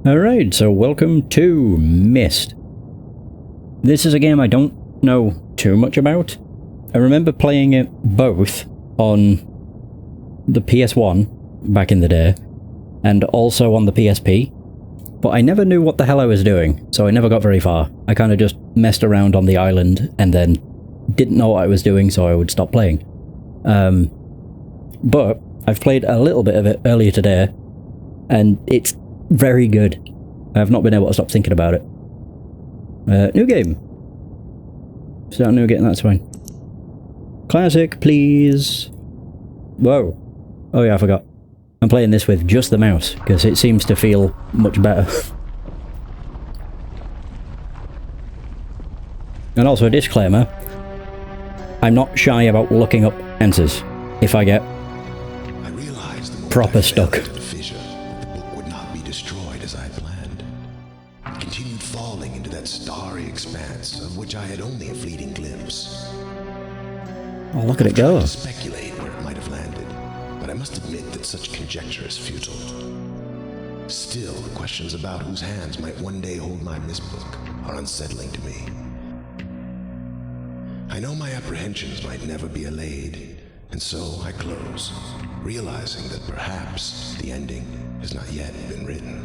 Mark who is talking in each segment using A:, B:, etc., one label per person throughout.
A: Alright, so welcome to Myst. This is a game I don't know too much about. I remember playing it both on the PS1 back in the day, and also on the PSP, but I never knew what the hell I was doing, so I never got very far. I kind of just messed around on the island, and then didn't know what I was doing, so I would stop playing. But I've played a little bit of it earlier today, and it's very good. I've not been able to stop thinking about it. New game. Start new game, that's fine. Classic, please. Whoa. Oh yeah, I forgot. I'm playing this with just the mouse, because it seems to feel much better. And also a disclaimer, I'm not shy about looking up answers if I get proper stuck.
B: Which I had only a fleeting glimpse.
A: Oh, look at it go.
B: To speculate where it might have landed, but I must admit that such conjecture is futile. Still, the questions about whose hands might one day hold my Myst book are unsettling to me. I know my apprehensions might never be allayed, and so I close, realizing that perhaps the ending has not yet been written.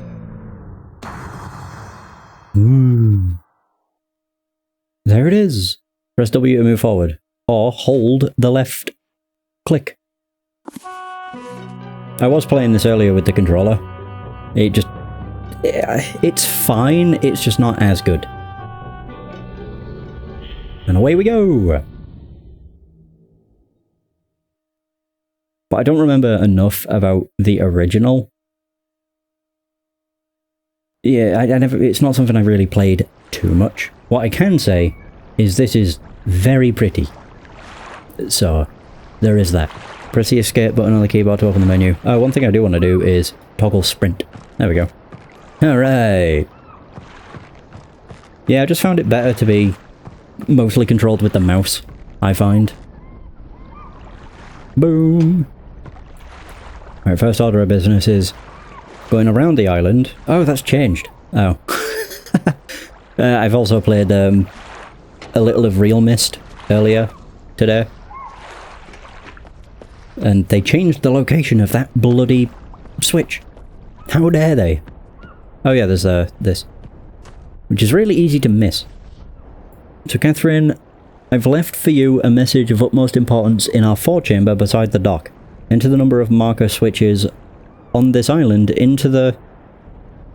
A: There it is. Press W to move forward, or hold the left click. I was playing this earlier with the controller. It's fine, it's just not as good. And away we go! But I don't remember enough about the original. Yeah, it's not something I really played too much. What I can say is this is very pretty. So, there is that. Press the escape button on the keyboard to open the menu. One thing I do want to do is toggle sprint. There we go. Alright. Yeah, I just found it better to be mostly controlled with the mouse, I find. Boom! Alright, first order of business is going around the island. Oh, that's changed. Oh. I've also played a little of Real Myst earlier today. And they changed the location of that bloody switch. How dare they? Oh yeah, there's this. Which is really easy to miss. So Catherine, I've left for you a message of utmost importance in our forechamber beside the dock. Enter the number of marker switches on this island into the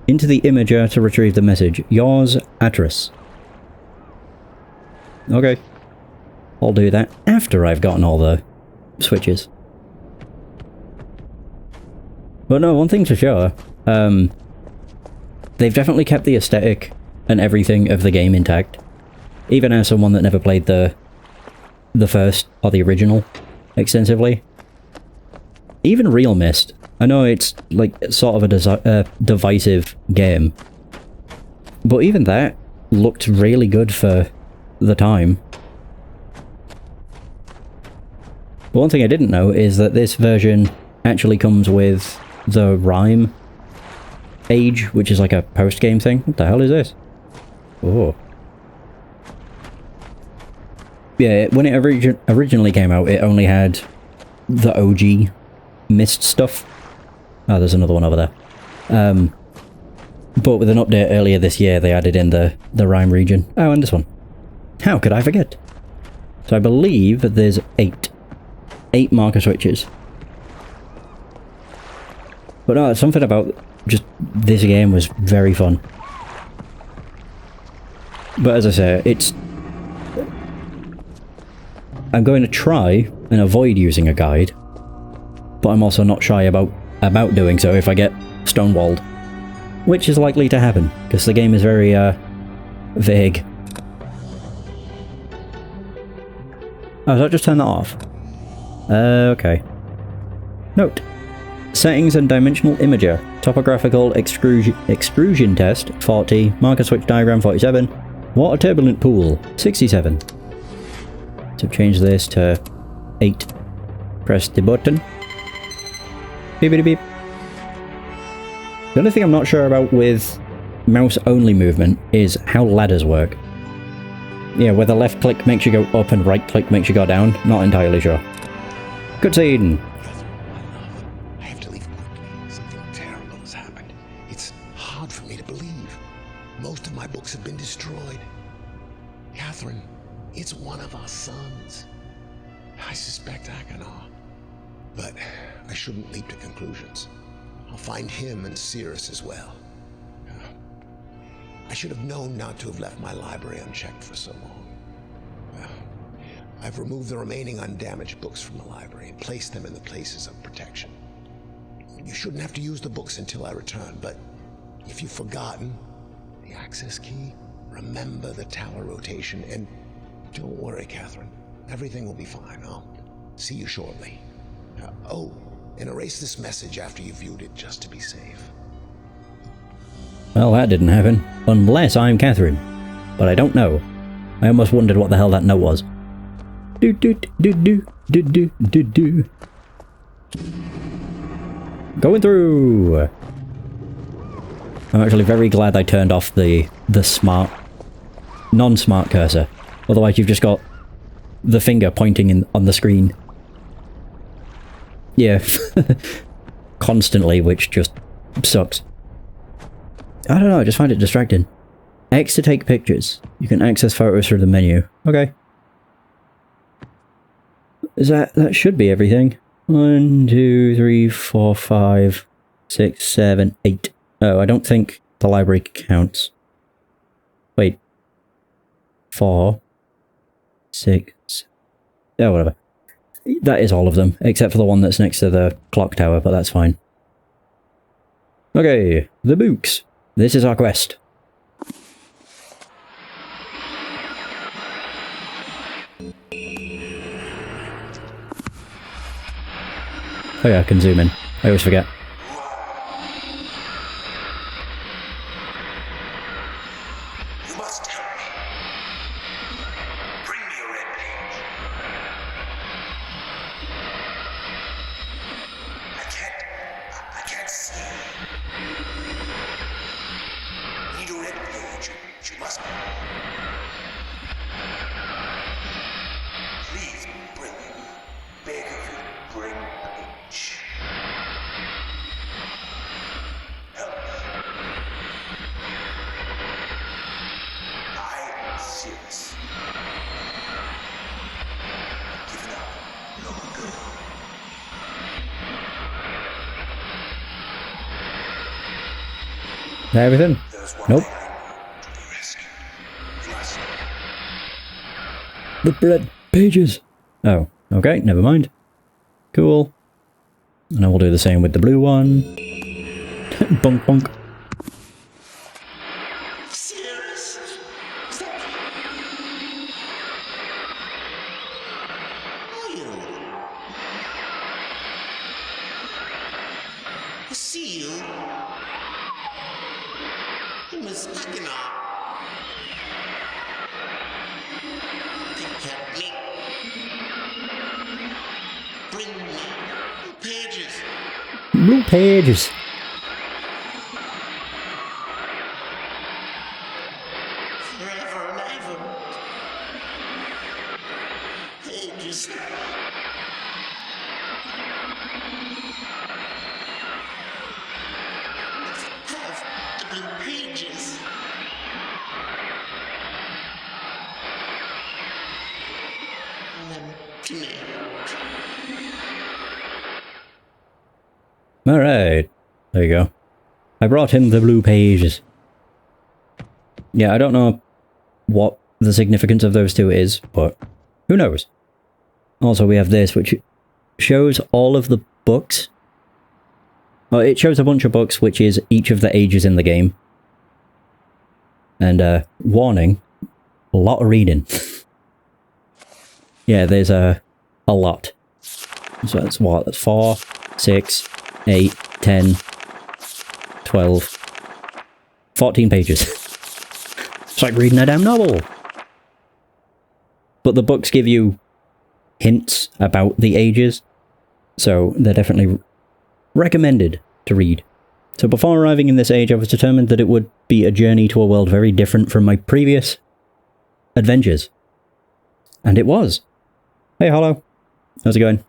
A: imager to retrieve the message. Yours, Atris. Okay. I'll do that after I've gotten all the switches. But no, one thing's for sure. They've definitely kept the aesthetic and everything of the game intact. Even as someone that never played the first, or the original, extensively. Even Real Myst. I know it's like sort of a divisive game, but even that looked really good for the time. But one thing I didn't know is that this version actually comes with the Rime age, which is like a post-game thing. What the hell is this? Oh. Yeah, when it originally came out, it only had the OG Myst stuff. Oh, there's another one over there. But with an update earlier this year, they added in the Rime region. Oh, and this one. How could I forget? So I believe that there's 8 marker switches. But no, something about just this game was very fun. But as I say, I'm going to try and avoid using a guide, but I'm also not shy about doing so if I get stonewalled, which is likely to happen because the game is very vague. Oh, so I just turn that off? Okay. Note: settings and dimensional imager. Topographical extrusion test 40. Marker switch diagram 47. Water turbulent pool 67. So change this to 8. Press the button. Beep beep beep. The only thing I'm not sure about with mouse-only movement is how ladders work. Yeah, whether left click makes you go up and right click makes you go down. Not entirely sure. Good scene.
B: I have to leave quickly. Something terrible has happened. It's hard for me to believe. Most of my books have been destroyed. Catherine, it's one of our sons. I suspect Achenar. But I shouldn't leap to conclusions. I'll find him and Cirrus as well. I should have known not to have left my library unchecked for so long. I've removed the remaining undamaged books from the library and placed them in the places of protection. You shouldn't have to use the books until I return, but if you've forgotten the access key, remember the tower rotation, and don't worry, Catherine. Everything will be fine. I'll see you shortly. Oh, and erase this message after you've viewed it, just to be safe.
A: Well, that didn't happen. Unless I'm Catherine. But I don't know. I almost wondered what the hell that note was. Do do do do do do do do. Going through! I'm actually very glad I turned off the smart, non-smart cursor. Otherwise you've just got the finger pointing on the screen. Yeah. Constantly, which just sucks. I don't know, I just find it distracting. X to take pictures. You can access photos through the menu. Okay. That should be everything. 1, 2, 3, 4, 5, 6, 7, 8. Oh, I don't think the library counts. Wait. 4, 6. Oh, whatever. That is all of them, except for the one that's next to the clock tower, but that's fine. Okay, the books. This is our quest. Oh yeah, I can zoom in. I always forget.
C: You must help me. Bring me a red page. I can't see. Need a red page. You must. Please bring it. Beg of you, bring a page. Help me. I am serious. I've given up long ago.
A: Everything?
C: There's one
A: Nope.
C: thing I want to be rescued. You must.
A: The bread pages. Oh, okay, never mind. Cool. And I will do the same with the blue one. Bonk bonk.
C: Serious? Is that you? A seal? It was Achenar. They kept me. Bring me pages.
A: Blue pages.
C: Forever and ever. Pages. Have the blue pages. To me.
A: Alright. There you go. I brought him the blue pages. Yeah, I don't know what the significance of those two is, but who knows? Also, we have this, which shows all of the books. Well, it shows a bunch of books, which is each of the ages in the game. And, warning, a lot of reading. Yeah, there's a lot. So that's what? That's 4, 6, 8, 10, 12, 14 pages. It's like reading a damn novel. But the books give you hints about the ages, so they're definitely recommended to read. So before arriving in this age, I was determined that it would be a journey to a world very different from my previous adventures. And it was. Hey, Hollow. How's it going?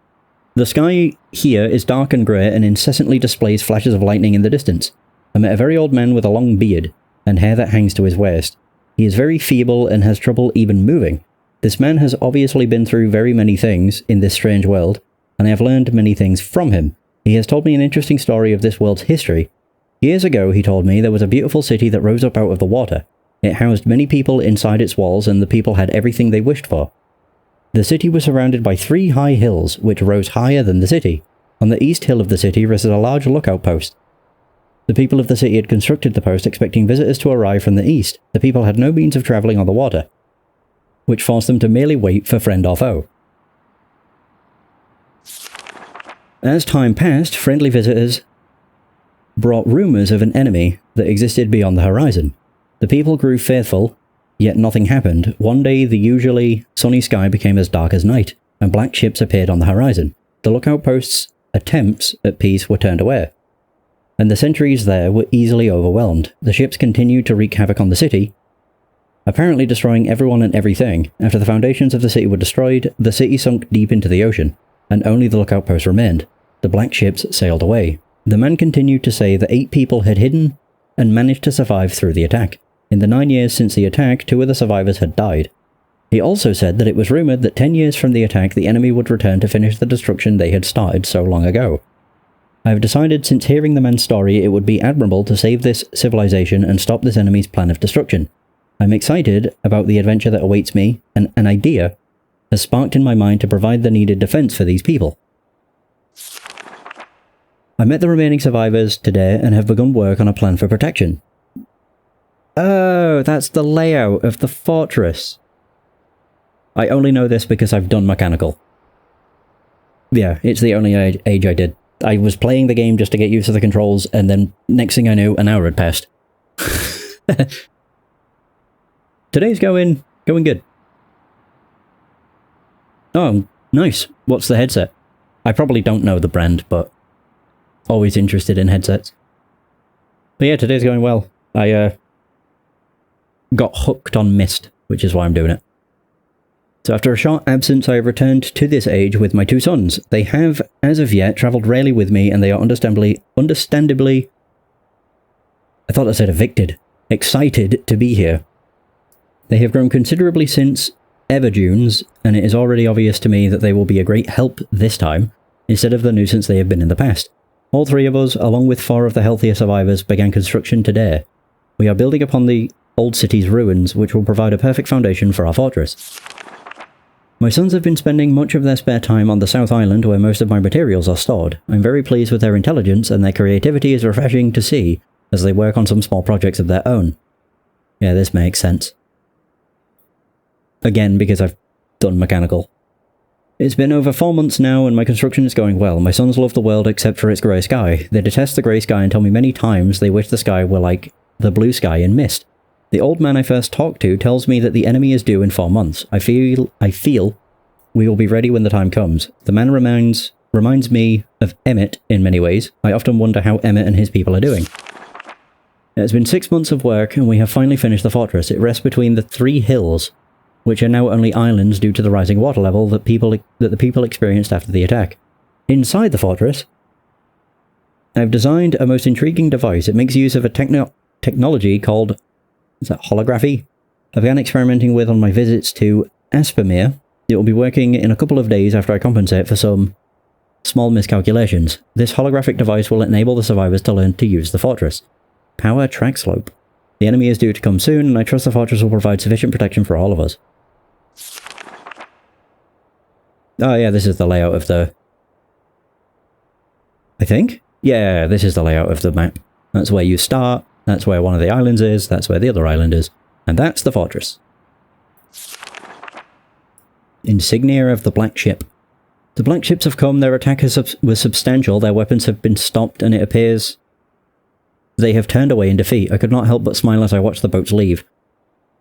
A: The sky here is dark and grey and incessantly displays flashes of lightning in the distance. I met a very old man with a long beard and hair that hangs to his waist. He is very feeble and has trouble even moving. This man has obviously been through very many things in this strange world, and I have learned many things from him. He has told me an interesting story of this world's history. Years ago, he told me, there was a beautiful city that rose up out of the water. It housed many people inside its walls, and the people had everything they wished for. The city was surrounded by 3 high hills, which rose higher than the city. On the east hill of the city rested a large lookout post. The people of the city had constructed the post expecting visitors to arrive from the east. The people had no means of travelling on the water, which forced them to merely wait for friend or foe. As time passed, friendly visitors brought rumours of an enemy that existed beyond the horizon. The people grew fearful, yet nothing happened. One day the usually sunny sky became as dark as night, and black ships appeared on the horizon. The lookout post's attempts at peace were turned away, and the sentries there were easily overwhelmed. The ships continued to wreak havoc on the city, apparently destroying everyone and everything. After the foundations of the city were destroyed, the city sunk deep into the ocean, and only the lookout post remained. The black ships sailed away. The man continued to say that 8 people had hidden and managed to survive through the attack. In the 9 years since the attack, 2 of the survivors had died. He also said that it was rumoured that 10 years from the attack the enemy would return to finish the destruction they had started so long ago. I have decided since hearing the man's story it would be admirable to save this civilization and stop this enemy's plan of destruction. I'm excited about the adventure that awaits me, and an idea has sparked in my mind to provide the needed defence for these people. I met the remaining survivors today and have begun work on a plan for protection. Oh, that's the layout of the fortress. I only know this because I've done mechanical. Yeah, it's the only age I did. I was playing the game just to get used to the controls, and then next thing I knew, an hour had passed. Today's going good. Oh, nice. What's the headset? I probably don't know the brand, but always interested in headsets. But yeah, today's going well. I got hooked on Myst, which is why I'm doing it. So after a short absence, I have returned to this age with my 2 sons. They have, as of yet, travelled rarely with me, and they are understandably, I thought I said evicted, excited to be here. They have grown considerably since Everjune's, and it is already obvious to me that they will be a great help this time, instead of the nuisance they have been in the past. All 3 of us, along with 4 of the healthier survivors, began construction today. We are building upon the old city's ruins, which will provide a perfect foundation for our fortress. My sons have been spending much of their spare time on the South Island where most of my materials are stored. I'm very pleased with their intelligence, and their creativity is refreshing to see as they work on some small projects of their own. Yeah, this makes sense. Again, because I've done mechanical. It's been over 4 months now and my construction is going well. My sons love the world except for its grey sky. They detest the grey sky and tell me many times they wish the sky were like the blue sky in Myst. The old man I first talked to tells me that the enemy is due in 4 months. I feel we will be ready when the time comes. The man reminds me of Emmett in many ways. I often wonder how Emmett and his people are doing. It has been 6 months of work and we have finally finished the fortress. It rests between the 3 hills, which are now only islands due to the rising water level that the people experienced after the attack. Inside the fortress, I've designed a most intriguing device. It makes use of a technology called holography. I began experimenting with on my visits to Aspermere. It will be working in a couple of days after I compensate for some small miscalculations. This holographic device will enable the survivors to learn to use the fortress. Power track slope. The enemy is due to come soon, and I trust the fortress will provide sufficient protection for all of us. Oh yeah, this is the layout of the... I think? Yeah, this is the layout of the map. That's where you start, that's where one of the islands is, that's where the other island is, and that's the fortress. Insignia of the Black Ship. The Black Ships have come, their attack was substantial, their weapons have been stopped, and it appears they have turned away in defeat. I could not help but smile as I watched the boats leave.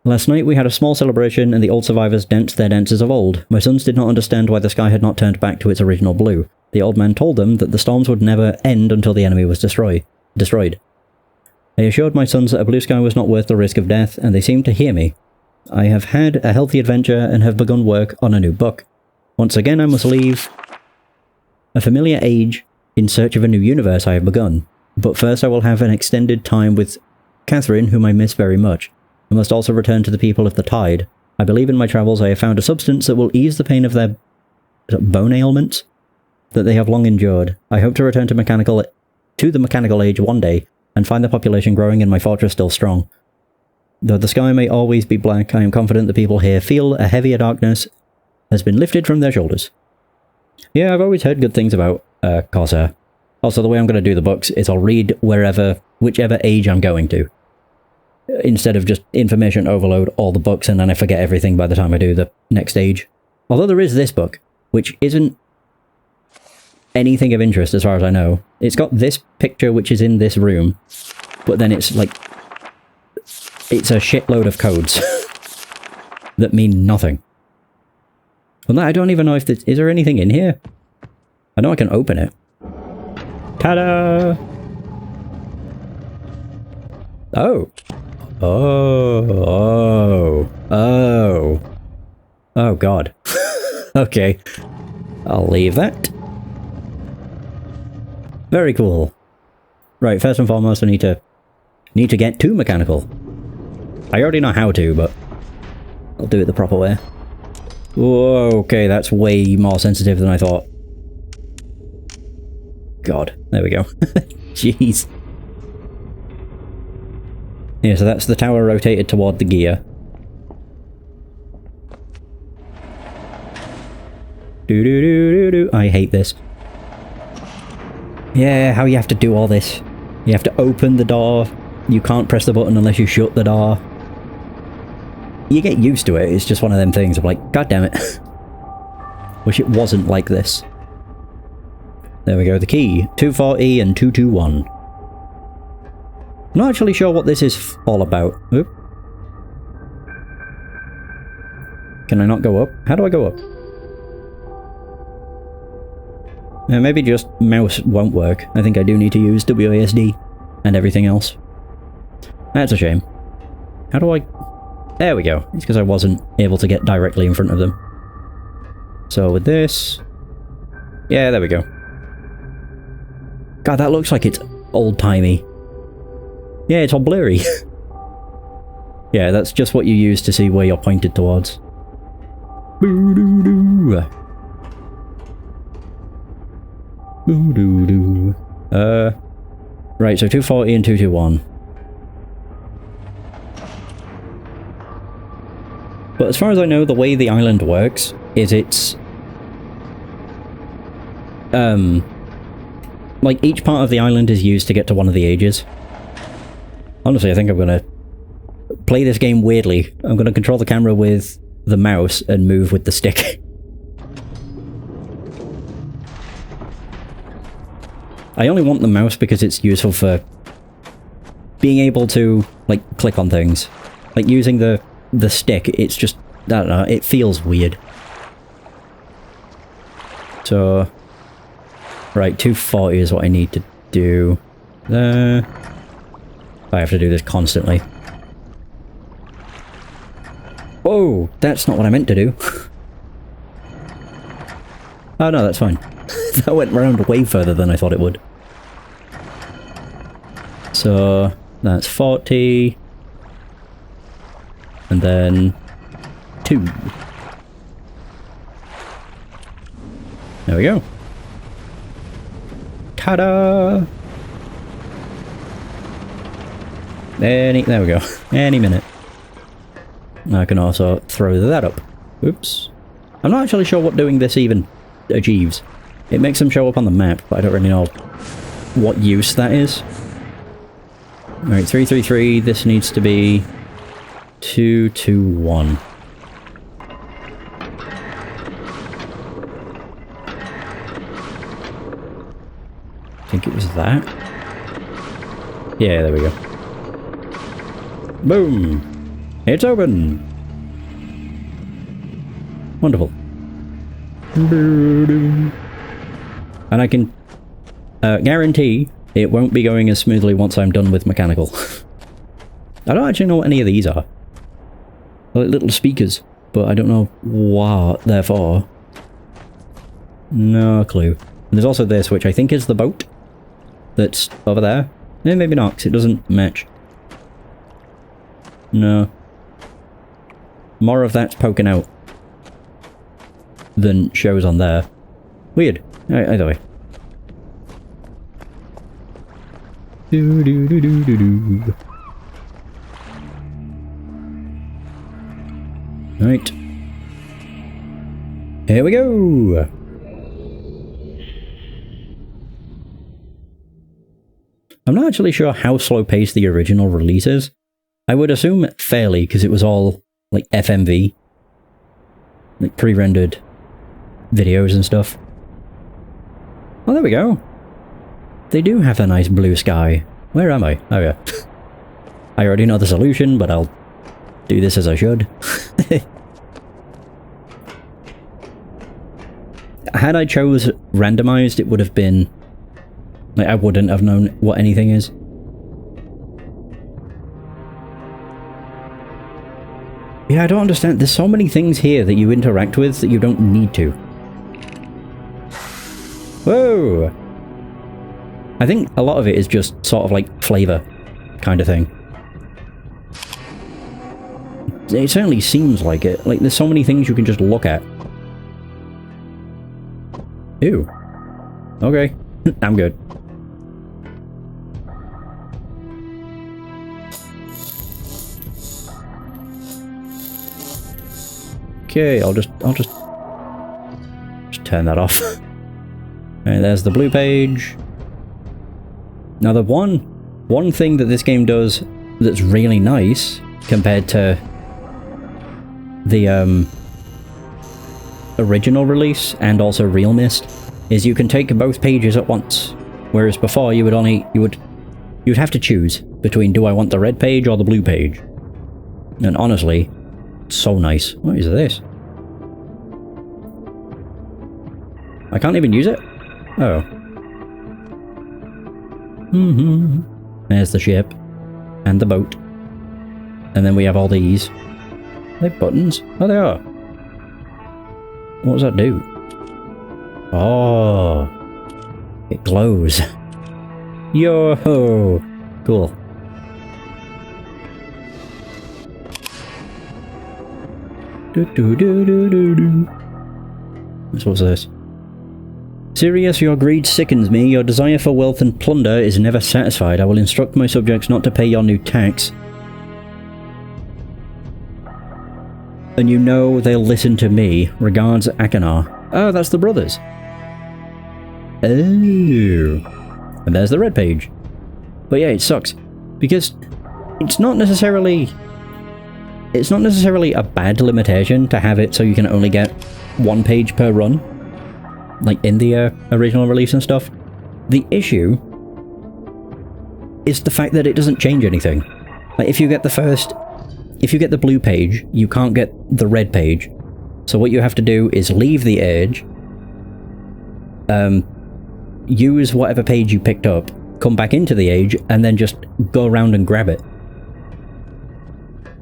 A: Last night we had a small celebration and the old survivors danced their dances of old. My sons did not understand why the sky had not turned back to its original blue. The old man told them that the storms would never end until the enemy was destroyed. destroyed. I assured my sons that a blue sky was not worth the risk of death, and they seemed to hear me. I have had a healthy adventure and have begun work on a new book. Once again I must leave a familiar age in search of a new universe I have begun. But first I will have an extended time with Catherine, whom I miss very much. I must also return to the people of the Tide. I believe in my travels I have found a substance that will ease the pain of their bone ailments that they have long endured. I hope to return to the mechanical age one day, and find the population growing and my fortress still strong. Though the sky may always be black, I am confident the people here feel a heavier darkness has been lifted from their shoulders. Yeah, I've always heard good things about Corsair. Also, the way I'm going to do the books is I'll read whichever age I'm going to. Instead of just information overload all the books and then I forget everything by the time I do the next age. Although there is this book, which isn't anything of interest as far as I know. It's got this picture which is in this room, but then it's like... it's a shitload of codes that mean nothing. Well, I don't even know if is there anything in here? I know I can open it. Ta-da! Oh. Oh god. Okay. I'll leave that. Very cool. Right, first and foremost I need to get to mechanical. I already know how to, but I'll do it the proper way. Whoa, okay, that's way more sensitive than I thought. God, there we go. Jeez. Yeah, so that's the tower rotated toward the gear. Do-do-do-do-do. I hate this. Yeah, how you have to do all this. You have to open the door. You can't press the button unless you shut the door. You get used to it, it's just one of them things. I'm like, god damn it. Wish it wasn't like this. There we go, the key. 240 and 221. I'm not actually sure what this is all about. Oop. Can I not go up? How do I go up? Maybe just mouse won't work. I think I do need to use WASD and everything else. That's a shame. How do I... There we go. It's because I wasn't able to get directly in front of them. So with this... Yeah, there we go. God, that looks like it's old-timey. Yeah, it's all blurry. Yeah, that's just what you use to see where you're pointed towards. Boo-doo-doo. Boo-doo-doo. Right, so 240 and 221. But as far as I know, the way the island works is it's... like, each part of the island is used to get to one of the ages. Honestly, I think I'm gonna play this game weirdly. I'm gonna control the camera with the mouse and move with the stick. I only want the mouse because it's useful for being able to, like, click on things. Like, using the stick, it's just, I don't know, it feels weird. So, right, 240 is what I need to do. There. I have to do this constantly. Oh, that's not what I meant to do. Oh no, that's fine. That went round way further than I thought it would. So, that's 40. And then 2. There we go. Ta-da! There we go. Any minute. I can also throw that up. Oops. I'm not actually sure what doing this even achieves. It makes them show up on the map, but I don't really know what use that is. Alright, 333. This needs to be 221. I think it was that. Yeah, there we go. Boom! It's open! Wonderful. And I can guarantee it won't be going as smoothly once I'm done with mechanical. I don't actually know what any of these are. They're like little speakers, but I don't know what they're for. No clue. And there's also this, which I think is the boat that's over there. Eh, maybe not, because it doesn't match. No. More of that's poking out than shows on there. Weird. Either way. Do do do do do do. Right. Here we go! I'm not actually sure how slow-paced the original release is. I would assume fairly, because it was all, like, FMV. Like, pre-rendered videos and stuff. Oh, there we go. They do have a nice blue sky. Where am I? Oh, yeah. I already know the solution, but I'll do this as I should. Had I chose randomized, it would have been... like, I wouldn't have known what anything is. Yeah, I don't understand. There's so many things here that you interact with that you don't need to. Whoa! I think a lot of it is just sort of like flavor kind of thing. It certainly seems like it. Like, there's so many things you can just look at. Ew. Okay. I'm good. Okay, I'll just turn that off. And there's the blue page. Now the one thing that this game does that's really nice compared to the original release and also Real Myst is you can take both pages at once, whereas before you'd have to choose between do I want the red page or the blue page. And honestly, it's so nice. What is this? I can't even use it? Oh. There's the ship. And the boat. And then we have all these. Are they buttons? Oh, they are. What does that do? Oh. It glows. Yo! Cool. What's this? Sirius, your greed sickens me. Your desire for wealth and plunder is never satisfied. I will instruct my subjects not to pay your new tax. And you know they'll listen to me. Regards, Akanar. Oh, that's the brothers. Oh. And there's the red page. But yeah, it sucks. Because it's not necessarily a bad limitation to have it so you can only get one page per run. Like in the original release and stuff. The issue is the fact that it doesn't change anything. Like if you get the blue page, you can't get the red page. So what you have to do is leave the edge, use whatever page you picked up, come back into the age, and then just go around and grab it.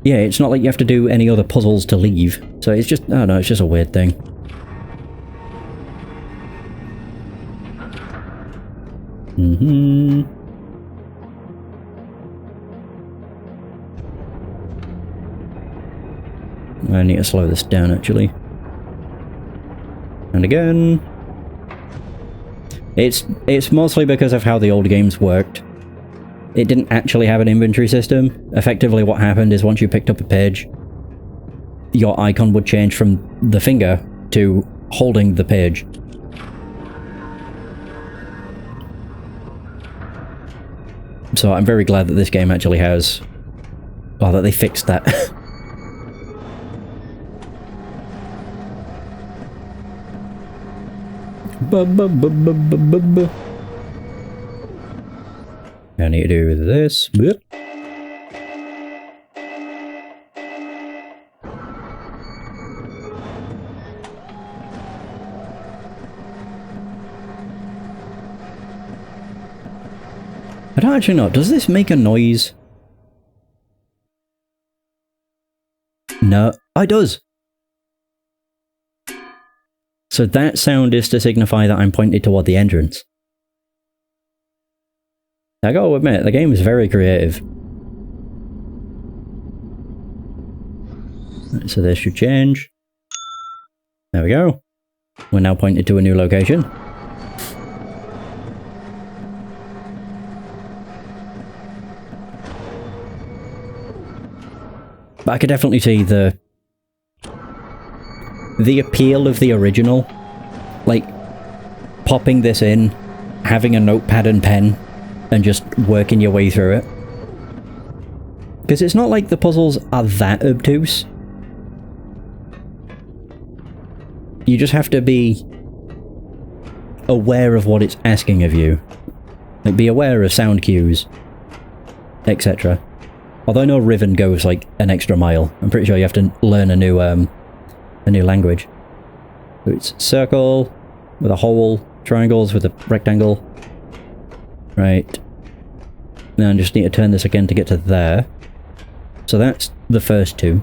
A: Yeah, it's not like you have to do any other puzzles to leave. So it's just, I don't know, it's just a weird thing. I need to slow this down, actually. And again. It's mostly because of how the old games worked. It didn't actually have an inventory system. Effectively what happened is once you picked up a page, your icon would change from the finger to holding the page. So I'm very glad that this game actually has... well, that they fixed that. I need to do this. don't actually know. Does this make a noise? No. Oh, it does! So that sound is to signify that I'm pointed toward the entrance. I gotta admit, the game is very creative. Right, so this should change. There we go. We're now pointed to a new location. But I could definitely see the appeal of the original. Like, popping this in, having a notepad and pen, and just working your way through it. Because it's not like the puzzles are that obtuse. You just have to be aware of what it's asking of you. Like, be aware of sound cues, etc. Although no Riven goes like an extra mile. I'm pretty sure you have to learn a new language. So it's circle with a hole, triangles with a rectangle. Right. Now I just need to turn this again to get to there. So that's the first two.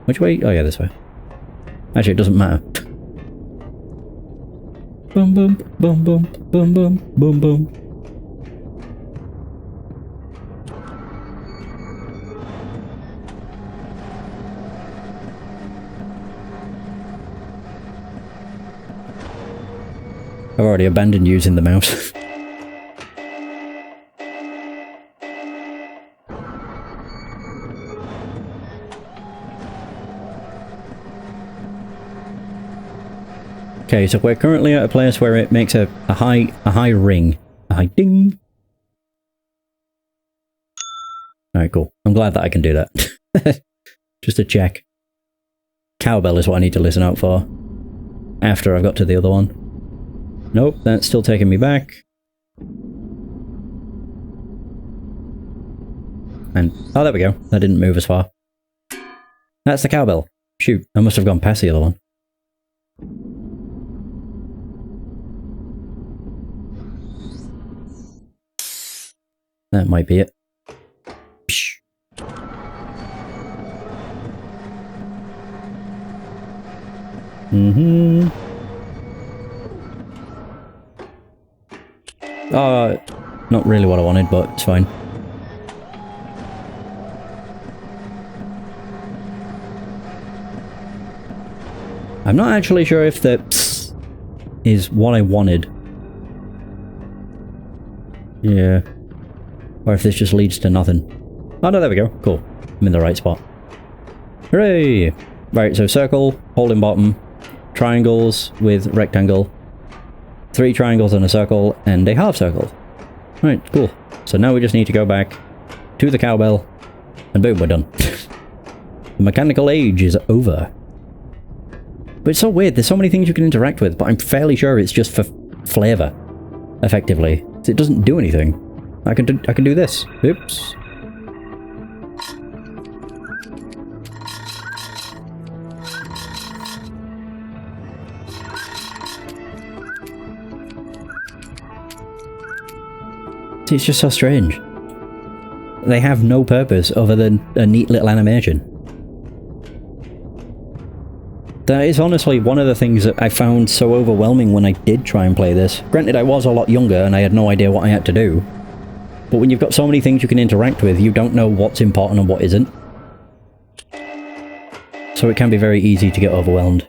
A: Which way? Oh yeah, this way. Actually, it doesn't matter. Boom, boom, boom, boom, boom, boom, boom, boom. I've already abandoned using the mouse. Okay, so we're currently at a place where it makes a high ring. A high ding. Alright, cool. I'm glad that I can do that. Just to check. Cowbell is what I need to listen out for. After I've got to the other one. Nope, that's still taking me back. And, oh, there we go. That didn't move as far. That's the cowbell. Shoot, I must have gone past the other one. That might be it. Psh. Mm-hmm. Not really what I wanted, but it's fine. I'm not actually sure if the psst is what I wanted. Yeah. Or if this just leads to nothing. Oh no, there we go. Cool. I'm in the right spot. Hooray! Right, so circle, hole in bottom, triangles with rectangle, 3 triangles and a circle, and a half circle. Right, cool. So now we just need to go back to the cowbell, and boom, we're done. The mechanical age is over. But it's so weird, there's so many things you can interact with, but I'm fairly sure it's just for flavour, effectively. It doesn't do anything. I can do this. Oops. It's just so strange. They have no purpose other than a neat little animation. That is honestly one of the things that I found so overwhelming when I did try and play this. Granted, I was a lot younger and I had no idea what I had to do. But when you've got so many things you can interact with, you don't know what's important and what isn't. So it can be very easy to get overwhelmed.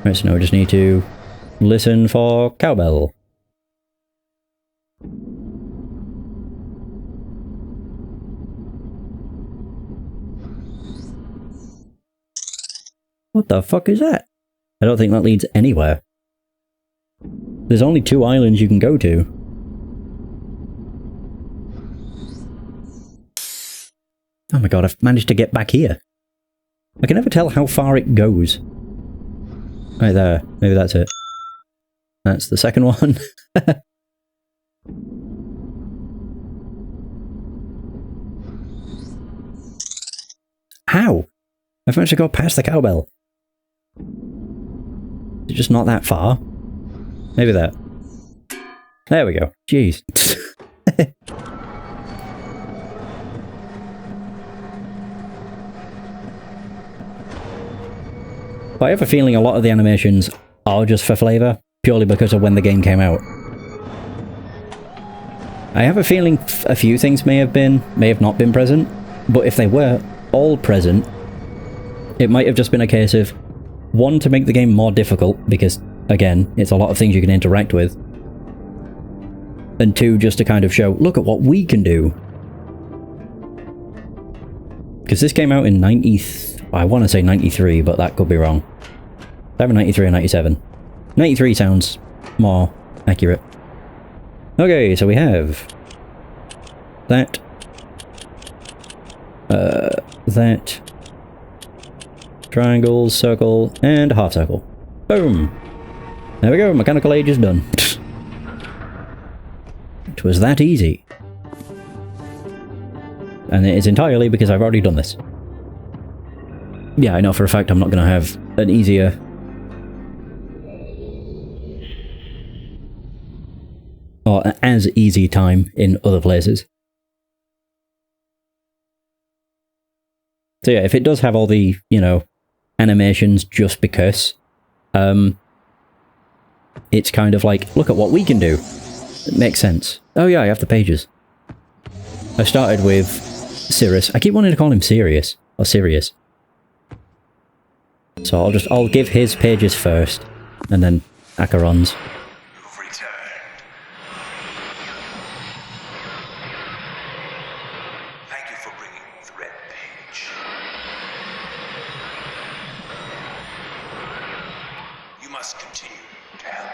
A: Right, so now we just need to listen for cowbell. What the fuck is that? I don't think that leads anywhere. There's only 2 islands you can go to. Oh my god, I've managed to get back here. I can never tell how far it goes. Right there. Maybe that's it. That's the second one. How? I've actually got past the cowbell. It's just not that far. Maybe that. There we go. Jeez. But I have a feeling a lot of the animations are just for flavour, purely because of when the game came out. I have a feeling a few things may have not been present, but if they were all present, it might have just been a case of, one, to make the game more difficult, because, again, it's a lot of things you can interact with, and two, just to kind of show, look at what we can do. Because this came out in I want to say 93, but that could be wrong. Either 93 or 97. 93 sounds more accurate. Okay, so we have that, that, triangle, circle, and half circle. Boom! There we go, mechanical age is done. It was that easy. And it is entirely because I've already done this. Yeah, I know for a fact I'm not going to have an easier... or an as easy time in other places. So yeah, if it does have all the, you know, animations just because, it's kind of like, look at what we can do. It makes sense. Oh yeah, I have the pages. I started with Sirius. I keep wanting to call him Sirius, or Sirius. So I'll give his pages first, and then Acheron's.
C: You've returned. Thank you for bringing the red page. You must continue to help me.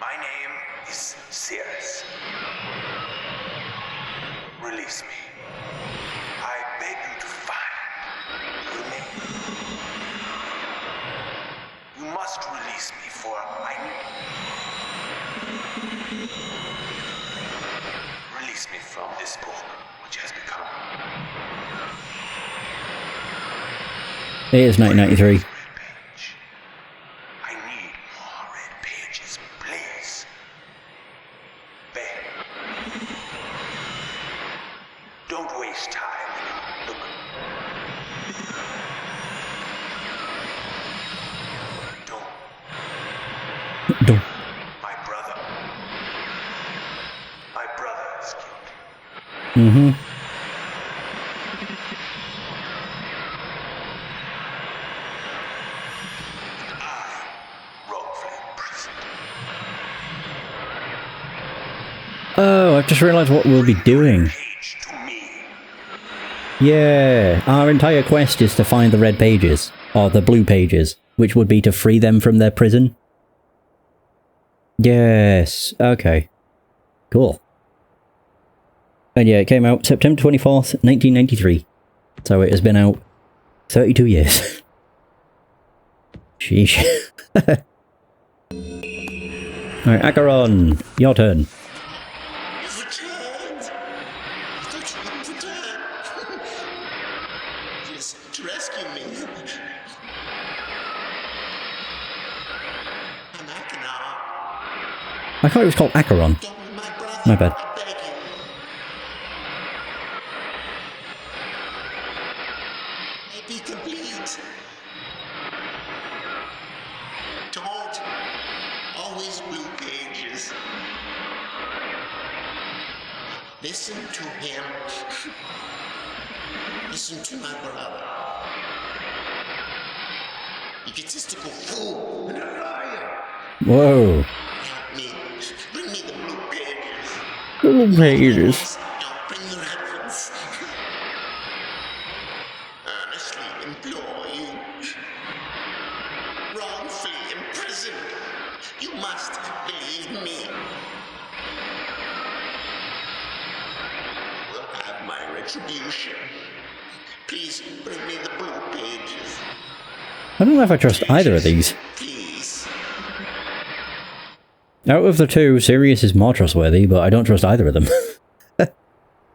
C: My name is Sirius. Release me. I beg you to find the remains. You must release me, for I release me from this book, which has become.
A: It is 1993.
C: Red page. I need more red pages, please. Ben. Don't waste time. Look.
A: Don't.
C: My brother. My brother is killed.
A: Mm-hmm.
C: I wrongfully imprisoned.
A: Oh, I've just realised what we'll be doing.
C: Page to me.
A: Yeah, our entire quest is to find the red pages, or the blue pages, which would be to free them from their prison. Yes, okay. Cool. And yeah, it came out September 24th, 1993. So it has been out 32 years. Sheesh. Alright, Acheron, your turn.
B: You've returned. I thought you wouldn't return. Yes, to rescue me. I'm Acheron.
A: I thought it was called Acheron.
B: Don't be my brother.
A: My bad.
B: I beg you. Be complete. Don't always blue pages. Listen to him. Listen to my brother. Egotistical fool and a liar.
A: Whoa.
B: Help me. Bring me the blue pages.
A: Blue pages.
B: Don't bring the red ones. Earnestly implore you. Wrongfully imprisoned. You must believe me. Will have my retribution. Please bring me the blue pages.
A: I don't know if I trust either of these.
B: Please.
A: Out of the two, Sirius is more trustworthy, but I don't trust either of them.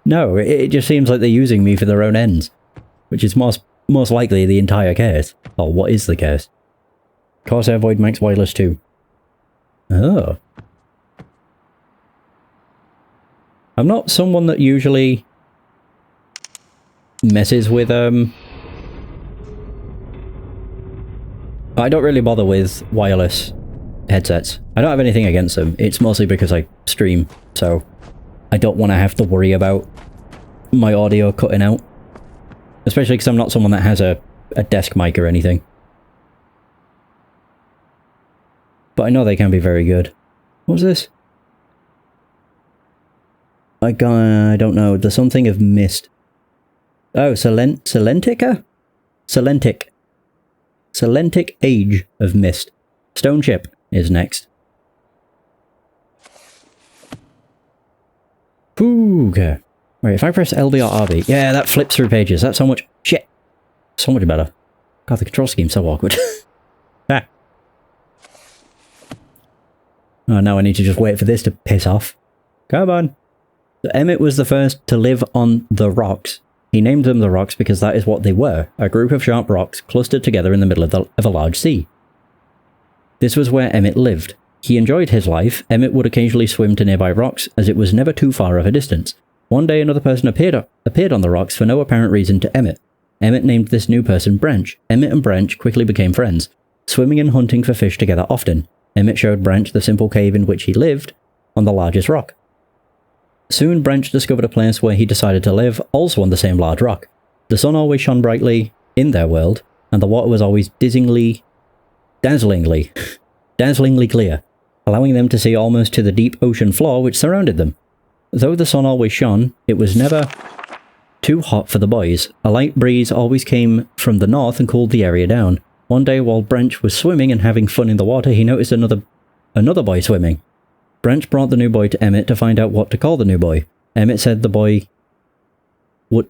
A: No, it just seems like they're using me for their own ends. Which is most likely the entire case. Or what is the case? Corsair Void Max Wireless 2. Oh. I'm not someone that usually messes with, I don't really bother with wireless headsets. I don't have anything against them. It's mostly because I stream, so I don't want to have to worry about my audio cutting out. Especially because I'm not someone that has a desk mic or anything. But I know they can be very good. What was this? I don't know. There's something of Myst. Oh, Selentica? Selentic. Selentic Age of Myst. Stone Chip is next. Ooh, okay. Right, if I press LB or RB... Yeah, that flips through pages. That's so much... Shit. So much better. God, the control scheme's so awkward. Ah. Oh, now I need to just wait for this to piss off. Come on. So Emmett was the first to live on the rocks. He named them the rocks because that is what they were, a group of sharp rocks clustered together in the middle of a large sea. This was where Emmett lived. He enjoyed his life. Emmett would occasionally swim to nearby rocks, as it was never too far of a distance. One day another person appeared on the rocks for no apparent reason to Emmett. Emmett named this new person Branch. Emmett and Branch quickly became friends, swimming and hunting for fish together often. Emmett showed Branch the simple cave in which he lived, on the largest rock. Soon Branch discovered a place where he decided to live, also on the same large rock. The sun always shone brightly in their world, and the water was always dazzlingly clear, allowing them to see almost to the deep ocean floor which surrounded them. Though the sun always shone, it was never too hot for the boys. A light breeze always came from the north and cooled the area down. One day while Branch was swimming and having fun in the water, he noticed another boy swimming. Branch brought the new boy to Emmett to find out what to call the new boy. Emmett said the boy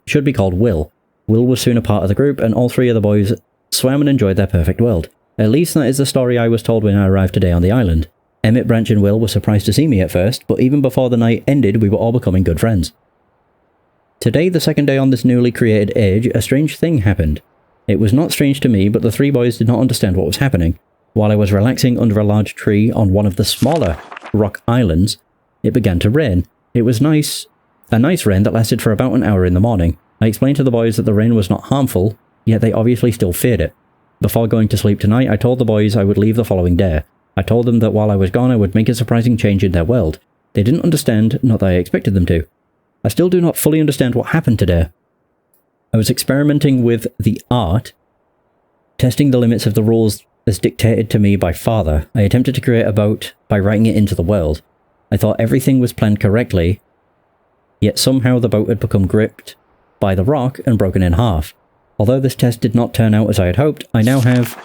A: should be called Will. Will was soon a part of the group, and all three of the boys swam and enjoyed their perfect world. At least that is the story I was told when I arrived today on the island. Emmett, Branch and Will were surprised to see me at first, but even before the night ended we were all becoming good friends. Today, the second day on this newly created age, a strange thing happened. It was not strange to me, but the three boys did not understand what was happening. While I was relaxing under a large tree on one of the smaller rock islands, it began to rain. It was a nice rain that lasted for about an hour in the morning. I explained to the boys that the rain was not harmful, yet they obviously still feared it. Before going to sleep tonight, I told the boys I would leave the following day. I told them that while I was gone I would make a surprising change in their world. They didn't understand, not that I expected them to. I still do not fully understand what happened today. I was experimenting with the art, testing the limits of the rules as dictated to me by Father. I attempted to create a boat by writing it into the world. I thought everything was planned correctly, yet somehow the boat had become gripped by the rock and broken in half. Although this test did not turn out as I had hoped, I now have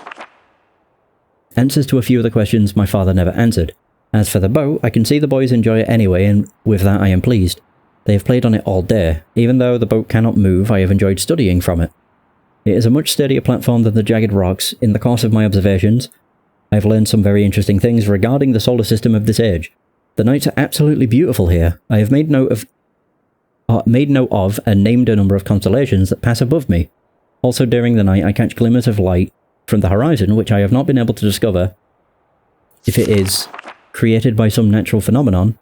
A: answers to a few of the questions my father never answered. As for the boat, I can see the boys enjoy it anyway, and with that I am pleased. They have played on it all day. Even though the boat cannot move, I have enjoyed studying from it. It is a much steadier platform than the jagged rocks. In the course of my observations, I have learned some very interesting things regarding the solar system of this age. The nights are absolutely beautiful here. I have made note of and named a number of constellations that pass above me. Also during the night I catch glimmers of light from the horizon which I have not been able to discover if it is created by some natural phenomenon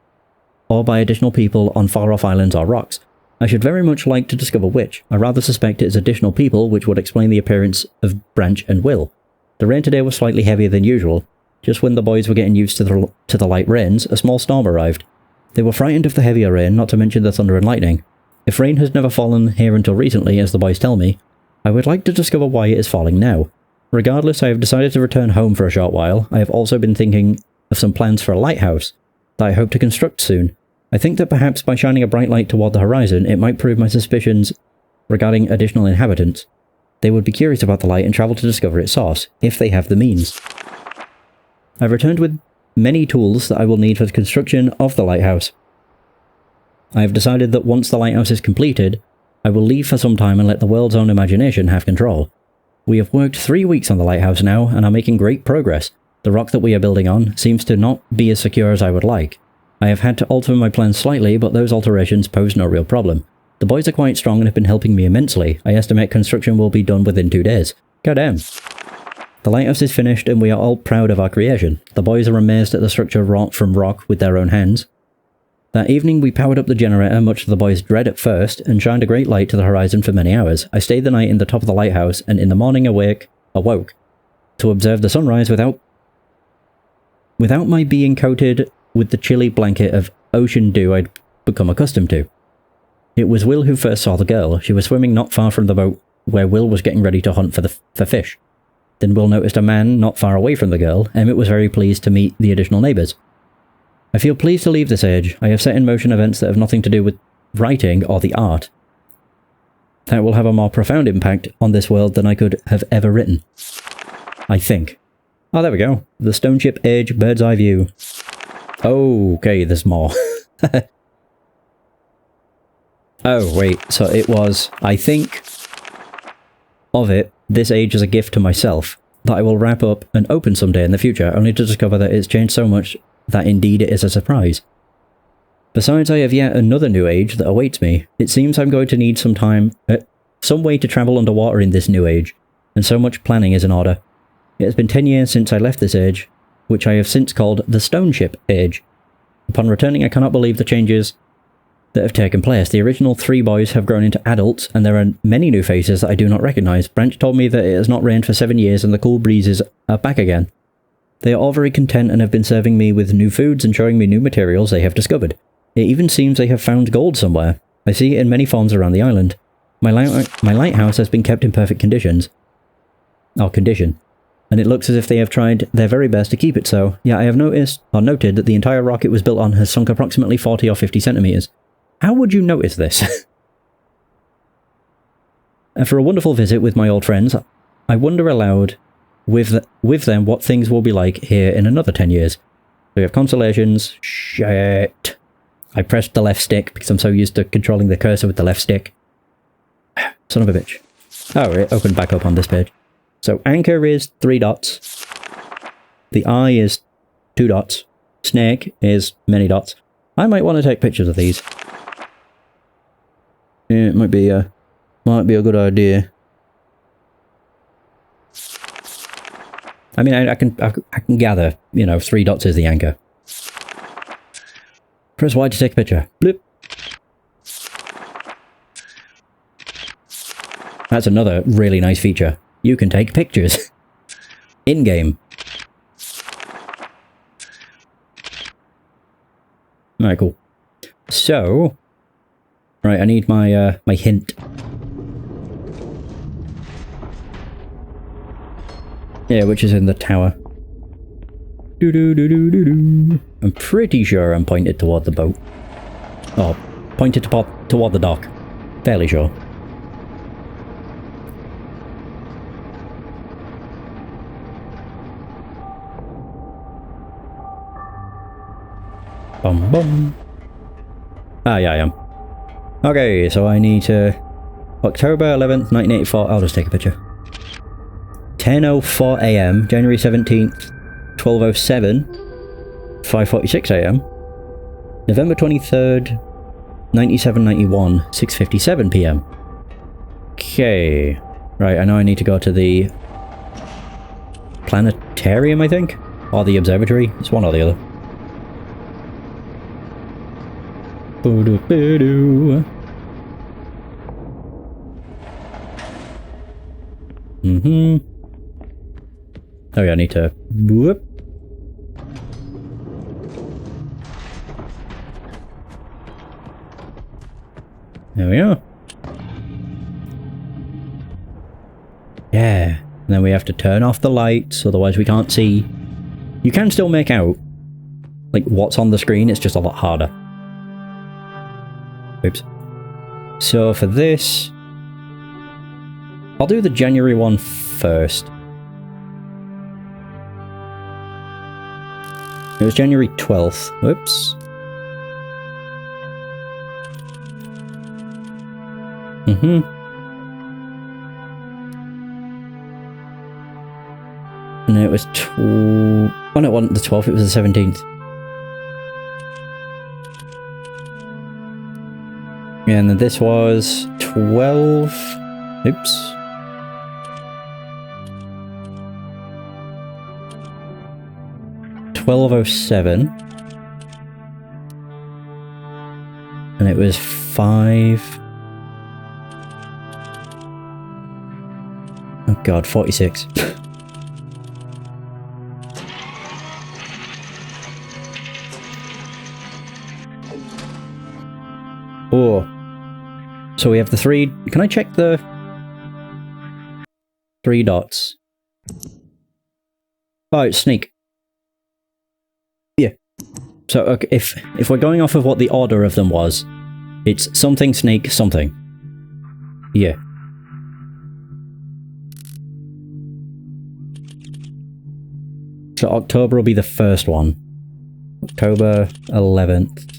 A: or by additional people on far-off islands or rocks. I should very much like to discover which. I rather suspect it is additional people, which would explain the appearance of Branch and Will. The rain today was slightly heavier than usual. Just when the boys were getting used to the light rains, a small storm arrived. They were frightened of the heavier rain, not to mention the thunder and lightning. If rain has never fallen here until recently, as the boys tell me, I would like to discover why it is falling now. Regardless, I have decided to return home for a short while. I have also been thinking of some plans for a lighthouse that I hope to construct soon. I think that perhaps by shining a bright light toward the horizon, it might prove my suspicions regarding additional inhabitants. They would be curious about the light and travel to discover its source, if they have the means. I've returned with many tools that I will need for the construction of the lighthouse. I have decided that once the lighthouse is completed, I will leave for some time and let the world's own imagination have control. We have worked 3 weeks on the lighthouse now and are making great progress. The rock that we are building on seems to not be as secure as I would like. I have had to alter my plans slightly, but those alterations pose no real problem. The boys are quite strong and have been helping me immensely. I estimate construction will be done within 2 days. Goddamn. The lighthouse is finished and we are all proud of our creation. The boys are amazed at the structure wrought from rock with their own hands. That evening we powered up the generator, much to the boys' dread at first, and shined a great light to the horizon for many hours. I stayed the night in the top of the lighthouse and in the morning awoke to observe the sunrise without my being coated with the chilly blanket of ocean dew I'd become accustomed to. It was Will who first saw the girl. She was swimming not far from the boat where Will was getting ready to hunt for fish. Then Will noticed a man not far away from the girl. Emmett was very pleased to meet the additional neighbours. I feel pleased to leave this age. I have set in motion events that have nothing to do with writing or the art. That will have a more profound impact on this world than I could have ever written. I think. Oh, there we go. The Stone Ship Age Bird's Eye View. Okay, there's more. Oh, wait. So it was, I think, of it, this age as a gift to myself, that I will wrap up and open someday in the future, only to discover that it's changed so much that indeed it is a surprise. Besides, I have yet another new age that awaits me. It seems I'm going to need some way to travel underwater in this new age, and so much planning is in order. It has been 10 years since I left this age, which I have since called the Stone Ship Age. Upon returning, I cannot believe the changes that have taken place. The original 3 boys have grown into adults, and there are many new faces that I do not recognise. Branch told me that it has not rained for 7 years and the cool breezes are back again. They are all very content and have been serving me with new foods and showing me new materials they have discovered. It even seems they have found gold somewhere. I see it in many forms around the island. My lighthouse has been kept in perfect condition, and it looks as if they have tried their very best to keep it so. Yet I have noted that the entire rock it was built on has sunk approximately 40 or 50 centimetres. How would you notice this? And for a wonderful visit with my old friends, I wonder aloud with them what things will be like here in another 10 years. We have consolations. Shit. I pressed the left stick because I'm so used to controlling the cursor with the left stick. Son of a bitch. Oh, it opened back up on this page. So anchor is 3 dots. The eye is 2 dots. Snake is many dots. I might want to take pictures of these. Yeah, it might be a good idea. I mean, I can gather, 3 dots is the anchor. Press Y to take a picture. Blip. That's another really nice feature. You can take pictures. In-game. Alright, cool. So... Right, I need my my hint. Yeah, which is in the tower. I'm pretty sure I'm pointed toward the boat. Oh, pointed toward the dock. Fairly sure. Bum bum. Ah, yeah, I am. Okay, so I need to... October 11th, 1984. I'll just take a picture. 10:04 AM, January 17th, 12:07, 5:46 AM. November 23rd, 9791, 6:57 PM. Okay. Right, I know I need to go to the... planetarium, I think? Or the observatory. It's one or the other. Oh yeah, I need to... Whoop. There we are. Yeah. And then we have to turn off the lights, otherwise we can't see. You can still make out, like, what's on the screen, it's just a lot harder. Oops. So for this... I'll do the January one first. It was January 12th. Whoops. And it was oh no, it wasn't the 12th, it was the 17th. Yeah, And then this was 12... Oops. $12.07. And it was 5... Oh god, 46. Oh. So we have the 3... Can I check the... 3 dots? Oh, it's sneak. Yeah. So, okay, if we're going off of what the order of them was, it's something, sneak, something. Yeah. So October will be the first one. October 11th.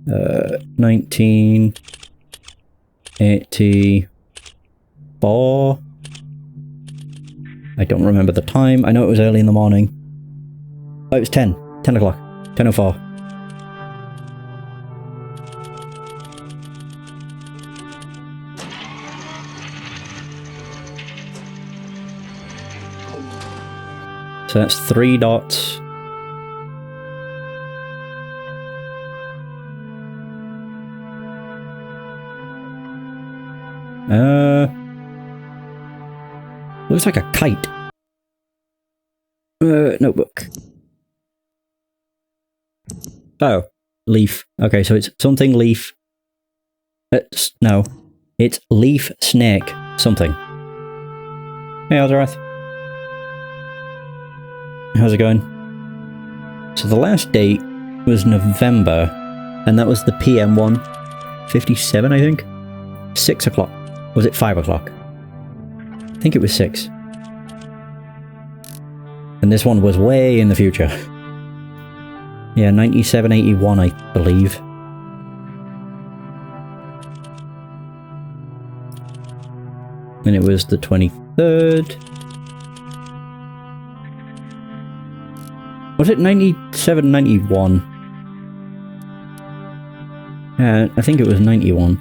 A: 1984. I don't remember the time. I know it was early in the morning. Oh, it was 10. 10 o'clock. 10:04. So that's 3 dots. Looks like a kite. Notebook. Oh, leaf. Okay, so it's something leaf. No. It's leaf, snake, something. Hey, Azarath. How's it going? So the last date was November, and that was the PM one. 57, I think? 6 o'clock. Was it 5 o'clock? I think it was 6. And this one was way in the future. Yeah, 9781, I believe. And it was the 23rd. Was it 9791? I think it was 91.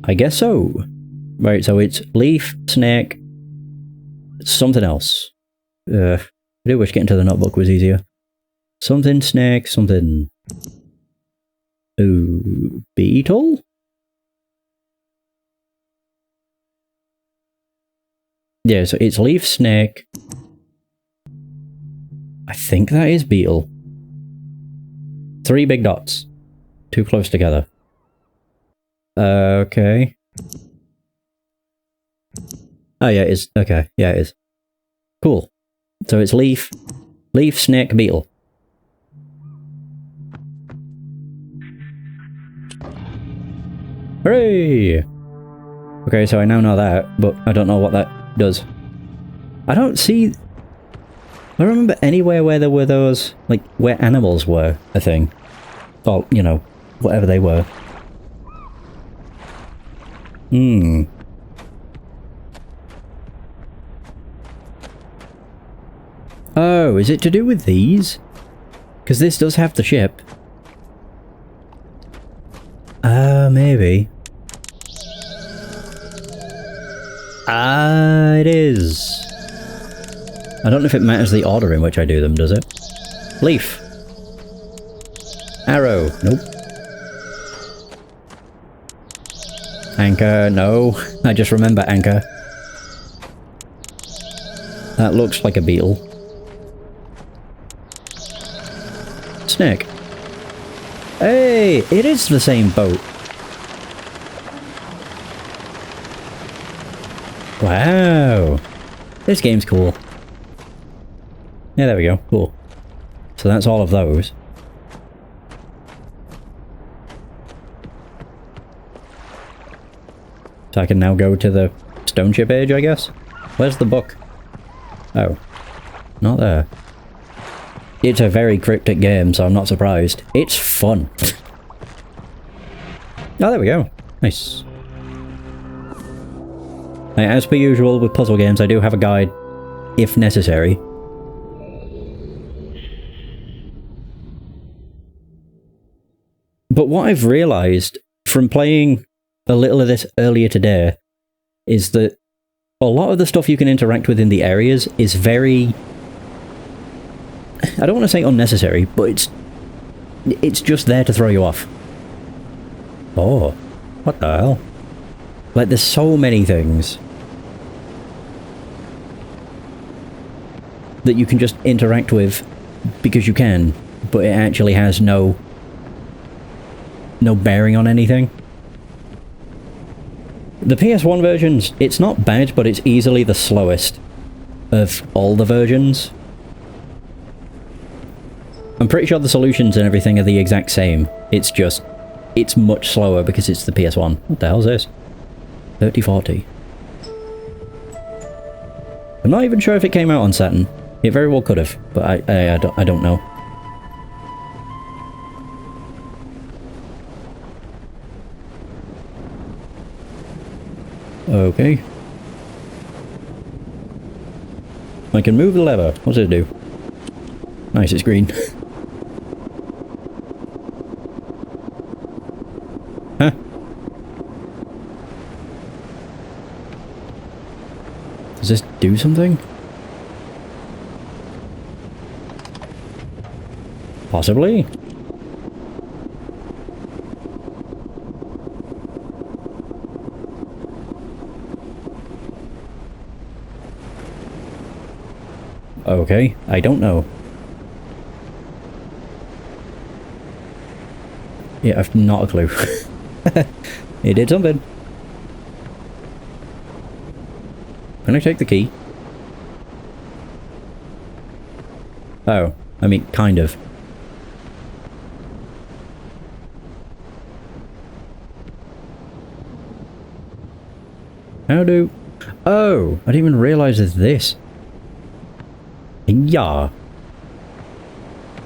A: I guess so. Right, so it's leaf, snake, something else. I do wish getting to the notebook was easier. Something, snake, something... Ooh, beetle? Yeah, so it's leaf, snake. I think that is beetle. 3 big dots. Too close together. Okay. Oh yeah, it is. Okay, yeah it is. Cool. So it's leaf, snake, beetle. Hooray! Okay, so I now know that, but I don't know what that does. I don't see... I don't remember anywhere where there were those, like, where animals were a thing. Or, you know, whatever they were. Hmm. Oh, is it to do with these? Because this does have the ship. Maybe. It is. I don't know if it matters the order in which I do them, does it? Leaf. Arrow. Nope. Anchor. No. I just remember anchor. That looks like a beetle. Snake. Hey! It is the same boat. Wow. This game's cool. Yeah, there we go. Cool. So that's all of those. So I can now go to the stone chip age, I guess? Where's the book? Oh. Not there. It's a very cryptic game, so I'm not surprised. It's fun. Oh, there we go. Nice. As per usual with puzzle games, I do have a guide, if necessary. But what I've realised from playing a little of this earlier today is that a lot of the stuff you can interact with in the areas is very... I don't want to say unnecessary, but it's just there to throw you off. Oh, what the hell? Like, there's so many things that you can just interact with because you can, but it actually has no bearing on anything. The PS1 versions, it's not bad, but it's easily the slowest of all the versions. I'm pretty sure the solutions and everything are the exact same. It's just, it's much slower because it's the PS1. What the hell's this? 3040. I'm not even sure if it came out on Saturn. It very well could have, but I don't know. Okay. I can move the lever. What's it do? Nice, it's green. Huh? Does this do something? Possibly. Okay, I don't know. Yeah, I've not a clue. It did something. Can I take the key? Oh, I mean, kind of. How do... Oh, I didn't even realise there's this. Yeah.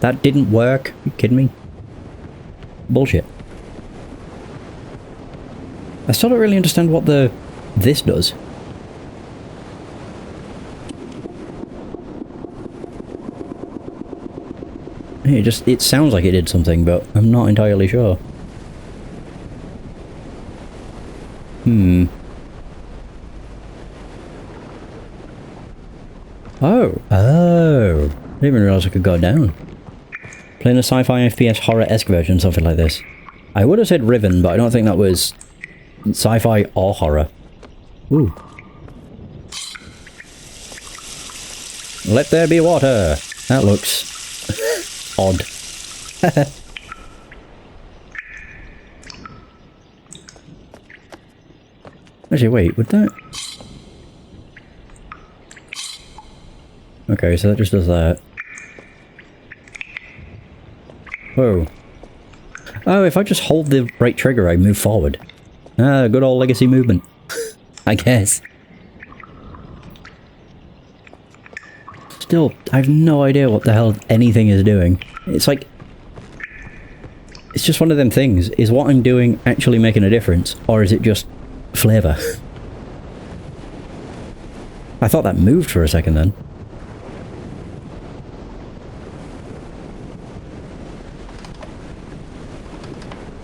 A: That didn't work. Are you kidding me? Bullshit. I still don't really understand what this does. It sounds like it did something, but I'm not entirely sure. Oh. I didn't even realise I could go down. Playing a sci-fi FPS horror-esque version, something like this. I would have said Riven, but I don't think that was sci-fi or horror. Ooh. Let there be water! That looks... odd. Actually, wait, would that... Okay, so that just does that. Whoa. Oh, if I just hold the right trigger, I move forward. Ah, good old legacy movement. I guess. Still, I have no idea what the hell anything is doing. It's like... It's just one of them things. Is what I'm doing actually making a difference? Or is it just flavour? I thought that moved for a second then.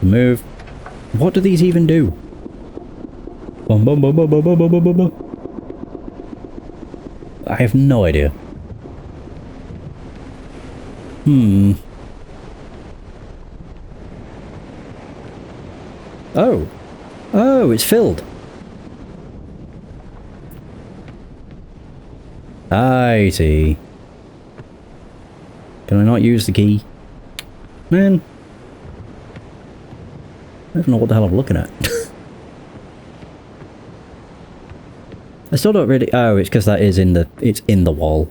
A: Move. What do these even do? Bum, bum, bum, bum, bum, bum, bum, bum, bum. I have no idea. Oh. Oh, it's filled. I see. Can I not use the key? Man. I don't know what the hell I'm looking at. I still don't really... Oh, it's because that is in the... It's in the wall.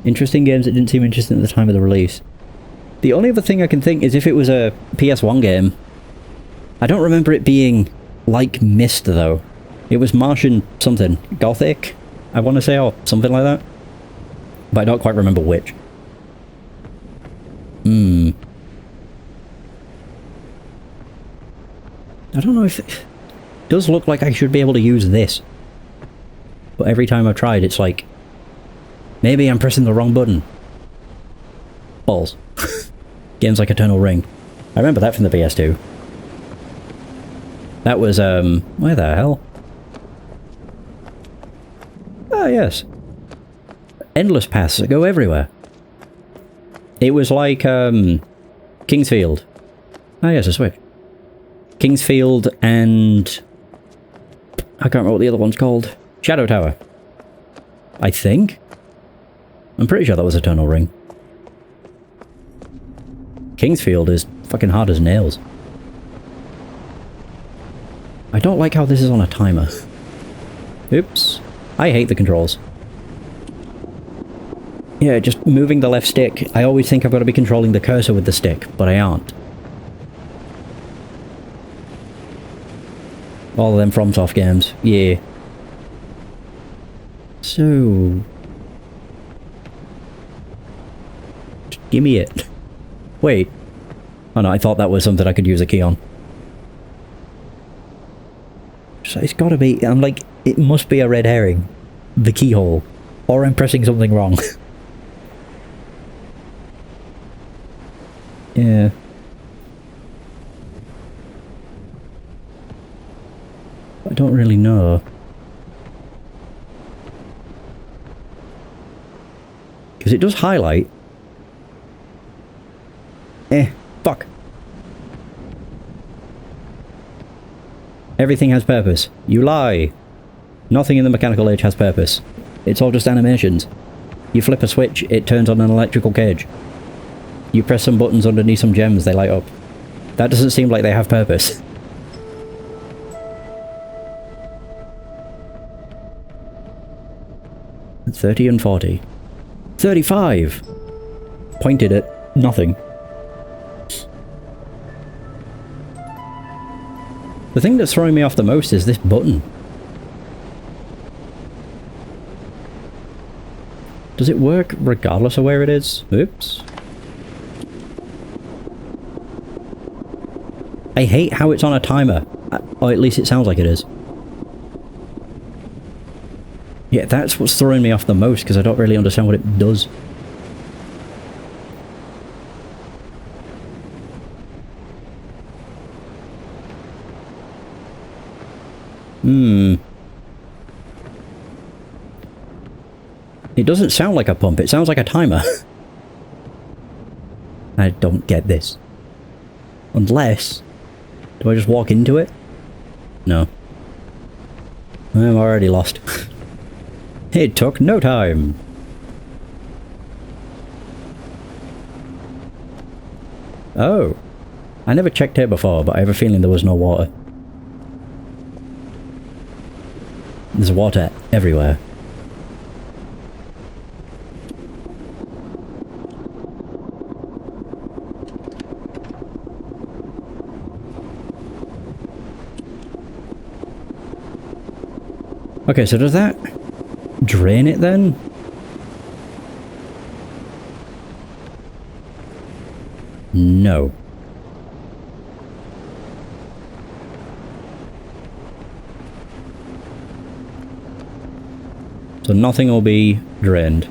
A: Interesting games that didn't seem interesting at the time of the release. The only other thing I can think is if it was a PS1 game. I don't remember it being like Myst, though. It was Martian something. Gothic, I want to say, or something like that. But I don't quite remember which. I don't know if... It does look like I should be able to use this. But every time I've tried, it's like... Maybe I'm pressing the wrong button. Balls. Games like Eternal Ring. I remember that from the PS2. That was, where the hell? Ah, yes. Endless paths that go everywhere. It was like, Kingsfield. Ah, yes, a switch. Kingsfield and... I can't remember what the other one's called. Shadow Tower. I think? I'm pretty sure that was a tunnel ring. Kingsfield is fucking hard as nails. I don't like how this is on a timer. Oops. I hate the controls. Yeah, just moving the left stick. I always think I've got to be controlling the cursor with the stick, but I aren't. All of them FromSoft games. Yeah. So... just give me it. Wait. Oh no, I thought that was something I could use a key on. So it's gotta be... I'm like, it must be a red herring. The keyhole. Or I'm pressing something wrong. Yeah. I don't really know. Because it does highlight. Fuck. Everything has purpose. You lie. Nothing in the mechanical age has purpose. It's all just animations. You flip a switch, it turns on an electrical cage. You press some buttons underneath some gems, they light up. That doesn't seem like they have purpose. $30 and $40. $35! Pointed at nothing. The thing that's throwing me off the most is this button. Does it work regardless of where it is? Oops. I hate how it's on a timer. Or at least it sounds like it is. Yeah, that's what's throwing me off the most, because I don't really understand what it does. It doesn't sound like a pump, it sounds like a timer. I don't get this. Unless... do I just walk into it? No. I'm already lost. It took no time. Oh. I never checked here before, but I have a feeling there was no water. There's water everywhere. Okay, so does that drain it then? No. So nothing will be drained.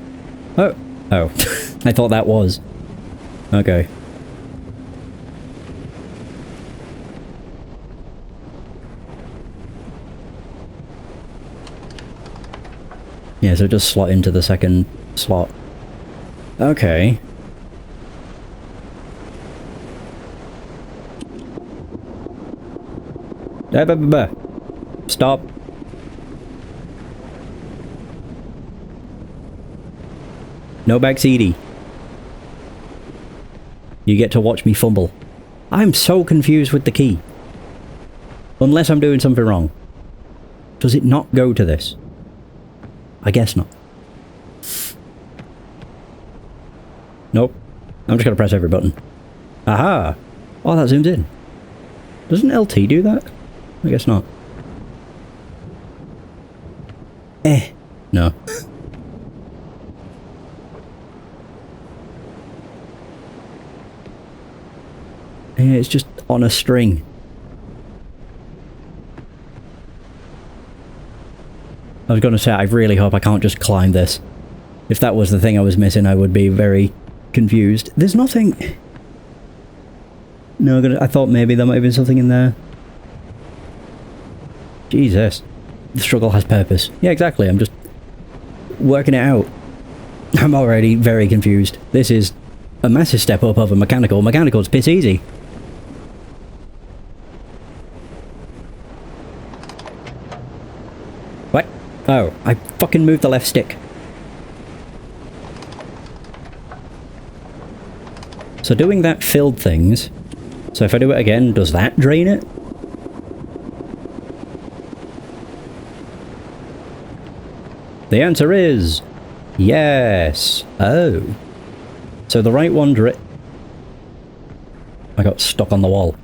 A: Oh. Oh. I thought that was. Okay. Yeah, so it does slot into the second slot. Okay. Stop. No backseaty. You get to watch me fumble. I'm so confused with the key. Unless I'm doing something wrong. Does it not go to this? I guess not. Nope. I'm just gonna press every button. Aha! Oh, that zooms in. Doesn't LT do that? I guess not. No. Yeah, it's just on a string. I was going to say, I really hope I can't just climb this. If that was the thing I was missing, I would be very confused. There's nothing... No, I thought maybe there might have been something in there. Jesus. The struggle has purpose. Yeah, exactly. I'm just working it out. I'm already very confused. This is a massive step up over mechanical. Mechanical's piss easy. What? Oh, I fucking moved the left stick. So doing that filled things. So if I do it again, does that drain it? The answer is yes. Oh. So the right one I got stuck on the wall.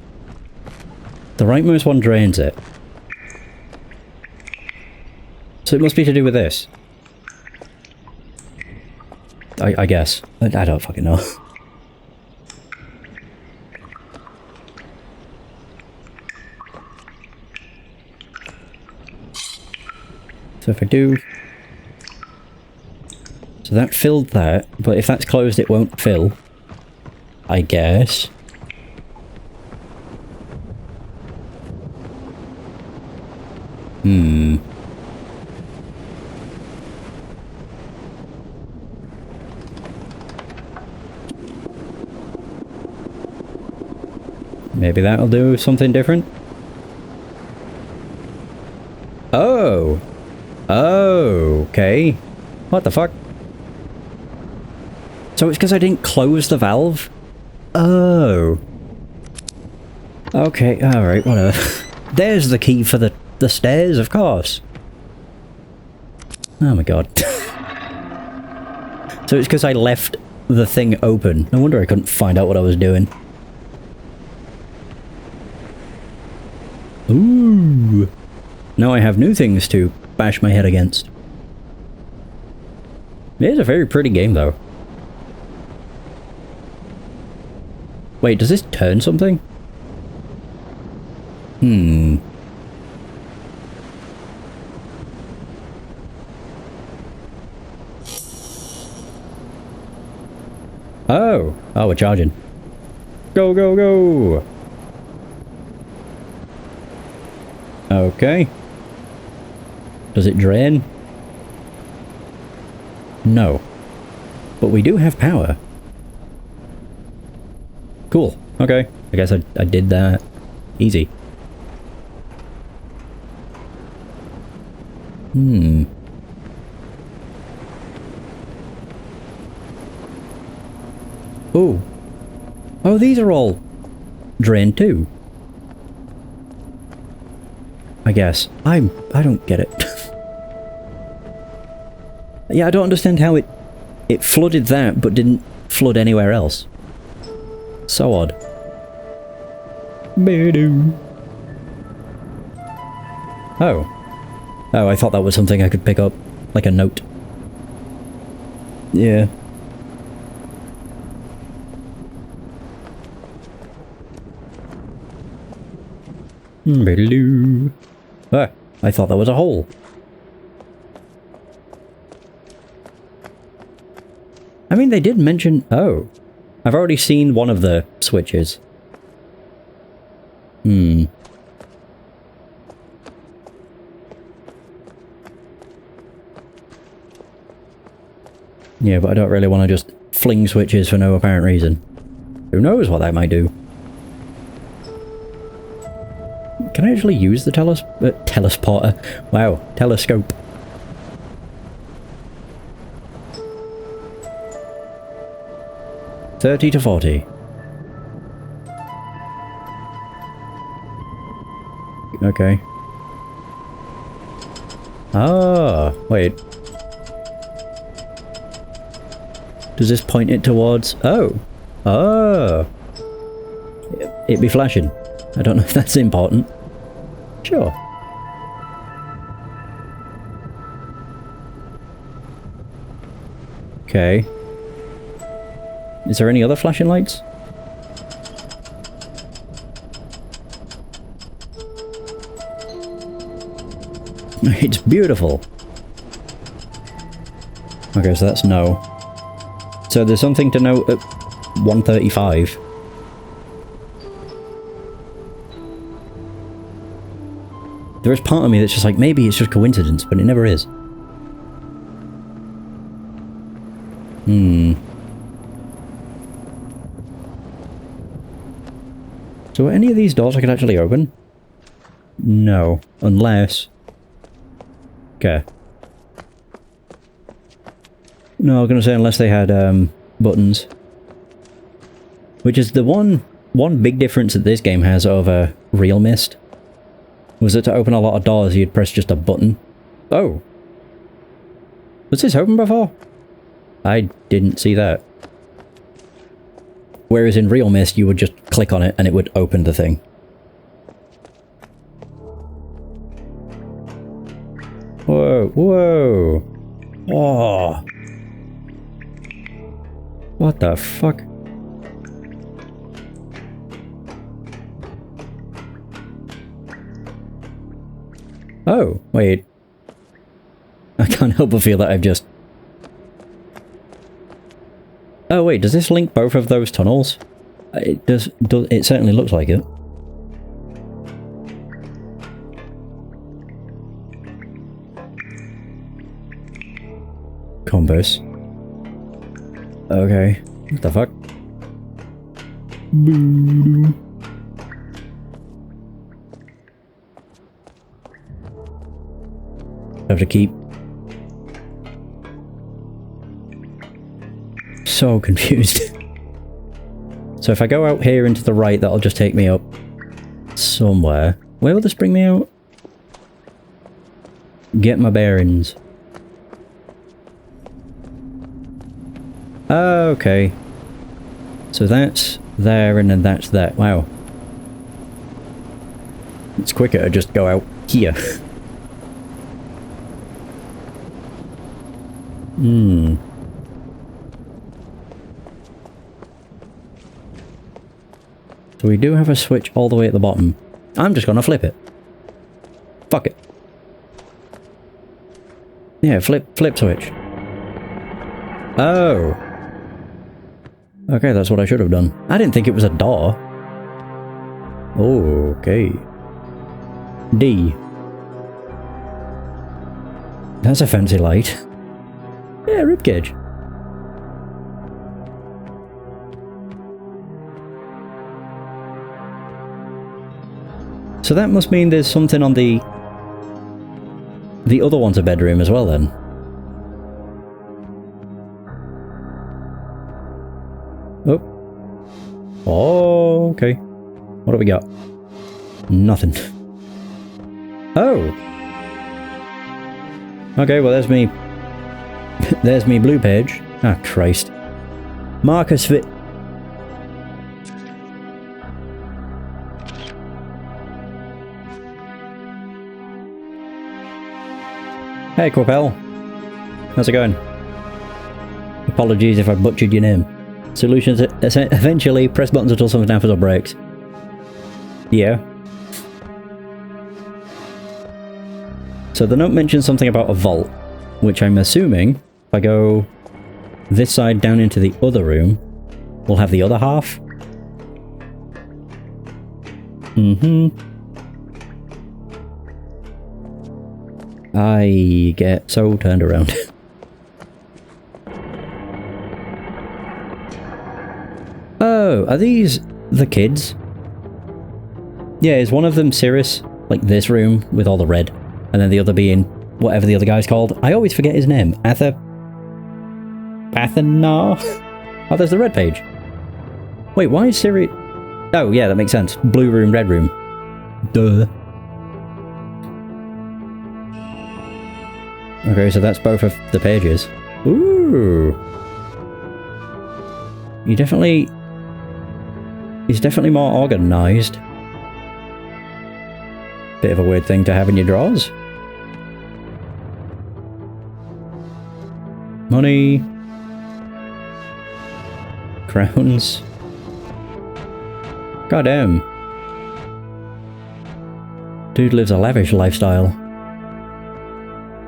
A: The rightmost one drains it. So it must be to do with this. I guess. I don't fucking know. So if I do... So that filled that, but if that's closed it won't fill. I guess. Hmm. Maybe that'll do something different? Oh! Oh, okay. What the fuck? So it's because I didn't close the valve? Oh. Okay, alright, whatever. There's the key for the stairs, of course. Oh my god. So it's because I left the thing open. No wonder I couldn't find out what I was doing. Ooh. Now I have new things to bash my head against. It is a very pretty game, though. Wait, does this turn something? Hmm. Oh. Oh, we're charging. Go, go, go! Okay. Does it drain? No. But we do have power. Cool. Okay. I guess I did that. Easy. Hmm. Ooh. Oh, these are all drained too. I guess. I don't get it. Yeah, I don't understand how it flooded that, but didn't flood anywhere else. So odd. Oh. Oh, I thought that was something I could pick up. Like a note. Yeah. Ah, I thought that was a hole. I mean, they did mention... Oh. I've already seen one of the switches. Hmm. Yeah, but I don't really want to just fling switches for no apparent reason. Who knows what that might do? Can I actually use the teleporter? Wow, telescope. $30 to $40. Okay. Ah, wait. Does this point it towards... Oh. Oh. It be flashing. I don't know if that's important. Sure. Okay. Is there any other flashing lights? It's beautiful. Okay, so that's no. So there's something to note at 135. There is part of me that's just like, maybe it's just coincidence, but it never is. So are any of these doors I could actually open? No. Unless... Okay. No, I was going to say unless they had buttons. Which is the one big difference that this game has over real Myst. Was that to open a lot of doors you'd press just a button. Oh! Was this open before? I didn't see that. Whereas in real Myst you would just click on it and it would open the thing. Whoa, whoa! Oh! What the fuck? Oh, wait. I can't help but feel that I've just... Oh wait, does this link both of those tunnels? It does, it certainly looks like it. Compass. Okay. What the fuck? Have to keep... So confused. So if I go out here into the right, that'll just take me up somewhere. Where will this bring me out? Get my bearings. Okay. So that's there and then that's there. Wow. It's quicker to just go out here. So we do have a switch all the way at the bottom. I'm just gonna flip it. Fuck it. Yeah, flip switch. Oh. Okay, that's what I should have done. I didn't think it was a door. Okay. D. That's a fancy light. Yeah, ribcage. So that must mean there's something on the other one's a bedroom as well then. Oh, okay. What do we got? Nothing. Oh. Okay, well there's me. There's me blue page. Ah, Christ. Marcus Fit. Hey, Corpel. How's it going? Apologies if I butchered your name. Solutions eventually press buttons until something happens or breaks. Yeah. So the note mentions something about a vault, which I'm assuming if I go this side down into the other room, we'll have the other half. I get so turned around. Oh, are these the kids? Yeah, is one of them Cirrus? Like this room with all the red, and then the other being whatever the other guy's called. I always forget his name. Athanar? Oh, there's the red page. Wait, why is Siri... Oh, yeah, that makes sense. Blue room, red room. Duh. Okay, so that's both of the pages. Ooh. He's definitely more organised. Bit of a weird thing to have in your drawers. Money. Crowns. Goddamn. Dude lives a lavish lifestyle.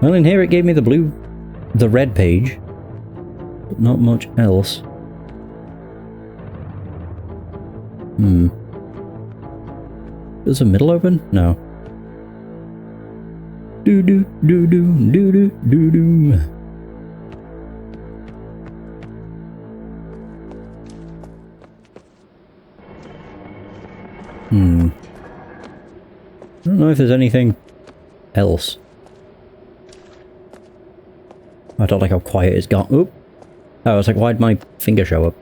A: Well, in here it gave me the red page, but not much else. Does the middle open? No. Do do do do do do do do. I don't know if there's anything else. I don't like how quiet it's got. Oop. Oh, I was like, why'd my finger show up?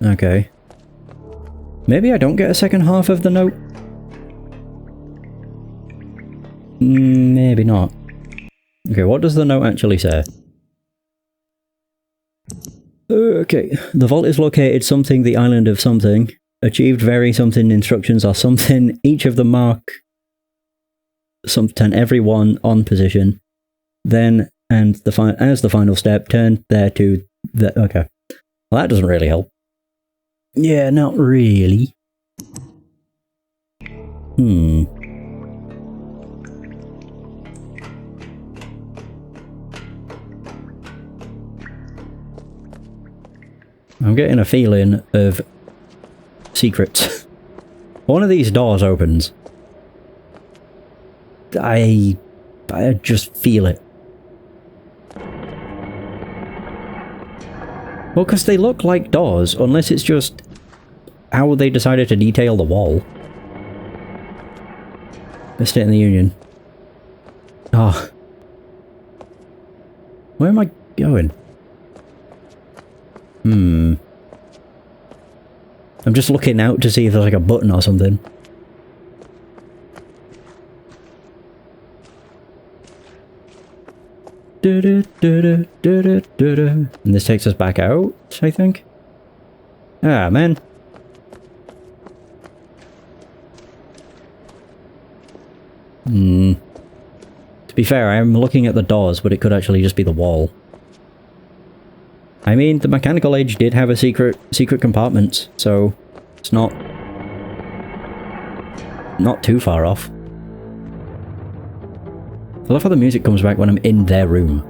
A: Okay. Maybe I don't get a second half of the note? Maybe not. Okay, what does the note actually say? Okay. The vault is located something the island of something. Achieved very something instructions are something. Each of them mark something every one on position. Then, and as the final step, turn there to the... Okay. Well, that doesn't really help. Yeah, not really. I'm getting a feeling of secrets. One of these doors opens. I just feel it. Well, because they look like doors, unless it's just how they decided to detail the wall. The State of the Union. Ah. Where am I going? I'm just looking out to see if there's like a button or something. And this takes us back out, I think. Ah, man. To be fair, I am looking at the doors, but it could actually just be the wall. I mean, the mechanical age did have a secret compartment, so it's not too far off. I love how the music comes back when I'm in their room,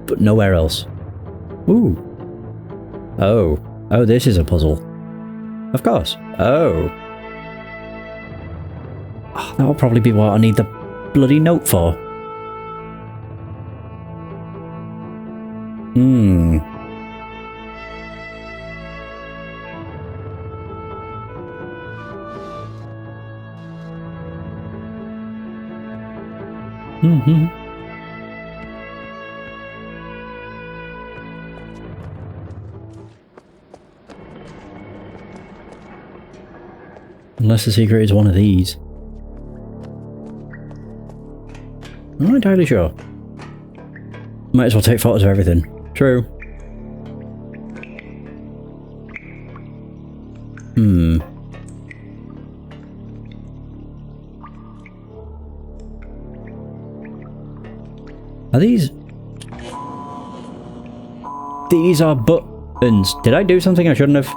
A: but nowhere else. Ooh. Oh. Oh, this is a puzzle. Of course. Oh. Oh, that'll probably be what I need the bloody note for. Unless the secret is one of these. I'm not entirely sure. Might as well take photos of everything. True. Are these... These are buttons. Did I do something I shouldn't have?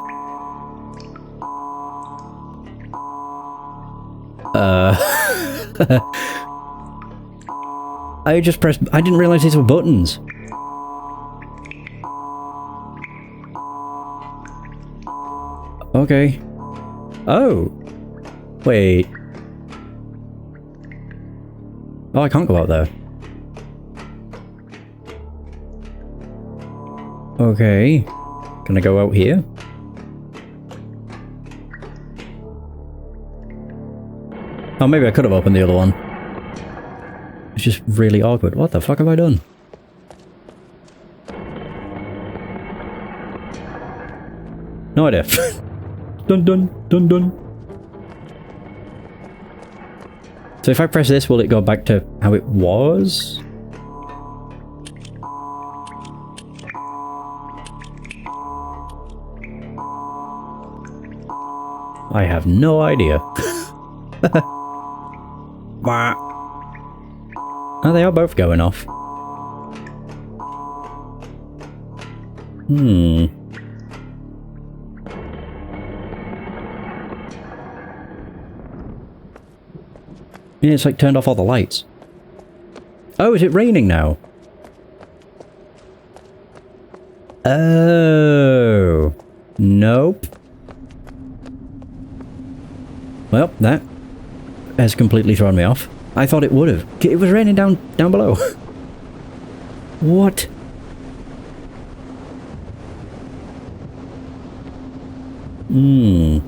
A: I just pressed... I didn't realize these were buttons. Okay. Oh. Wait. Oh, I can't go out there. Okay. Can I go out here? Oh, maybe I could have opened the other one. It's just really awkward. What the fuck have I done? No idea. Dun dun dun dun. So if I press this, will it go back to how it was? I have no idea. Oh, they are both going off. Yeah, it's like turned off all the lights. Oh, is it raining now? Oh. Nope. Well, that has completely thrown me off. I thought it would have. It was raining down below. What? Hmm.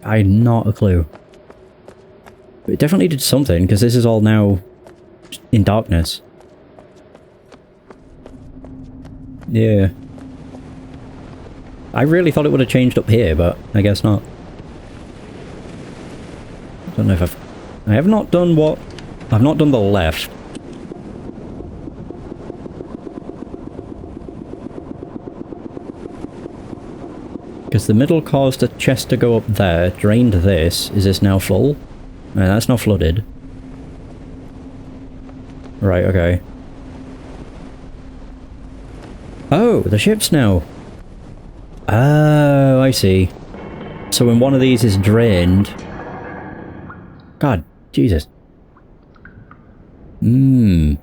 A: I had not a clue. But it definitely did something, because this is all now in darkness. Yeah. I really thought it would have changed up here, but I guess not. I don't know if I have not done what... I've not done the left. Because the middle caused a chest to go up there, drained this. Is this now full? No, that's not flooded. Right, okay. Oh, the ship's now... Oh, I see. So when one of these is drained... God, Jesus. Hmm.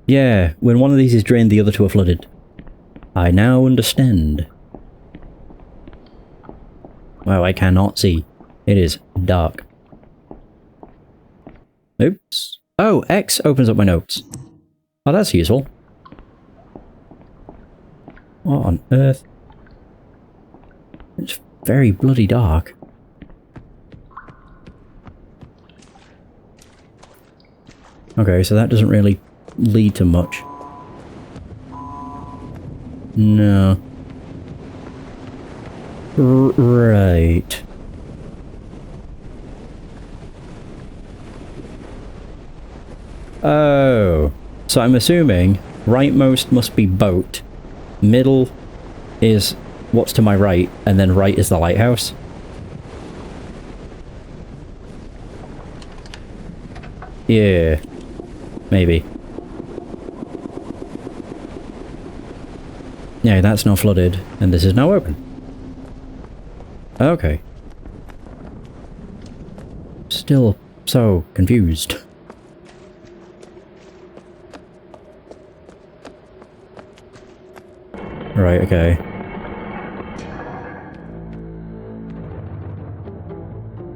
A: Yeah, when one of these is drained, the other two are flooded. I now understand. Wow, I cannot see. It is dark. Oops. Oh, X opens up my notes. Oh, that's useful. What on earth? It's very bloody dark. Okay, so that doesn't really lead to much. No. Right. Oh. So I'm assuming rightmost must be boat, middle is what's to my right, and then right is the lighthouse. Yeah. Maybe. Yeah, that's now flooded, and this is now open. Okay. Still so confused. Right, okay.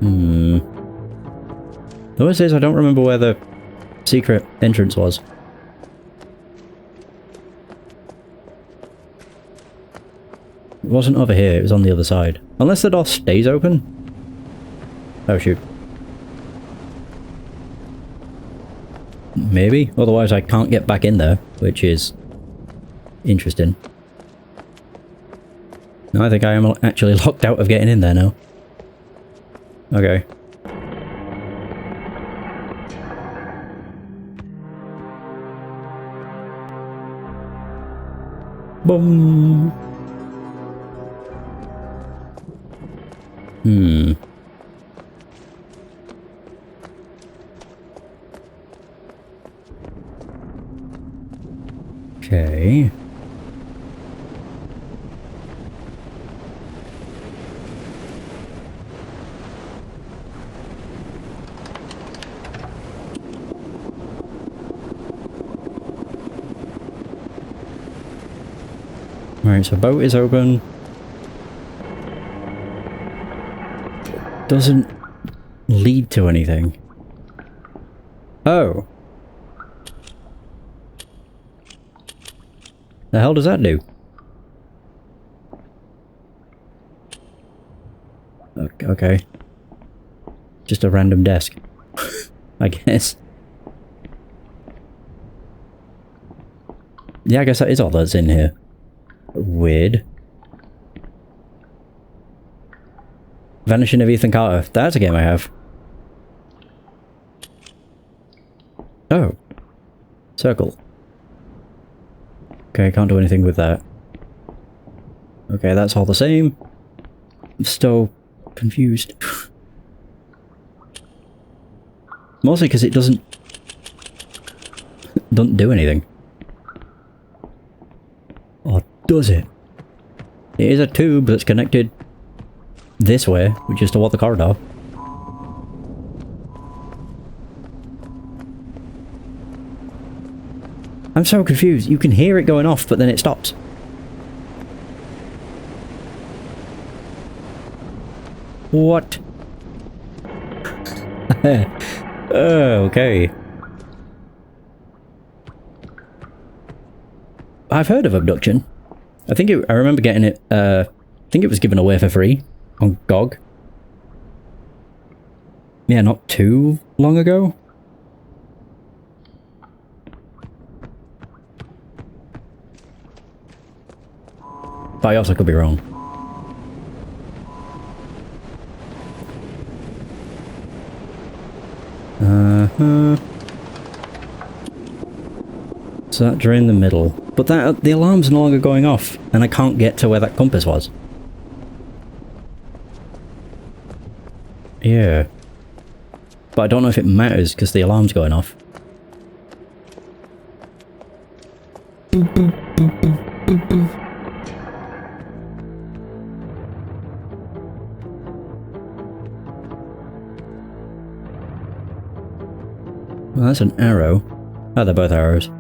A: Hmm. The worst is I don't remember where the secret entrance was. It wasn't over here, it was on the other side. Unless the door stays open? Oh shoot. Maybe, otherwise I can't get back in there, which is interesting. No, I think I am actually locked out of getting in there now. Okay. Boom. Hmm. Okay. Right, so boat is open. Doesn't lead to anything. Oh. The hell does that do? Okay. Just a random desk. I guess. Yeah, I guess that is all that's in here. Weird. Vanishing of Ethan Carter. That's a game I have. Oh. Circle. Okay, I can't do anything with that. Okay, that's all the same. I'm still confused. Mostly because it doesn't do anything. Or does it? It is a tube that's connected this way, which is toward the corridor. I'm so confused. You can hear it going off, but then it stops. What? Okay. I've heard of abduction. I remember getting it, I think it was given away for free on GOG. Yeah, not too long ago. But I also could be wrong. So that drained the middle. But the alarm's no longer going off, and I can't get to where that compass was. Yeah. But I don't know if it matters, because the alarm's going off. Boop, boop, boop, boop, boop, boop. Well, that's an arrow. Oh, they're both arrows.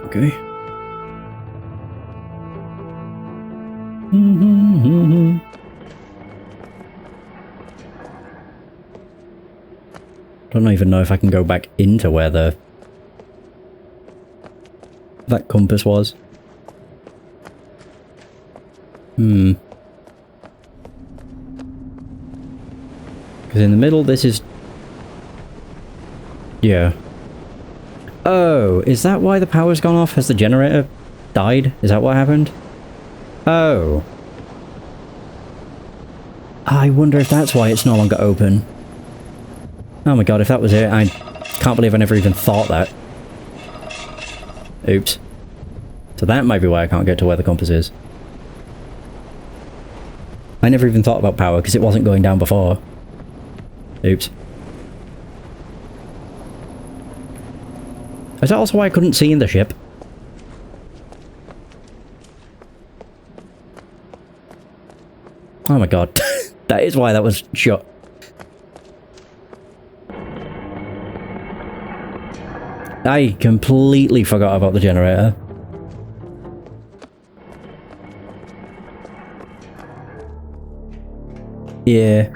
A: Okay. Don't even know if I can go back into where that compass was. Because in the middle, this is... Yeah. Oh, is that why the power's gone off? Has the generator died? Is that what happened? Oh. I wonder if that's why it's no longer open. Oh my god, if that was it, I can't believe I never even thought that. Oops. So that might be why I can't get to where the compass is. I never even thought about power because it wasn't going down before. Oops. Is that also why I couldn't see in the ship? Oh my god. That is why that was shut. I completely forgot about the generator. Yeah.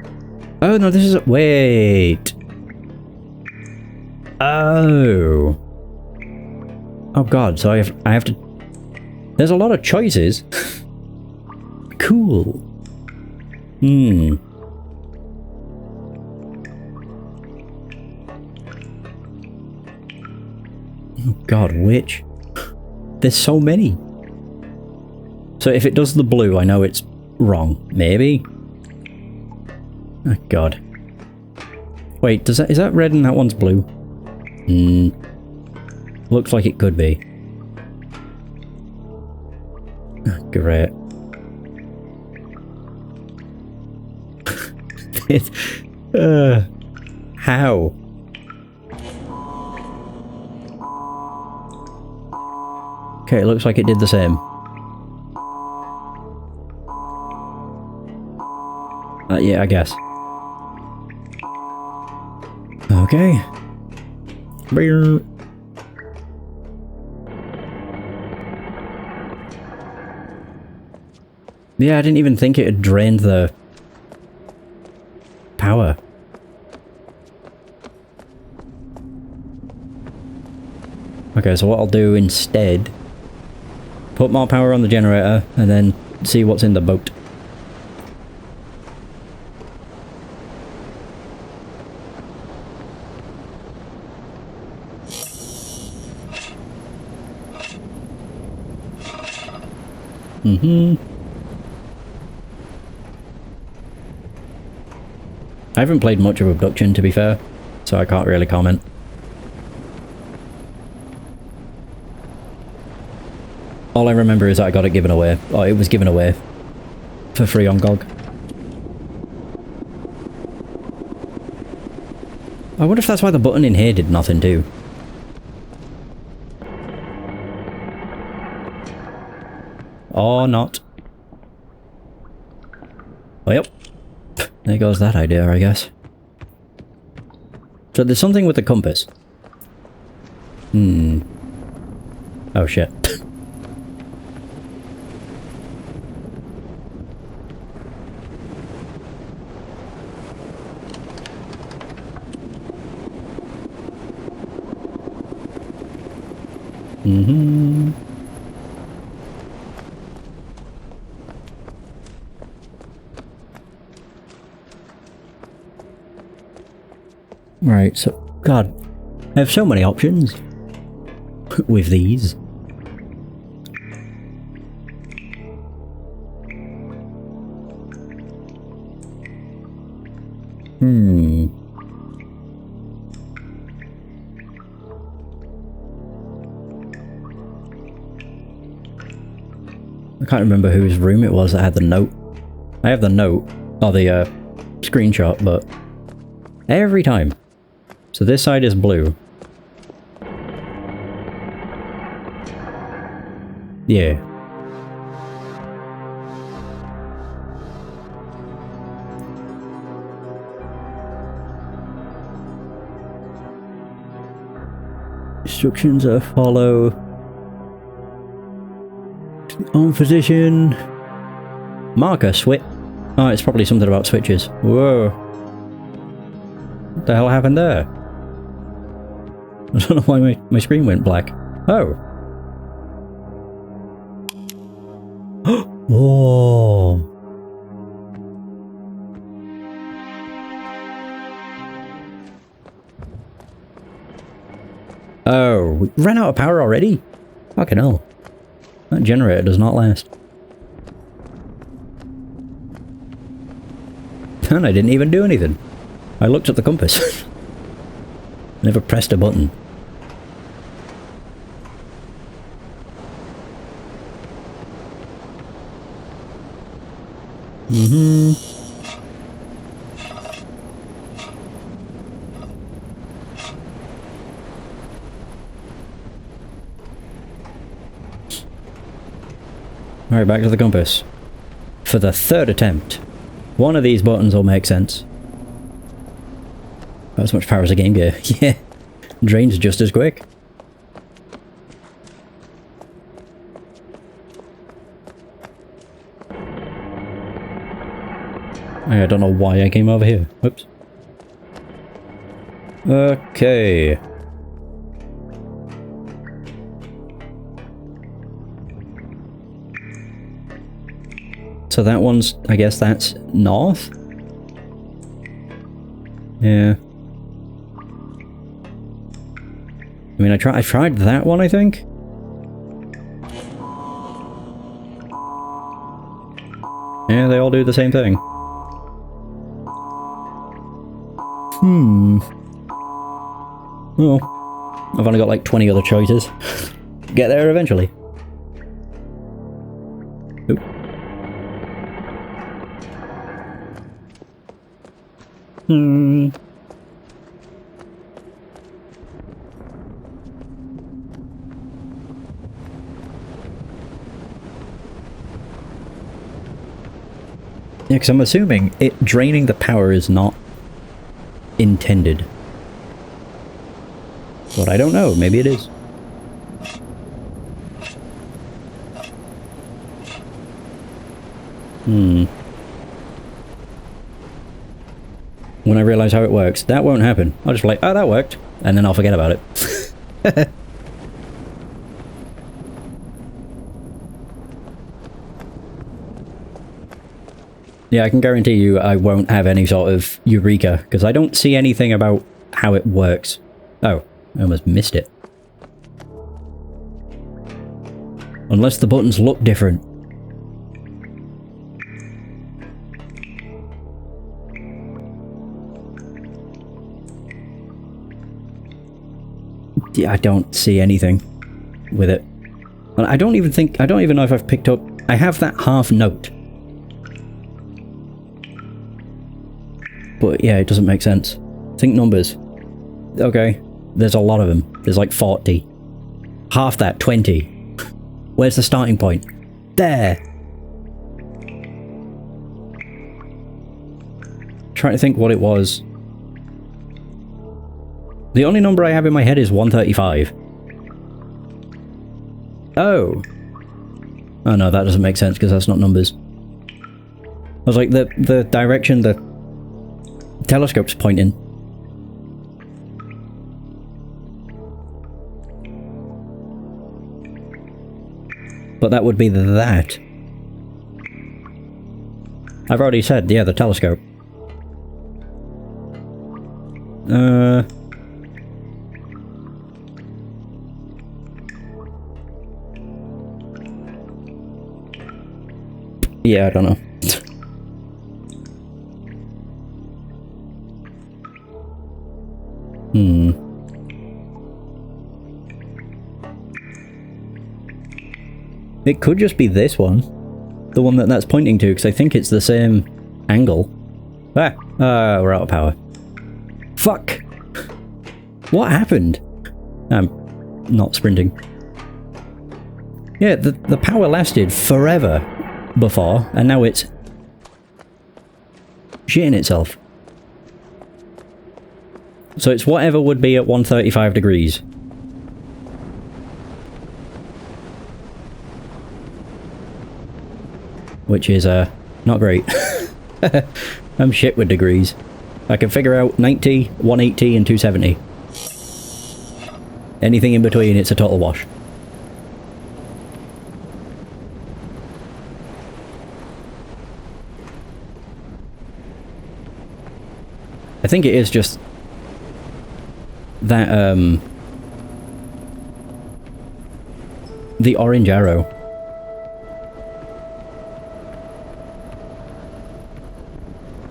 A: Oh no, this is... Wait. Oh. Oh god, so I have to... There's a lot of choices. Cool. Hmm. Oh god, which? There's so many. So if it does the blue, I know it's wrong. Maybe? Oh god. Wait, is that red and that one's blue? Hmm. Looks like it could be. Oh, great. How? Okay, it looks like it did the same. Yeah, I guess. Okay. Beer. Yeah, I didn't even think it had drained the power. Okay, so what I'll do instead, put more power on the generator and then see what's in the boat. I haven't played much of Abduction, to be fair, so I can't really comment. All I remember is that I got it given away, or it was given away for free on GOG. I wonder if that's why the button in here did nothing too. Or not. Well, yep. There goes that idea, I guess. So there's something with the compass. Oh shit. Right, so God, I have so many options with these. I can't remember whose room it was that had the note. I have the note, or the screenshot, but every time. So this side is blue. Yeah. Instructions are follow. On position. Marker switch. Oh, it's probably something about switches. Whoa. What the hell happened there? I don't know why my screen went black. Oh. Whoa. Oh, we ran out of power already? Fucking hell. That generator does not last. And I didn't even do anything. I looked at the compass. Never pressed a button. Alright, back to the compass. For the third attempt. One of these buttons will make sense. About as much power as a Game Gear. Yeah. Drains just as quick. I don't know why I came over here. Whoops. Okay. So that one's, I guess that's north? Yeah. I mean, I tried that one, I think? Yeah, they all do the same thing. Oh. I've only got like 20 other choices. Get there eventually. Oop. Yeah, because I'm assuming it draining the power is not intended. But I don't know, maybe it is. When I realise how it works, that won't happen. I'll just be like, oh, that worked, and then I'll forget about it. Yeah, I can guarantee you I won't have any sort of eureka, because I don't see anything about how it works. Oh, I almost missed it. Unless the buttons look different. Yeah, I don't see anything with it. And I don't even know if I've picked up... I have that half note. But yeah, it doesn't make sense. Think numbers. Okay, there's a lot of them. There's like 40. Half that, 20. Where's the starting point? There! Trying to think what it was. The only number I have in my head is 135. Oh. Oh no, that doesn't make sense because that's not numbers. I was like, the direction the telescope's pointing. But that would be that. I've already said, yeah, the telescope. Yeah, I don't know. It could just be this one. The one that's pointing to, because I think it's the same angle. Ah! We're out of power. Fuck! What happened? I'm not sprinting. Yeah, the power lasted forever before, and now it's shitting itself. So it's whatever would be at 135 degrees. Which is, not great. I'm shit with degrees. I can figure out 90, 180 and 270. Anything in between, it's a total wash. I think it is just that, the orange arrow.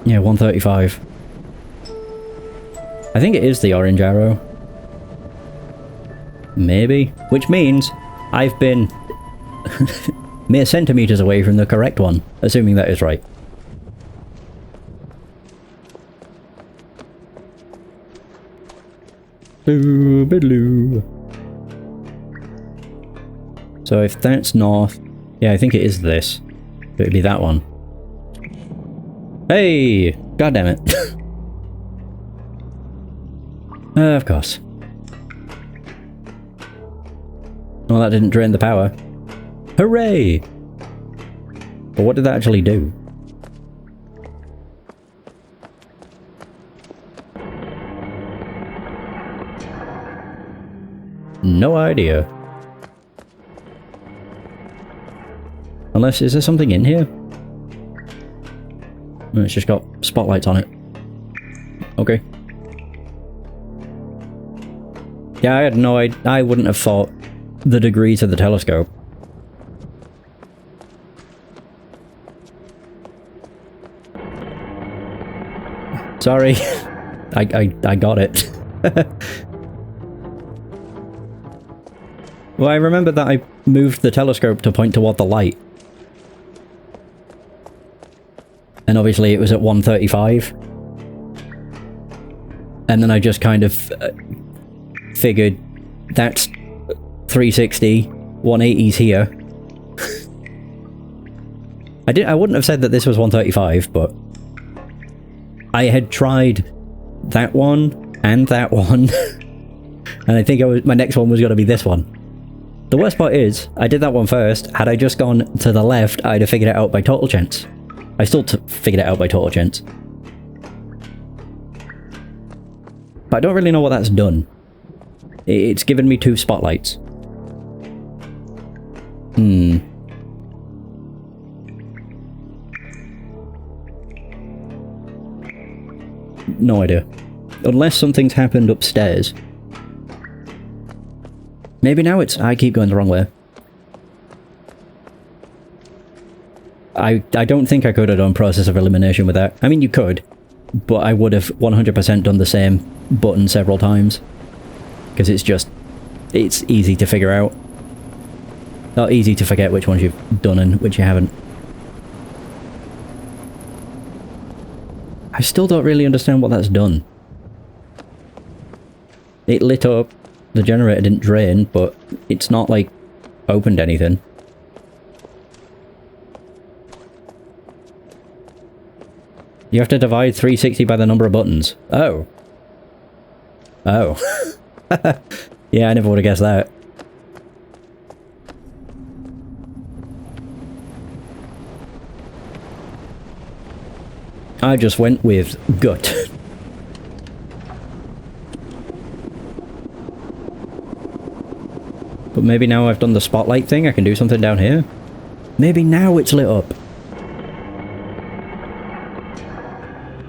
A: Yeah, 135. I think it is the orange arrow. Maybe. Which means I've been mere centimeters away from the correct one, assuming that is right. Boo-ba-doo. So if that's north, yeah, I think it is this. It would be that one. Hey! God damn it. Of course. Well, that didn't drain the power. Hooray! But what did that actually do? No idea. Unless, is there something in here? No, it's just got spotlights on it. Okay. Yeah, I had no idea. I wouldn't have thought the degrees of the telescope. Sorry. I got it. Well, I remember that I moved the telescope to point toward the light. And obviously it was at 135. And then I just kind of figured that's 360, 180's here. I wouldn't have said that this was 135, but I had tried that one and that one. And I think my next one was going to be this one. The worst part is, I did that one first. Had I just gone to the left, I'd have figured it out by total chance. I still figured it out by total chance. But I don't really know what that's done. It's given me 2 spotlights. No idea. Unless something's happened upstairs. Maybe now I keep going the wrong way. I don't think I could have done process of elimination with that. I mean, you could, but I would have 100% done the same button several times. Because it's easy to figure out. Not easy to forget which ones you've done and which you haven't. I still don't really understand what that's done. It lit up. The generator didn't drain, but it's not like opened anything. You have to divide 360 by the number of buttons. Oh. Oh. Yeah, I never would have guessed that. I just went with gut. But maybe now I've done the spotlight thing, I can do something down here? Maybe now it's lit up.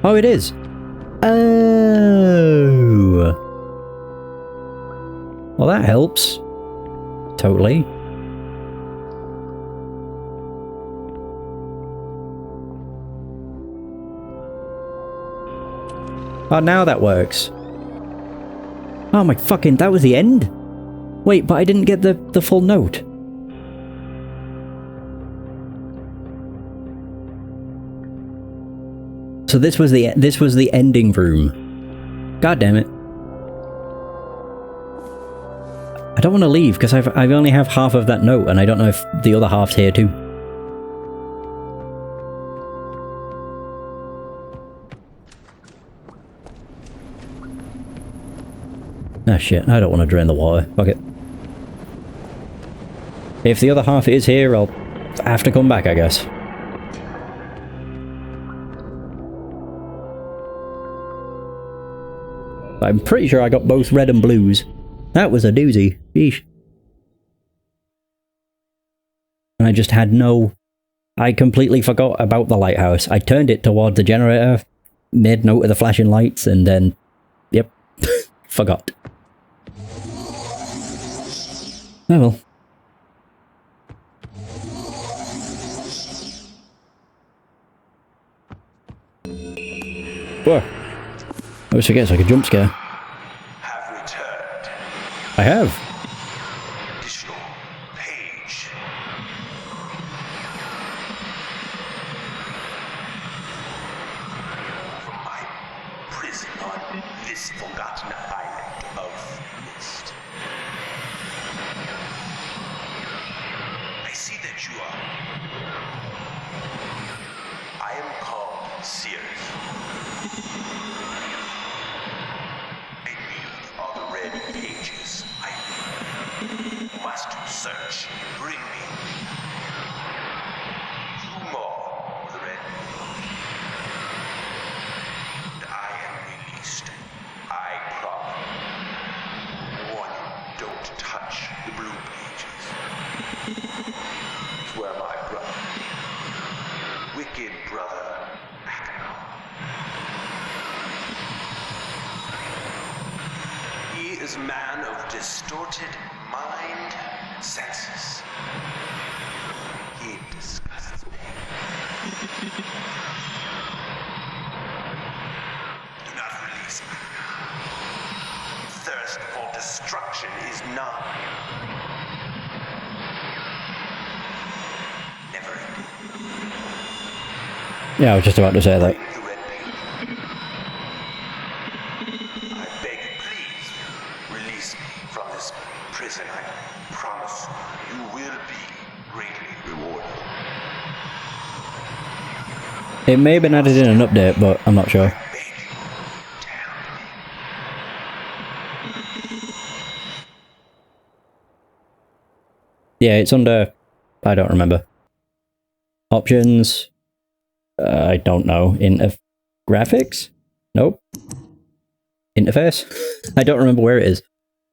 A: Oh, it is. Oh. Well, that helps. Totally. Oh, now that works. Oh my fucking, that was the end? Wait, but I didn't get the full note. So this was the ending room. God damn it. I don't want to leave because I only have half of that note and I don't know if the other half's here too. Ah shit, I don't want to drain the water. Fuck it. If the other half is here, I'll have to come back, I guess. I'm pretty sure I got both red and blues. That was a doozy. Sheesh. And I just had no... I completely forgot about the lighthouse. I turned it toward the generator, made note of the flashing lights, and then... Yep. Forgot. Oh well. Whoa. I always forget it's like a jump scare.
C: Have returned.
A: I have.
C: Additional page. From my prison on this forgotten island of Myst. I see that you are. I am called Sirius. I need all the red pages. I must search. Bring me. You more the red page. And I am released. I promise. Warning, don't touch the blue pages. It's where my brother, wicked brother, he is a man of distorted mind senses. He disgusts me. Do not release me. Thirst for destruction is nigh. Never ending.
A: Yeah, I was just about to say that.
C: Bring the red page. I beg you, please, release me from this prison. I promise you will be greatly rewarded.
A: It may have been added in an update, but I'm not sure.
C: I beg you to help me.
A: Yeah, it's under... I don't remember. Options... I don't know. Graphics? Nope. Interface? I don't remember where it is.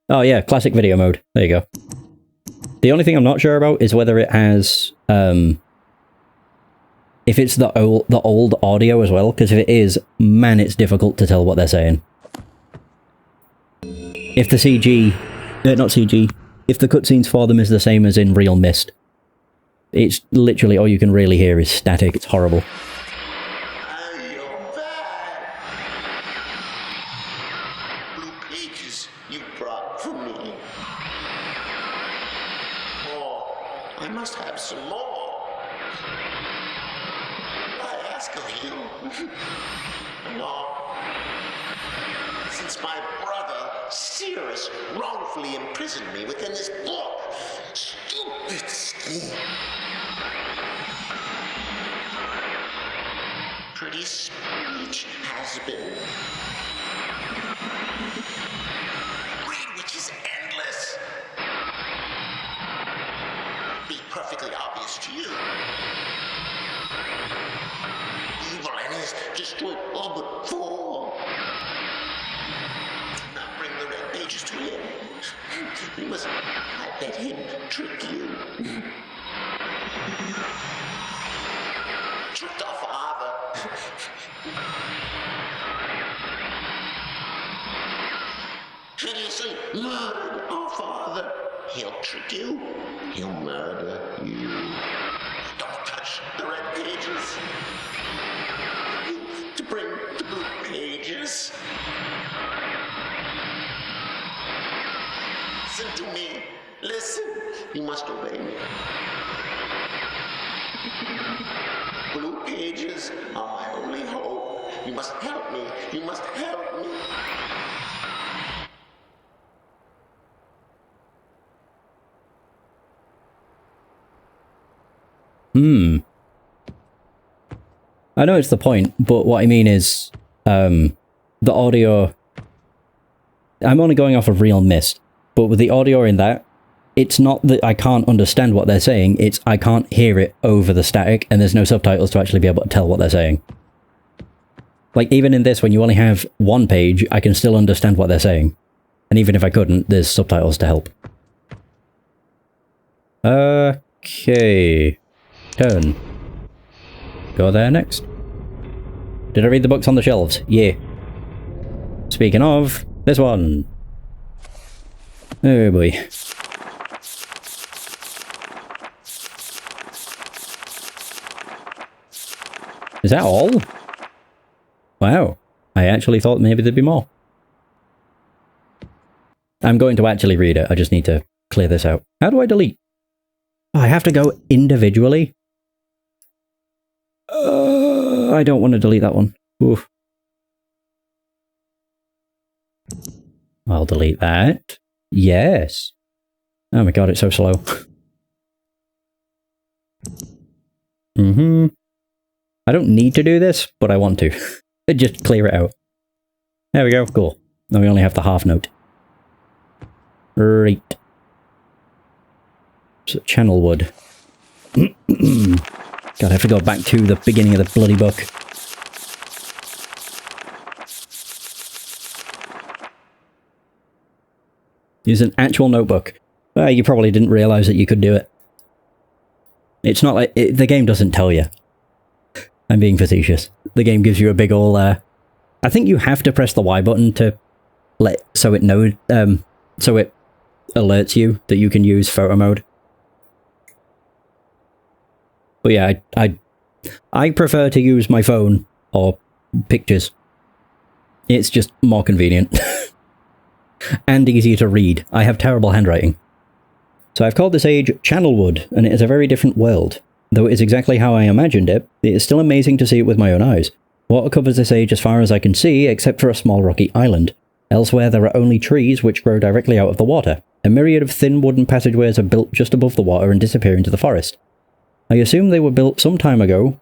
A: Oh yeah, classic video mode. There you go. The only thing I'm not sure about is whether it has... if it's the old audio as well, because if it is, man, it's difficult to tell what they're saying. If the CG... not CG. If the cutscenes for them is the same as in real Myst, it's literally all you can really hear is static. It's horrible.
D: You're back. Blue pages you brought for me. Oh, I must have some more. I ask of you. No. Since my brother, Sirius, wrongfully imprisoned me within this book. Stupid scheme. Pretty speech has been. perfectly obvious to you. Evil and has destroyed all but 4. Now bring the red pages to him. You must not let him trick you. Tricked our father. Hideously murdered our father. He'll trick you. He'll murder you. Don't touch the red pages. To bring the blue pages. Listen to me. Listen. You must obey me. Blue pages are my only hope. You must help me. You must help me.
A: I know it's the point, but what I mean is, the audio... I'm only going off of real Myst, but with the audio in that, it's not that I can't understand what they're saying, it's I can't hear it over the static, and there's no subtitles to actually be able to tell what they're saying. Like, even in this, when you only have one page, I can still understand what they're saying. And even if I couldn't, there's subtitles to help. Okay. Turn. Go there next. Did I read the books on the shelves? Yeah. Speaking of, this one. Oh boy. Is that all? Wow. I actually thought maybe there'd be more. I'm going to actually read it. I just need to clear this out. How do I delete? Oh, I have to go individually? I don't want to delete that one. Oof. I'll delete that. Yes. Oh my god, it's so slow. I don't need to do this, but I want to. Just clear it out. There we go, cool. Now we only have the half note. Right. So, channel wood. God, I have to go back to the beginning of the bloody book. Use an actual notebook. You probably didn't realise that you could do it. It's not like... the game doesn't tell you. I'm being facetious. The game gives you a big ol'... I think you have to press the Y button to let... so it knows... so it alerts you that you can use photo mode. But yeah, I prefer to use my phone or pictures. It's just more convenient. And easier to read. I have terrible handwriting. So I've called this age Channelwood, and it is a very different world. Though it is exactly how I imagined it, it is still amazing to see it with my own eyes. Water covers this age as far as I can see, except for a small rocky island. Elsewhere there are only trees which grow directly out of the water. A myriad of thin wooden passageways are built just above the water and disappear into the forest. I assume they were built some time ago,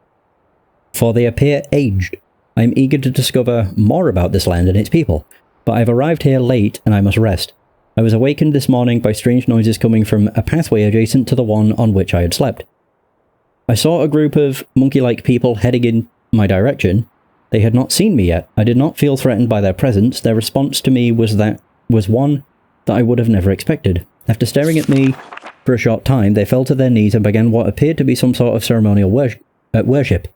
A: for they appear aged. I am eager to discover more about this land and its people, but I have arrived here late and I must rest. I was awakened this morning by strange noises coming from a pathway adjacent to the one on which I had slept. I saw a group of monkey-like people heading in my direction. They had not seen me yet. I did not feel threatened by their presence. Their response to me was one that I would have never expected. After staring at me for a short time, they fell to their knees and began what appeared to be some sort of ceremonial worship.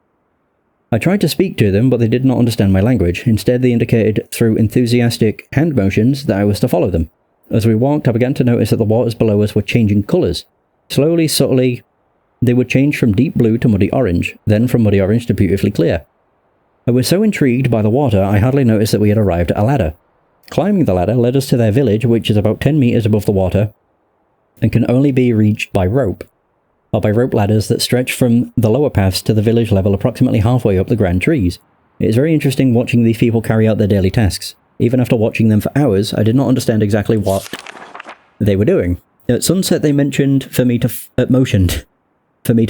A: I tried to speak to them, but they did not understand my language. Instead, they indicated through enthusiastic hand motions that I was to follow them. As we walked, I began to notice that the waters below us were changing colours. Slowly, subtly, they would change from deep blue to muddy orange, then from muddy orange to beautifully clear. I was so intrigued by the water, I hardly noticed that we had arrived at a ladder. Climbing the ladder led us to their village, which is about 10 metres above the water, and can only be reached by rope, or by rope ladders that stretch from the lower paths to the village level approximately halfway up the grand trees. It is very interesting watching these people carry out their daily tasks. Even after watching them for hours, I did not understand exactly what they were doing. At sunset they motioned for me to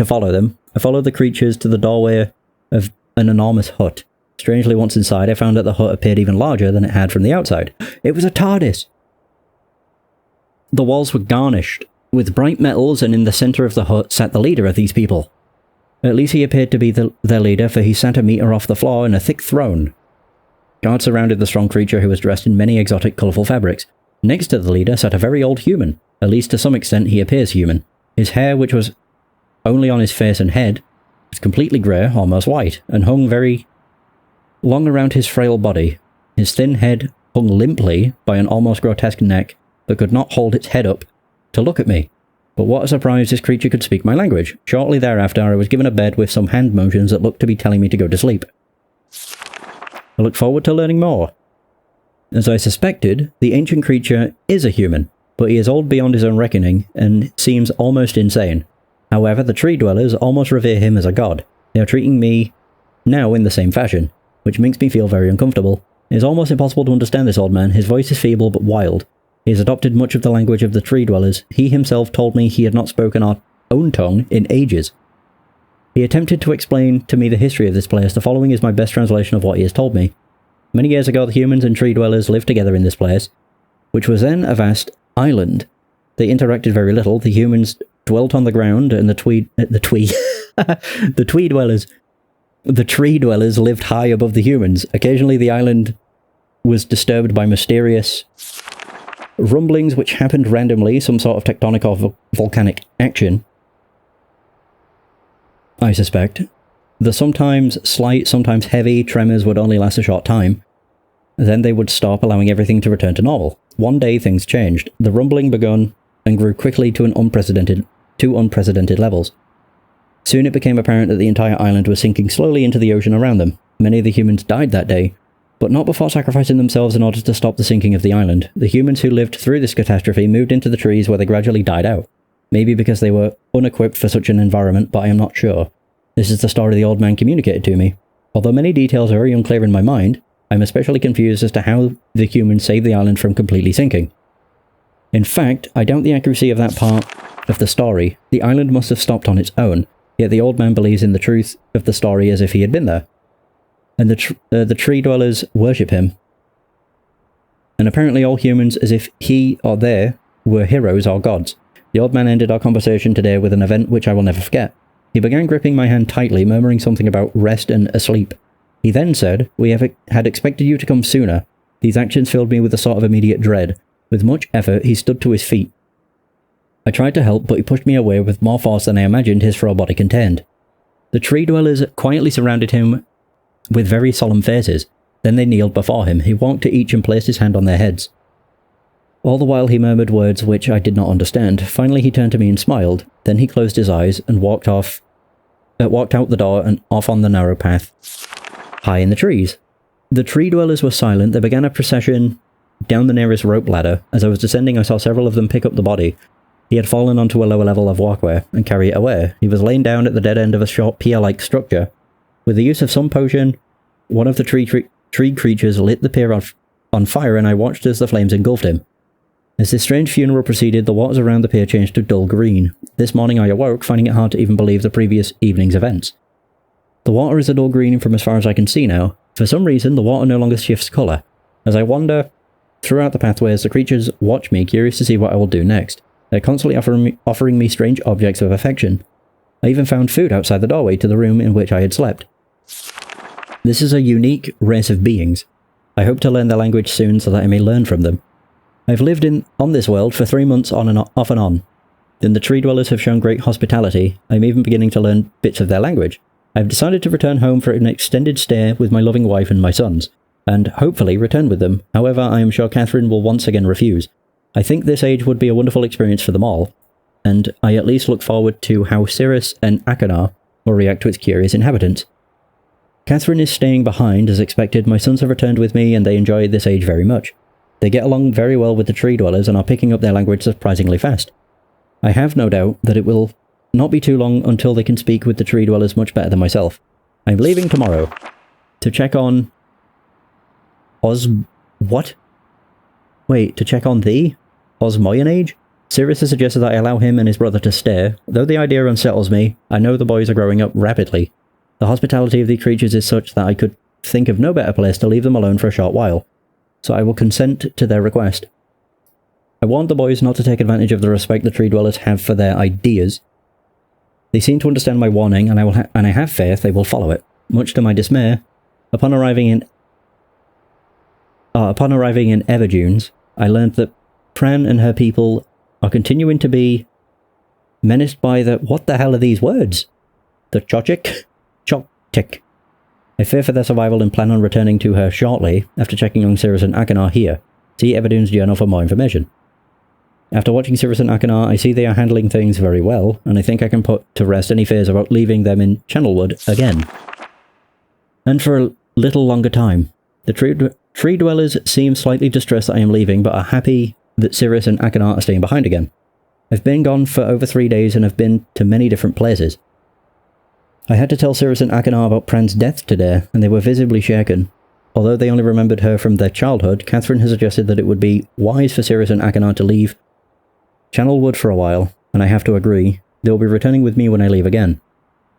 A: follow them. I followed the creatures to the doorway of an enormous hut. Strangely, once inside, I found that the hut appeared even larger than it had from the outside. It was a TARDIS! The walls were garnished with bright metals, and in the centre of the hut sat the leader of these people. At least he appeared to be their leader, for he sat a metre off the floor in a thick throne. Guards surrounded the strong creature, who was dressed in many exotic, colourful fabrics. Next to the leader sat a very old human. At least to some extent he appears human. His hair, which was only on his face and head, was completely grey, almost white, and hung very long around his frail body. His thin head hung limply by an almost grotesque neck that could not hold its head up to look at me. But what a surprise, this creature could speak my language. Shortly thereafter, I was given a bed with some hand motions that looked to be telling me to go to sleep. I look forward to learning more. As I suspected, the ancient creature is a human, but he is old beyond his own reckoning and seems almost insane. However, the tree dwellers almost revere him as a god. They are treating me now in the same fashion, which makes me feel very uncomfortable. It is almost impossible to understand this old man. His voice is feeble but wild. He has adopted much of the language of the tree dwellers. He himself told me he had not spoken our own tongue in ages. He attempted to explain to me the history of this place. The following is my best translation of what he has told me. Many years ago, the humans and tree dwellers lived together in this place, which was then a vast island. They interacted very little. The humans dwelt on the ground, and the tree dwellers lived high above the humans. Occasionally, the island was disturbed by mysterious rumblings which happened randomly, some sort of tectonic or volcanic action, I suspect. The sometimes slight, sometimes heavy tremors would only last a short time. Then they would stop, allowing everything to return to normal. One day things changed. The rumbling began and grew quickly to unprecedented levels. Soon it became apparent that the entire island was sinking slowly into the ocean around them. Many of the humans died that day, but not before sacrificing themselves in order to stop the sinking of the island. The humans who lived through this catastrophe moved into the trees, where they gradually died out. Maybe because they were unequipped for such an environment, but I am not sure. This is the story the old man communicated to me. Although many details are very unclear in my mind, I am especially confused as to how the humans saved the island from completely sinking. In fact, I doubt the accuracy of that part of the story. The island must have stopped on its own, yet the old man believes in the truth of the story as if he had been there. And the tree dwellers worship him. And apparently all humans as if he or they were heroes or gods. The old man ended our conversation today with an event which I will never forget. He began gripping my hand tightly, murmuring something about rest and asleep. He then said, "We had expected you to come sooner." These actions filled me with a sort of immediate dread. With much effort, he stood to his feet. I tried to help, but he pushed me away with more force than I imagined his frail body contained. The tree dwellers quietly surrounded him with very solemn faces. Then they kneeled before him. He walked to each and placed his hand on their heads. All the while he murmured words which I did not understand. Finally he turned to me and smiled. Then he closed his eyes and walked out the door and off on the narrow path high in the trees. The tree dwellers were silent. They began a procession down the nearest rope ladder. As I was descending, I saw several of them pick up the body. He had fallen onto a lower level of walkway and carry it away. He was laying down at the dead end of a short pier-like structure. With the use of some potion, one of the tree creatures lit the pier on fire, and I watched as the flames engulfed him. As this strange funeral proceeded, the waters around the pier changed to dull green. This morning I awoke, finding it hard to even believe the previous evening's events. The water is a dull green from as far as I can see now. For some reason, the water no longer shifts colour. As I wander throughout the pathways, the creatures watch me, curious to see what I will do next. They're constantly offering me strange objects of affection. I even found food outside the doorway to the room in which I had slept. This is a unique race of beings. I hope to learn their language soon so that I may learn from them. I've lived on this world for 3 months off and on. Then the tree dwellers have shown great hospitality. I'm even beginning to learn bits of their language. I've decided to return home for an extended stay with my loving wife and my sons, and hopefully return with them. However, I am sure Catherine will once again refuse. I think this age would be a wonderful experience for them all, and I at least look forward to how Cirrus and Akanar will react to its curious inhabitants. Catherine is staying behind as expected. My sons have returned with me and they enjoy this age very much. They get along very well with the tree dwellers and are picking up their language surprisingly fast. I have no doubt that it will not be too long until they can speak with the tree dwellers much better than myself. I'm leaving tomorrow to check on to check on the Osmoyanage? Cirrus has suggested that I allow him and his brother to stay. Though the idea unsettles me, I know the boys are growing up rapidly. The hospitality of these creatures is such that I could think of no better place to leave them alone for a short while, so I will consent to their request. I warned the boys not to take advantage of the respect the tree dwellers have for their ideas. They seem to understand my warning, and I have faith they will follow it. Much to my dismay, upon arriving in Everdunes, I learned that Pran and her people are continuing to be menaced by the... What the hell are these words? The Choktik? Choktik. I fear for their survival and plan on returning to her shortly, after checking on Cirrus and Akanar here. See Everdunes Journal for more information. After watching Cirrus and Akanar, I see they are handling things very well, and I think I can put to rest any fears about leaving them in Channelwood again. And for a little longer time. The tree dwellers seem slightly distressed that I am leaving, but are happy that Cirrus and Akanar are staying behind again. I've been gone for over 3 days and have been to many different places. I had to tell Cirrus and Akanar about Pran's death today, and they were visibly shaken. Although they only remembered her from their childhood, Catherine has suggested that it would be wise for Cirrus and Akanar to leave Channelwood for a while, and I have to agree. They will be returning with me when I leave again.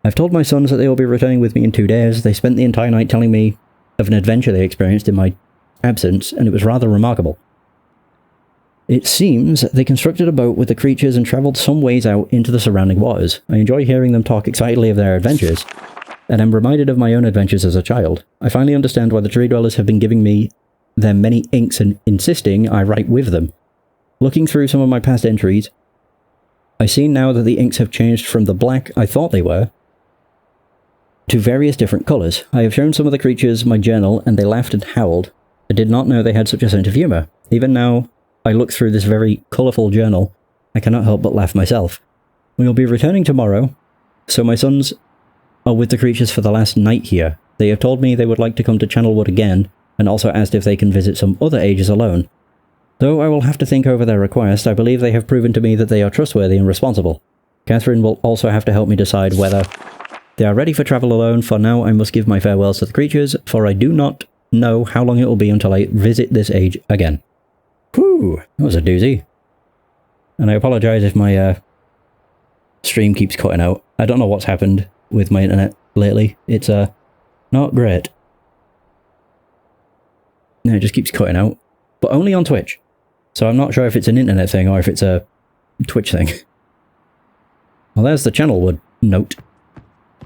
A: I've told my sons that they will be returning with me in 2 days. They spent the entire night telling me of an adventure they experienced in my absence, and it was rather remarkable. It seems they constructed a boat with the creatures and travelled some ways out into the surrounding waters. I enjoy hearing them talk excitedly of their adventures, and I'm reminded of my own adventures as a child. I finally understand why the tree dwellers have been giving me their many inks and insisting I write with them. Looking through some of my past entries, I see now that the inks have changed from the black I thought they were to various different colours. I have shown some of the creatures my journal, and they laughed and howled. I did not know they had such a sense of humour. Even now, I look through this very colourful journal, I cannot help but laugh myself. We will be returning tomorrow, so my sons are with the creatures for the last night here. They have told me they would like to come to Channelwood again, and also asked if they can visit some other ages alone. Though I will have to think over their request, I believe they have proven to me that they are trustworthy and responsible. Catherine will also have to help me decide whether they are ready for travel alone. For now, I must give my farewells to the creatures, for I do not know how long it will be until I visit this age again. Whew, that was a doozy. And I apologise if my stream keeps cutting out. I don't know what's happened with my internet lately. It's not great. No, it just keeps cutting out. But only on Twitch. So I'm not sure if it's an internet thing or if it's a Twitch thing. Well, there's the Channelwood note.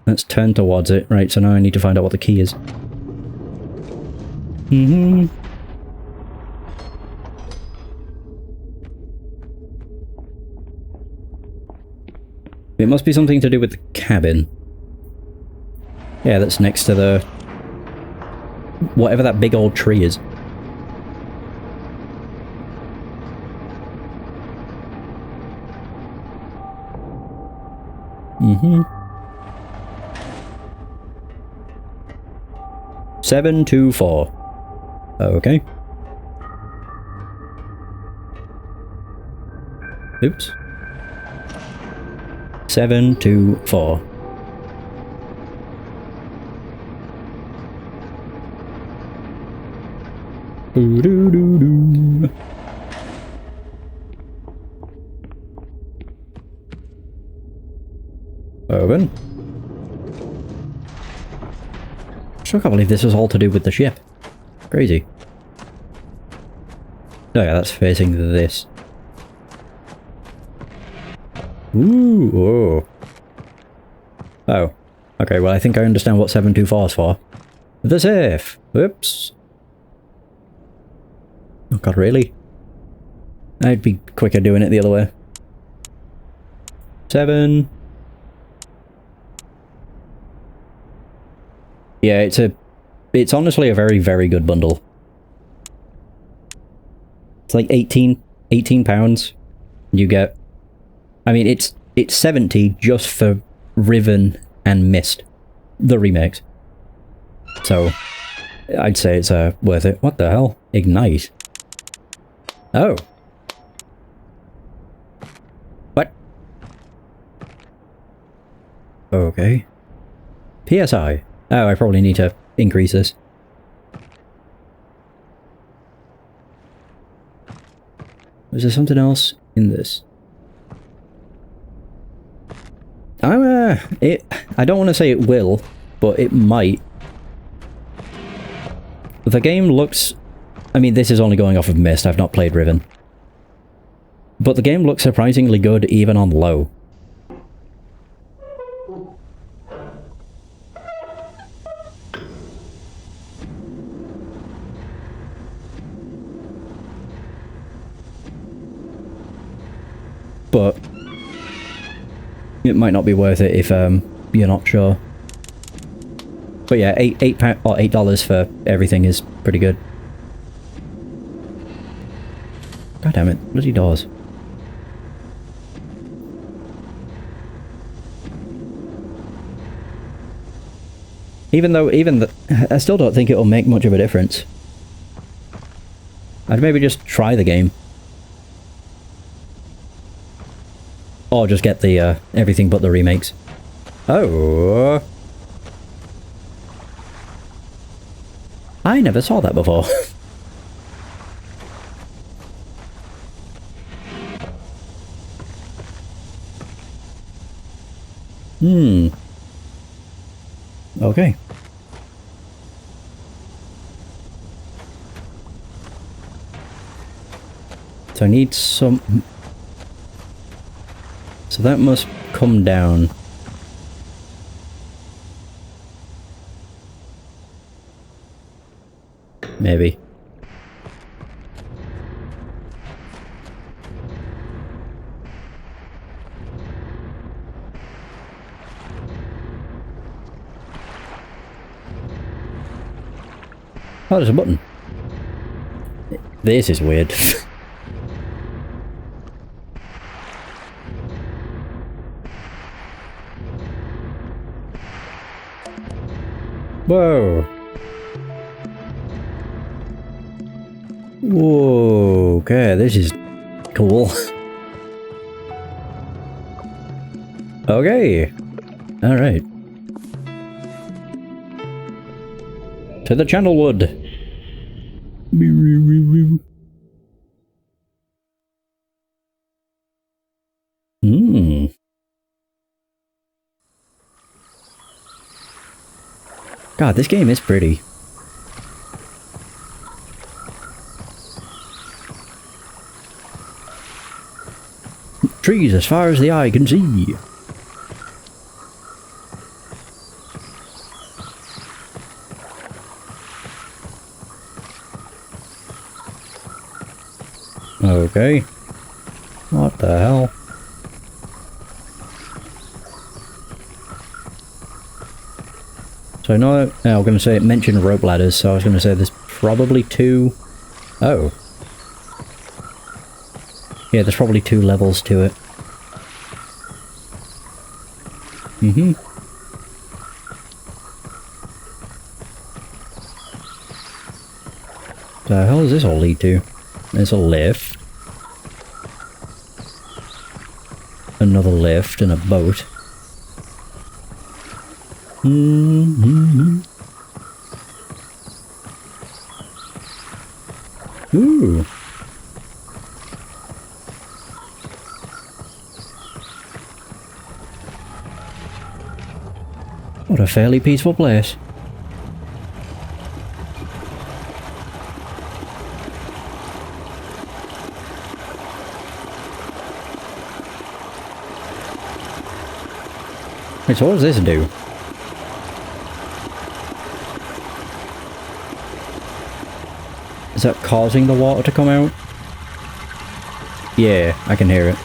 A: Let's turn towards it. Right, so now I need to find out what the key is. It must be something to do with the cabin. Yeah, that's next to the... whatever that big old tree is. Mm-hmm. 724. Okay. Oops. 724. Doo-doo-doo-doo. Open. Still can't believe this was all to do with the ship. Crazy. Oh yeah, that's facing this. Ooh, oh. Oh. Okay, well I think I understand what 724 is for. The safe! Whoops. Oh god, really? I'd be quicker doing it the other way. 7... Yeah, it's honestly a very, very good bundle. It's like 18 pounds. You get, I mean, it's 70 just for Riven and Myst, the remakes. So, I'd say it's worth it. What the hell? Ignite. Oh. What? Okay. PSI. Oh, I probably need to increase this. Is there something else in this? I don't want to say it will, but it might. The game looks... I mean, this is only going off of Myst. I've not played Riven. But the game looks surprisingly good even on low. But it might not be worth it if you're not sure. But yeah, $8 for everything is pretty good. God damn it, bloody doors. I still don't think it'll make much of a difference. I'd maybe just try the game. Or just get the, everything but the remakes. Oh! I never saw that before. Okay. So I need some... So that must come down. Maybe. Oh, there's a button. This is weird. Whoa. Whoa, okay, this is cool. Okay. Alright. To the Channelwood. God, this game is pretty. Trees as far as the eye can see. Okay. What the hell? So I know, I was going to say it mentioned rope ladders, so I was going to say there's probably two... Oh. Yeah, there's probably 2 levels to it. The hell does this all lead to? There's a lift. Another lift and a boat. Ooh. What a fairly peaceful place. Wait, so what does this do? Is that causing the water to come out? Yeah, I can hear it.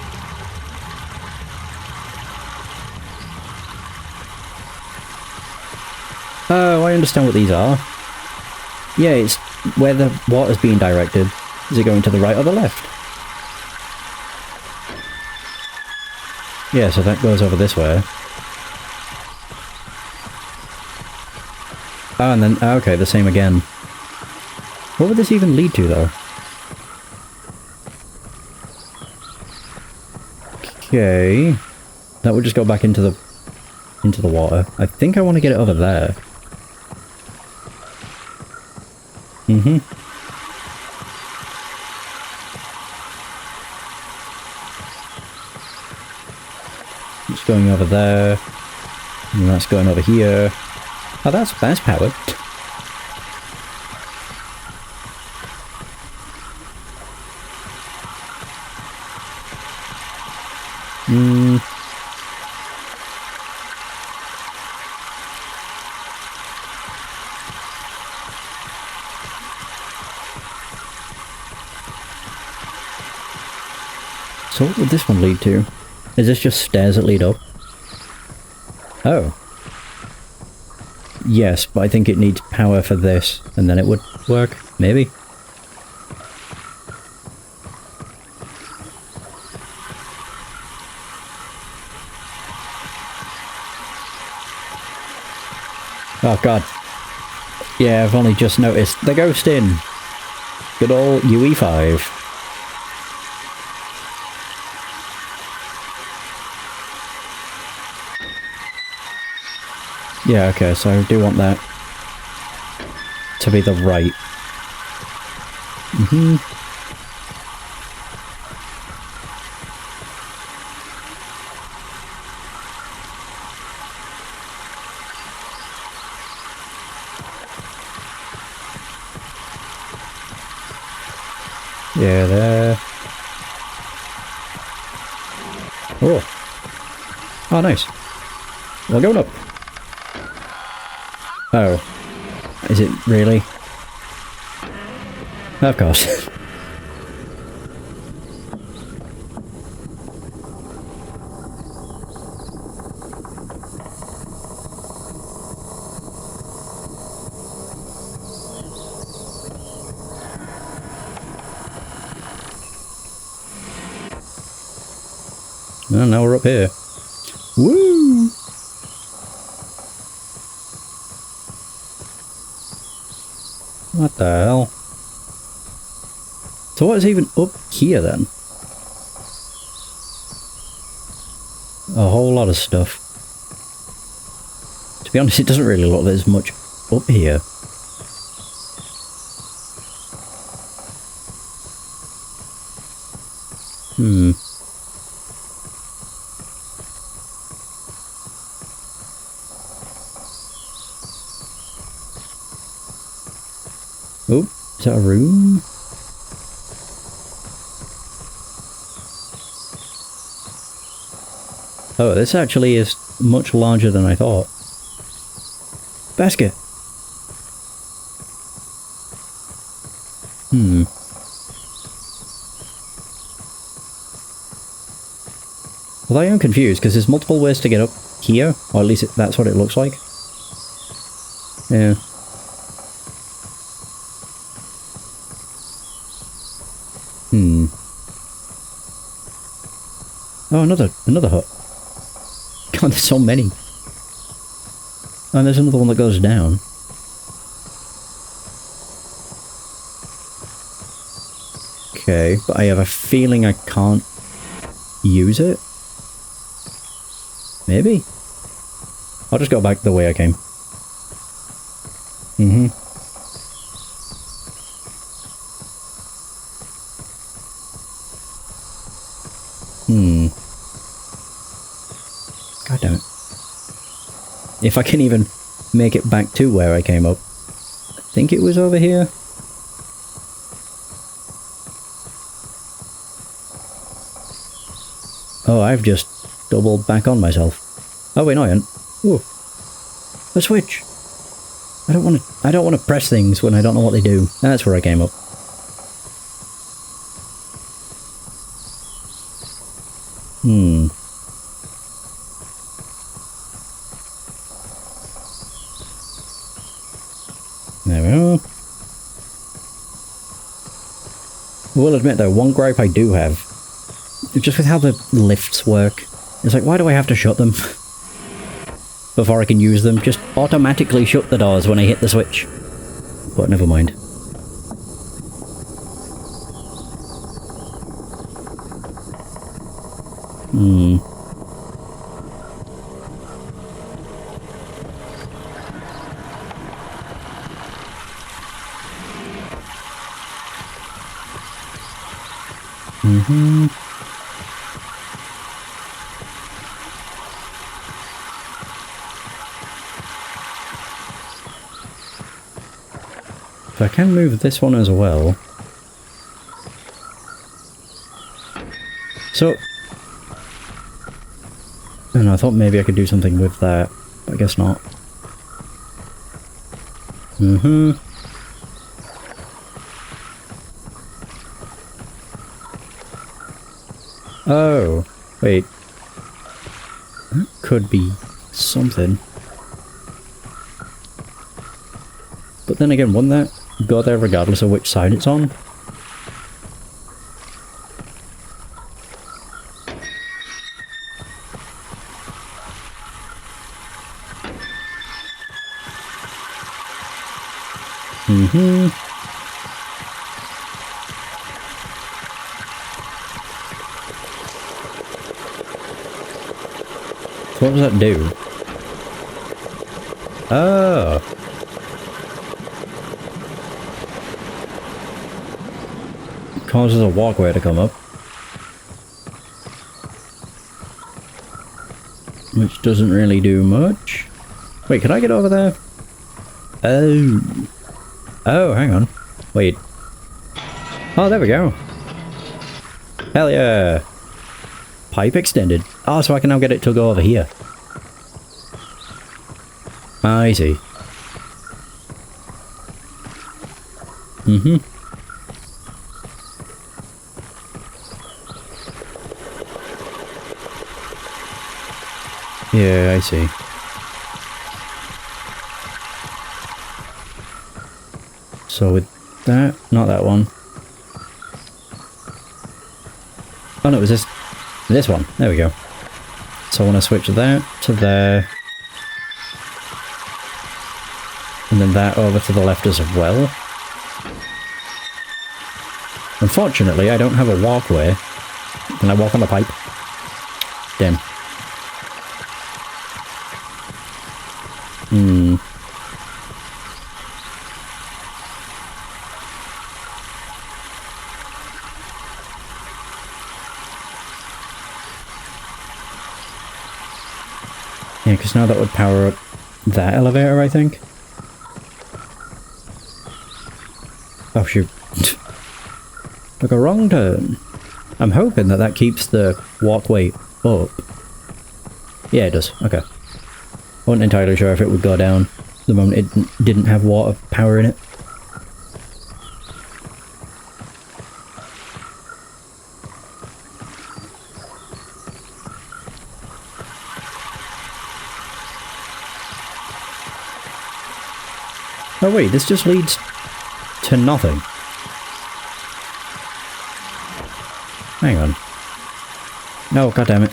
A: Oh, I understand what these are. Yeah, it's where the water's being directed. Is it going to the right or the left? Yeah, so that goes over this way. Ah, and then, okay, the same again. What would this even lead to, though? Okay. That would just go back into the water. I think I want to get it over there. It's going over there. And that's going over here. Oh, that's powered. So what would this one lead to? Is this just stairs that lead up? Oh. Yes, but I think it needs power for this, and then it would work, maybe? Oh god. Yeah, I've only just noticed the ghost in. Good old UE5. Yeah, okay, so I do want that to be the right. Yeah, there. Oh. Oh, nice. We're going up. Oh. Is it really? Of course. Well, now we're up here. Woo! What the hell? So what is even up here then? A whole lot of stuff. To be honest, it doesn't really look like there's much up here. Oh, is that a room? Oh, this actually is much larger than I thought. Basket. Well, I am confused because there's multiple ways to get up here, or at least that's what it looks like. Yeah. Oh, another hut. God, there's so many. And there's another one that goes down. Okay, but I have a feeling I can't use it. Maybe? I'll just go back the way I came. God damn it. If I can even make it back to where I came up. I think it was over here. Oh, I've just doubled back on myself. Oh wait, no I haven't. Ooh. A switch. I don't want to press things when I don't know what they do. That's where I came up. There we are. I will admit though, one gripe I do have, just with how the lifts work, it's like, why do I have to shut them? Before I can use them, just automatically shut the doors when I hit the switch. But never mind. So I can move this one as well. So, And I thought maybe I could do something with that, but I guess not. Oh, wait. That could be something. But then again, wouldn't that go there regardless of which side it's on? So what does that do? Oh. It causes a walkway to come up. Which doesn't really do much. Wait, can I get over there? Oh. Oh, hang on. Wait. Oh, there we go. Hell yeah. Pipe extended. Oh, so I can now get it to go over here. I see. Yeah, I see. So with that, not that one. Oh no, it was this one. There we go. So I want to switch that to there. And then that over to the left as well. Unfortunately, I don't have a walkway. Can I walk on the pipe? Damn. Yeah, because now that would power up that elevator, I think. Oh shoot. Took a wrong turn. I'm hoping that that keeps the walkway up. Yeah, it does. Okay. I wasn't entirely sure if it would go down the moment it didn't have water power in it. Oh wait, this just leads to nothing. Hang on. No, goddammit.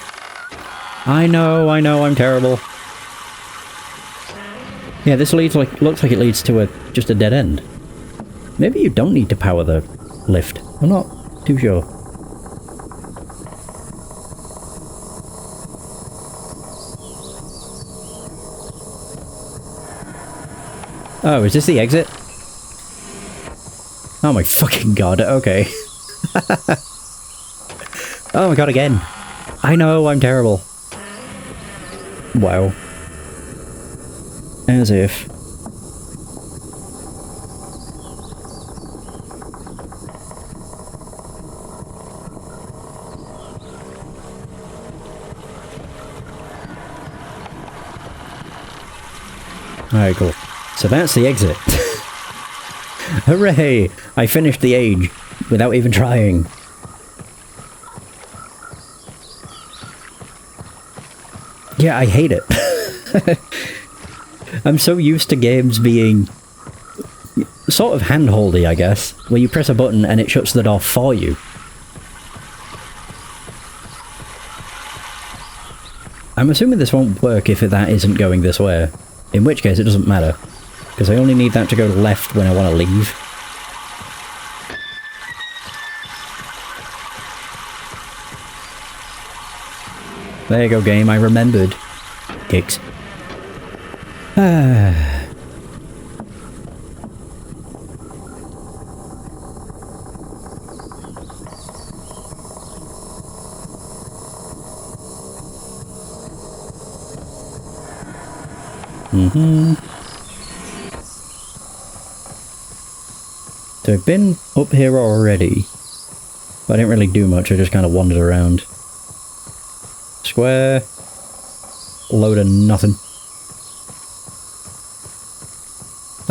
A: I know, I'm terrible. Yeah, this looks like it leads to just a dead end. Maybe you don't need to power the lift. I'm not too sure. Oh, is this the exit? Oh my fucking god, okay. Oh my god, again. I know, I'm terrible. Wow. As if. Alright, cool. So that's the exit. Hooray! I finished the age without even trying. Yeah, I hate it. I'm so used to games being sort of handholdy, I guess, where you press a button and it shuts the door for you. I'm assuming this won't work if that isn't going this way, in which case it doesn't matter, because I only need that to go left when I want to leave. There you go, game, I remembered. Kicks. Ah. So I've been up here already, but I didn't really do much, I just kind of wandered around. Square. load of nothing.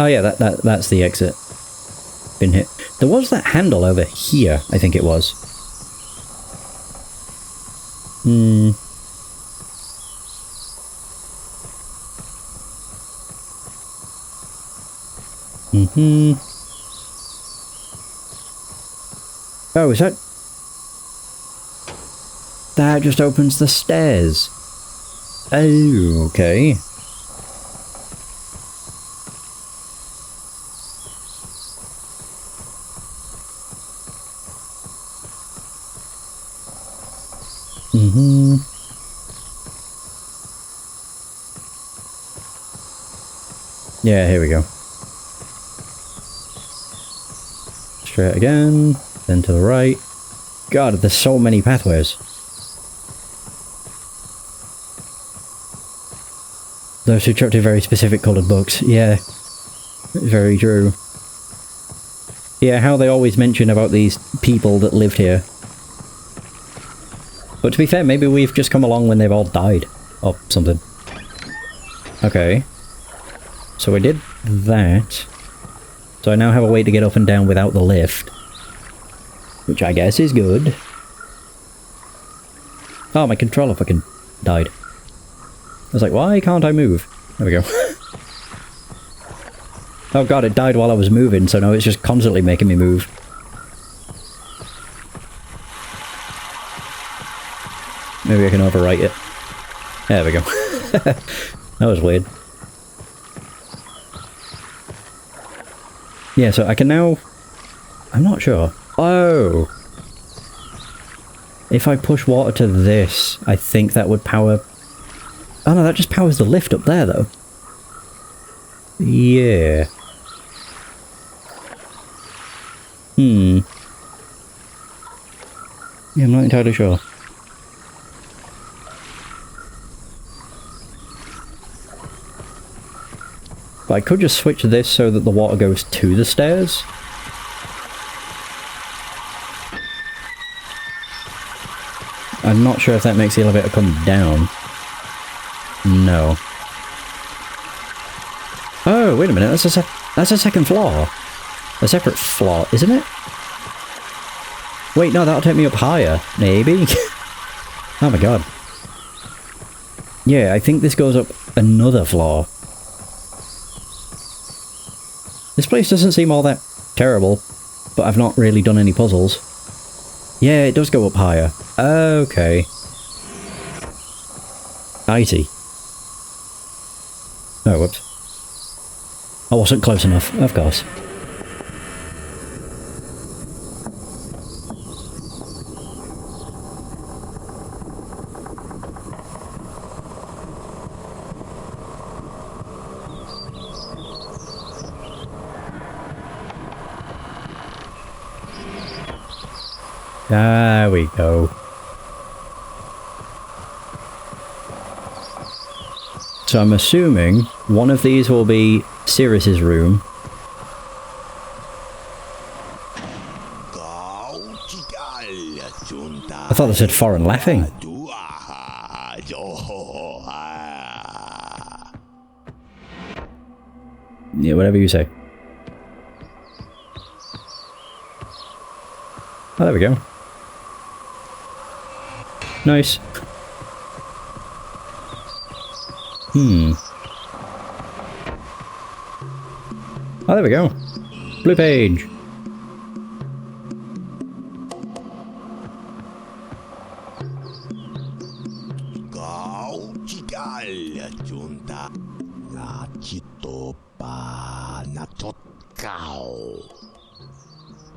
A: Oh yeah, that's the exit. Been hit. There was that handle over here, I think it was. Hmm. Mm-hmm. Oh, is that... That just opens the stairs. Oh, okay. Mm-hmm. Yeah, here we go. Straight again, then to the right. God, there's so many pathways. Those who chucked in very specific coloured books. Yeah, very true. Yeah, how they always mention about these people that lived here. But to be fair, maybe we've just come along when they've all died. Or something. Okay. So I did that. So I now have a way to get up and down without the lift. Which I guess is good. Oh, my controller fucking died. I was like, why can't I move? There we go. Oh god, it died while I was moving, so now it's just constantly making me move. Maybe I can overwrite it. There we go. That was weird. Yeah, so I can now... I'm not sure. Oh! If I push water to this, I think that would power... Oh no, that just powers the lift up there, though. Yeah. Hmm. Yeah, I'm not entirely sure. But I could just switch this so that the water goes to the stairs. I'm not sure if that makes the elevator come down. No. Oh, wait a minute, that's a second floor. A separate floor, isn't it? Wait, no, that'll take me up higher, maybe? Oh my god. Yeah, I think this goes up another floor. This place doesn't seem all that terrible, but I've not really done any puzzles. Yeah, it does go up higher. Okay. I see. Oh, whoops. I wasn't close enough, of course. There we go. So I'm assuming one of these will be Sirius's room. I thought they said foreign laughing. Yeah, whatever you say. Oh, there we go. Nice. Hmm. Oh, there we go. Blue page.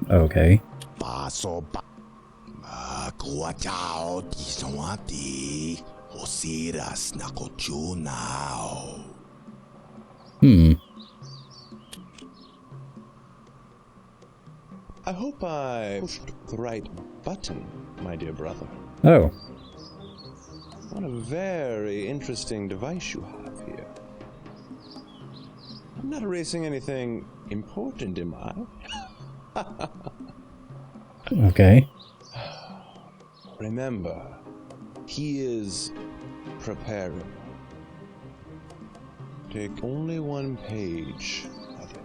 A: Okay. Hmm.
E: I hope I pushed the right button, my dear brother.
A: Oh.
E: What a very interesting device you have here. I'm not erasing anything important, am I?
A: Okay.
E: Remember, he is preparing. Take only one page of it.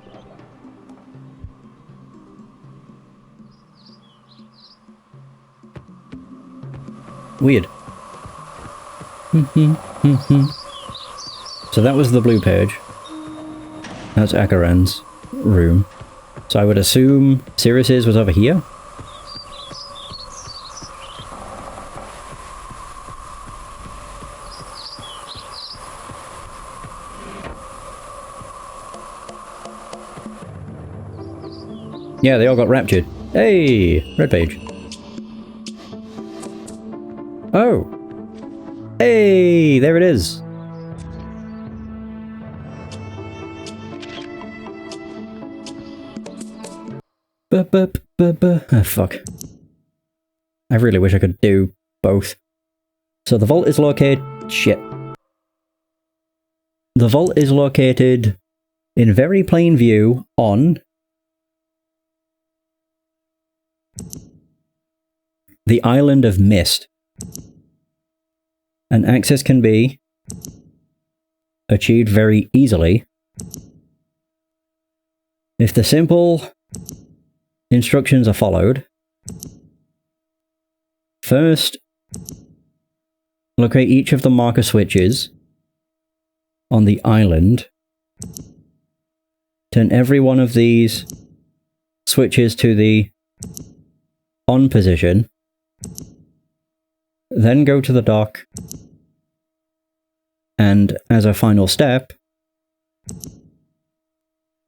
A: Weird. So that was the blue page. That's Akaran's room. So I would assume Sirius's was over here? Yeah, they all got raptured. Hey! Red page. Oh! Hey! There it is! Oh, fuck. I really wish I could do both. So the vault is located... Shit. The vault is located in very plain view on... the island of Myst. And access can be achieved very easily if the simple instructions are followed. First, locate each of the marker switches on the island. Turn every one of these switches to the on position. Then go to the dock. And as a final step...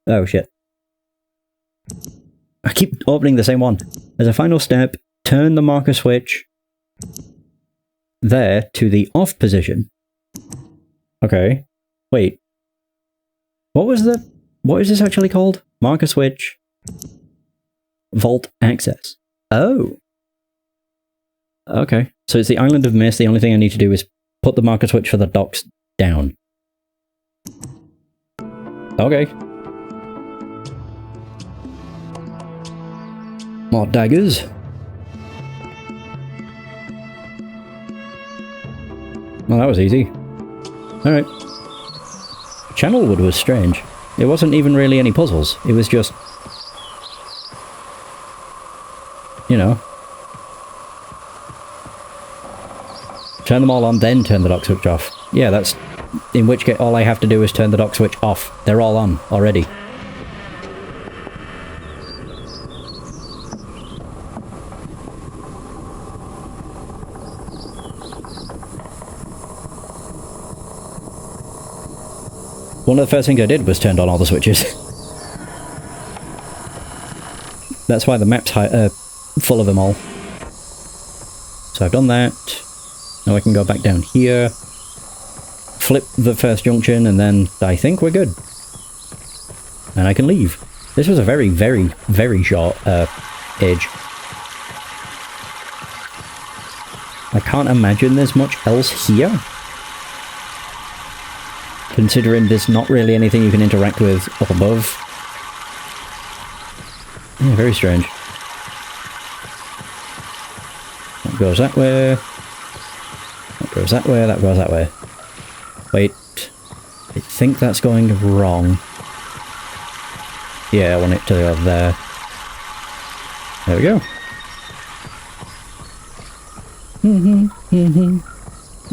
A: Oh shit. I keep opening the same one. As a final step, turn the marker switch there to the off position. Okay. Wait. What is this actually called? Marker switch. Vault access. Oh. Okay. So it's the island of Myst. The only thing I need to do is put the marker switch for the docks down. Okay. More daggers. Well, that was easy. Alright. Channelwood was strange. It wasn't even really any puzzles. It was just... you know... turn them all on, then turn the dock switch off. Yeah, that's... in which case all I have to do is turn the dock switch off. They're all on already. One of the first things I did was turned on all the switches. That's why the map's full of them all. So I've done that. Now I can go back down here. Flip the first junction and then I think we're good. And I can leave. This was a very, very, very short age. I can't imagine there's much else here. Considering there's not really anything you can interact with up above. Yeah, very strange. That goes that way. That goes that way, that goes that way. Wait. I think that's going wrong. Yeah, I want it to go there. There we go.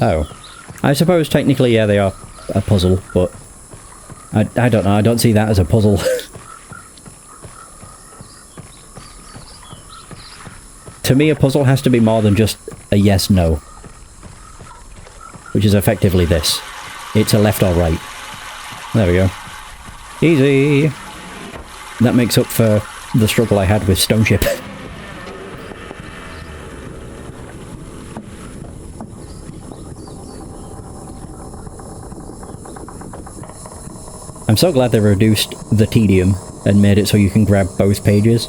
A: Oh. I suppose technically, yeah, they are a puzzle, but I don't know, I don't see that as a puzzle. To me, a puzzle has to be more than just a yes-no. Which is effectively this. It's a left or right. There we go. Easy! That makes up for the struggle I had with Stone Ship. I'm so glad they reduced the tedium and made it so you can grab both pages.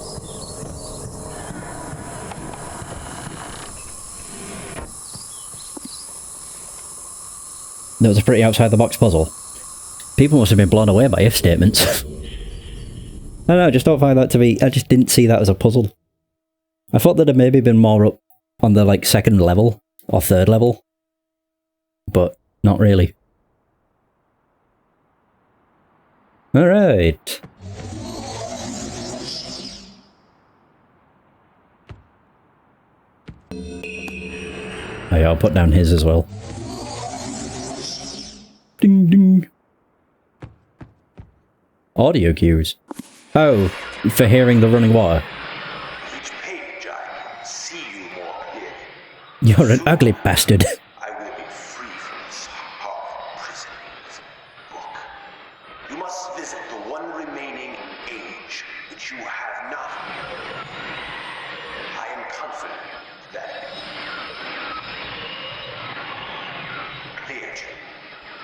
A: That was a pretty outside-the-box puzzle. People must have been blown away by if statements. I don't know, I just don't find that to be... I just didn't see that as a puzzle. I thought there'd have maybe been more up on the, like, second level, or third level. But, not really. Alright. Oh yeah, I'll put down his as well. Ding ding. Audio cues. Oh, for hearing the running water.
C: Each page I see you more clearly.
A: You're an ugly bastard.
C: I will be free from this hard prison, this book. You must visit the one remaining age which you have not. I am confident that clear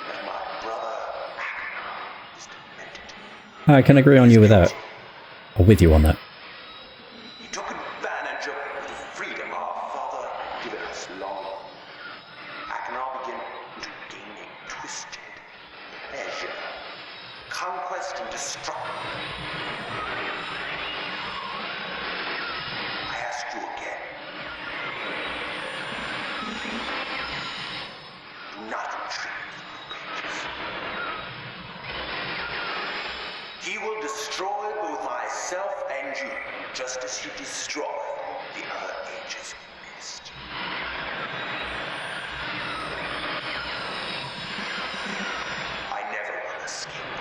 C: that my brother Agnar is demented.
A: I can agree on you with that. Or with you on that.
C: He took advantage of the freedom our father had given us long. Agnar began to gaining twisted pleasure, conquest and destruction. I ask you again. Do not retreat the pages. He will destroy both myself and you, just as he destroyed the other ages of Myst. I never will escape.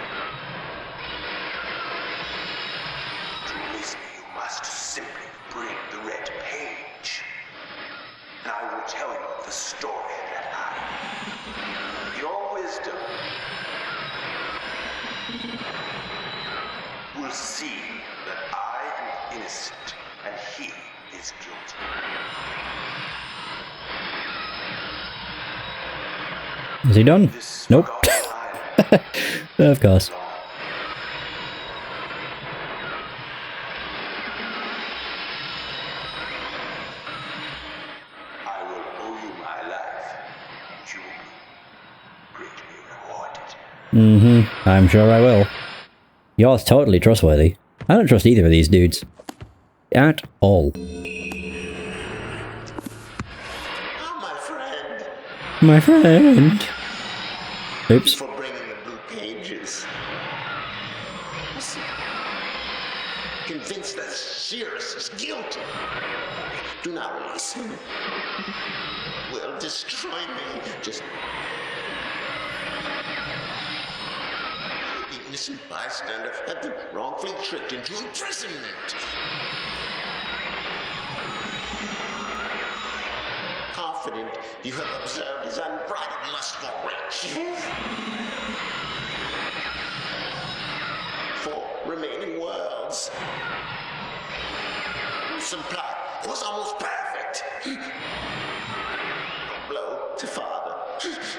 C: To release me, you must simply bring the red page. And I will tell you the story that I, in your wisdom, will see that I am innocent and he is guilty.
A: Is he done?
C: This
A: Nope.
C: forgotten island
A: Of course.
C: long. I will owe you my life, and you will be greatly rewarded.
A: I'm sure I will. You're totally trustworthy. I don't trust either of these dudes. At all.
D: Oh, my friend.
A: My friend. Oops.
D: For bringing the blue pages. Listen. Convinced that Sirius is guilty. Do not release him. Will destroy me. Just the innocent bystander had been wrongfully tricked into imprisonment. Confident you have observed his unbridled lust for riches. 4 remaining worlds. Some plot was almost perfect. A blow to father.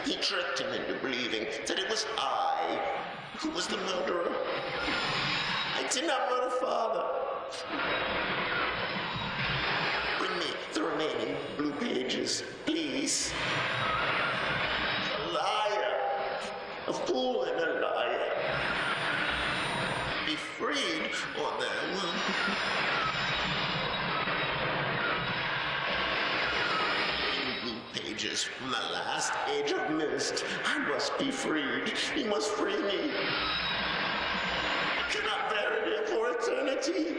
D: He tricked him into believing that it was I who was the murderer. I did not murder father. Bring me the remaining blue pages, please. A liar. A fool and a liar. Be freed, or there will. Blue pages from the last age of Myst. I must be freed. You must free me. I cannot bear it here for eternity.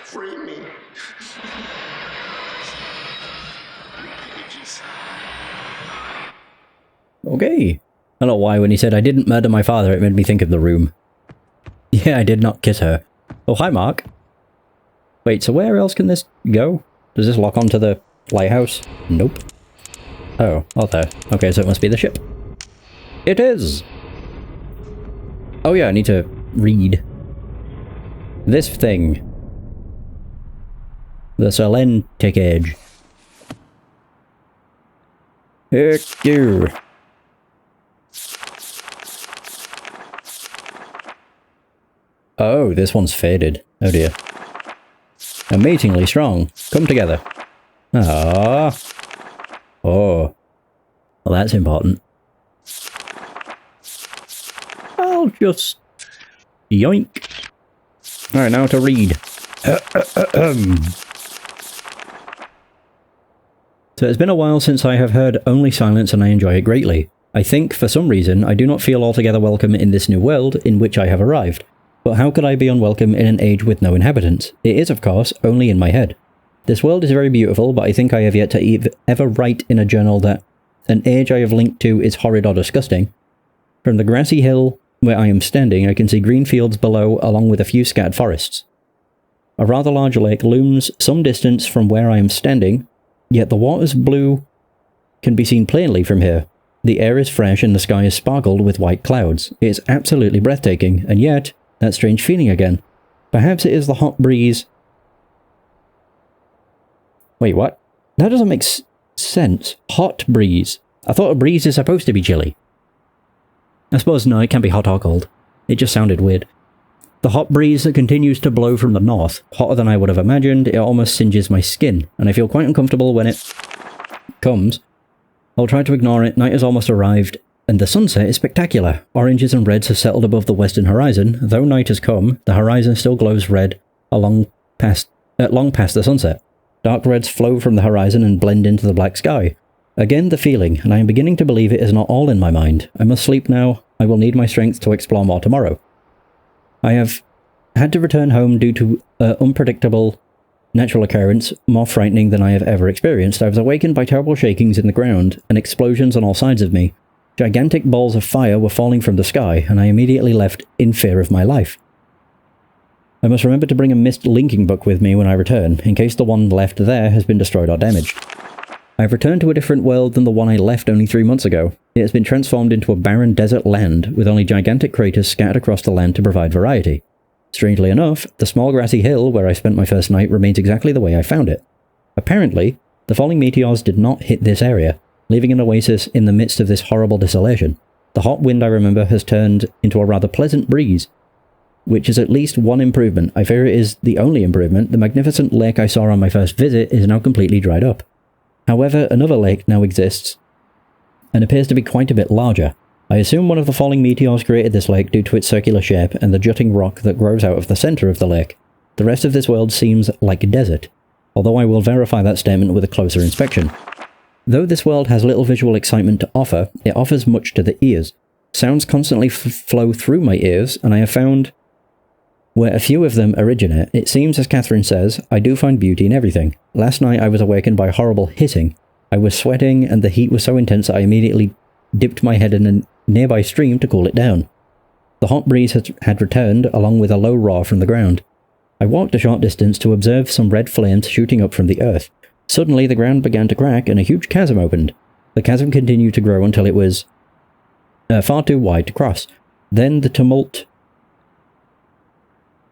D: Free me. Blue pages.
A: Okay. I don't know why when he said I didn't murder my father, it made me think of The Room. Yeah, I did not kiss her. Oh, hi, Mark. Wait, so where else can this go? Does this lock onto the lighthouse? Nope. Oh, there. Okay, so it must be the ship. It is! Oh yeah, I need to read. This thing. The Selentic Edge. Heck you. Oh, this one's faded. Oh dear. Amazingly strong. Come together. Ah. Oh. Well, that's important. I'll just... yoink. Alright, now to read. So it's been a while since I have heard only silence and I enjoy it greatly. I think, for some reason, I do not feel altogether welcome in this new world in which I have arrived. But how could I be unwelcome in an age with no inhabitants? It is, of course, only in my head. This world is very beautiful, but I think I have yet to ever write in a journal that an age I have linked to is horrid or disgusting. From the grassy hill where I am standing, I can see green fields below, along with a few scattered forests. A rather large lake looms some distance from where I am standing, yet the water's blue can be seen plainly from here. The air is fresh and the sky is sparkled with white clouds. It is absolutely breathtaking, and yet, that strange feeling again. Perhaps it is the hot breeze. Wait, what? That doesn't make sense. Hot breeze. I thought a breeze is supposed to be chilly. I suppose no, it can be hot or cold. It just sounded weird. The hot breeze that continues to blow from the north, hotter than I would have imagined, it almost singes my skin, and I feel quite uncomfortable when it comes. I'll try to ignore it. Night has almost arrived, and the sunset is spectacular. Oranges and reds have settled above the western horizon. Though night has come, the horizon still glows red long past the sunset. Dark reds flow from the horizon and blend into the black sky. Again the feeling, and I am beginning to believe it is not all in my mind. I must sleep now. I will need my strength to explore more tomorrow. I have had to return home due to an unpredictable natural occurrence, more frightening than I have ever experienced. I was awakened by terrible shakings in the ground and explosions on all sides of me. Gigantic balls of fire were falling from the sky, and I immediately left in fear of my life. I must remember to bring a Myst linking book with me when I return, in case the one left there has been destroyed or damaged. I have returned to a different world than the one I left only 3 months ago. It has been transformed into a barren desert land, with only gigantic craters scattered across the land to provide variety. Strangely enough, the small grassy hill where I spent my first night remains exactly the way I found it. Apparently, the falling meteors did not hit this area, leaving an oasis in the midst of this horrible desolation. The hot wind I remember has turned into a rather pleasant breeze, which is at least one improvement. I fear it is the only improvement. The magnificent lake I saw on my first visit is now completely dried up. However, another lake now exists, and appears to be quite a bit larger. I assume one of the falling meteors created this lake due to its circular shape and the jutting rock that grows out of the centre of the lake. The rest of this world seems like a desert, although I will verify that statement with a closer inspection. Though this world has little visual excitement to offer, it offers much to the ears. Sounds constantly flow through my ears, and I have found where a few of them originate. It seems, as Catherine says, I do find beauty in everything. Last night I was awakened by horrible hissing. I was sweating, and the heat was so intense that I immediately dipped my head in a nearby stream to cool it down. The hot breeze had returned, along with a low roar from the ground. I walked a short distance to observe some red flames shooting up from the earth. Suddenly the ground began to crack, and a huge chasm opened. The chasm continued to grow until it was far too wide to cross. Then the tumult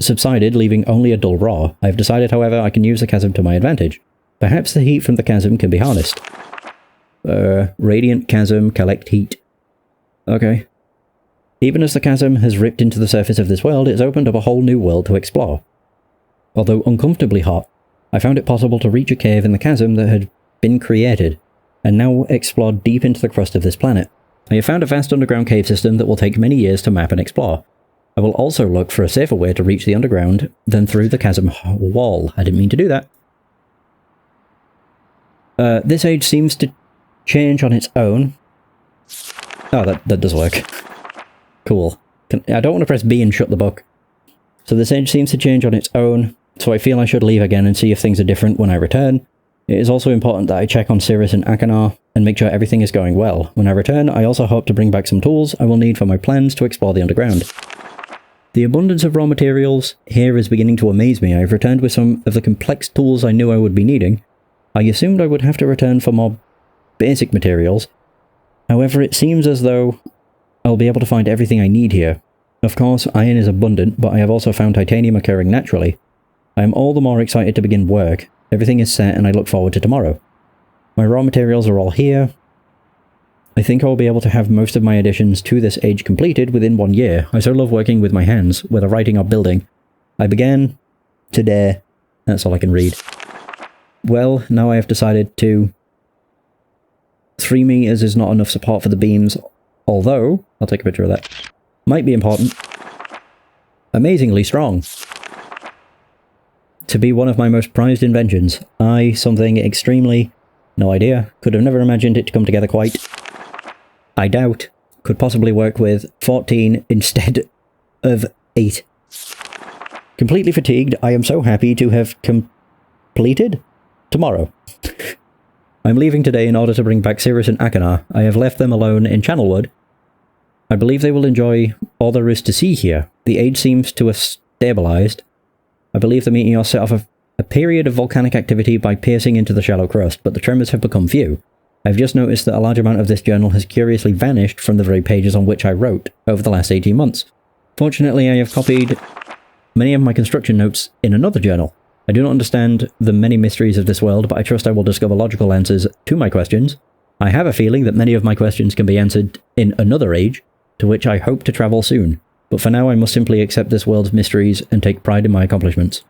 A: subsided, leaving only a dull roar. I have decided, however, I can use the chasm to my advantage. Perhaps the heat from the chasm can be harnessed. Radiant chasm, collect heat. Okay. Even as the chasm has ripped into the surface of this world, it has opened up a whole new world to explore. Although uncomfortably hot, I found it possible to reach a cave in the chasm that had been created, and now explored deep into the crust of this planet. I have found a vast underground cave system that will take many years to map and explore. I will also look for a safer way to reach the underground than through the chasm wall. I didn't mean to do that. This age seems to change on its own. Oh, that does work. Cool. I don't want to press B and shut the book. So this age seems to change on its own, so I feel I should leave again and see if things are different when I return. It is also important that I check on Cirrus and Achenar and make sure everything is going well. When I return, I also hope to bring back some tools I will need for my plans to explore the underground. The abundance of raw materials here is beginning to amaze me. I have returned with some of the complex tools I knew I would be needing. I assumed I would have to return for more basic materials. However, it seems as though I'll be able to find everything I need here. Of course, iron is abundant, but I have also found titanium occurring naturally. I am all the more excited to begin work. Everything is set and I look forward to tomorrow. My raw materials are all here. I think I will be able to have most of my additions to this age completed within 1 year. I so love working with my hands, whether writing or building. I began today. That's all I can read. Well, now I have decided to... 3 meters is not enough support for the beams, although... I'll take a picture of that. Might be important. Amazingly strong. To be one of my most prized inventions. Something extremely... No idea. Could have never imagined it to come together quite. I doubt, could possibly work with 14 instead of 8. Completely fatigued, I am so happy to have completed tomorrow. I'm leaving today in order to bring back Cirrus and Akanar. I have left them alone in Channelwood. I believe they will enjoy all there is to see here. The age seems to have stabilized. I believe the meteor set off a period of volcanic activity by piercing into the shallow crust, but the tremors have become few. I've just noticed that a large amount of this journal has curiously vanished from the very pages on which I wrote over the last 18 months. Fortunately, I have copied many of my construction notes in another journal. I do not understand the many mysteries of this world, but I trust I will discover logical answers to my questions. I have a feeling that many of my questions can be answered in another age, to which I hope to travel soon. But for now, I must simply accept this world's mysteries and take pride in my accomplishments.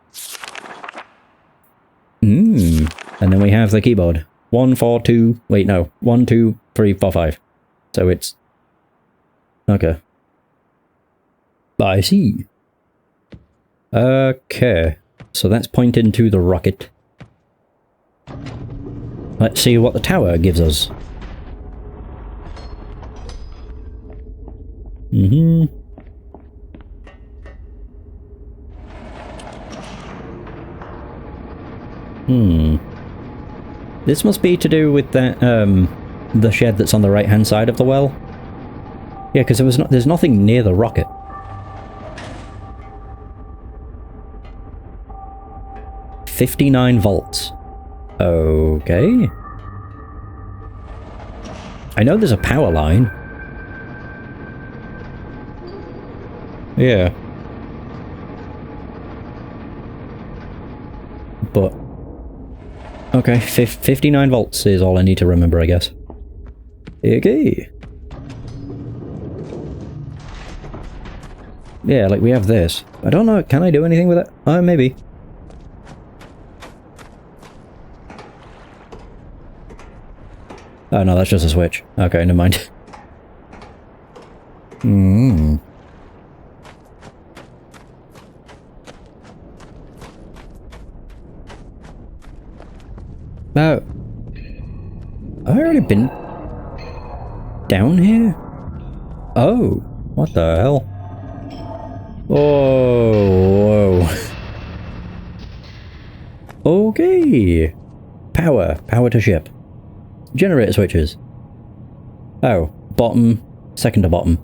A: And then we have the keyboard. 1, 4, 2... Wait, no. 1, 2, 3, 4, 5. So it's... Okay. I see. Okay. So that's pointing to the rocket. Let's see what the tower gives us. This must be to do with that, the shed that's on the right-hand side of the well. Yeah, because there's nothing near the rocket. $59 volts. Okay. I know there's a power line. Yeah. But... okay, 59 volts is all I need to remember, I guess. Okay. Yeah, like we have this. I don't know, can I do anything with it? Maybe. Oh no, that's just a switch. Okay, never mind. Oh. Have I already been down here? Oh, what the hell? Whoa, whoa. Okay. Power to ship. Generator switches. Oh, bottom, second to bottom.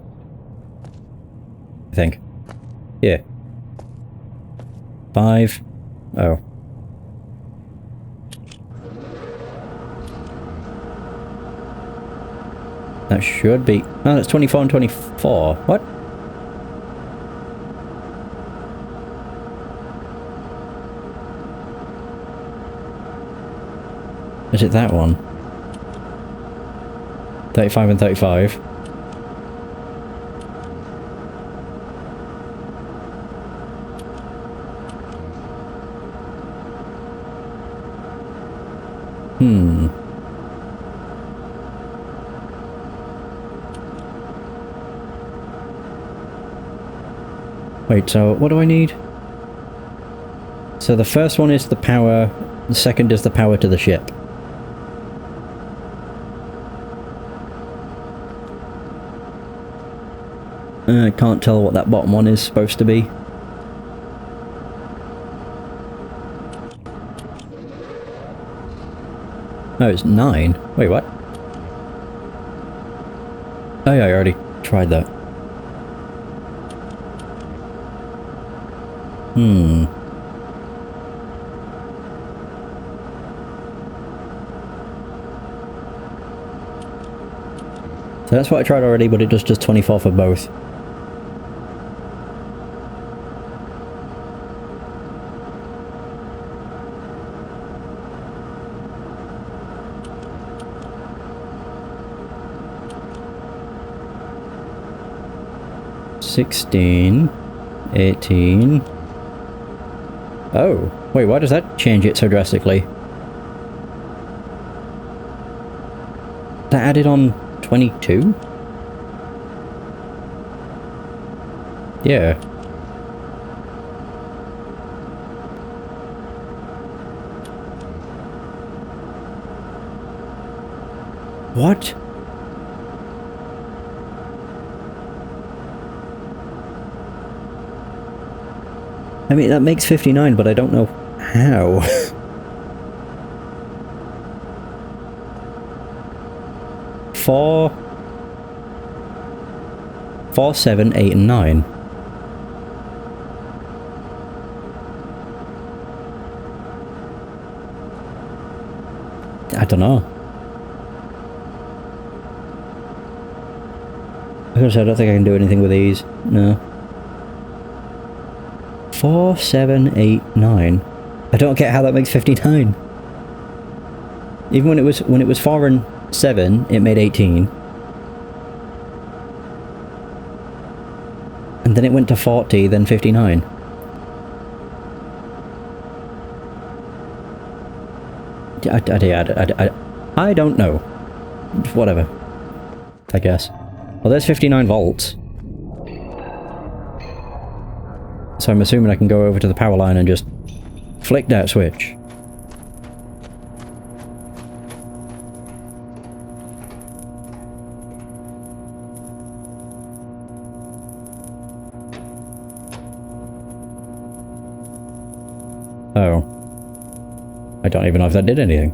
A: I think. Yeah. 5. Oh. That should be... no, that's 24 and 24. What? Is it that one? 35 and 35. Wait, so what do I need? So the first one is the power, the second is the power to the ship. I can't tell what that bottom one is supposed to be. Oh, it's 9. Wait, what? Oh yeah, I already tried that. So that's what I tried already, but it does just 24 for both. $16, 18. Oh, wait, why does that change it so drastically? That added on 22? Yeah. What? I mean, that makes 59, but I don't know how. Four, 7, 8, and 9. I don't know. I don't think I can do anything with these. No. 4, 7, 8, 9. I don't get how that makes 59. Even when it was 4 and 7, it made 18. And then it went to 40, then 59. I don't know. Whatever. I guess. Well, there's 59 volts. So I'm assuming I can go over to the power line and just flick that switch. Oh. I don't even know if that did anything.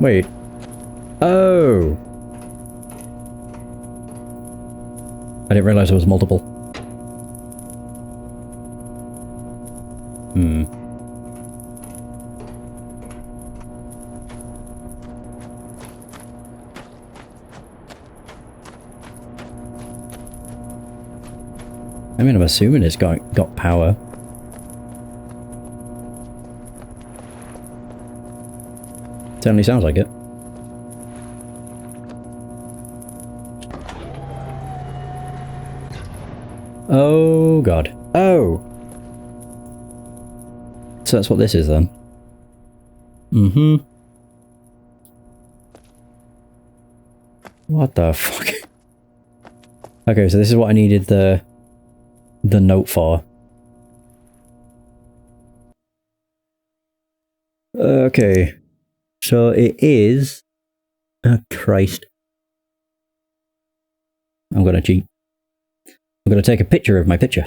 A: Wait. Oh! I didn't realize there was multiple. I mean, I'm assuming it's got power. Certainly sounds like it. Oh god. Oh! So that's what this is then. Mm-hmm. What the fuck? Okay, so this is what I needed the note for. Okay. So it is... Oh, Christ. I'm gonna cheat. I'm gonna take a picture of my picture.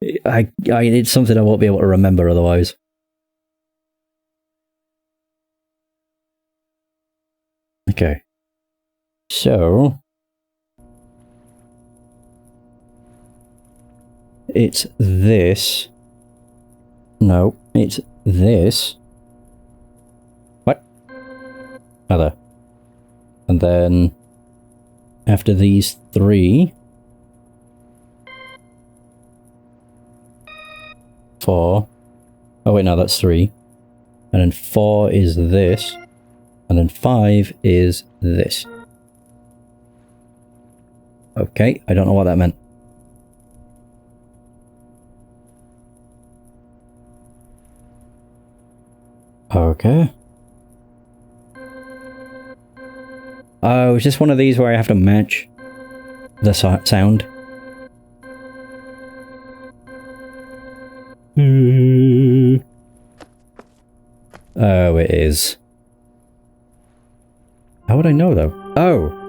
A: It's something I won't be able to remember otherwise. Okay. So... it's this. No, it's this. What? Other. And then after these 3, 4. Oh wait, no, that's 3. And then 4 is this. And then 5 is this. Okay, I don't know what that meant. Okay. Oh, is this one of these where I have to match the sound? Oh, it is. How would I know, though? Oh!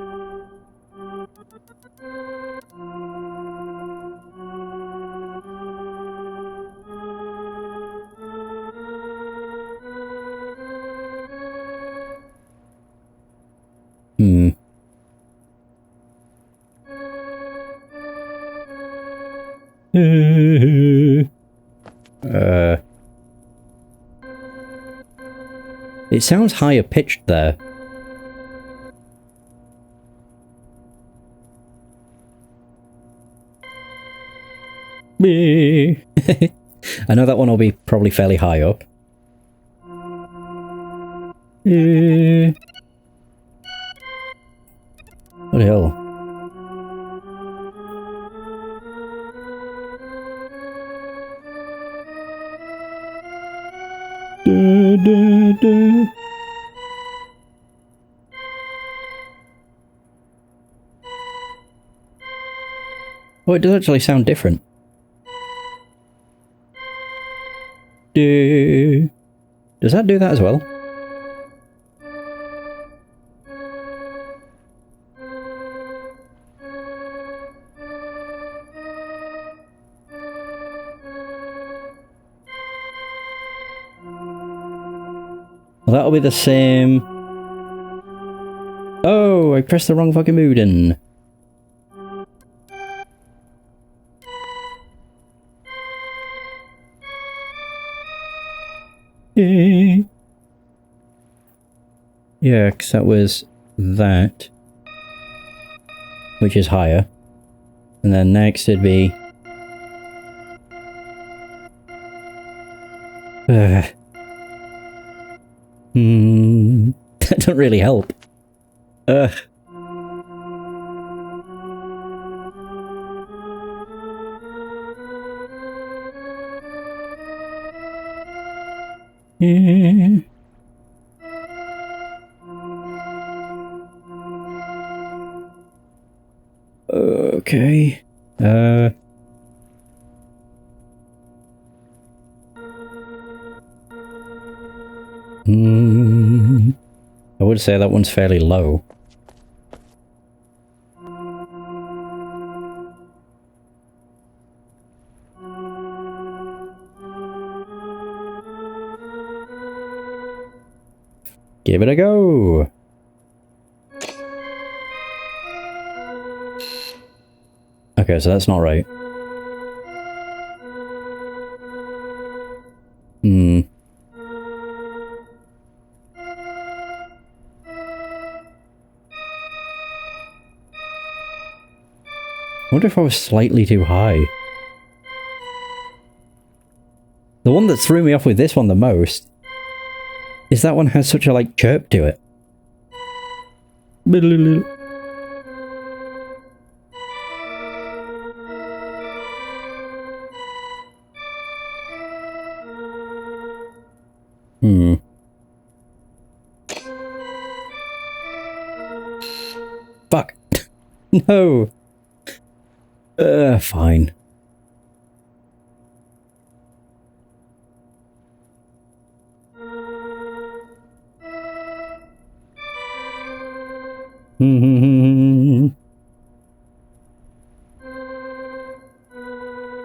A: It sounds higher pitched there. I know that one will be probably fairly high up. What the hell? Oh, it does actually sound different. Does that do that as well? Well, that'll be the same. Oh, I pressed the wrong fucking button. Yeah, because that was that. Which is higher. And then next it'd be... That doesn't really help. Okay. I would say that one's fairly low. Give it a go! Okay, so that's not right. I wonder if I was slightly too high. The one that threw me off with this one the most is that one has such a, like, chirp to it. Fuck. No. Fine.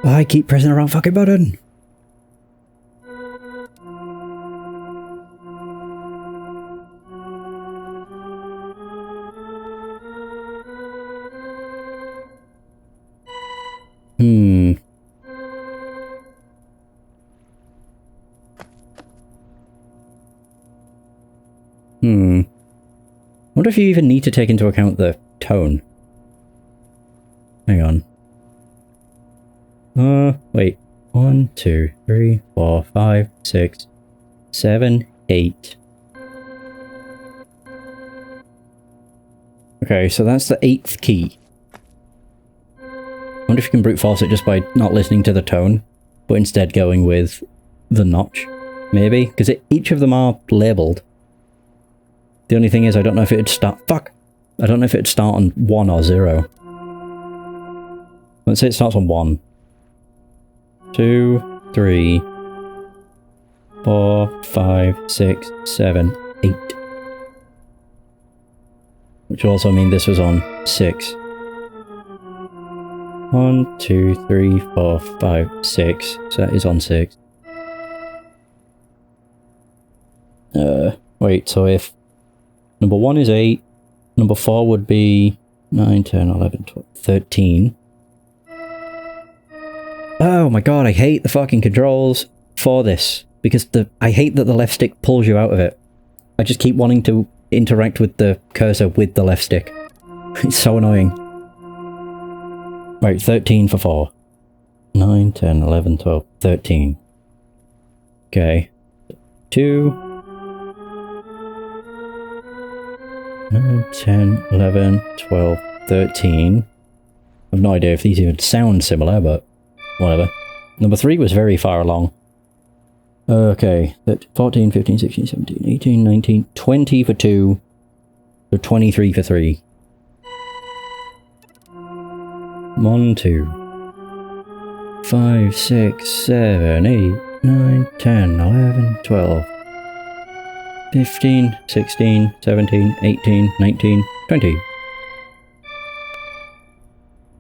A: I keep pressing the wrong fucking button. I wonder if you even need to take into account the tone. Hang on. Wait. 1, 2, 3, 4, 5, 6, 7, 8. Okay, so that's the 8th key. I wonder if you can brute force it just by not listening to the tone, but instead going with the notch. Maybe? Because each of them are labelled. The only thing is, I don't know if it'd start... Fuck! I don't know if it'd start on 1 or 0. Let's say it starts on 1. 2, 3, 4, 5, 6, 7, 8. Which will also mean this was on 6. 1, 2, 3, 4, 5, 6. So that is on 6. Wait, so if number 1 is 8, number 4 would be 9, 10, 11, 12, 13. Oh my god, I hate the fucking controls for this. Because I hate that the left stick pulls you out of it. I just keep wanting to interact with the cursor with the left stick. It's so annoying. Right, 13 for 4. 9, 10, 11, 12, 13. Okay. 2. 9, 10, 11, 12, 13. I've no idea if these even sound similar, but whatever. Number 3 was very far along. Okay, 14, 15, 16, 17, 18, 19, 20 for 2. So 23 for 3. 1, 2, 5, 6, 7, 8, 9, 10, 11, 12, 15, 16, 17, 18, 19, 20.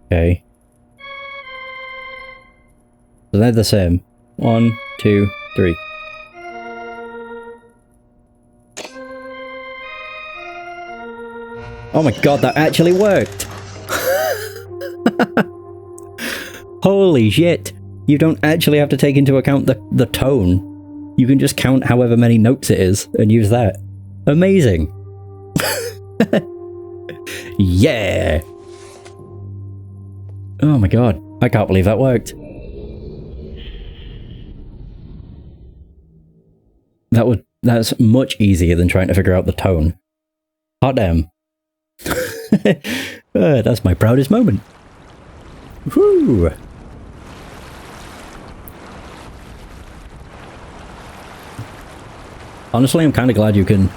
A: Okay. So they're the same. 1, 2, 3. Oh my god, that actually worked! Holy shit! You don't actually have to take into account the tone. You can just count however many notes it is and use that. Amazing! Yeah! Oh my god, I can't believe that worked. That's much easier than trying to figure out the tone. Hot damn. That's my proudest moment. Woo! Honestly, I'm kind of glad you can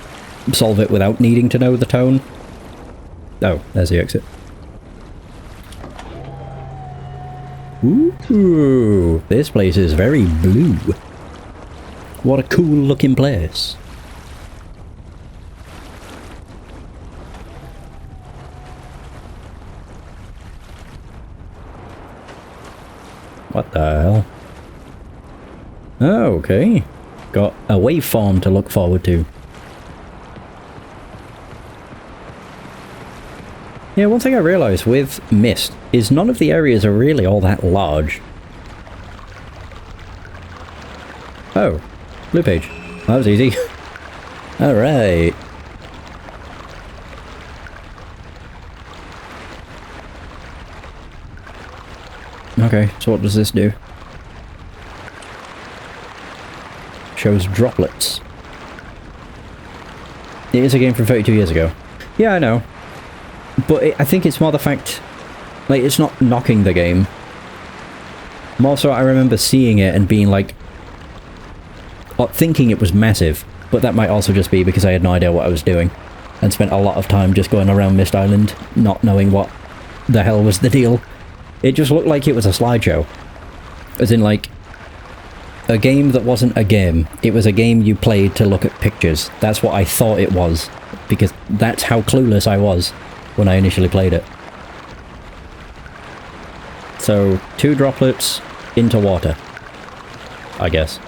A: solve it without needing to know the tone. Oh, there's the exit. Ooh, this place is very blue. What a cool looking place. What the hell? Oh, okay. Got a waveform to look forward to. Yeah, one thing I realised with Myst is none of the areas are really all that large. Oh, blue page. That was easy. Alright. Okay, so what does this do? Shows droplets. It is a game from 32 years ago. Yeah, I know. But I think it's more the fact... like, it's not knocking the game. More so, I remember seeing it and being like... or thinking it was massive. But that might also just be because I had no idea what I was doing. And spent a lot of time just going around Myst Island, not knowing what the hell was the deal. It just looked like it was a slideshow. As in, like... a game that wasn't a game. It was a game you played to look at pictures. That's what I thought it was. Because that's how clueless I was when I initially played it. So, 2 droplets into water, I guess.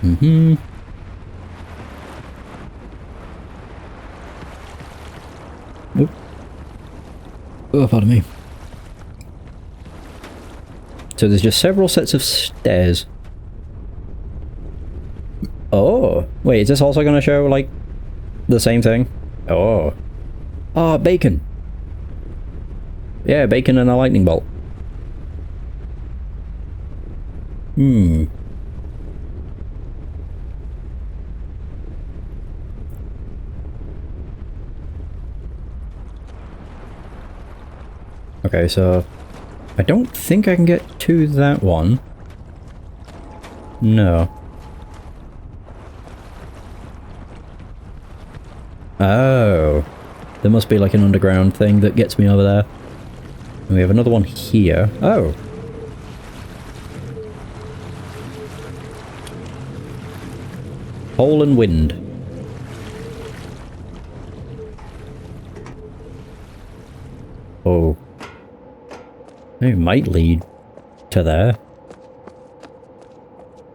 A: Mm-hmm. Oop. Oh, pardon me. So there's just several sets of stairs. Oh, wait, is this also going to show, like, the same thing? Oh. Ah, bacon. Yeah, bacon and a lightning bolt. Hmm. Okay, so... I don't think I can get to that one. No. Oh. There must be like an underground thing that gets me over there. And we have another one here. Oh. Hole and wind. Oh. It might lead to there.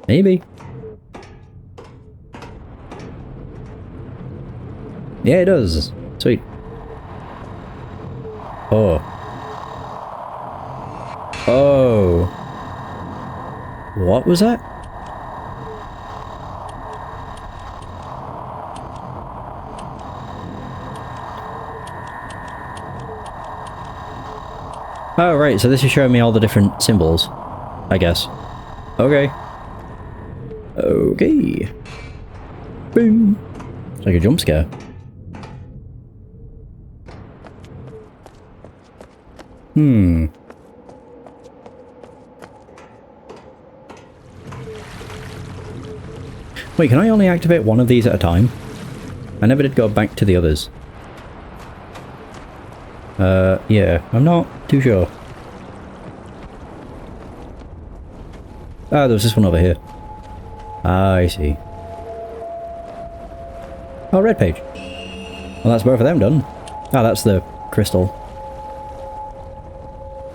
A: Maybe. Yeah, it does. Sweet. Oh. Oh. What was that? Oh, right, so this is showing me all the different symbols, I guess. Okay. Okay. Boom. It's like a jump scare. Hmm. Wait, can I only activate one of these at a time? I never did go back to the others. Yeah, I'm not too sure. Oh, there was this one over here. Ah, I see. Oh, red page. Well, that's both of them done. Ah, that's the crystal.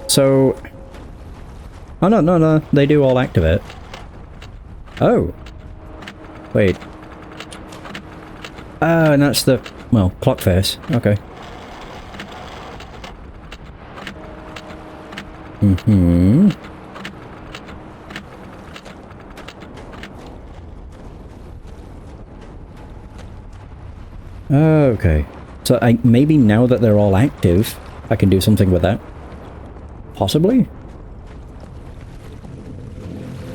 A: So... Oh, no, they do all activate. Oh. Wait. Ah, and that's the... well, clock face. Okay. Mm-hmm. Okay. So maybe now that they're all active, I can do something with that. Possibly?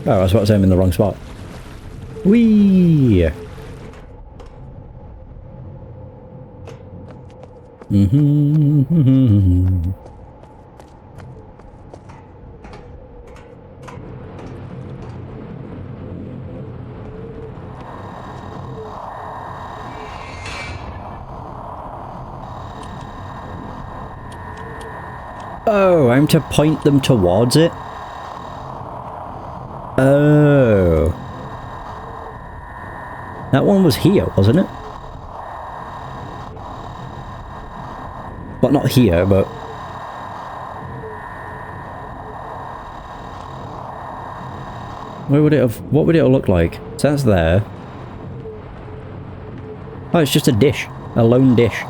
A: Oh, I was about to say I'm in the wrong spot. Whee! Mm-hmm. Oh, I'm to point them towards it? Oh. That one was here, wasn't it? Well, not here, but... where would it have... what would it have looked like? So that's there. Oh, it's just a dish. A lone dish.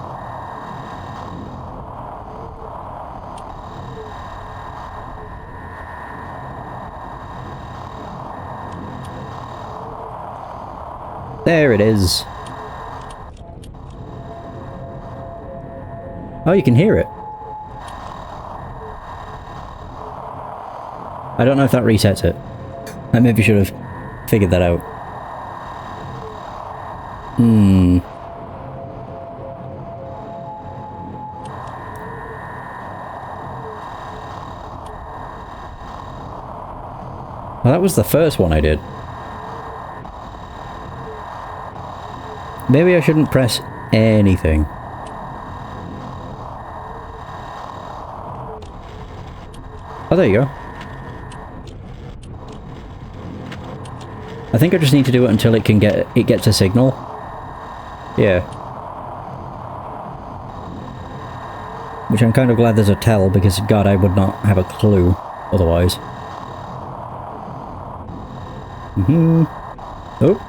A: There it is. Oh, you can hear it. I don't know if that resets it. I maybe should have figured that out. Well, that was the first one I did. Maybe I shouldn't press anything. Oh, there you go. I think I just need to do it until it gets a signal. Yeah. Which I'm kind of glad there's a tell, because God, I would not have a clue otherwise. Oh.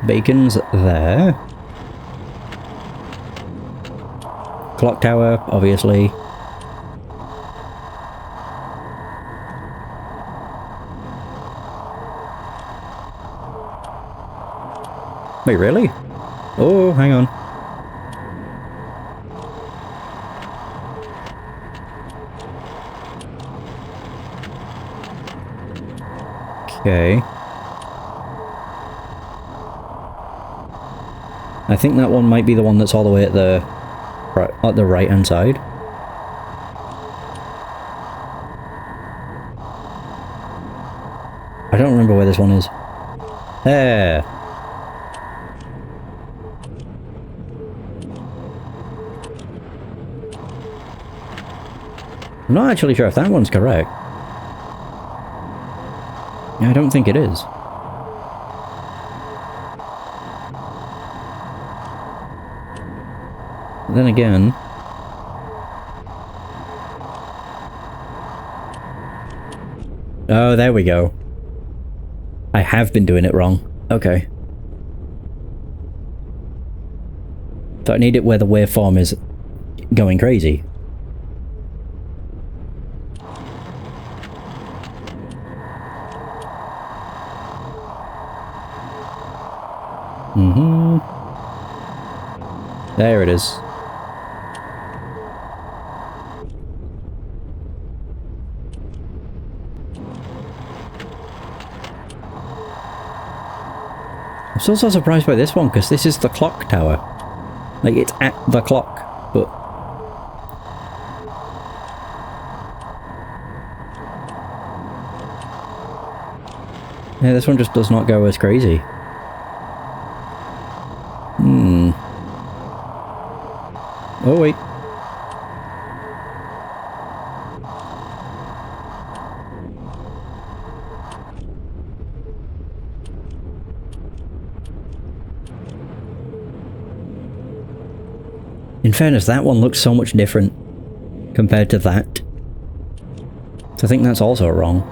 A: Bacon's there. Clock tower, obviously. Wait, really? Oh, hang on. Okay. I think that one might be the one that's all the way at the right hand side. I don't remember where this one is. There. I'm not actually sure if that one's correct. I don't think it is. Then again... oh, there we go. I have been doing it wrong. Okay. So I need it where the waveform is going crazy. There it is. I'm still so surprised by this one, because this is the clock tower. Like, it's at the clock, but... yeah, this one just does not go as crazy. Oh, wait. In fairness, that one looks so much different compared to that. So I think that's also wrong.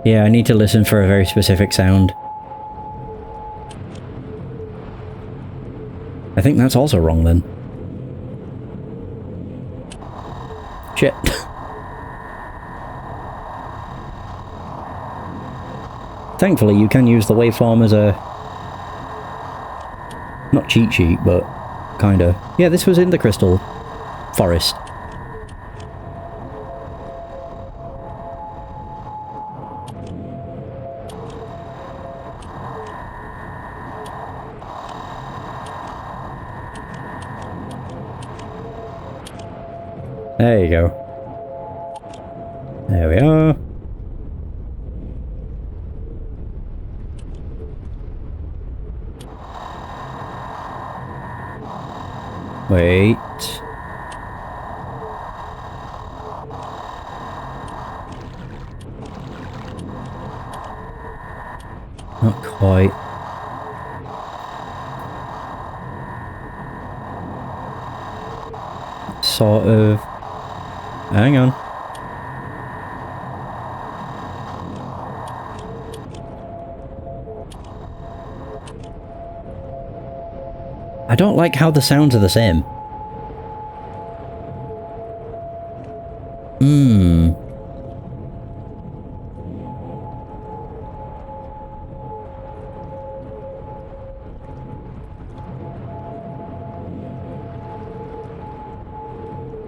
A: Yeah, I need to listen for a very specific sound. I think that's also wrong then. Shit. Thankfully, you can use the waveform as a... not cheat sheet, but kinda. Yeah, this was in the Crystal Forest. There you go. There we are. Wait. Not quite. Sort of. Hang on. I don't like how the sounds are the same.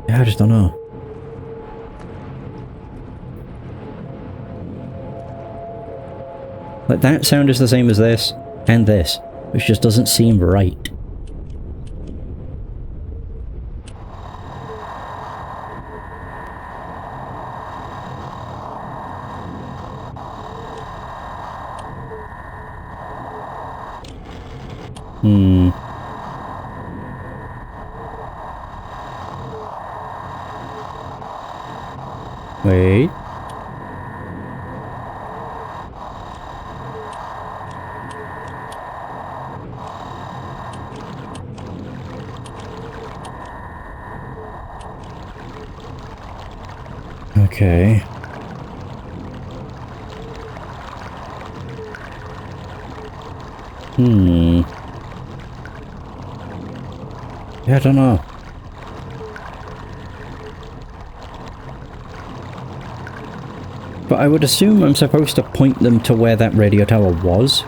A: Yeah, I just don't know. Like, that sound is the same as this, and this, which just doesn't seem right. Wait. Okay. Yeah, I don't know. But I would assume I'm supposed to point them to where that radio tower was.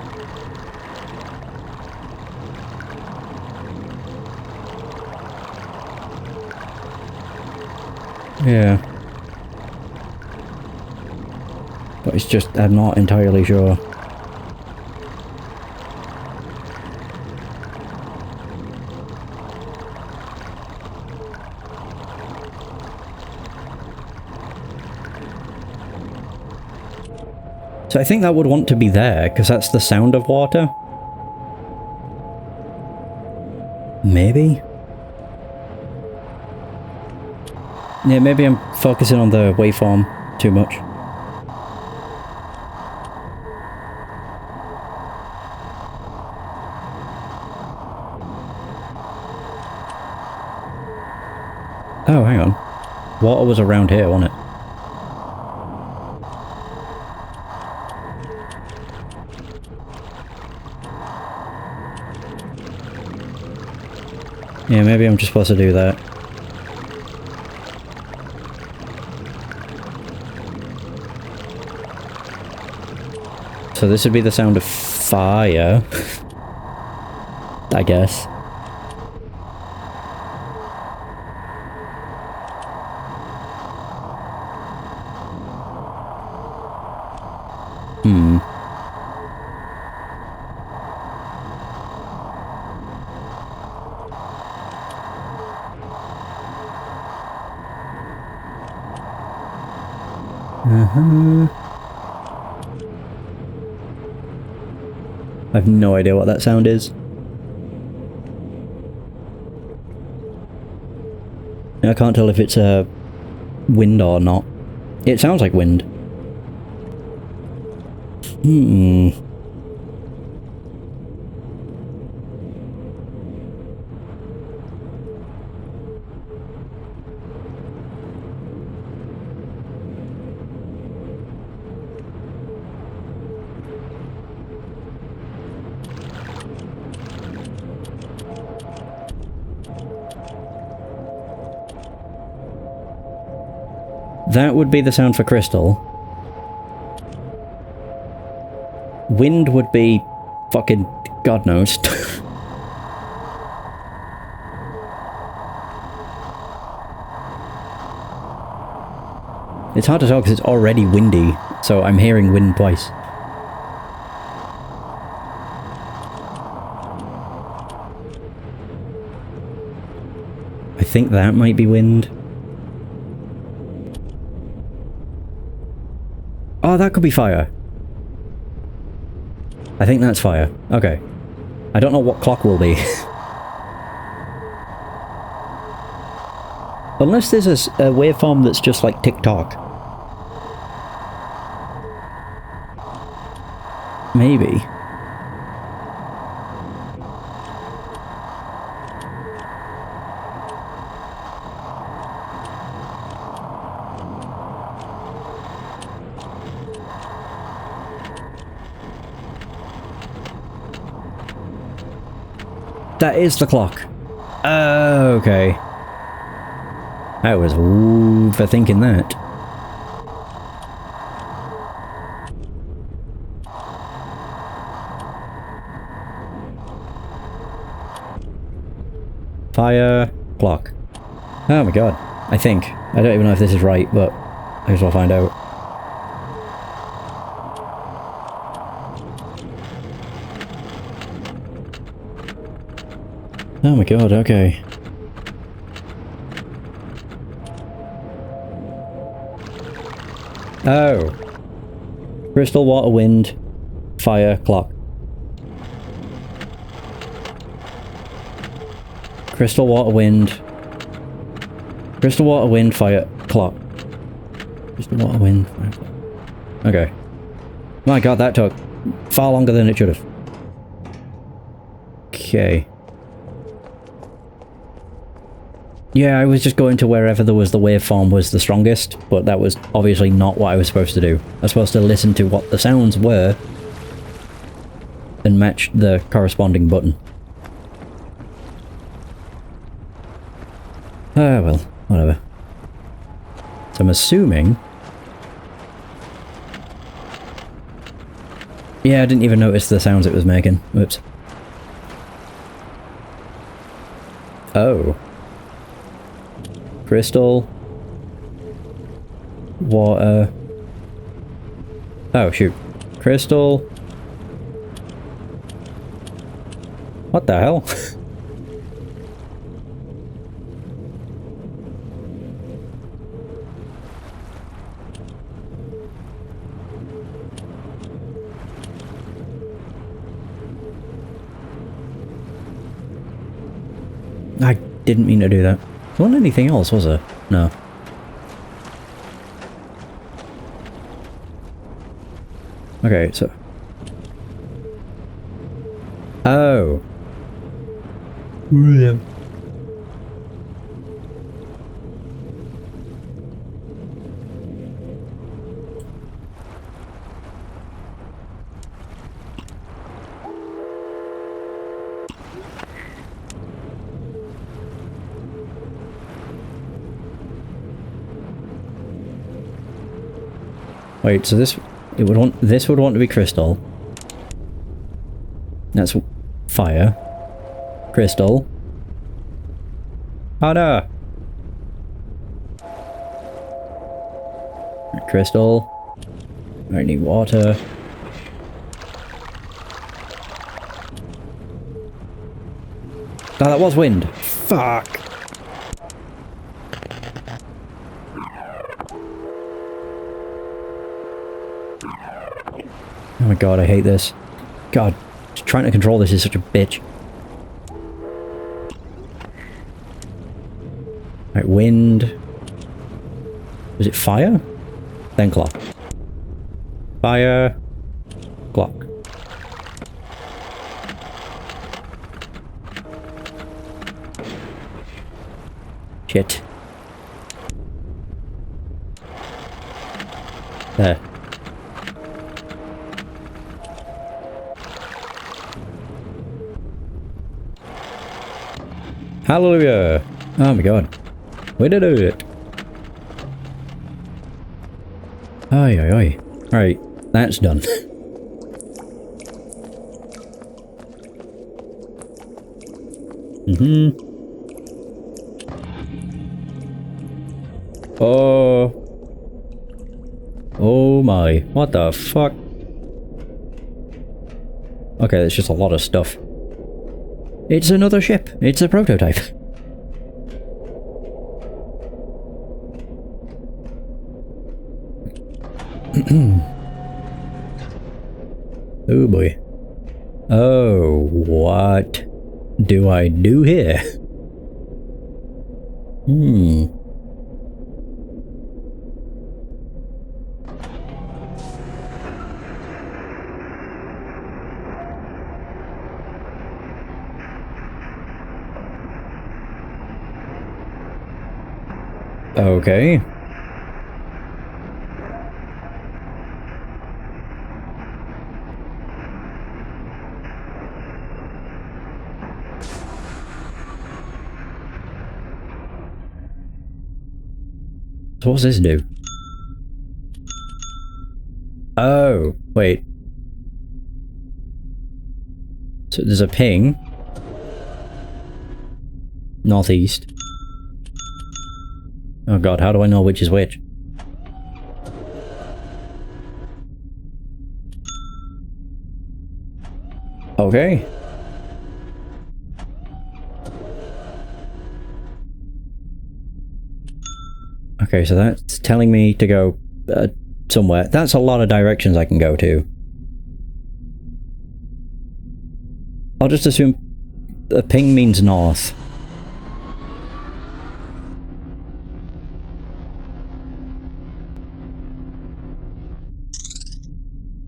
A: Yeah. But it's just, I'm not entirely sure. So I think that would want to be there, because that's the sound of water. Maybe? Yeah, maybe I'm focusing on the waveform too much. Oh, hang on. Water was around here, wasn't it? Yeah, maybe I'm just supposed to do that. So this would be the sound of fire, I guess. I have no idea what that sound is. I can't tell if it's a wind or not. It sounds like wind. That would be the sound for crystal. Wind would be fucking God knows. It's hard to tell because it's already windy, so I'm hearing wind twice. I think that might be wind. Oh, that could be fire. I think that's fire. Okay. I don't know what clock will be. Unless there's a waveform that's just like tick-tock. Maybe. That is the clock. Okay. I was overthinking that. Fire clock. Oh my god. I think. I don't even know if this is right, but I guess I'll find out. Oh my god, okay. Oh. Crystal, water, wind, fire, clock. Crystal, water, wind. Crystal, water, wind, fire, clock. Crystal, water, wind, fire, clock. Okay. My god, that took far longer than it should have. Okay. Yeah, I was just going to wherever there was the waveform was the strongest, but that was obviously not what I was supposed to do. I was supposed to listen to what the sounds were and match the corresponding button. Ah, well, whatever. So I'm assuming... Yeah, I didn't even notice the sounds it was making. Whoops. Oh. Crystal. Water. Oh, shoot. Crystal. What the hell? I didn't mean to do that. There wasn't anything else, was there? No. Okay, so... Oh. Yeah. Wait, so this would want to be crystal. That's fire. Crystal. Oh no! Right, crystal. I need water. Oh, that was wind. Fuck! Oh my god, I hate this. God, trying to control this is such a bitch. Right, wind. Was it fire? Then clock. Fire. Clock. Shit. There. Hallelujah! Oh my god. We did it! Oi, oi, oi. Right, that's done. Oh. Oh my. What the fuck? Okay, there's just a lot of stuff. It's another ship. It's a prototype. Oh boy. Oh, what do I do here? Okay. So what's this do? Oh, wait. So there's a ping. Northeast. Oh god, how do I know which is which? Okay. Okay, so that's telling me to go somewhere. That's a lot of directions I can go to. I'll just assume a ping means north.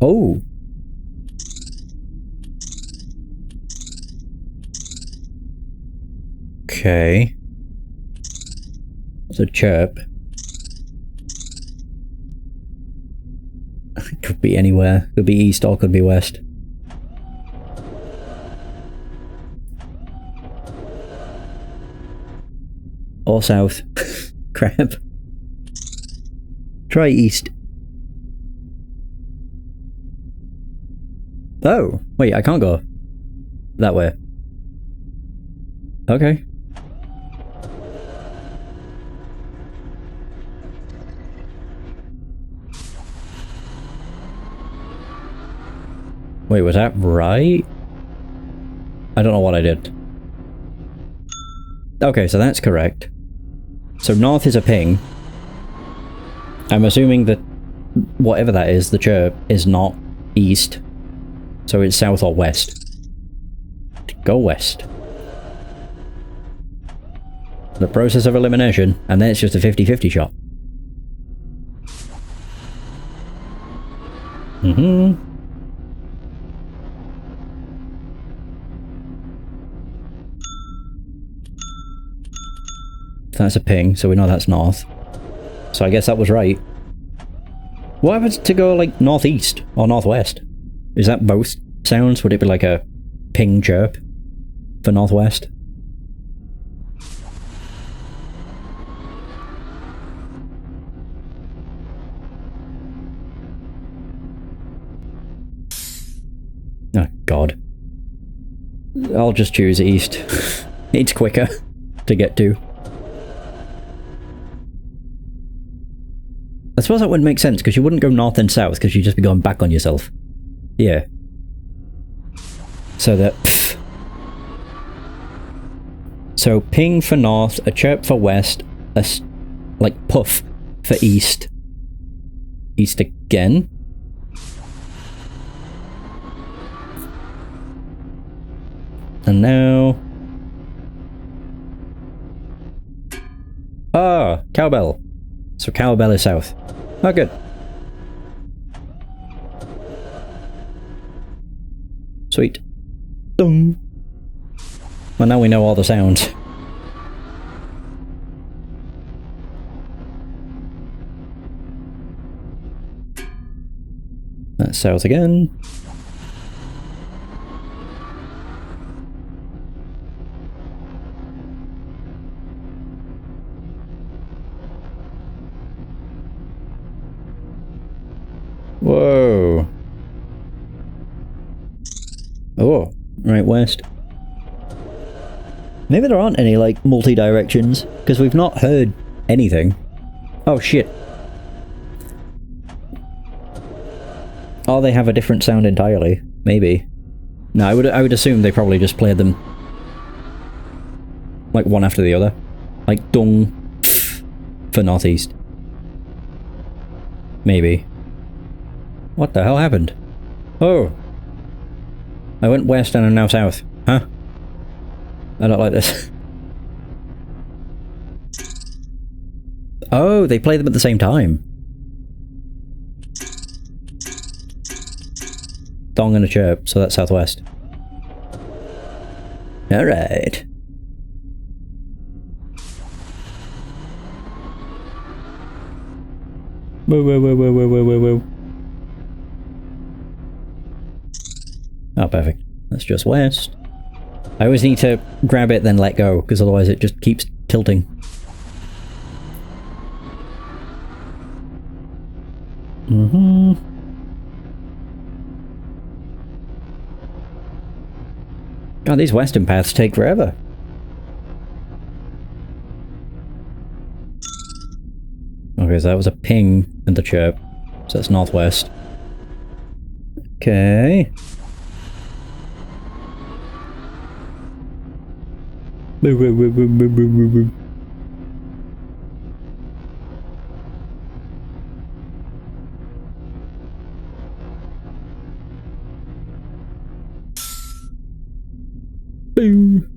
A: Oh. Okay. It's a chirp. It could be anywhere. Could be east or could be west. Or south. Crap. Try east. Oh, wait, I can't go that way. Okay. Wait, was that right? I don't know what I did. Okay, so that's correct. So north is a ping. I'm assuming that whatever that is, the chirp, is not east. So it's south or west. Go west. The process of elimination, and then it's just a 50-50 shot. That's a ping, so we know that's north. So I guess that was right. What happens to go, like, northeast or northwest? Is that both sounds? Would it be like a ping chirp for northwest? Oh, God. I'll just choose east. It's quicker to get to. I suppose that wouldn't make sense, because you wouldn't go north and south, because you'd just be going back on yourself. Yeah. So that... Pff. So ping for north, a chirp for west, a like puff for east. East again? And now... Ah, cowbell. So cowbell is south. Oh, good. Sweet. Dung. Well, now we know all the sounds. That's south again. Whoa. Oh, right west. Maybe there aren't any, like, multi-directions, because we've not heard anything. Oh, shit. Or they have a different sound entirely. Maybe. No, I would assume they probably just played them like one after the other. Like dung for northeast. Maybe. What the hell happened? Oh. I went west and I'm now south. Huh? I don't like this. Oh, they play them at the same time. Dong and a chirp, so that's southwest. Alright. Whoa, whoa, whoa, whoa, whoa, whoa, whoa, whoa. Oh, perfect. That's just west. I always need to grab it then let go, because otherwise it just keeps tilting. Mm-hmm. God, these western paths take forever. Okay, so that was a ping and the chirp. So that's northwest. Okay. Boo, boo, boo, boo, boo, boo, boo, boo. Boo.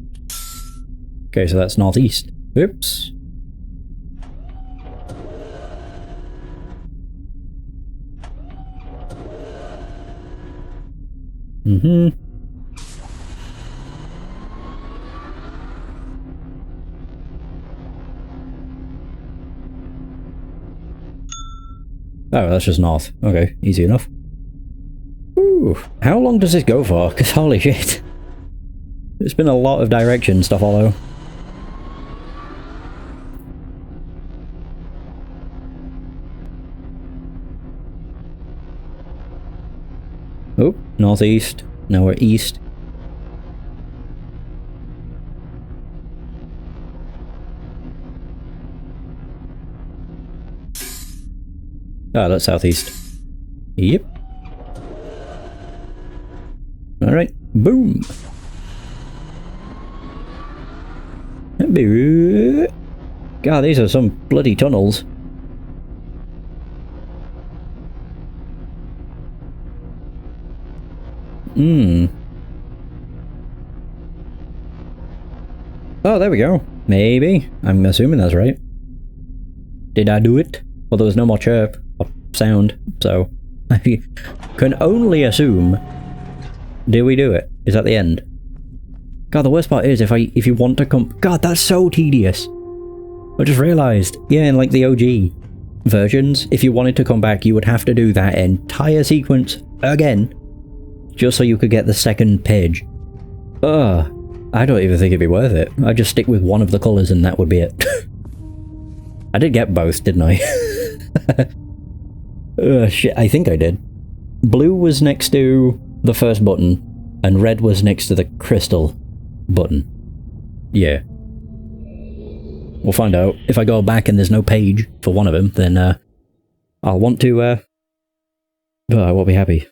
A: Okay, so that's northeast. Oops. Mm-hmm. Oh, that's just north. Okay, easy enough. Ooh, how long does this go for? Because holy shit. It's been a lot of directions to follow. Oh, northeast. Now we're east. Oh, that's southeast. Yep. Alright, boom! God, these are some bloody tunnels. Oh, there we go. Maybe. I'm assuming that's right. Did I do it? Well, there was no more chirp or sound, so I can only assume. Did we do it? Is that the end? God, the worst part is if you want to come. God, that's so tedious. I just realised. Yeah, in like the OG versions, if you wanted to come back, you would have to do that entire sequence again, just so you could get the second page. Ugh. I don't even think it'd be worth it. I'd just stick with one of the colours and that would be it. I did get both, didn't I? Shit, I think I did. Blue was next to the first button, and red was next to the crystal button. Yeah. We'll find out. If I go back and there's no page for one of them, then I'll want to, I won't be happy.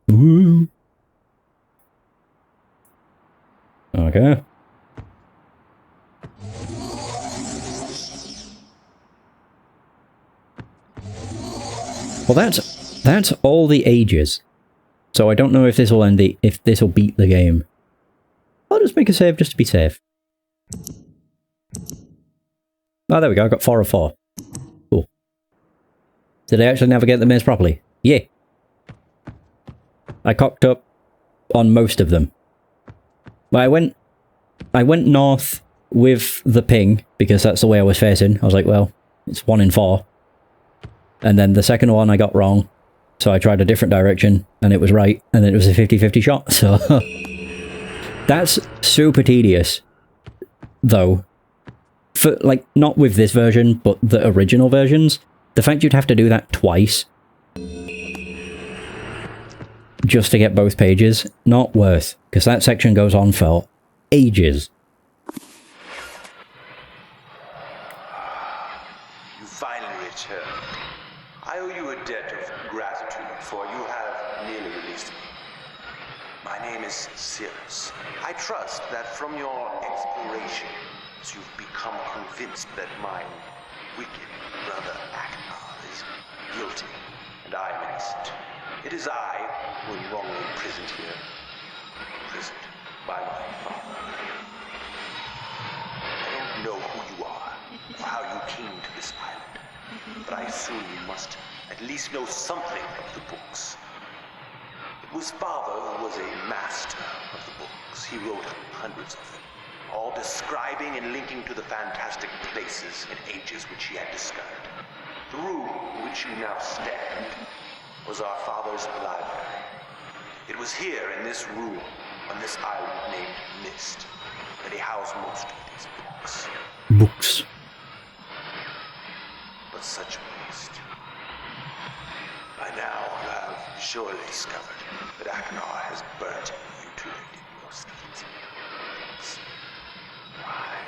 A: Woo! Okay. Well, that's all the ages. So I don't know if this will end if this will beat the game. I'll just make a save just to be safe. Oh, there we go. I got 4 of 4. Cool. Did I actually navigate the maze properly? Yeah. I cocked up on most of them. But I went north with the ping because that's the way I was facing. I was like, well, it's 1 in 4. And then the second one I got wrong. So I tried a different direction and it was right. And then it was a 50-50 shot. So that's super tedious. Though. For, like, not with this version, but the original versions. The fact you'd have to do that twice just to get both pages, not worth, because that section goes on for ages.
C: You finally returned. I owe you a debt of gratitude, for you have nearly released me. My name is Cirrus. I trust that from your explorations, you've become convinced that my wicked brother Akbar is guilty, and I am innocent. It is I who am wrongly imprisoned here. Imprisoned by my father. I don't know who you are, or how you came to this island, but I assume you must at least know something of the books. It was Father who was a master of the books. He wrote hundreds of them, all describing and linking to the fantastic places and ages which he had discovered. The room in which you now stand was our father's library. It was here in this room, on this island named Myst, that he housed most of these books.
A: Books.
C: But such a waste. By now, you have surely discovered that Akbar has burnt and mutilated most of its books. Why?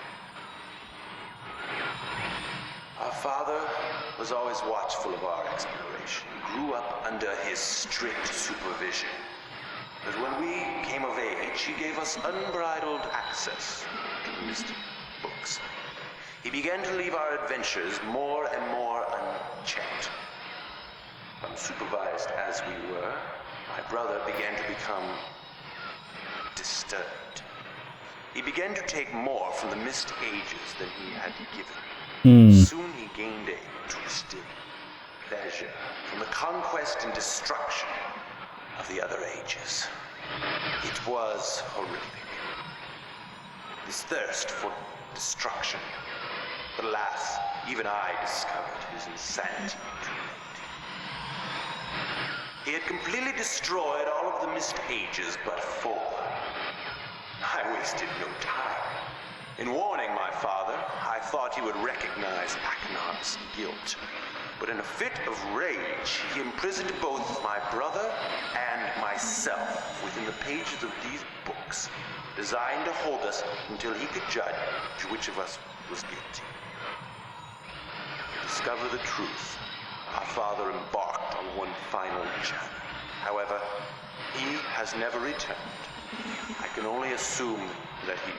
C: Our father was always watchful of our exploration, grew up under his strict supervision. But when we came of age, he gave us unbridled access to the Myst books. He began to leave our adventures more and more unchecked. Unsupervised as we were, my brother began to become disturbed. He began to take more from the Myst ages than he had given. Soon he gained a twisted pleasure from the conquest and destruction of the other ages. It was horrific. His thirst for destruction. But alas, even I discovered his insanity too late. He had completely destroyed all of the Myst ages but 4. I wasted no time. In warning my father, I thought he would recognize Aknar's guilt. But in a fit of rage, he imprisoned both my brother and myself within the pages of these books, designed to hold us until he could judge which of us was guilty. To discover the truth, our father embarked on one final journey. However, he has never returned. I can only assume that he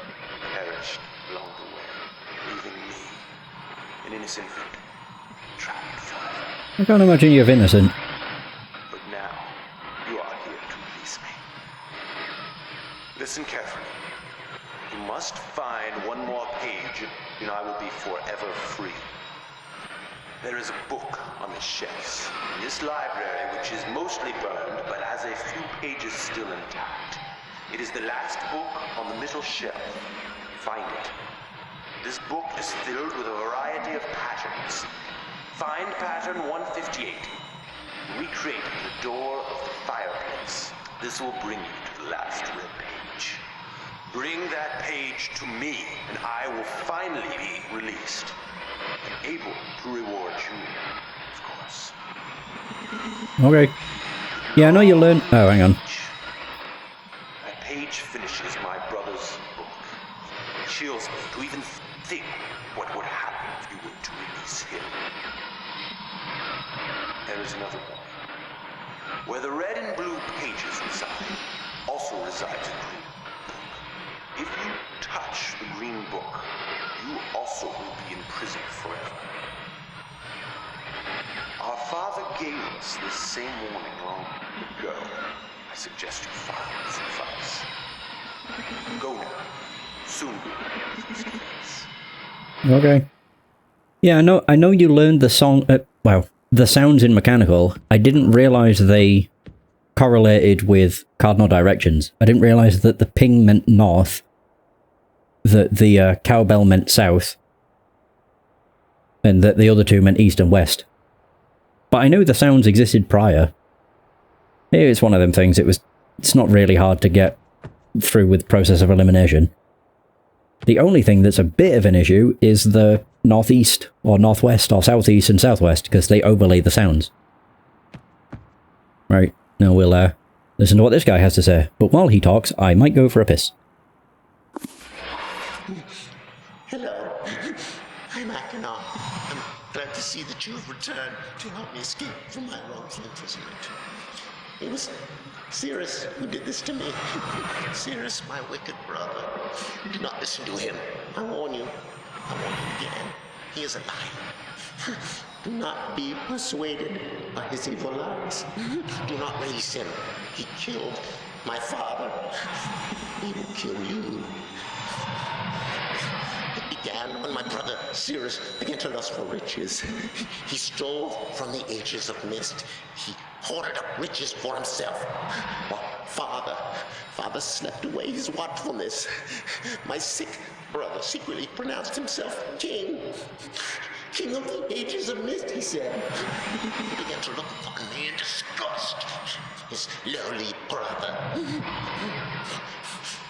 C: perished along the way, leaving me, an innocent victim, trapped forever.
A: I can't imagine you're innocent.
C: But now, you are here to release me. Listen carefully. You must find one more page, and I will be forever free. There is a book on the shelves in this library which is mostly burned, but has a few pages still intact. It is the last book on the middle shelf. Find it. This book is filled with a variety of patterns. Find pattern 158. Recreate the door of the fireplace. This will bring you to the last red page. Bring that page to me, and I will finally be released. And able to reward you, of course.
A: Okay. Yeah, I know you learn. Oh, hang on.
C: That page finishes my brother's book. It chills me to even think what would happen if you were to release him. There is another one. Where the red and blue pages reside, also resides a green book. If you touch the green book, you also will be in prison forever. Our father gave us this same warning long ago. I suggest you follow his advice. Go now. Soon we will be face to face.
A: Okay. Yeah, I know you learned the song, the sounds in Mechanical. I didn't realize they correlated with cardinal directions. I didn't realize that the ping meant north, that the cowbell meant south, and that the other two meant east and west. But I knew the sounds existed prior. It's one of them things, it's not really hard to get through with process of elimination. The only thing that's a bit of an issue is the northeast or northwest or southeast and southwest because they overlay the sounds. Right, now we'll listen to what this guy has to say. But while he talks, I might go for a piss.
D: Hello, I'm Akhenaten. I'm glad to see that you have returned to help me escape from my wrongful imprisonment. It was Cirrus who did this to me. Cirrus, my wicked brother. Do not listen to him. I warn you. I warn you again. He is a liar. Do not be persuaded by his evil lies. Do not release him. He killed my father. He will kill you. It began when my brother Cirrus began to lust for riches. He stole from the ages of Myst. He hoarded up riches for himself. While Father slept away his watchfulness. My sick brother secretly pronounced himself king. King of the ages of Myst, he said. He began to look upon me in disgust. His lowly brother.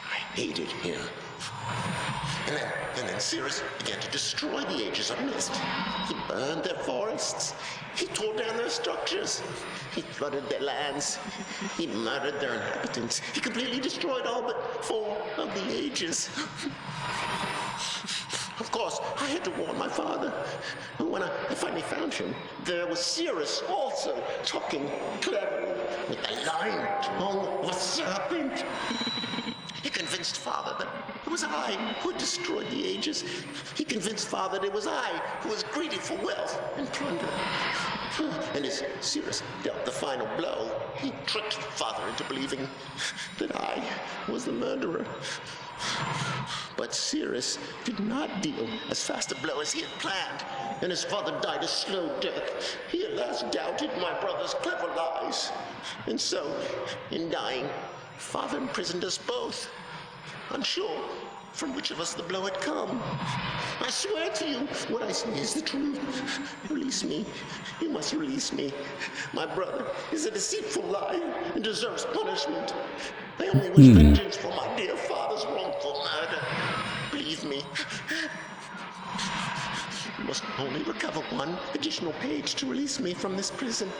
D: I hated him. And then Cirrus began to destroy the ages of Myst. He burned their forests. He tore down their structures. He flooded their lands. He murdered their inhabitants. He completely destroyed all but 4 of the ages. Of course, I had to warn my father. But when I finally found him, there was Cirrus also, talking cleverly with the lying tongue of a serpent. He convinced Father that it was I who had destroyed the ages. He convinced Father that it was I who was greedy for wealth and plunder. And as Cirrus dealt the final blow, he tricked Father into believing that I was the murderer. But Cirrus did not deal as fast a blow as he had planned, and his father died a slow death. He at last doubted my brother's clever lies. And so, in dying, Father imprisoned us both, unsure from which of us the blow had come. I swear to you, what I say is the truth. Release me. You must release me. My brother is a deceitful liar and deserves punishment. I only wish vengeance for my dear father's wrongful murder. Believe me. You must only recover 1 additional page to release me from this prison.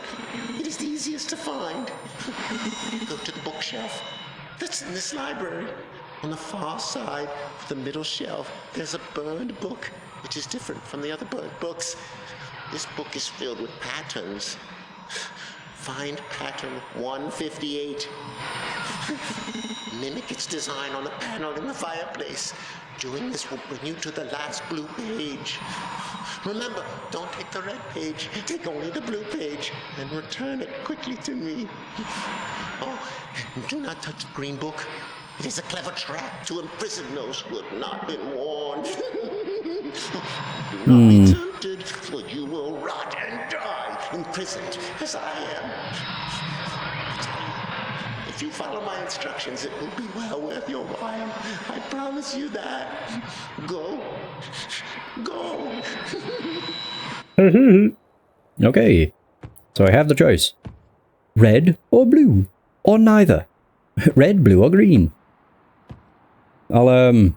D: It is the easiest to find. Go to the bookshelf that's in this library. On the far side of the middle shelf, there's a burned book, which is different from the other burned books. This book is filled with patterns. Find pattern 158. Mimic its design on the panel in the fireplace. Doing this will bring you to the last blue page. Remember, don't take the red page. Take only the blue page and return it quickly to me. Oh, and do not touch the green book. It is a clever trap to imprison those who have not been warned. Do not be tempted, for you will rot and die imprisoned as I am. If you follow my instructions, it will be well worth your while. I promise you that. Go. Go.
A: Okay. So I have the choice. Red or blue? Or neither? Red, blue, or green? I'll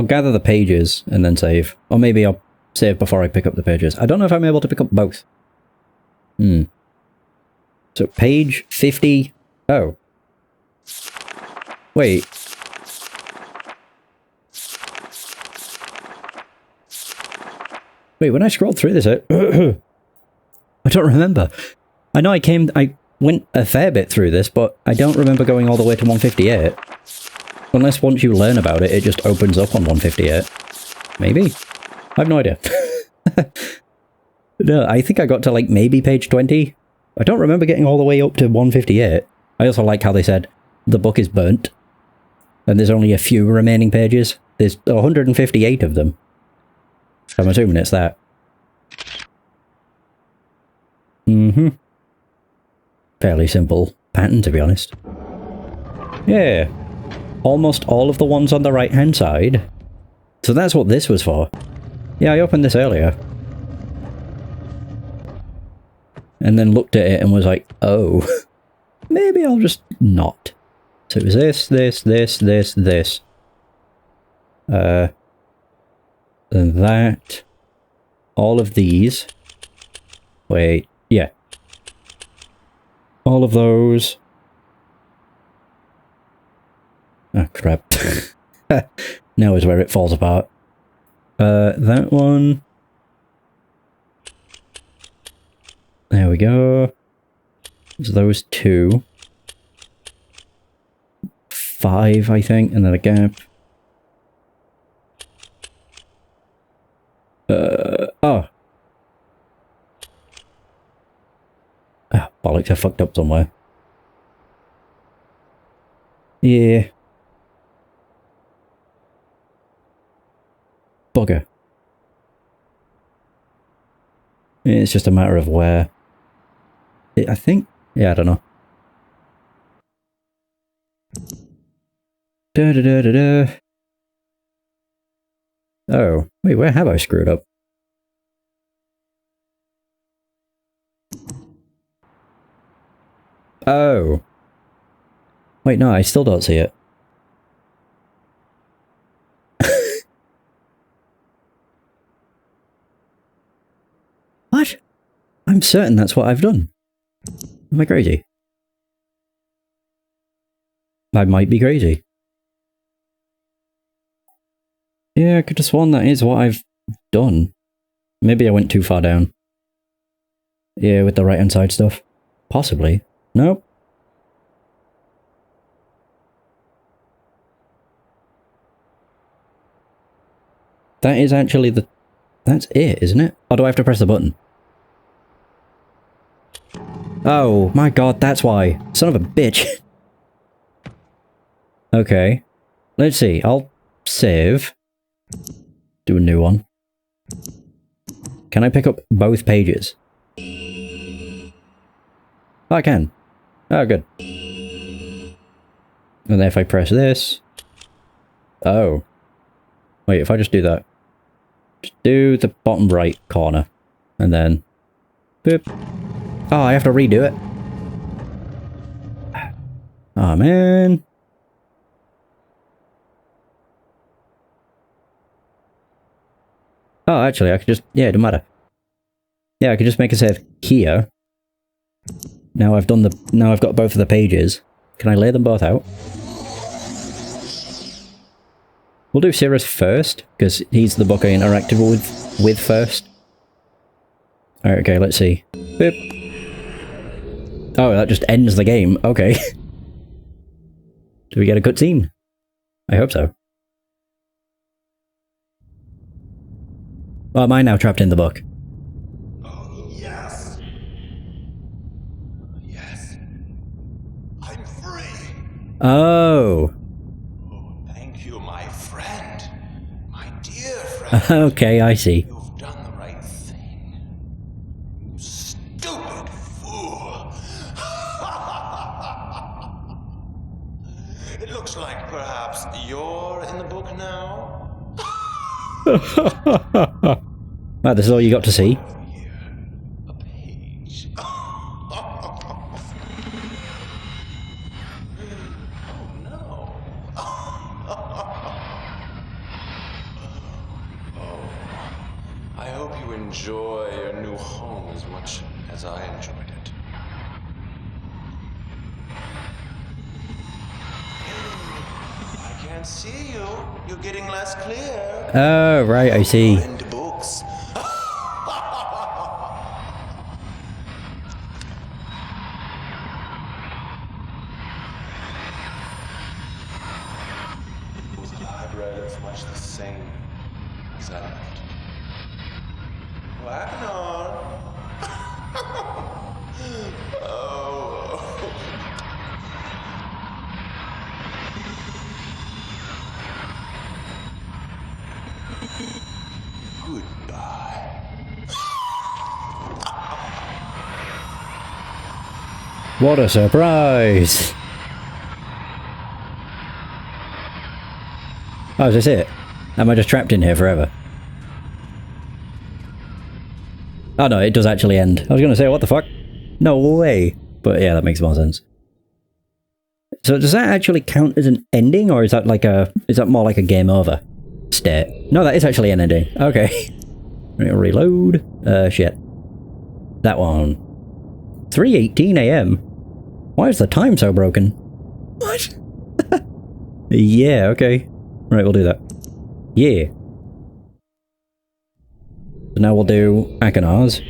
A: gather the pages and then save. Or maybe I'll save before I pick up the pages. I don't know if I'm able to pick up both. So page 50. Oh. Wait. Wait, when I scrolled through this, I don't remember. I know I went a fair bit through this, but I don't remember going all the way to 158. Unless once you learn about it, it just opens up on 158. Maybe? I have no idea. No, I think I got to like maybe page 20. I don't remember getting all the way up to 158. I also like how they said the book is burnt. And there's only a few remaining pages. There's 158 of them. I'm assuming it's that. Fairly simple pattern, to be honest. Yeah. Almost all of the ones on the right-hand side. So that's what this was for. Yeah, I opened this earlier. And then looked at it and was like, oh, maybe I'll just not. So it was this. Then that. All of these. Wait, yeah. All of those. Oh, crap. Now is where it falls apart. That one. There we go. So those two. 5, I think, and then a gap. Oh. Ah, bollocks, I fucked up somewhere. Yeah. Bugger. It's just a matter of where. I think. Yeah, I don't know. Da da da da da. Oh, wait, where have I screwed up? Oh. Wait, no, I still don't see it. What? I'm certain that's what I've done. Am I crazy? I might be crazy. Yeah, I could have sworn that is what I've done. Maybe I went too far down. Yeah, with the right-hand side stuff. Possibly. Nope. That is actually the... That's it, isn't it? Or do I have to press the button? Oh, my god, that's why. Son of a bitch. Okay. Let's see, I'll save. Do a new one. Can I pick up both pages? Oh, I can. Oh, good. And then if I press this... Oh. Wait, if I just do that. Just do the bottom right corner. And then... Boop. Oh, I have to redo it. Oh, man. Oh, actually, I could just... Yeah, it doesn't matter. Yeah, I could just make a save here. Now I've done the... Now I've got both of the pages. Can I lay them both out? We'll do Cirrus first, because he's the book I interacted with first. Alright, okay, let's see. Boop. Oh, that just ends the game. Okay. Do we get a cutscene? I hope so. Oh, am I now trapped in the book?
D: Oh, yes. Yes. I'm free.
A: Oh.
D: Oh, thank you, my friend. My dear friend.
A: Okay, I see.
D: You've done the right thing. You stupid fool. It looks like perhaps you're in the book now.
A: Wow, this is all you got to see?
D: Here, a page. Oh no. Oh, I hope you enjoy your new home as much as I enjoyed it. I can't see you. You're getting less clear.
A: Oh, right, I see.
D: Into books. The library looks much the same as I left. Wagner. Oh. Goodbye.
A: What a surprise! Oh, is this it? Am I just trapped in here forever? Oh no, it does actually end. I was gonna say, what the fuck? No way! But yeah, that makes more sense. So does that actually count as an ending, or is that like a... is that more like a game over? state. No, that is actually an ending. Okay. Reload. Shit. That one. 3:18 AM. Why is the time so broken? What? Yeah, okay. Right, we'll do that. Yeah. So now we'll do Akonars.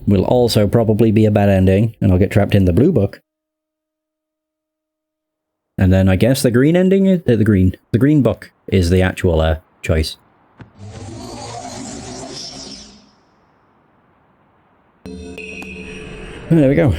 A: Will also probably be a bad ending, and I'll get trapped in the blue book. And then I guess the green ending is the green book is the actual choice. Oh, there we go.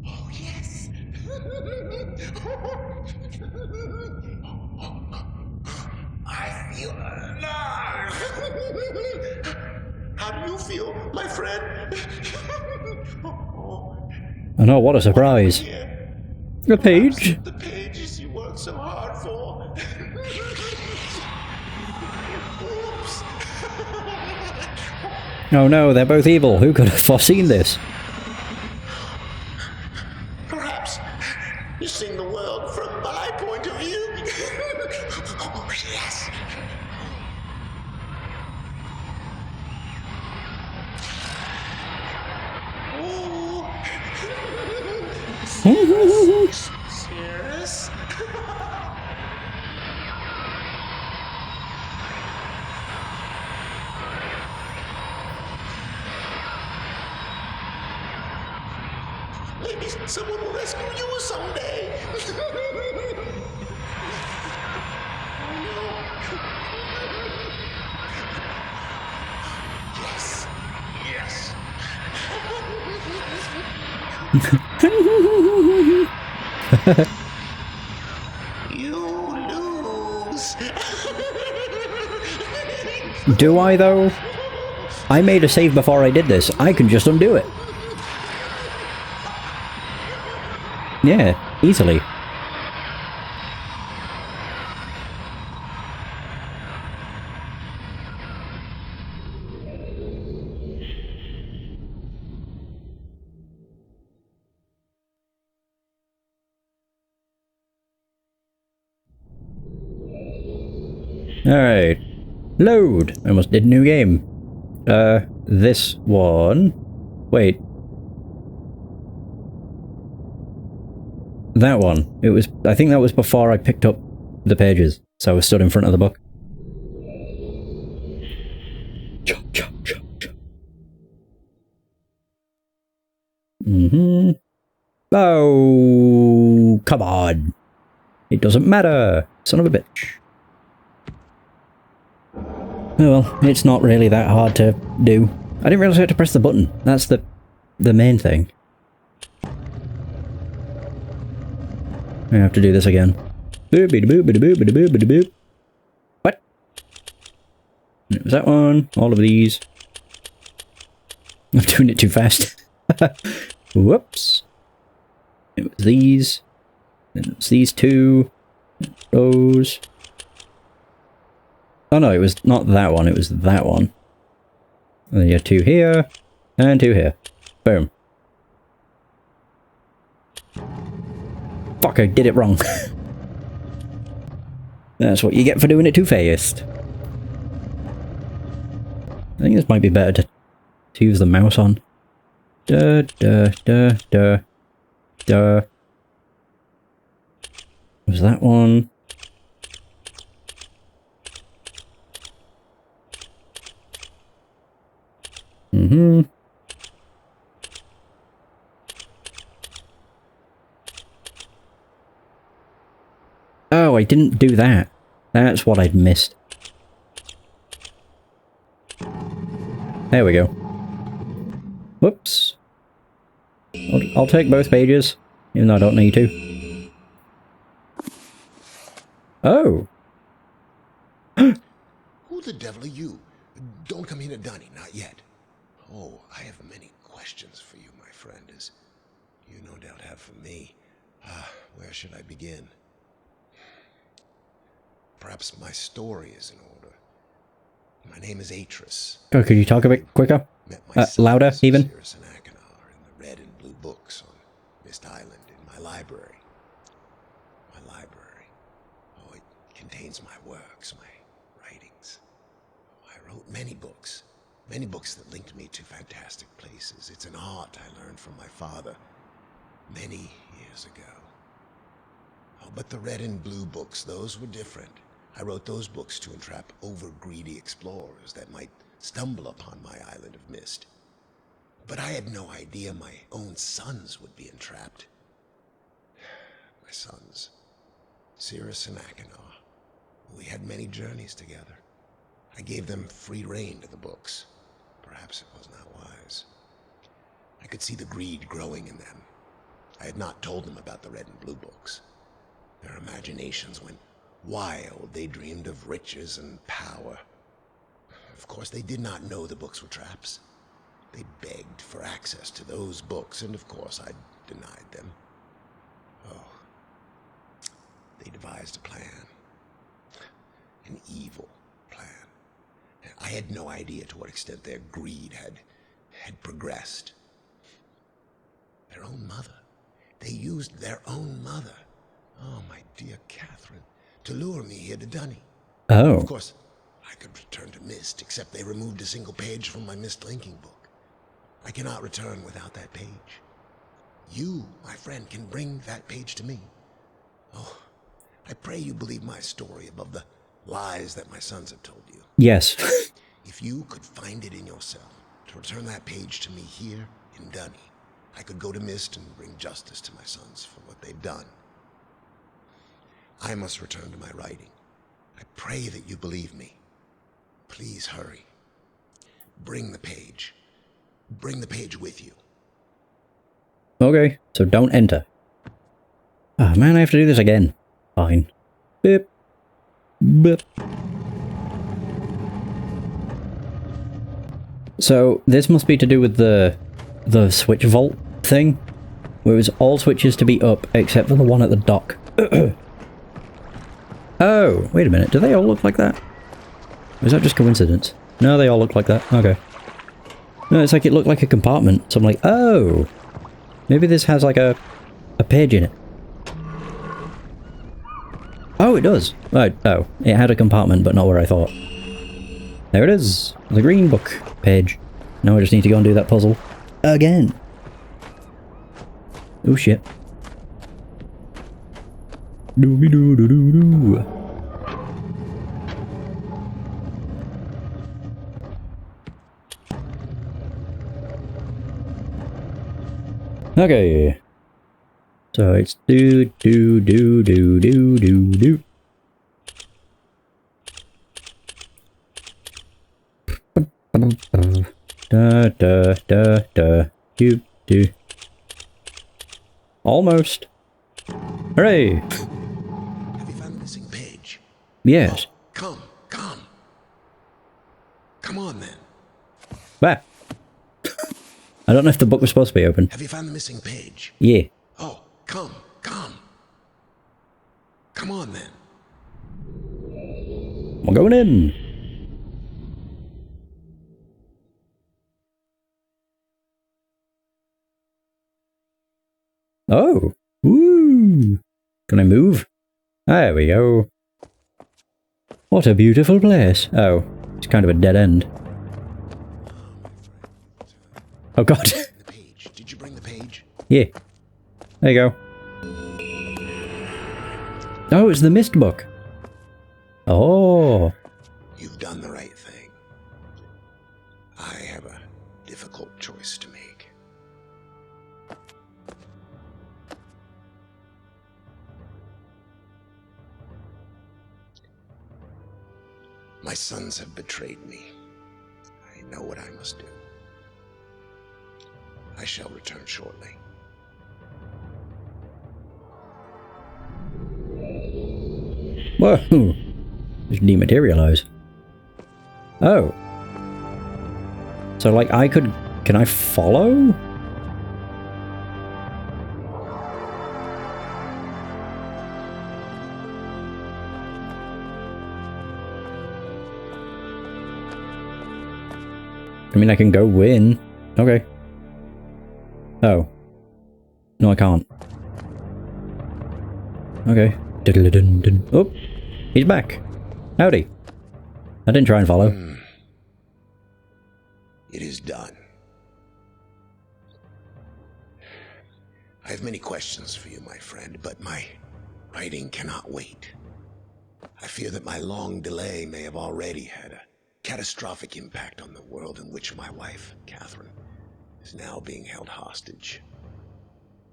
D: Oh, yes. I feel alive. How do you feel, my friend?
A: I know, what a surprise.
D: Yeah.
A: A page?
D: The pages you worked so hard for. Oops.
A: Oh no, they're both evil. Who could have foreseen this?
D: Perhaps you're seeing the world from my point of view. Oh, yes. Oh. Serious? Maybe someone will rescue you someday. Yes. Yes. You lose.
A: Do I, though? I made a save before I did this. I can just undo it. Yeah, easily. Alright. Load! I almost did a new game. This one... Wait. That one. It was... I think that was before I picked up the pages. So I was stood in front of the book. Chop, chop, chop, chop. Oh, come on. It doesn't matter. Son of a bitch. Oh well, it's not really that hard to do. I didn't realize I had to press the button. That's the main thing. I have to do this again. What? It was that one. All of these. I'm doing it too fast. Whoops. It was these. Then it was these two. Those. Oh no, it was not that one, it was that one. And then you have two here, and two here. Boom. Fuck, I did it wrong. That's what you get for doing it too fast. I think this might be better to use the mouse on. Duh, duh, duh, duh, duh. Was that one? Oh, I didn't do that. That's what I'd missed. There we go. Whoops. I'll take both pages, even though I don't need to. Oh.
B: Who the devil are you? Don't come here to Dunny, not yet. Oh, I have many questions for you, my friend, as you no doubt have for me. Where should I begin? perhaps my story is in order. My name is Atris.
A: Oh, could you talk a bit quicker? Louder, even?
B: Cirrus and Achenar in the red and blue books on Myst Island in my library. My library. Oh, it contains my works, my writings. Oh, I wrote many books that linked me to fantastic places. It's an art I learned from my father many years ago. Oh, but the red and blue books, those were different. I wrote those books to entrap over-greedy explorers that might stumble upon my island of Myst. But I had no idea my own sons would be entrapped. My sons, Cirrus and Achenar. We had many journeys together. I gave them free rein to the books. Perhaps it was not wise. I could see the greed growing in them. I had not told them about the red and blue books. Their imaginations went wild. They dreamed of riches and power. Of course, they did not know the books were traps. They begged for access to those books, and of course, I denied them. Oh, they devised a plan. An evil plan. I had no idea to what extent their greed had progressed. Their own mother. They used their own mother. Oh, my dear Catherine, to lure me here to Dunny.
A: Oh.
B: Of course, I could return to Myst, except they removed a single page from my Myst linking book. I cannot return without that page. You, my friend, can bring that page to me. Oh, I pray you believe my story above the lies that my sons have told you.
A: Yes.
B: If you could find it in yourself to return that page to me here in Dunny, I could go to Myst and bring justice to my sons for what they've done. I must return to my writing. I pray that you believe me. Please hurry. Bring the page. Bring the page with you.
A: Okay, so don't enter. Oh man, I have to do this again. Fine. Beep. Beep. So, this must be to do with the switch vault thing, where it was all switches to be up except for the one at the dock. Oh, wait a minute, do they all look like that? Or is that just coincidence? No, they all look like that. Okay. No, it's like it looked like a compartment, so I'm like, oh! Maybe this has like a page in it. Oh, it does! Right, oh, it had a compartment, but not where I thought. There it is! The green book page. Now I just need to go and do that puzzle. Again! Oh shit. Doo-be-doo-doo-doo-doo. Okay. So it's do do do do do do do. Da da da da do do. Almost. Hooray!
B: Have you found the missing page?
A: Yes.
B: Oh, come. Come on then.
A: Bah. I don't know if the book was supposed to be open.
B: Have you found the missing page?
A: Yeah.
B: Oh, come. Come on then.
A: I'm going in. Oh. Woo. Can I move? There we go. What a beautiful place. Oh, it's kind of a dead end. Oh god.
B: The page. Did you bring the page?
A: Yeah. There you go. Oh, it's the Myst book. Oh.
B: You've done the right thing. I have a difficult choice to make. My sons have betrayed me. I know what I must do. I shall return shortly.
A: Whoa. Just dematerialize. Oh. So, like, can I follow? I mean, I can go in. Okay. Oh. No, I can't. Okay. Diddle-dun-dun. Oh, he's back. Howdy. I didn't try and follow.
B: It is done. I have many questions for you, my friend, but my writing cannot wait. I fear that my long delay may have already had a catastrophic impact on the world in which my wife, Catherine, is now being held hostage.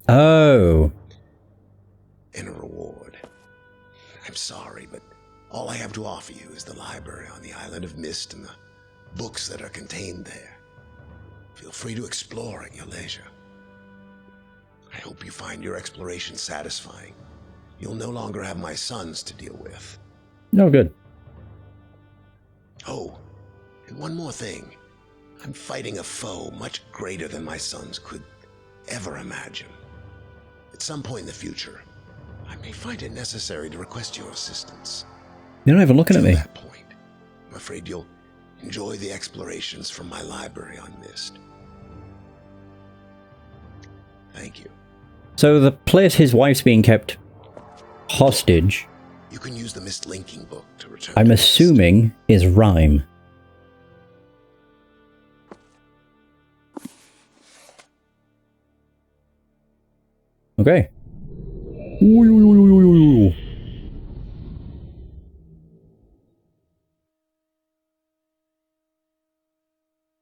A: Oh.
B: In a reward. I'm sorry, but all I have to offer you is the library on the island of Myst and the books that are contained there. Feel free to explore at your leisure. I hope you find your exploration satisfying. You'll no longer have my sons to deal with.
A: No, good.
B: Oh, and one more thing. I'm fighting a foe much greater than my sons could ever imagine. At some point in the future, I may find it necessary to request your assistance.
A: You're not even looking at me.
B: At that point, I'm afraid you'll enjoy the explorations from my library on Myst. Thank you.
A: So the place his wife's being kept hostage,
B: You can use the Myst linking book to return
A: I'm
B: to Myst.
A: assuming, is Rhyme. Okay.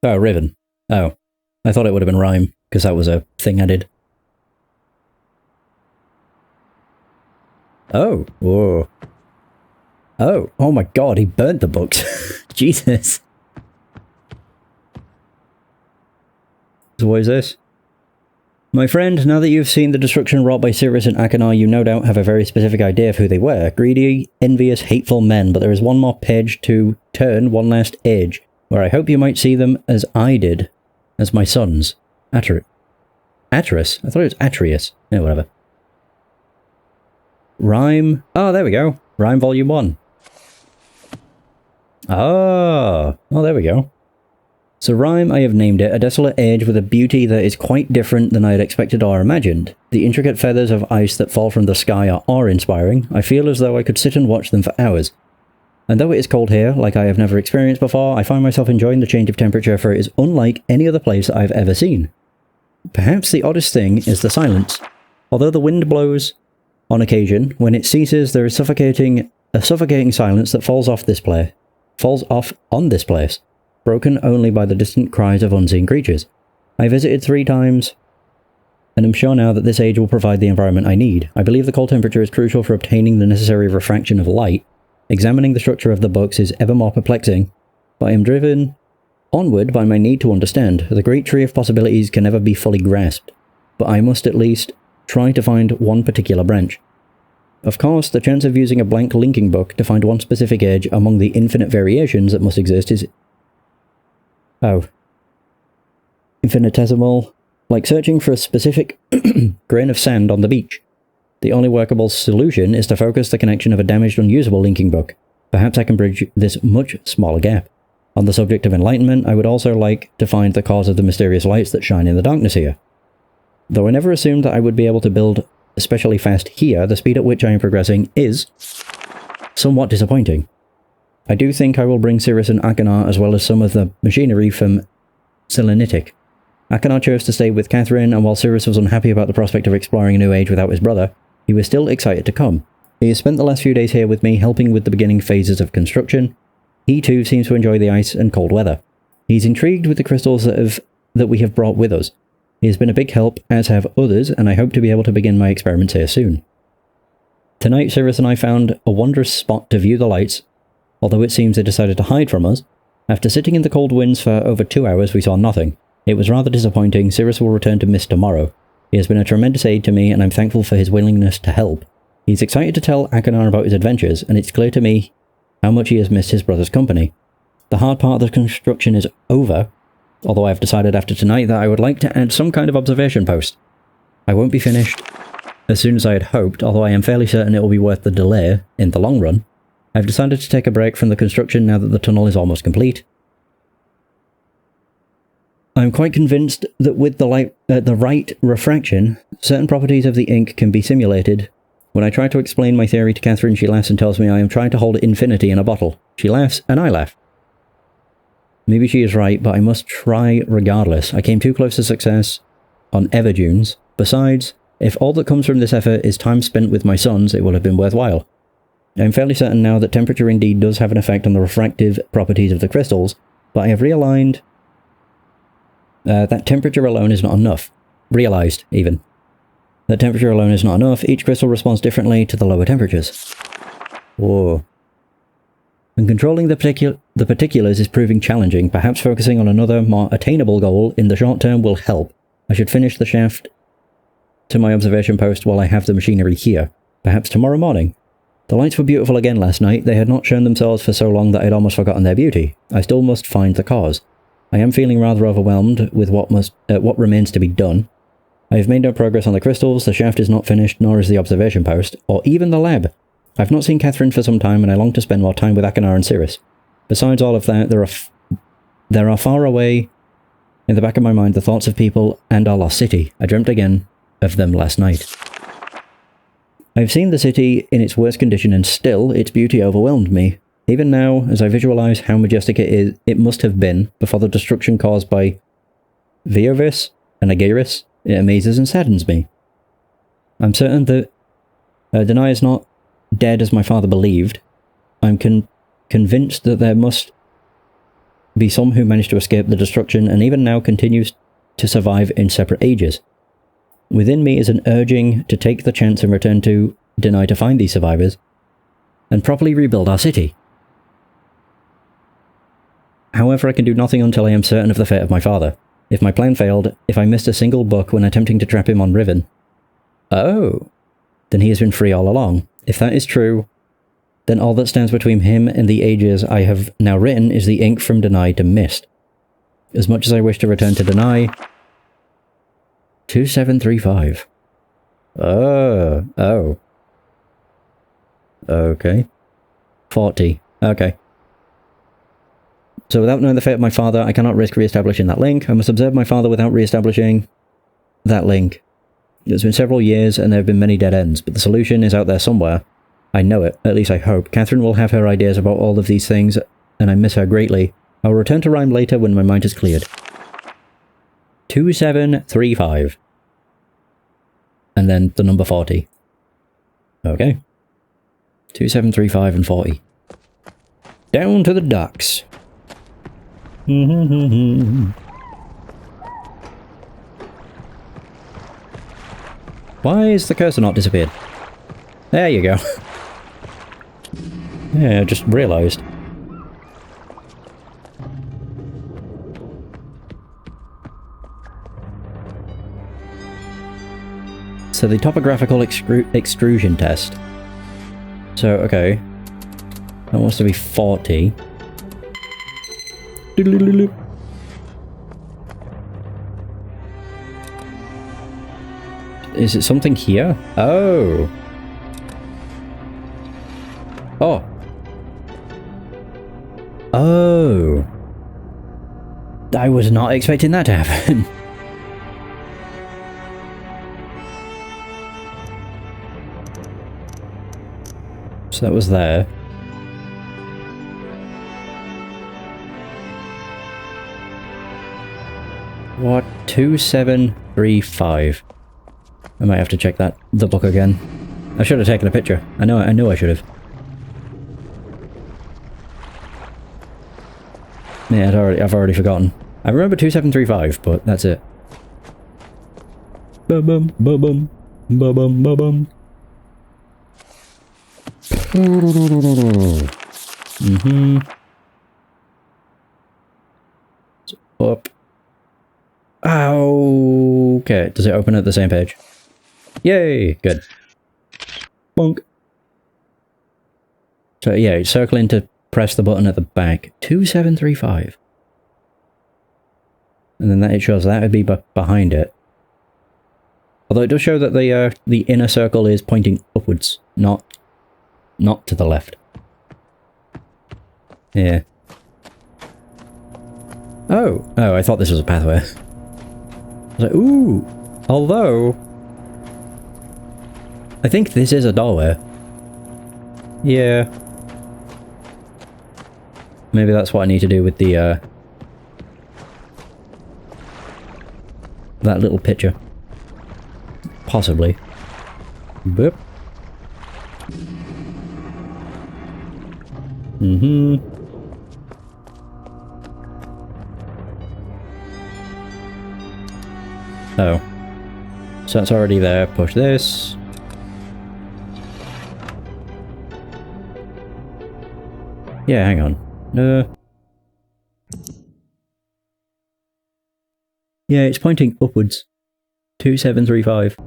A: Oh, Riven. Oh. I thought it would have been Rhyme, because that was a thing I did. Oh. Whoa. Oh. Oh my god, he burnt the books. Jesus. So what is this? My friend, now that you've seen the destruction wrought by Sirius and Akanar, you no doubt have a very specific idea of who they were. Greedy, envious, hateful men, but there is one more page to turn, one last age, where I hope you might see them as I did, as my sons. Atreus? I thought it was Atreus. Yeah, whatever. Rhyme. Oh, there we go. Rhyme Volume 1. Oh, there we go. So Rhyme, I have named it, a desolate age with a beauty that is quite different than I had expected or imagined. The intricate feathers of ice that fall from the sky are awe-inspiring. I feel as though I could sit and watch them for hours. And though it is cold here, like I have never experienced before, I find myself enjoying the change of temperature, for it is unlike any other place I've ever seen. Perhaps the oddest thing is the silence. Although the wind blows on occasion, when it ceases there is a suffocating silence that falls off on this place, broken only by the distant cries of unseen creatures. I visited 3 times, and am sure now that this age will provide the environment I need. I believe the cold temperature is crucial for obtaining the necessary refraction of light. Examining the structure of the books is ever more perplexing, but I am driven onward by my need to understand. The great tree of possibilities can never be fully grasped, but I must at least try to find one particular branch. Of course, the chance of using a blank linking book to find one specific edge among the infinite variations that must exist is infinitesimal, like searching for a specific grain of sand on the beach. The only workable solution is to focus the connection of a damaged, unusable linking book. Perhaps I can bridge this much smaller gap. On the subject of enlightenment, I would also like to find the cause of the mysterious lights that shine in the darkness here. Though I never assumed that I would be able to build especially fast here, the speed at which I am progressing is somewhat disappointing. I do think I will bring Sirius and Akanar as well as some of the machinery from Selenitic. Akanar chose to stay with Catherine, and while Sirius was unhappy about the prospect of exploring a new age without his brother, he was still excited to come. He has spent the last few days here with me, helping with the beginning phases of construction. He too seems to enjoy the ice and cold weather. He's intrigued with the crystals that we have brought with us. He has been a big help, as have others, and I hope to be able to begin my experiments here soon. Tonight, Sirius and I found a wondrous spot to view the lights. Although it seems they decided to hide from us, after sitting in the cold winds for over 2 hours we saw nothing. It was rather disappointing. Sirius will return to Myst tomorrow. He has been a tremendous aid to me, and I'm thankful for his willingness to help. He's excited to tell Akanar about his adventures, and it's clear to me how much he has missed his brother's company. The hard part of the construction is over, although I have decided after tonight that I would like to add some kind of observation post. I won't be finished as soon as I had hoped, although I am fairly certain it will be worth the delay in the long run. I've decided to take a break from the construction now that the tunnel is almost complete. I'm quite convinced that with the right refraction, certain properties of the ink can be simulated. When I try to explain my theory to Catherine, she laughs and tells me I am trying to hold infinity in a bottle. She laughs, and I laugh. Maybe she is right, but I must try regardless. I came too close to success on Everdunes. Besides, if all that comes from this effort is time spent with my sons, it will have been worthwhile. I am fairly certain now that temperature indeed does have an effect on the refractive properties of the crystals, but I have realized that temperature alone is not enough. Realized, even. That temperature alone is not enough. Each crystal responds differently to the lower temperatures. Whoa. And controlling the particulars is proving challenging. Perhaps focusing on another, more attainable goal in the short term will help. I should finish the shaft to my observation post while I have the machinery here. Perhaps tomorrow morning. The lights were beautiful again last night. They had not shown themselves for so long that I'd almost forgotten their beauty. I still must find the cause. I am feeling rather overwhelmed with what remains to be done. I have made no progress on the crystals, the shaft is not finished, nor is the observation post, or even the lab. I've not seen Catherine for some time, and I long to spend more time with Akanar and Cirrus. Besides all of that, there are far away in the back of my mind the thoughts of people and our lost city. I dreamt again of them last night. I have seen the city in its worst condition, and still its beauty overwhelmed me. Even now, as I visualize how majestic it must have been before the destruction caused by Veovis and Agiris, it amazes and saddens me. I'm certain that Denai is not dead as my father believed. I'm convinced that there must be some who managed to escape the destruction and even now continues to survive in separate ages. Within me is an urging to take the chance and return to Denai to find these survivors and properly rebuild our city. However, I can do nothing until I am certain of the fate of my father. If my plan failed, if I missed a single buck when attempting to trap him on Riven. Oh, then he has been free all along. If that is true, then all that stands between him and the ages I have now written is the ink from Denai to Myst. As much as I wish to return to Denai... 2735. Oh. Okay. 40. Okay. So without knowing the fate of my father, I cannot risk re-establishing that link. I must observe my father without re-establishing that link. It's been several years and there have been many dead ends, but the solution is out there somewhere. I know it, at least I hope. Catherine will have her ideas about all of these things, and I miss her greatly. I will return to Rhyme later when my mind is cleared. 2735. And then the number 40. Okay. 2735 and 40. Down to the docks. Why is the cursor not disappeared? There you go. Yeah, I just realised. So the topographical extrusion test. So, okay. That wants to be 40. Is it something here? Oh. Oh. Oh. I was not expecting that to happen. So that was there. What? 2735. I might have to check the book again. I should have taken a picture. I know I should have. Yeah, I've already forgotten. I remember 2735, but that's it. Ba-bum, ba-bum, ba-bum, ba-bum. Up. Ow. Okay, does it open at the same page? Yay! Good. Bonk. So yeah, circling to press the button at the back. 2735. And then it shows that would be behind it. Although it does show that the inner circle is pointing upwards, not to the left. Yeah. Oh, I thought this was a pathway. I was like, ooh, although I think this is a doorway. Yeah. Maybe that's what I need to do with the, that little picture. Possibly. Boop. Mm-hmm. Oh. So that's already there. Push this. Yeah, hang on. Yeah, it's pointing upwards. 2735.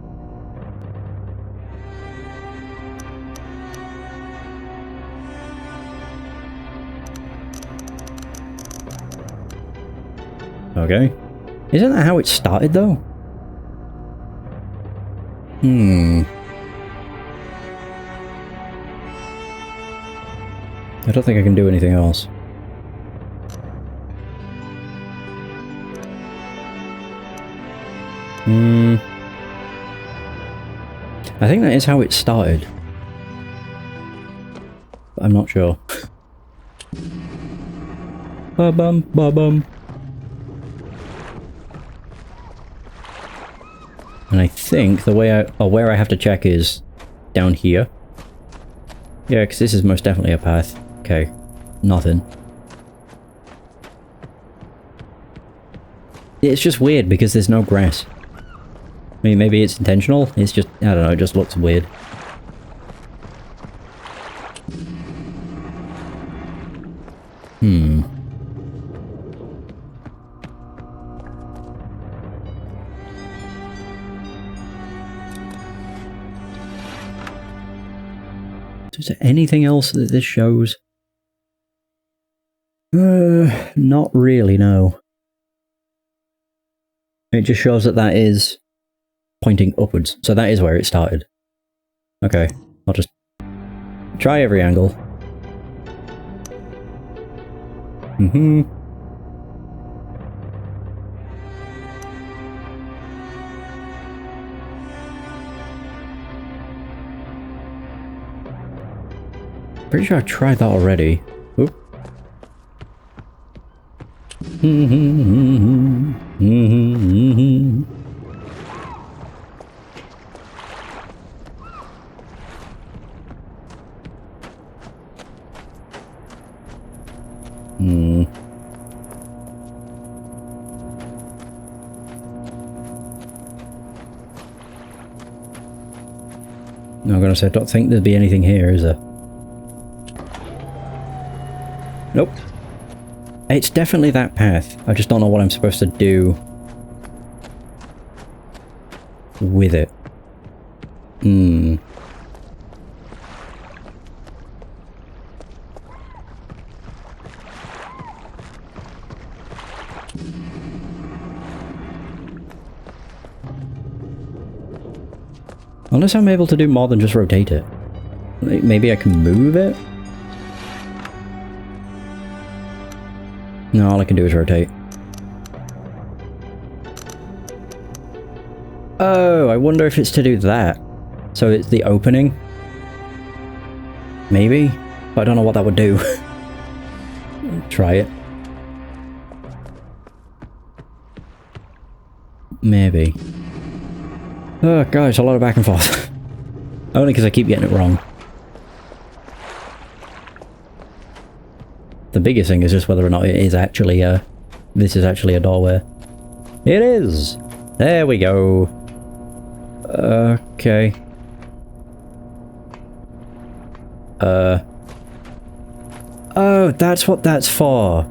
A: Okay. Isn't that how it started, though? I don't think I can do anything else. I think that is how it started. But I'm not sure. Ba-bum, ba-bum. And I think the way where I have to check is down here. Yeah, because this is most definitely a path. Okay, nothing. It's just weird because there's no grass. I mean, maybe it's intentional. It's just, I don't know, it just looks weird. Is there anything else that this shows? Not really, no. It just shows that that is pointing upwards. So that is where it started. Okay, I'll just try every angle. Pretty sure I tried that already. Oop. I'm gonna say, I don't think there'd be anything here, is there? Nope. It's definitely that path. I just don't know what I'm supposed to do with it. Unless I'm able to do more than just rotate it. Like, maybe I can move it? No, all I can do is rotate. Oh, I wonder if it's to do that. So it's the opening? Maybe? But I don't know what that would do. Try it. Maybe. Oh god, it's a lot of back and forth. Only because I keep getting it wrong. The biggest thing is just whether or not it is actually this is actually a doorway. It is! There we go. Okay. Oh, that's what that's for.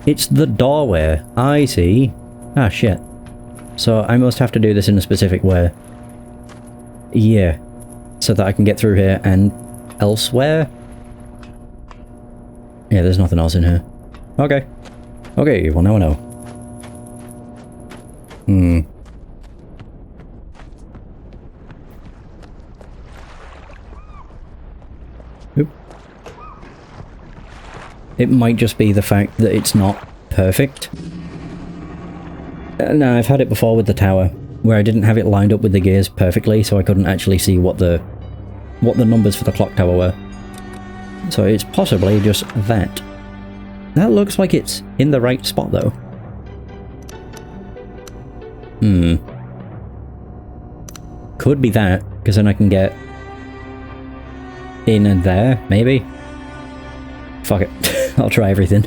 A: It's the doorway. I see. Ah, shit. So I must have to do this in a specific way. Yeah. So that I can get through here and elsewhere. Yeah, there's nothing else in here. Okay. Okay, well now I know. Oop. It might just be the fact that it's not perfect. No, I've had it before with the tower, where I didn't have it lined up with the gears perfectly, so I couldn't actually see what the numbers for the clock tower were. So it's possibly just that. That looks like it's in the right spot, though. Could be that, because then I can get in and there, maybe? Fuck it. I'll try everything.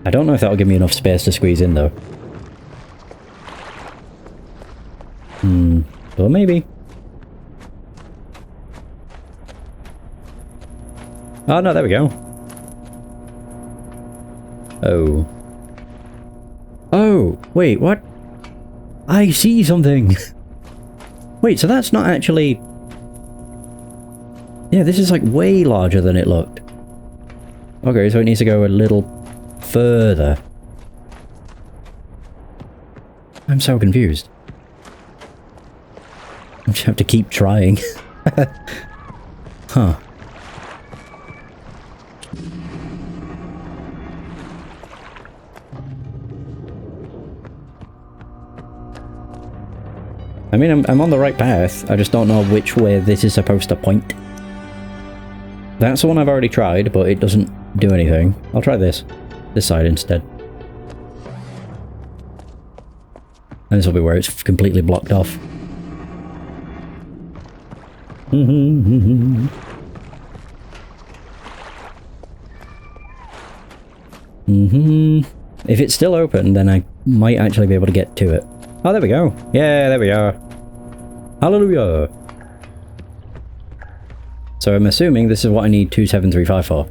A: I don't know if that'll give me enough space to squeeze in, though. Well, maybe. Oh, no, there we go. Oh. Oh, wait, what? I see something! Wait, so that's not actually... Yeah, this is like way larger than it looked. Okay, so it needs to go a little further. I'm so confused. I just have to keep trying. Huh. I mean, I'm on the right path, I just don't know which way this is supposed to point. That's the one I've already tried, but it doesn't do anything. I'll try this side instead. And this will be where it's completely blocked off. If it's still open, then I might actually be able to get to it. Oh, there we go. Yeah, there we are. Hallelujah. So I'm assuming this is what I need 2735 for.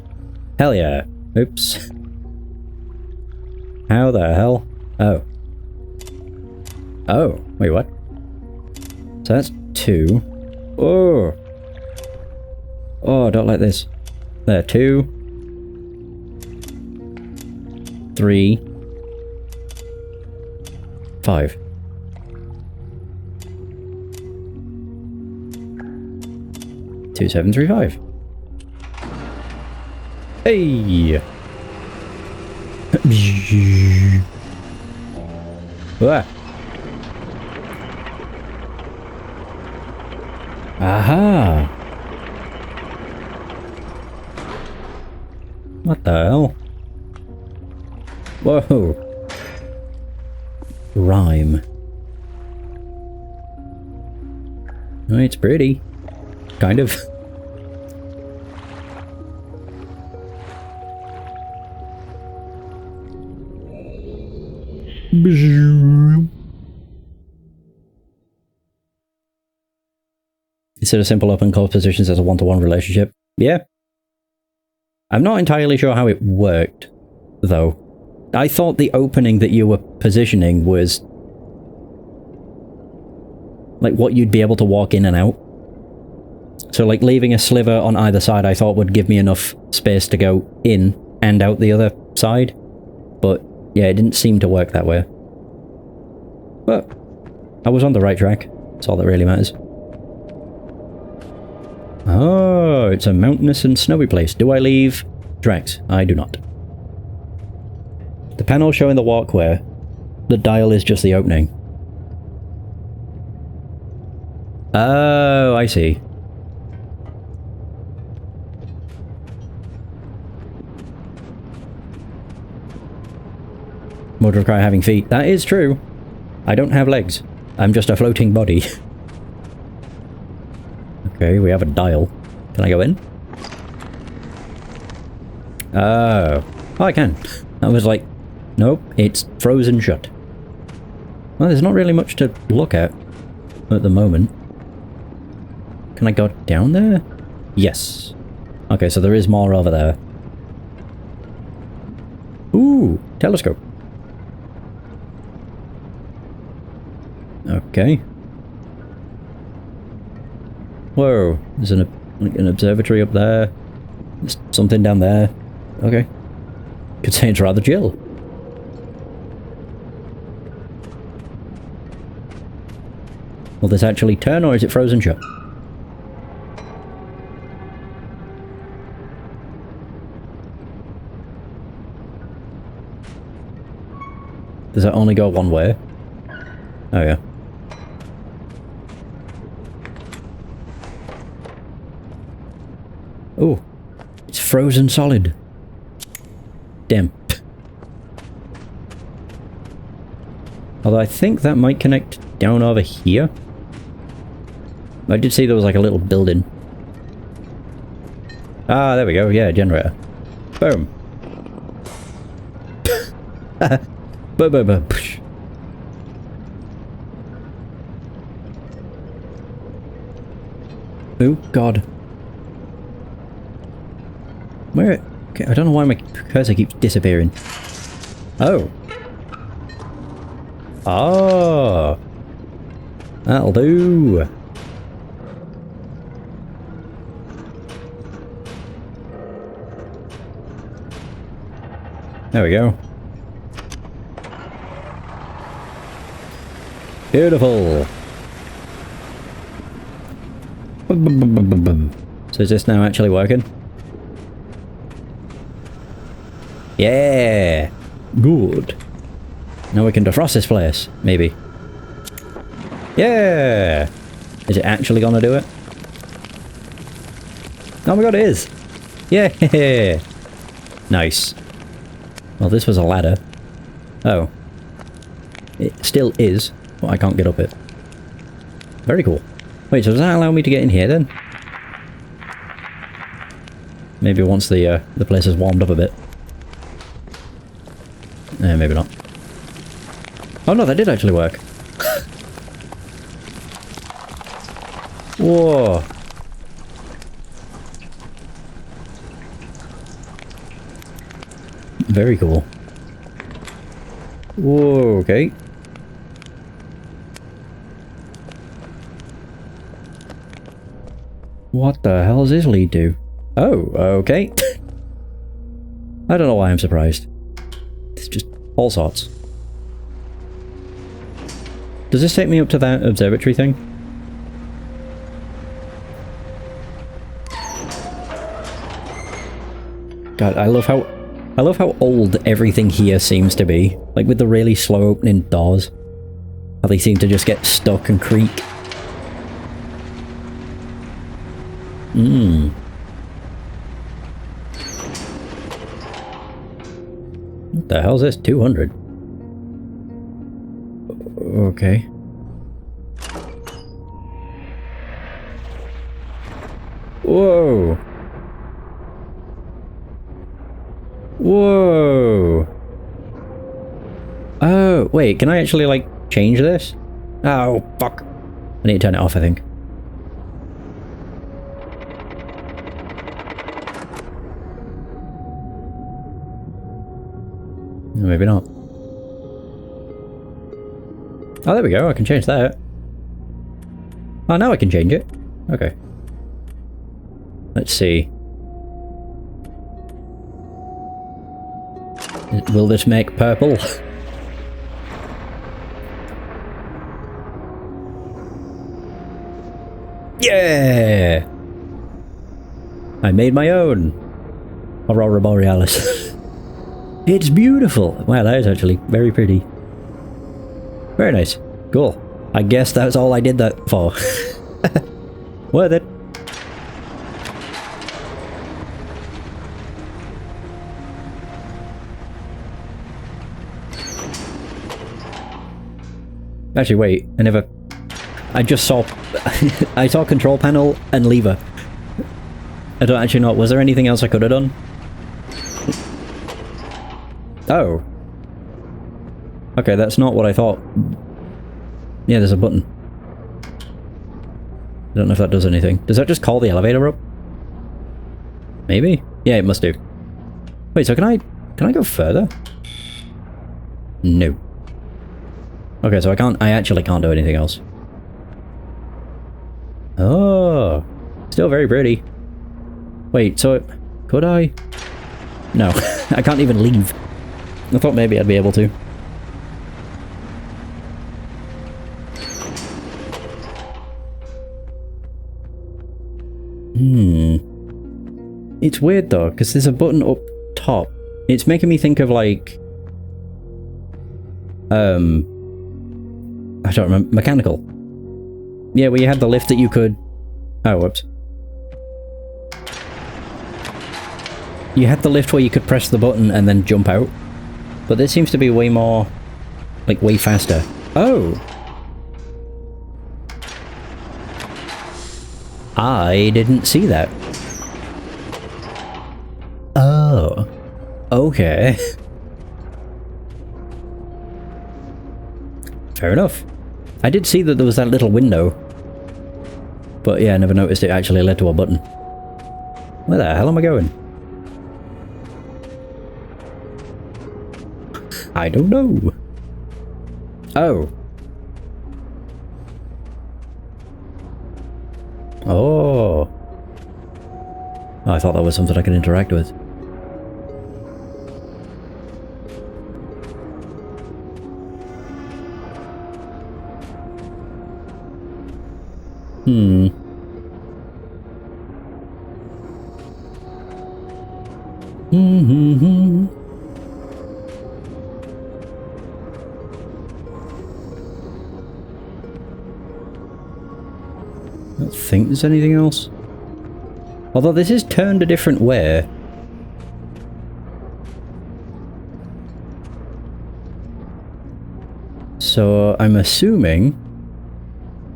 A: Hell yeah. Oops. How the hell? Oh. Oh, wait, what? So that's 2. Oh. Oh, I don't like this. There, 2. 3. 5. Two, 7, 3, 5. Hey! Ah. Aha! What the hell? Whoa! Rhyme. Oh, it's pretty. Kind of. Instead of simple open close positions as a one-to-one relationship. Yeah. I'm not entirely sure how it worked, though. I thought the opening that you were positioning was like what you'd be able to walk in and out. So like leaving a sliver on either side I thought would give me enough space to go in and out the other side. But yeah, it didn't seem to work that way. But I was on the right track. That's all that really matters. Oh, it's a mountainous and snowy place. Do I leave tracks? I do not. The panel showing the walkway. The dial is just the opening. Oh, I see. Would require having feet. That is true. I don't have legs. I'm just a floating body. Okay, we have a dial. Can I go in? Oh, I can. I was like, nope, it's frozen shut. Well, there's not really much to look at the moment. Can I go down there? Yes. Okay, so there is more over there. Ooh, telescope. Okay. Whoa, there's an observatory up there. There's something down there. Okay. Could say it's rather chill. Will this actually turn or is it frozen shut? Does that only go one way? Oh yeah. Oh, it's frozen solid. Damn. Although I think that might connect down over here. I did see there was like a little building. Ah, there we go. Yeah, generator. Boom. Boom, boom, boom. Oh, God. Where? Okay, I don't know why my cursor keeps disappearing. Oh. Oh. That'll do. There we go. Beautiful. So is this now actually working? Yeah! Good. Now we can defrost this place, maybe. Yeah! Is it actually gonna do it? Oh my god, it is! Yeah! Nice. Well, this was a ladder. Oh. It still is, but I can't get up it. Very cool. Wait, so does that allow me to get in here then? Maybe once the place has warmed up a bit. Maybe not. Oh no, that did actually work. Whoa. Very cool. Whoa, okay. What the hell does this lead to? Oh, okay. I don't know why I'm surprised. It's just all sorts. Does this take me up to that observatory thing? God, I love how old everything here seems to be. Like with the really slow opening doors. How they seem to just get stuck and creak. Hmm. What the hell's this? 200? Okay. Whoa! Whoa! Oh, wait, can I actually, like, change this? Oh, fuck. I need to turn it off, I think. Maybe not. Oh, there we go, I can change that. Oh, now I can change it. Okay. Let's see. Will this make purple? Yeah! I made my own Aurora Borealis. It's beautiful! Wow, that is actually very pretty. Very nice. Cool. I guess that's all I did that for. Worth it. Actually, wait. I just saw... I saw control panel and lever. I don't actually know. Was there anything else I could have done? Oh. Okay, that's not what I thought. Yeah, there's a button. I don't know if that does anything. Does that just call the elevator up? Maybe? Yeah, it must do. Wait, so can I go further? No. Okay, so I actually can't do anything else. Oh, still very pretty. Wait, so could I? No, I can't even leave. I thought maybe I'd be able to. It's weird though, because there's a button up top. It's making me think of like... I don't remember. Mechanical. Yeah, where you had the lift that you could... Oh, whoops. You had the lift where you could press the button and then jump out. But this seems to be way more... like, way faster. Oh! I didn't see that. Oh. Okay. Fair enough. I did see that there was that little window. But yeah, I never noticed it actually led to a button. Where the hell am I going? I don't know. Oh. Oh. Oh, I thought that was something I could interact with. I don't think there's anything else. Although this is turned a different way. So I'm assuming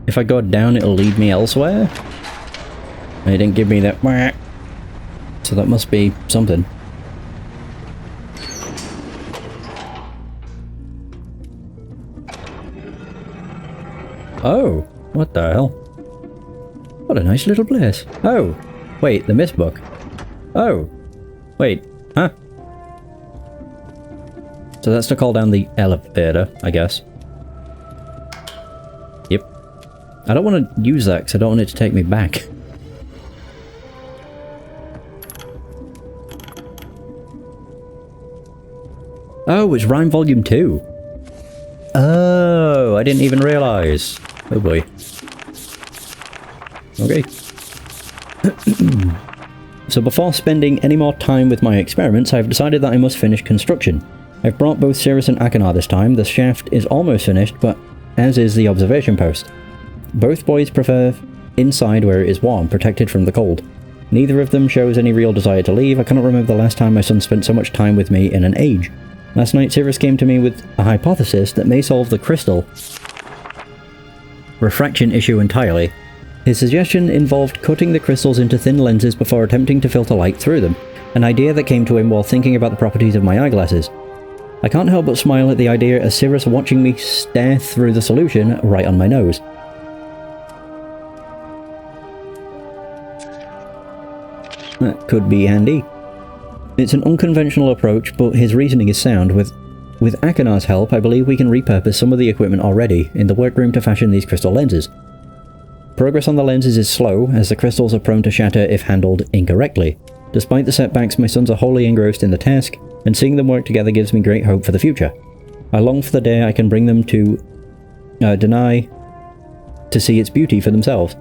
A: if I go down it'll lead me elsewhere. And it didn't give me that whack. So that must be something. Oh, what the hell? What a nice little place. Oh, wait, the Myst book. Oh, wait, huh? So that's to call down the elevator, I guess. Yep. I don't want to use that because I don't want it to take me back. Oh, it's Rhyme Volume 2. Oh, I didn't even realise. Oh boy. Okay. So before spending any more time with my experiments, I've decided that I must finish construction. I've brought both Cirrus and Akinar this time. The shaft is almost finished, but as is the observation post. Both boys prefer inside where it is warm, protected from the cold. Neither of them shows any real desire to leave. I cannot remember the last time my son spent so much time with me in an age. Last night Cirrus came to me with a hypothesis that may solve the crystal refraction issue entirely. His suggestion involved cutting the crystals into thin lenses before attempting to filter light through them, an idea that came to him while thinking about the properties of my eyeglasses. I can't help but smile at the idea as Cirrus watching me stare through the solution right on my nose. That could be handy. It's an unconventional approach, but his reasoning is sound. With Akinar's help, I believe we can repurpose some of the equipment already in the workroom to fashion these crystal lenses. Progress on the lenses is slow, as the crystals are prone to shatter if handled incorrectly. Despite the setbacks, my sons are wholly engrossed in the task, and seeing them work together gives me great hope for the future. I long for the day I can bring them to Deny to see its beauty for themselves.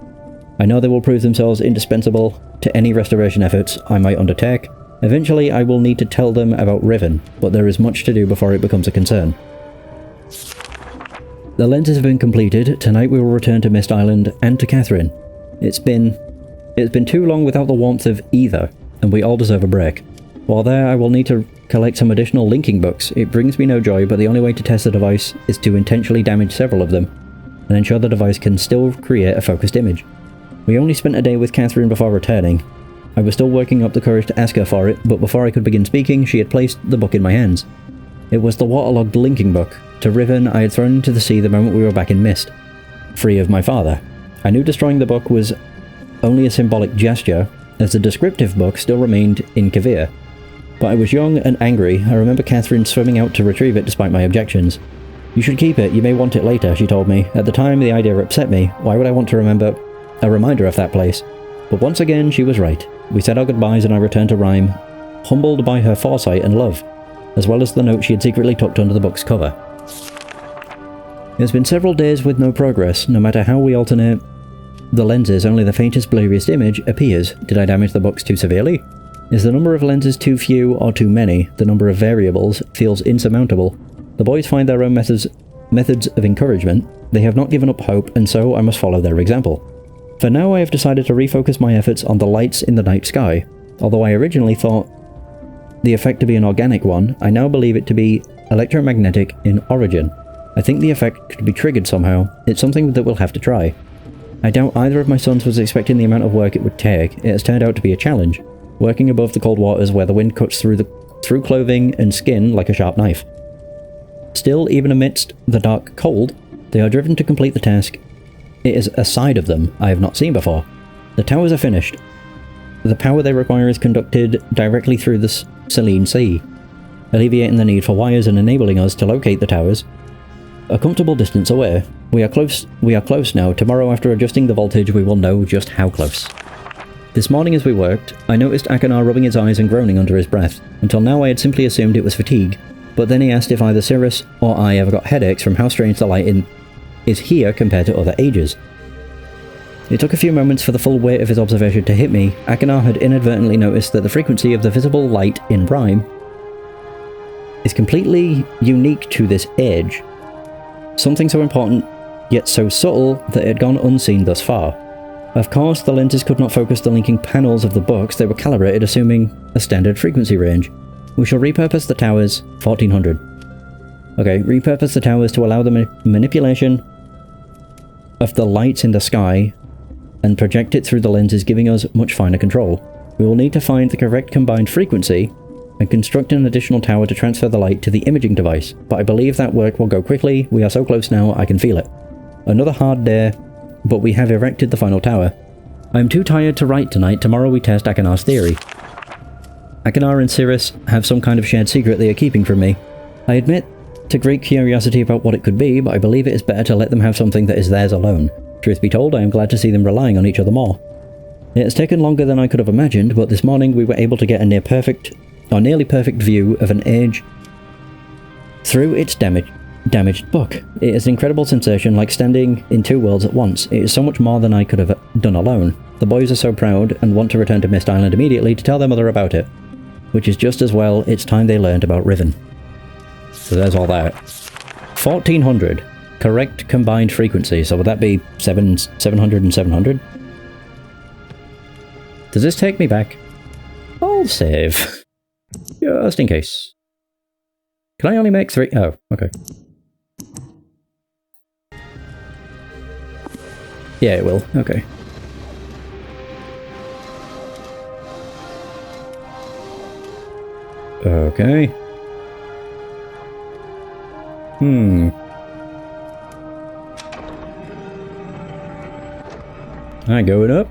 A: I know they will prove themselves indispensable to any restoration efforts I might undertake. Eventually I will need to tell them about Riven, but there is much to do before it becomes a concern. The lenses have been completed. Tonight we will return to Myst Island and to Catherine. It's been too long without the warmth of either, and we all deserve a break. While there, I will need to collect some additional linking books. It brings me no joy, but the only way to test the device is to intentionally damage several of them, and ensure the device can still create a focused image. We only spent a day with Catherine before returning. I was still working up the courage to ask her for it, but before I could begin speaking, she had placed the book in my hands. It was the waterlogged linking book to Riven I had thrown into the sea the moment we were back in Myst, free of my father. I knew destroying the book was only a symbolic gesture, as the descriptive book still remained in Kavir. But I was young and angry. I remember Catherine swimming out to retrieve it despite my objections. "You should keep it, you may want it later," she told me. At the time, the idea upset me. Why would I want to remember a reminder of that place? But once again, she was right. We said our goodbyes and I returned to Rhyme, humbled by her foresight and love, as well as the note she had secretly tucked under the book's cover. It's been several days with no progress. No matter how we alternate the lenses, only the faintest blurriest image appears. Did I damage the books too severely? Is the number of lenses too few or too many? The number of variables feels insurmountable. The boys find their own methods of encouragement. They have not given up hope, and so I must follow their example. For now, I have decided to refocus my efforts on the lights in the night sky. Although I originally thought the effect to be an organic one, I now believe it to be electromagnetic in origin. I think the effect could be triggered somehow. It's something that we'll have to try. I doubt either of my sons was expecting the amount of work it would take. It has turned out to be a challenge, working above the cold waters where the wind cuts through clothing and skin like a sharp knife. Still, even amidst the dark cold, they are driven to complete the task. It is a side of them I have not seen before. The towers are finished. The power they require is conducted directly through the Selene Sea, alleviating the need for wires and enabling us to locate the towers a comfortable distance away. We are close now. Tomorrow, after adjusting the voltage, we will know just how close. This morning as we worked, I noticed Akanar rubbing his eyes and groaning under his breath. Until now I had simply assumed it was fatigue, but then he asked if either Cirrus or I ever got headaches from how strange the light is here compared to other ages. It took a few moments for the full weight of his observation to hit me. Akanar had inadvertently noticed that the frequency of the visible light in Rime is completely unique to this age. Something so important, yet so subtle that it had gone unseen thus far. Of course, the lenses could not focus the linking panels of the books. They were calibrated assuming a standard frequency range. We shall repurpose the towers, 1400. Okay, repurpose the towers to allow the manipulation of the lights in the sky and project it through the lenses, giving us much finer control. We will need to find the correct combined frequency and construct an additional tower to transfer the light to the imaging device, but I believe that work will go quickly. We are so close now, I can feel it. Another hard day, but we have erected the final tower. I am too tired to write tonight. Tomorrow we test Akanar's theory. Akanar and Cirrus have some kind of shared secret they are keeping from me. I admit to great curiosity about what it could be, but I believe it is better to let them have something that is theirs alone. Truth be told, I am glad to see them relying on each other more. It has taken longer than I could have imagined, but this morning we were able to get a nearly perfect view of an age through its damaged book. It is an incredible sensation, like standing in two worlds at once. It is so much more than I could have done alone. The boys are so proud and want to return to Myst Island immediately to tell their mother about it, which is just as well it's time they learned about Riven. So there's all that. 1400. Correct combined frequency. So would that be 700 and 700? Does this take me back? I'll save. Just in case. Can I only make 3? Oh, okay. Yeah, it will. Okay. Okay. Alright, going up.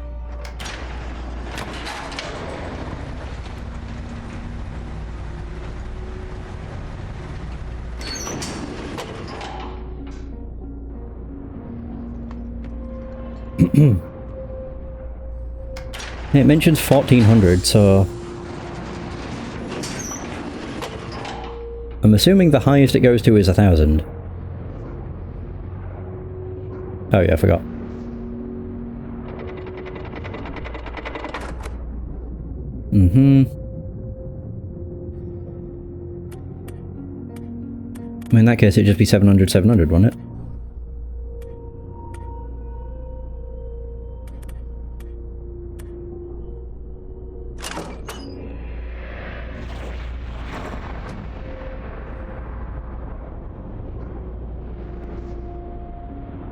A: It mentions 1400, so I'm assuming the highest it goes to is 1000. Oh yeah, I forgot. In that case, it'd just be 700, 700, wouldn't it?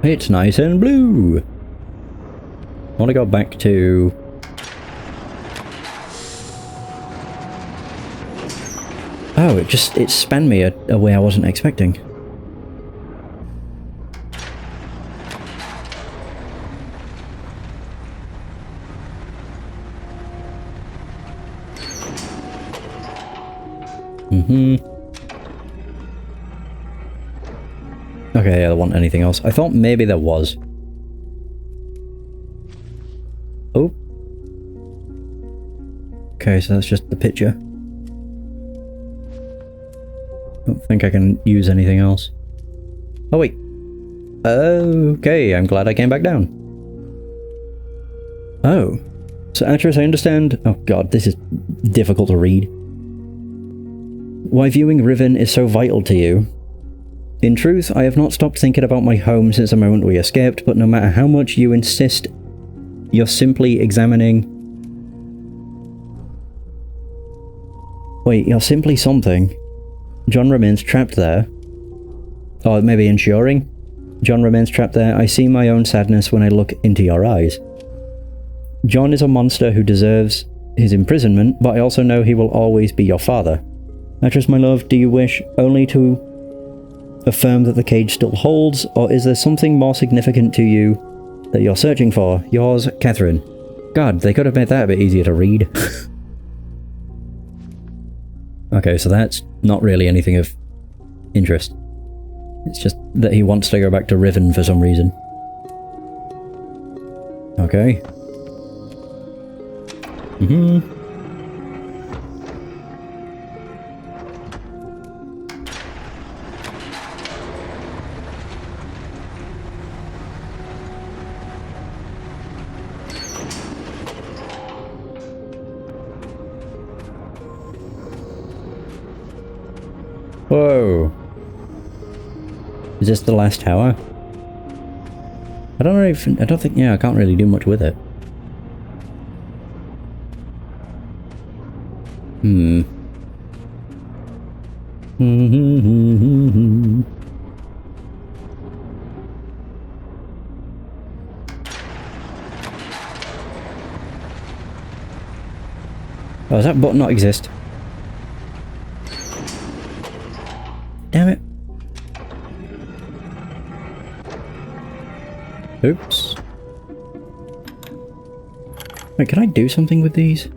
A: It's nice and blue! I want to go back to... Oh, it spanned me a way I wasn't expecting. Okay, I don't want anything else. I thought maybe there was. Oh. Okay, so that's just the picture. Don't think I can use anything else. Oh wait. Okay, I'm glad I came back down. Oh. So Atris, I understand... Oh god, this is difficult to read. Why viewing Riven is so vital to you. In truth, I have not stopped thinking about my home since the moment we escaped, but no matter how much you insist, you're simply examining... Wait, you're simply something. John remains trapped there. Or maybe ensuring? John remains trapped there. I see my own sadness when I look into your eyes. John is a monster who deserves his imprisonment, but I also know he will always be your father. Actress, my love, do you wish only to affirm that the cage still holds, or is there something more significant to you that you're searching for? Yours, Catherine. God, they could have made that a bit easier to read. Okay, so that's not really anything of interest. It's just that he wants to go back to Riven for some reason. Okay. Whoa. Is this the last tower? I don't think, yeah, I can't really do much with it. Oh, does that button not exist? Damn it. Oops. Wait, can I do something with these?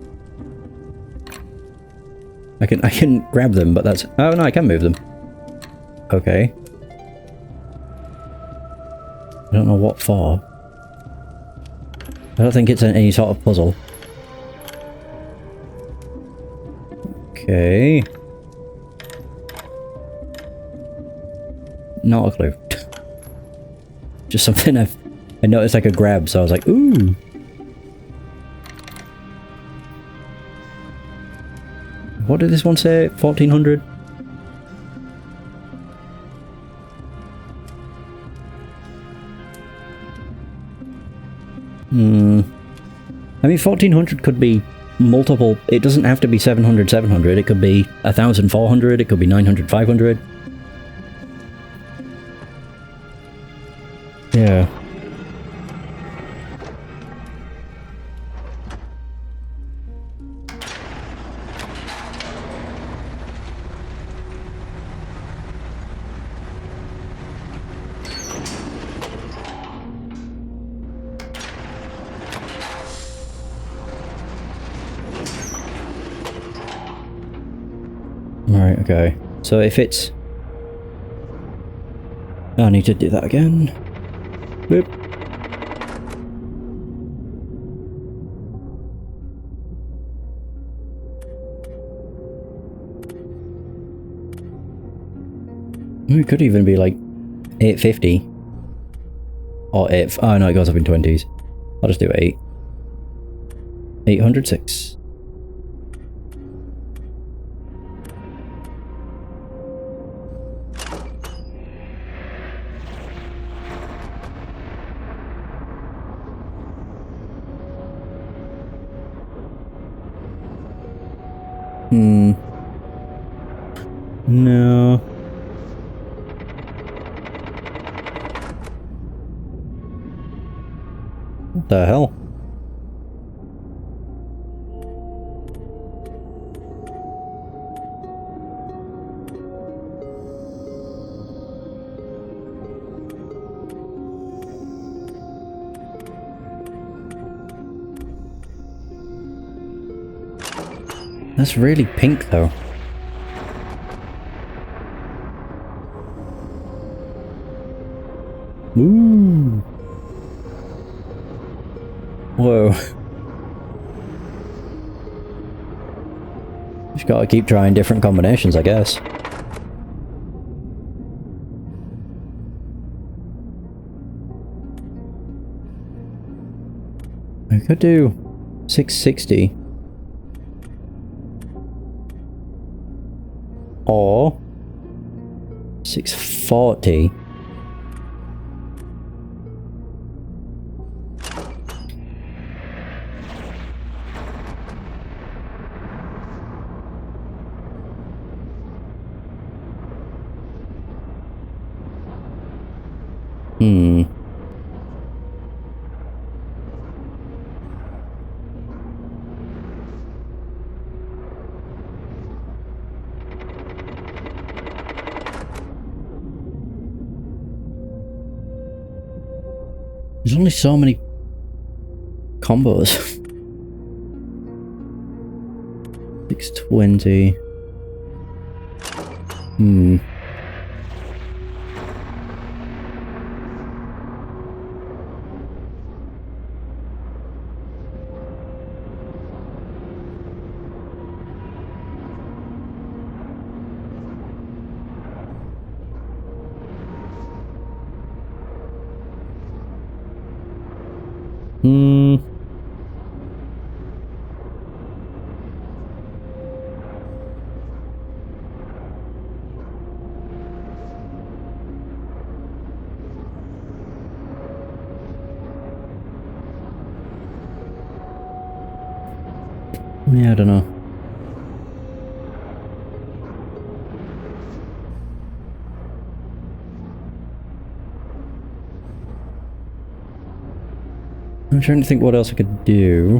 A: I can grab them, but that's... Oh no, I can move them. Okay. I don't know what for. I don't think it's any sort of puzzle. Okay. Not a clue. Just something I noticed I could grab, so I was like, ooh. What did this one say? 1400? I mean, 1400 could be multiple. It doesn't have to be 700, 700. It could be 1400. It could be 900, 500. Yeah. Alright, okay. So if it's... I need to do that again. Boop. It could even be like 850. Or 8... Oh no, it goes up in 20s. I'll just do 8. 806. No. What the hell? That's really pink though. Ooh. Whoa. Just gotta keep trying different combinations, I guess. I could do 660. Or 640. 40. Hmm. There's only so many combos. 620. Hmm. Hmm. Yeah, I don't know. I'm trying to think what else I could do.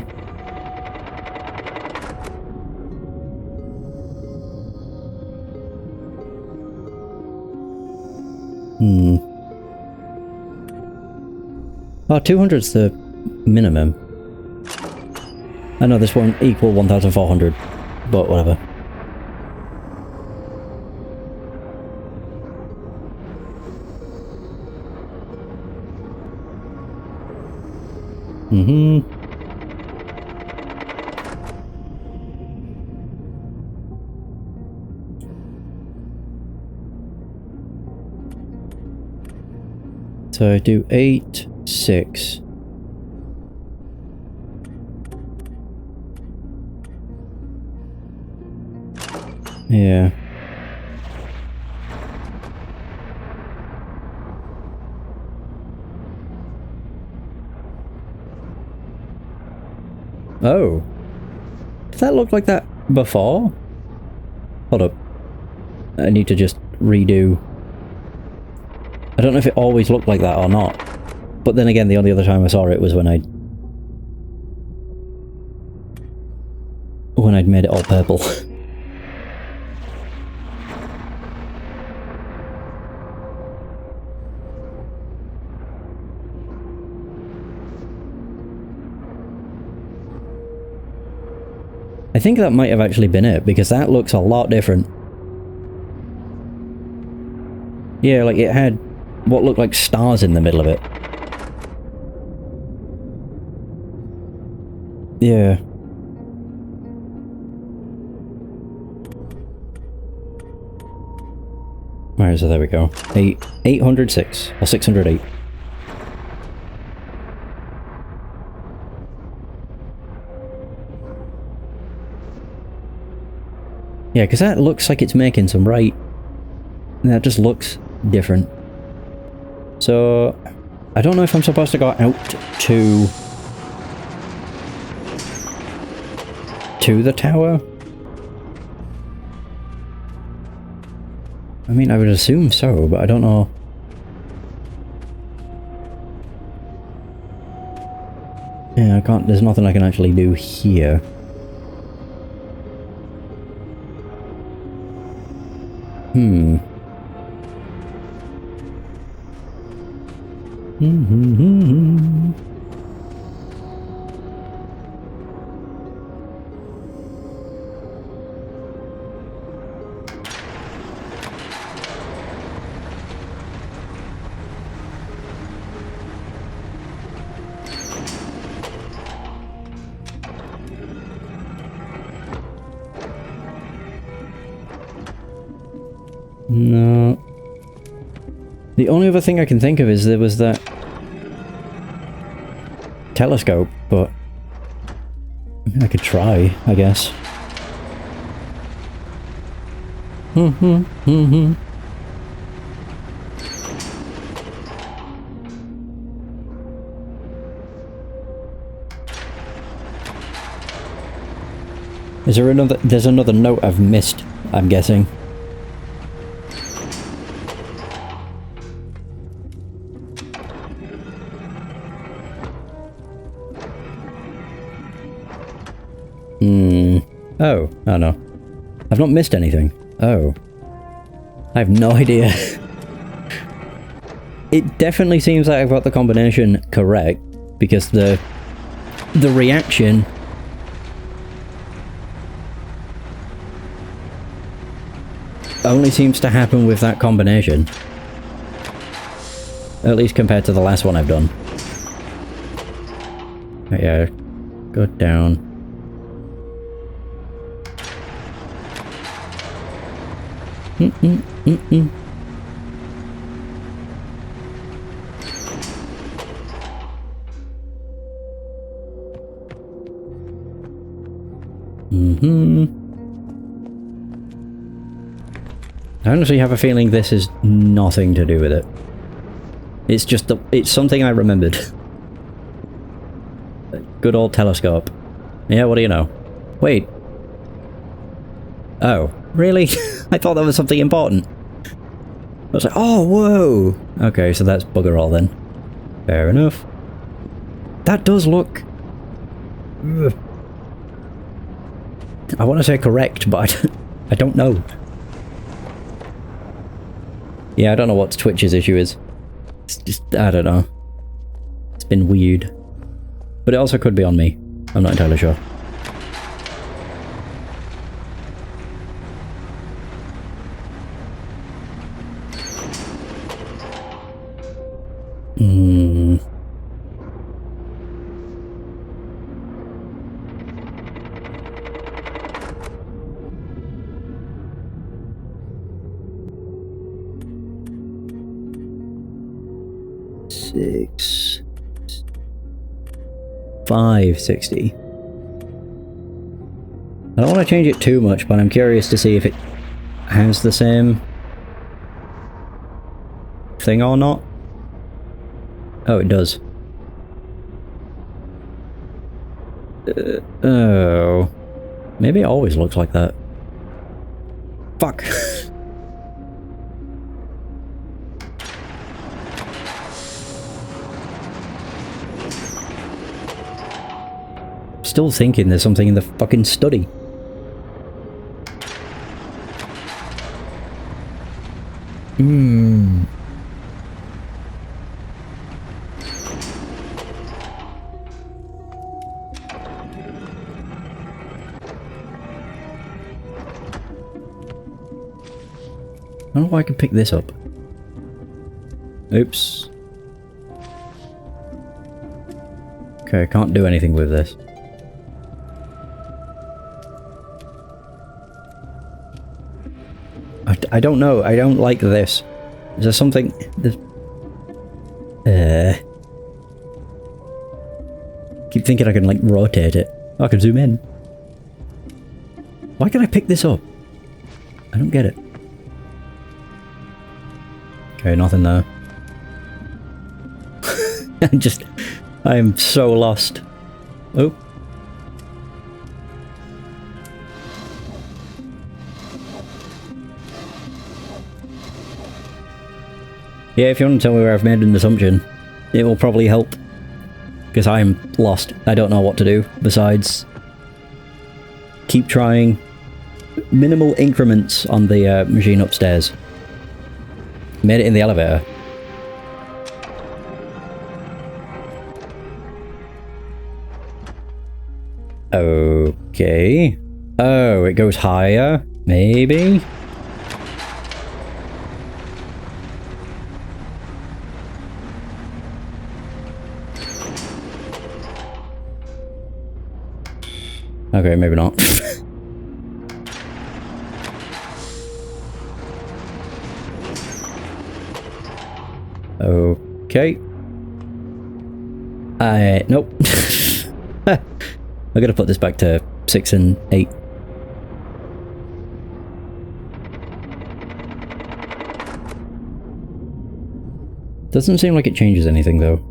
A: Hmm. Oh, 200's the minimum. I know this won't equal 1,400, but whatever. Mm-hmm. So I do 8, 6. Yeah. Oh. Did that look like that before? Hold up. I need to just redo. I don't know if it always looked like that or not. But then again, the only other time I saw it was when I'd made it all purple. I think that might have actually been it, because that looks a lot different. Yeah, like it had what looked like stars in the middle of it. Yeah. Alright, so there we go. 806, or 608. Yeah, because that looks like it's making some right. That just looks different. So, I don't know if I'm supposed to go out to the tower. I mean, I would assume so, but I don't know. Yeah, I can't, there's nothing I can actually do here. Hmm. No. The only other thing I can think of is there was that telescope, but I could try, I guess. Is there another... There's another note I've missed, I'm guessing. Oh, oh no. I've not missed anything. Oh. I have no idea. It definitely seems like I've got the combination correct, because the reaction only seems to happen with that combination. At least compared to the last one I've done. Yeah, go down. I honestly have a feeling this has nothing to do with it. It's just it's something I remembered. Good old telescope. Yeah, what do you know? Wait. Oh, really? I thought that was something important. I was like, oh, whoa! Okay, so that's bugger all then. Fair enough. That does look... Ugh. I want to say correct, but I don't know. Yeah, I don't know what Twitch's issue is. It's just, I don't know. It's been weird. But it also could be on me. I'm not entirely sure. $5.60. I don't want to change it too much, but I'm curious to see if it has the same thing or not. Oh, it does. Oh. Maybe it always looks like that. Fuck. Still thinking there's something in the fucking study. I don't know why I can pick this up. Oops. Okay, I can't do anything with this. I don't know. I don't like this. Is there something... Keep thinking I can, like, rotate it. Oh, I can zoom in. Why can I pick this up? I don't get it. Okay, nothing there. I am so lost. Oh. Yeah, if you want to tell me where I've made an assumption, it will probably help. Because I'm lost. I don't know what to do besides keep trying minimal increments on the machine upstairs. Made it in the elevator. Okay. Oh, it goes higher? Maybe? Okay, maybe not. Okay. Nope. I gotta put this back to 6 and 8. Doesn't seem like it changes anything though.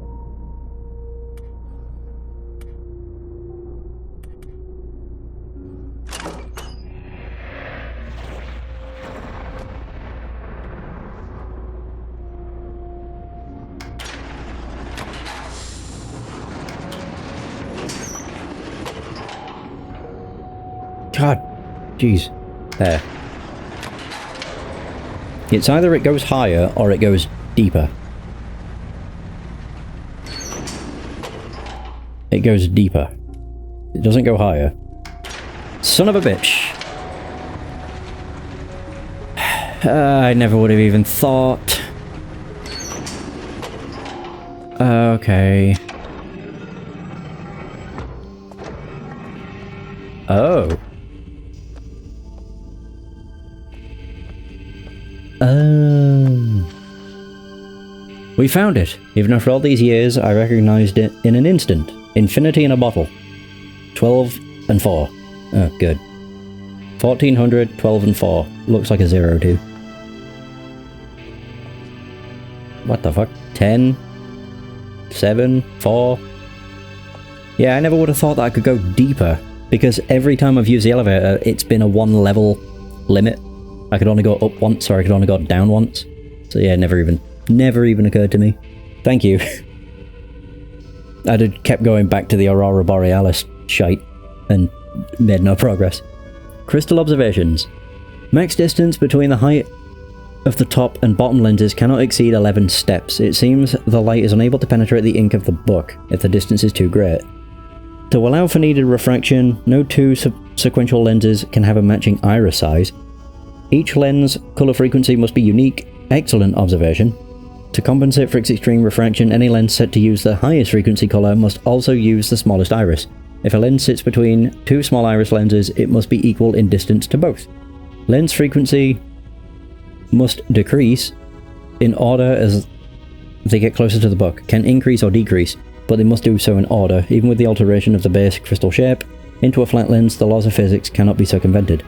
A: God. Jeez. There. It's either it goes higher or it goes deeper. It goes deeper. It doesn't go higher. Son of a bitch. I never would have even thought. Okay. Oh. We found it. Even after all these years, I recognized it in an instant. Infinity in a bottle. 12 and 4. Oh, good. 1400, 12 and 4. Looks like a 0 too. What the fuck? 10? 7? 4? Yeah, I never would have thought that I could go deeper, because every time I've used the elevator, it's been a 1 level limit. I could only go up once, or I could only go down once. So yeah, never even occurred to me. Thank you. I had kept going back to the Aurora Borealis shite, and made no progress. Crystal observations. Max distance between the height of the top and bottom lenses cannot exceed 11 steps. It seems the light is unable to penetrate the ink of the book if the distance is too great. To allow for needed refraction, no two sequential lenses can have a matching iris size. Each lens colour frequency must be unique. Excellent observation. To compensate for its extreme refraction, any lens set to use the highest frequency colour must also use the smallest iris. If a lens sits between two small iris lenses, it must be equal in distance to both. Lens frequency must decrease in order as they get closer to the book, can increase or decrease, but they must do so in order. Even with the alteration of the base crystal shape into a flat lens, the laws of physics cannot be circumvented.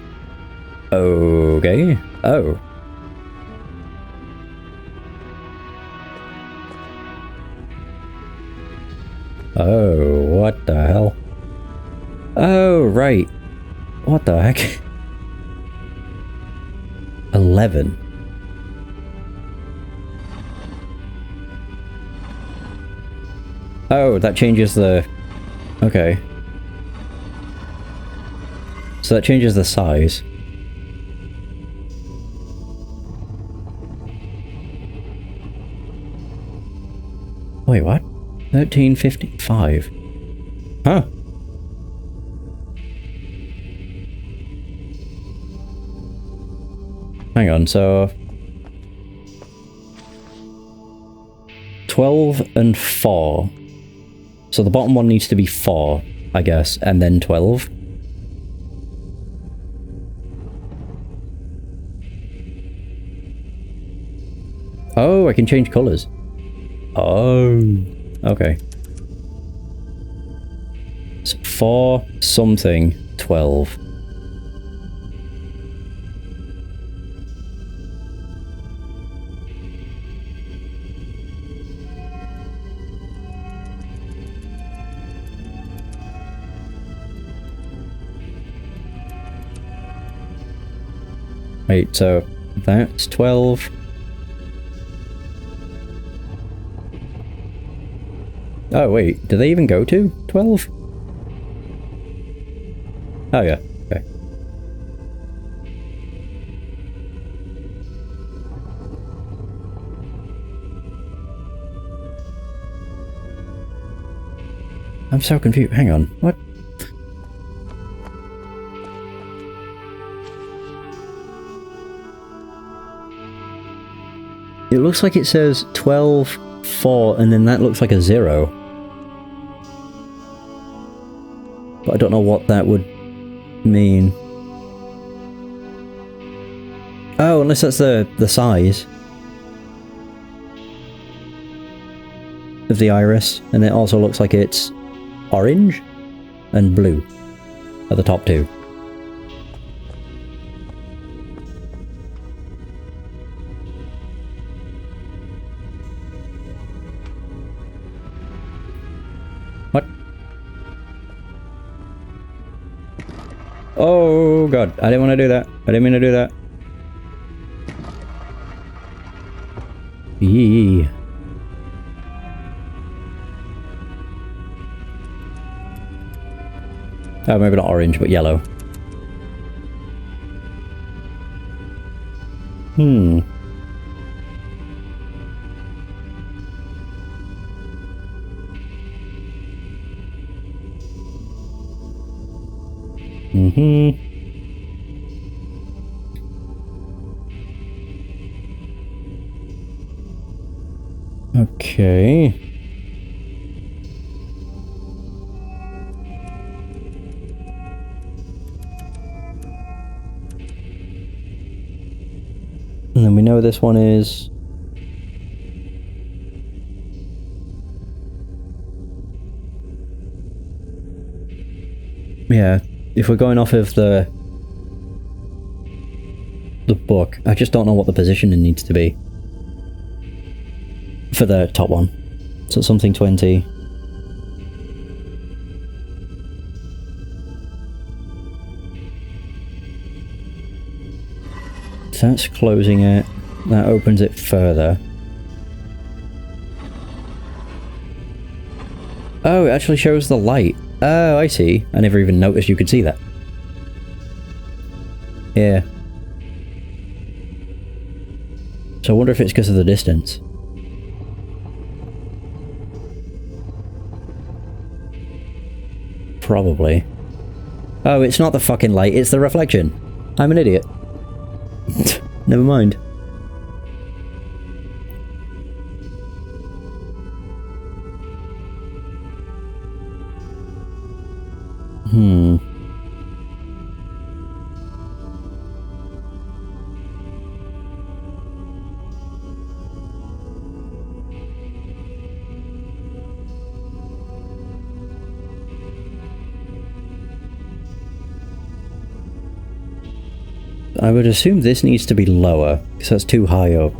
A: Okay. Oh. Oh, what the hell? Oh, right. What the heck? 11. Oh, that changes the... Okay. So that changes the size. Wait, what? 1355. Huh. Hang on, so... 12 and 4. So the bottom one needs to be 4, I guess, and then 12. Oh, I can change colours. Oh, okay. So 4 something 12. Wait, so that's 12. Oh wait, do they even go to 12? Oh yeah, okay. I'm so confused. Hang on, what? It looks like it says 12, 4, and then that looks like a 0. But I don't know what that would mean. Oh, unless that's the size of the iris, and it also looks like it's orange and blue at the top two. What? Oh god, I didn't want to do that. I didn't mean to do that. Yee. Oh, maybe not orange, but yellow. Hmm. Mm-hmm. Okay. And then we know this one is... Yeah, if we're going off of the book, I just don't know what the positioning needs to be for the top one. So something 20. That's closing it. That opens it further. Oh, it actually shows the light. Oh, I see. I never even noticed you could see that. Yeah. So I wonder if it's because of the distance. Probably. Oh, it's not the fucking light, it's the reflection. I'm an idiot. Never mind. Hmm. I would assume this needs to be lower, because that's too high up.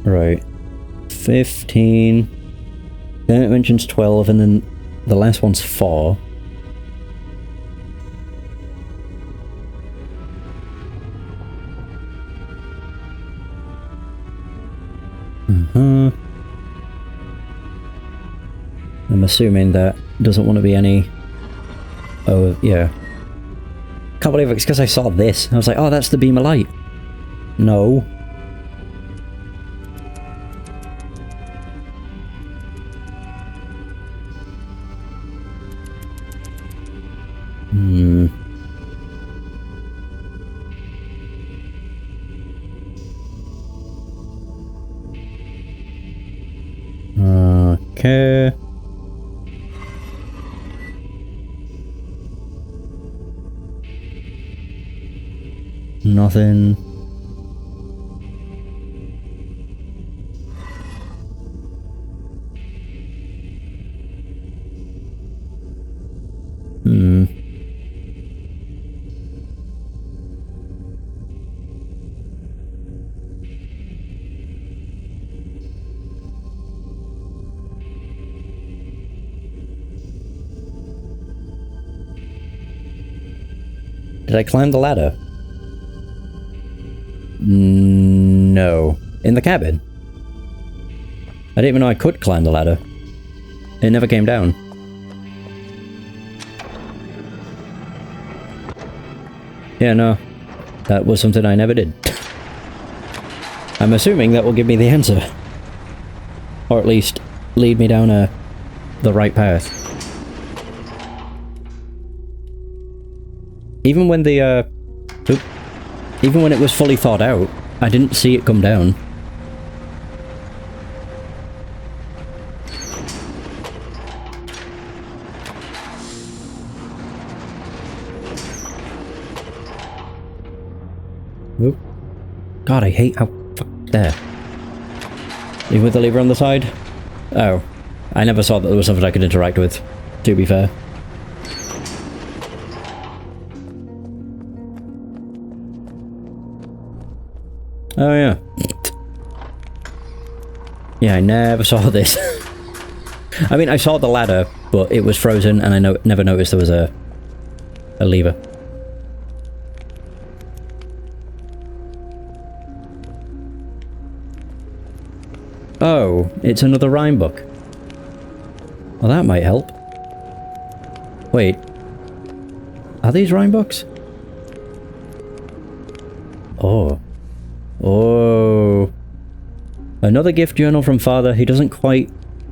A: Right. 15. Then it mentions 12, and then the last one's 4. I'm assuming that doesn't want to be any... Oh, yeah. Can't believe it's because I saw this. I was like, oh, that's the beam of light. No. Hmm. Okay. Nothing. Hmm. Did I climb the ladder? No. In the cabin? I didn't even know I could climb the ladder. It never came down. Yeah, no. That was something I never did. I'm assuming that will give me the answer. Or at least lead me down the right path. Even when the, even when it was fully thought out, I didn't see it come down. Oop. God, I hate how... Fuck, there. Even with the lever on the side? Oh. I never saw that there was something I could interact with, to be fair. Oh yeah. Yeah, I never saw this. I mean, I saw the ladder, but it was frozen and I never noticed there was a lever. Oh, it's another rhyme book. Well, that might help. Wait. Are these rhyme books? Oh. Oh. Another gift journal from Father. He doesn't quite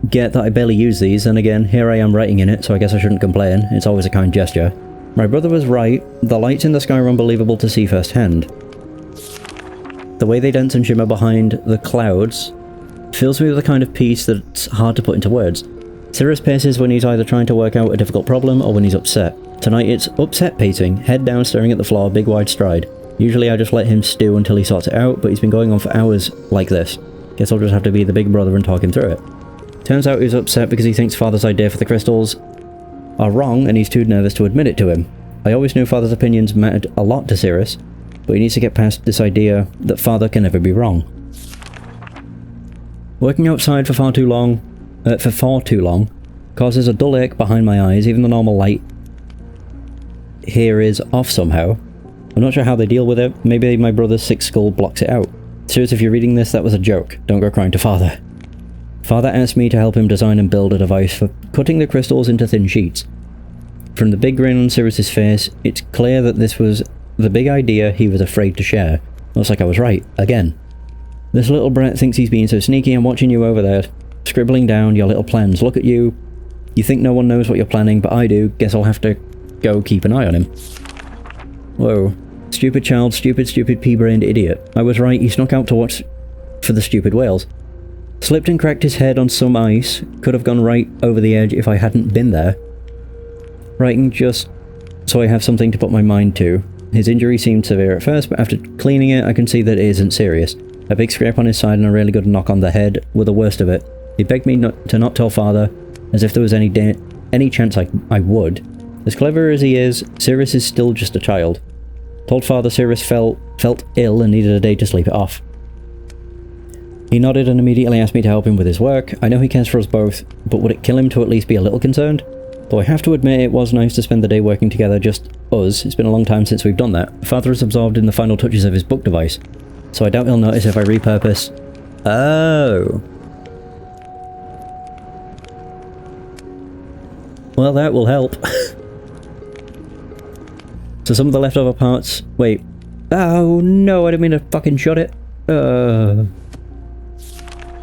A: get that I barely use these, and again, here I am writing in it, so I guess I shouldn't complain. It's always a kind gesture. My brother was right. The lights in the sky are unbelievable to see firsthand. The way they dance and shimmer behind the clouds fills me with a kind of peace that's hard to put into words. Sirius paces when he's either trying to work out a difficult problem or when he's upset. Tonight it's upset pacing, head down staring at the floor, big wide stride. Usually I just let him stew until he sorts it out, but he's been going on for hours like this. Guess I'll just have to be the big brother and talk him through it. Turns out he's upset because he thinks Father's idea for the crystals are wrong and he's too nervous to admit it to him. I always knew Father's opinions mattered a lot to Sirius, but he needs to get past this idea that Father can never be wrong. Working outside for far too long causes a dull ache behind my eyes. Even the normal light here is off somehow. I'm not sure how they deal with it. Maybe my brother's sick skull blocks it out. Serious, if you're reading this, that was a joke. Don't go crying to Father. Father asked me to help him design and build a device for cutting the crystals into thin sheets. From the big grin on Sirius's face, it's clear that this was the big idea he was afraid to share. Looks like I was right, again. This little brat thinks he's being so sneaky. I'm watching you over there, scribbling down your little plans. Look at you. You think no one knows what you're planning, but I do. Guess I'll have to go keep an eye on him. Whoa. Stupid child, stupid pea-brained idiot. I was right, he snuck out to watch for the stupid whales. Slipped and cracked his head on some ice. Could have gone right over the edge if I hadn't been there. Writing just so I have something to put my mind to. His injury seemed severe at first, but after cleaning it, I can see that it isn't serious. A big scrape on his side and a really good knock on the head were the worst of it. He begged me to not tell Father, as if there was any chance I would. As clever as he is, Sirius is still just a child. Told Father Sirius felt ill and needed a day to sleep it off. He nodded and immediately asked me to help him with his work. I know he cares for us both, but would it kill him to at least be a little concerned? Though I have to admit it was nice to spend the day working together, just us. It's been a long time since we've done that. Father is absorbed in the final touches of his book device, so I doubt he'll notice if I repurpose. Oh. Well, that will help. So some of the leftover parts... Wait. Oh no, I didn't mean to fucking shut it.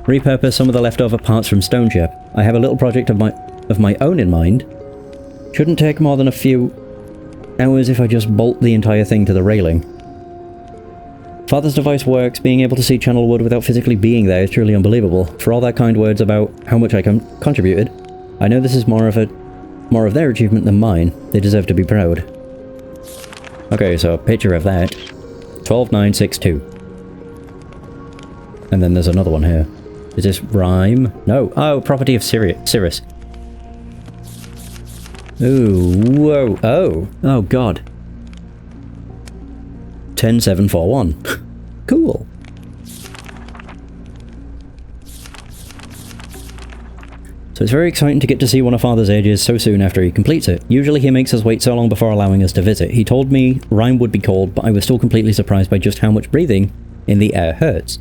A: Repurpose some of the leftover parts from Stone Ship. I have a little project of my own in mind. Shouldn't take more than a few hours if I just bolt the entire thing to the railing. Father's device works. Being able to see Channel Wood without physically being there is truly unbelievable. For all their kind words about how much I contributed, I know this is more of their achievement than mine. They deserve to be proud. Okay, so a picture of that. 12962. And then there's another one here. Is this rhyme? No. Oh, property of Sirius. Ooh, whoa. Oh. Oh, God. 10741. Cool. So it's very exciting to get to see one of Father's ages so soon after he completes it. Usually he makes us wait so long before allowing us to visit. He told me rhyme would be cold, but I was still completely surprised by just how much breathing in the air hurts.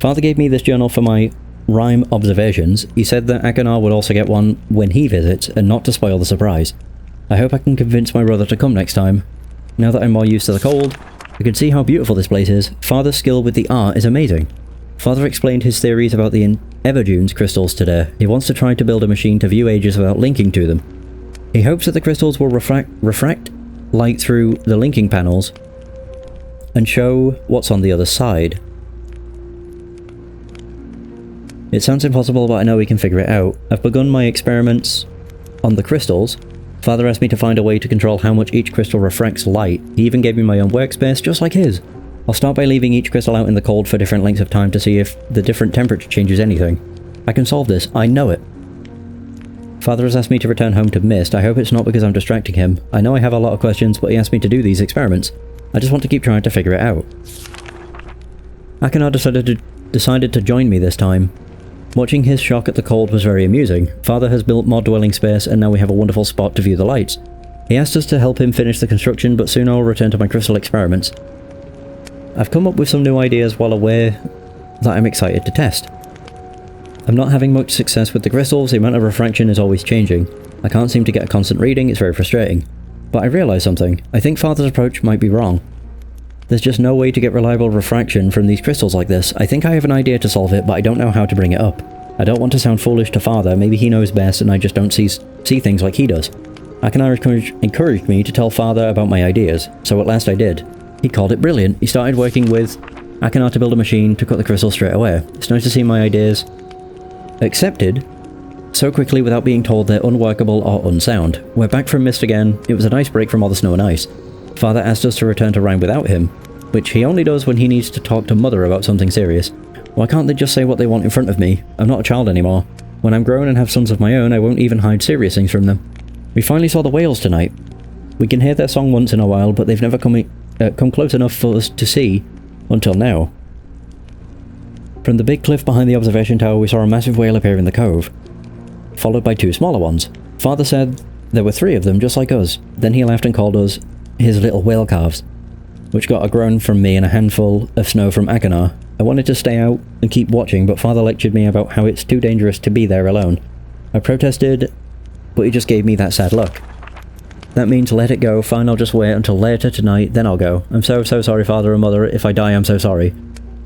A: Father gave me this journal for my rhyme observations. He said that Akanar would also get one when he visits, and not to spoil the surprise. I hope I can convince my brother to come next time. Now that I'm more used to the cold, I can see how beautiful this place is. Father's skill with the art is amazing. Father explained his theories about the Everdunes crystals today. He wants to try to build a machine to view ages without linking to them. He hopes that the crystals will refract light through the linking panels and show what's on the other side. It sounds impossible, but I know we can figure it out. I've begun my experiments on the crystals. Father asked me to find a way to control how much each crystal refracts light. He even gave me my own workspace, just like his. I'll start by leaving each crystal out in the cold for different lengths of time to see if the different temperature changes anything. I can solve this, I know it. Father has asked me to return home to Myst. I hope it's not because I'm distracting him. I know I have a lot of questions, but he asked me to do these experiments. I just want to keep trying to figure it out. Akanar decided to join me this time. Watching his shock at the cold was very amusing. Father has built more dwelling space and now we have a wonderful spot to view the lights. He asked us to help him finish the construction, but soon I'll return to my crystal experiments. I've come up with some new ideas while away that I'm excited to test. I'm not having much success with the crystals. The amount of refraction is always changing. I can't seem to get a constant reading, it's very frustrating. But I realised something. I think Father's approach might be wrong. There's just no way to get reliable refraction from these crystals like this. I think I have an idea to solve it, but I don't know how to bring it up. I don't want to sound foolish to Father, maybe he knows best and I just don't see things like he does. Akana encouraged me to tell Father about my ideas, so at last I did. He called it brilliant. He started working with Akana to build a machine to cut the crystals straight away. It's nice to see my ideas accepted so quickly without being told they're unworkable or unsound. We're back from Myst again. It was a nice break from all the snow and ice. Father asked us to return to Rhyme without him, which he only does when he needs to talk to Mother about something serious. Why can't they just say what they want in front of me? I'm not a child anymore. When I'm grown and have sons of my own, I won't even hide serious things from them. We finally saw the whales tonight. We can hear their song once in a while, but they've never come close enough for us to see until now. From the big cliff behind the observation tower, we saw a massive whale appear in the cove, followed by 2 smaller ones. Father said there were 3 of them, just like us. Then he laughed and called us his little whale calves, which got a groan from me and a handful of snow from Akana. I wanted to stay out and keep watching, but Father lectured me about how it's too dangerous to be there alone. I protested, but he just gave me that sad look. That means let it go. Fine, I'll just wait until later tonight, then I'll go. I'm so sorry, Father and Mother. If I die, I'm so sorry.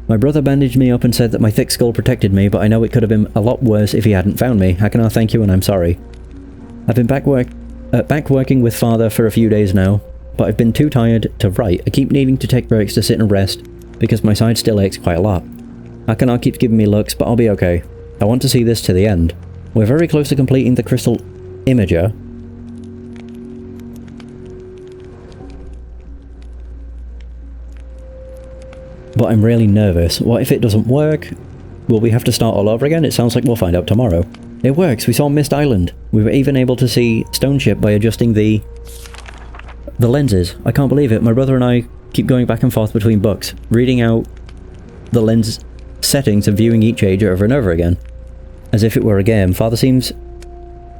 A: My brother bandaged me up and said that my thick skull protected me, but I know it could have been a lot worse if he hadn't found me. Akana, thank you and I'm sorry. I've been back working with Father for a few days now, but I've been too tired to write. I keep needing to take breaks to sit and rest, because my side still aches quite a lot. Akana keeps giving me looks, but I'll be okay. I want to see this to the end. We're very close to completing the crystal imager. But I'm really nervous. What if it doesn't work? Will we have to start all over again? It sounds like we'll find out tomorrow. It works. We saw Myst Island. We were even able to see Stone Ship by adjusting the lenses. I can't believe it. My brother and I keep going back and forth between books, reading out the lens settings and viewing each age over and over again, as if it were a game. Father seems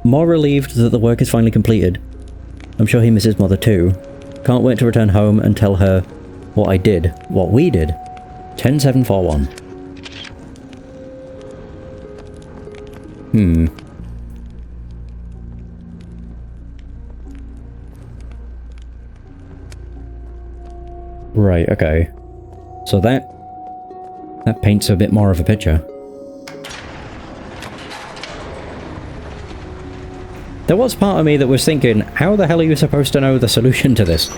A: more relieved that the work is finally completed. I'm sure he misses Mother too. Can't wait to return home and tell her what I did. What we did. 10741. Right, okay. So that paints a bit more of a picture. There was part of me that was thinking, how the hell are you supposed to know the solution to this?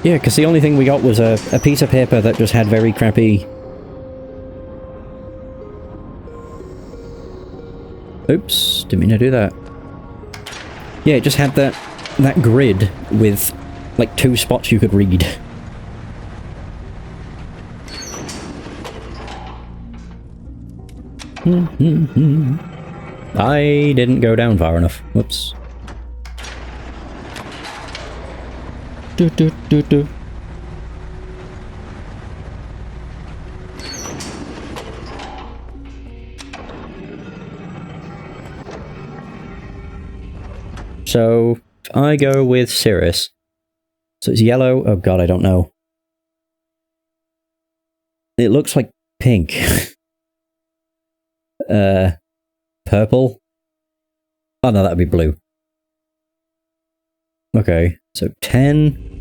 A: Yeah, because the only thing we got was a piece of paper that just had very crappy... Oops, didn't mean to do that. Yeah, it just had that grid with, like, 2 spots you could read. I didn't go down far enough. Whoops. Do. So, if I go with Cirrus. So it's yellow. Oh god, I don't know. It looks like pink. Purple? Oh no, that'd be blue. Okay, so 10.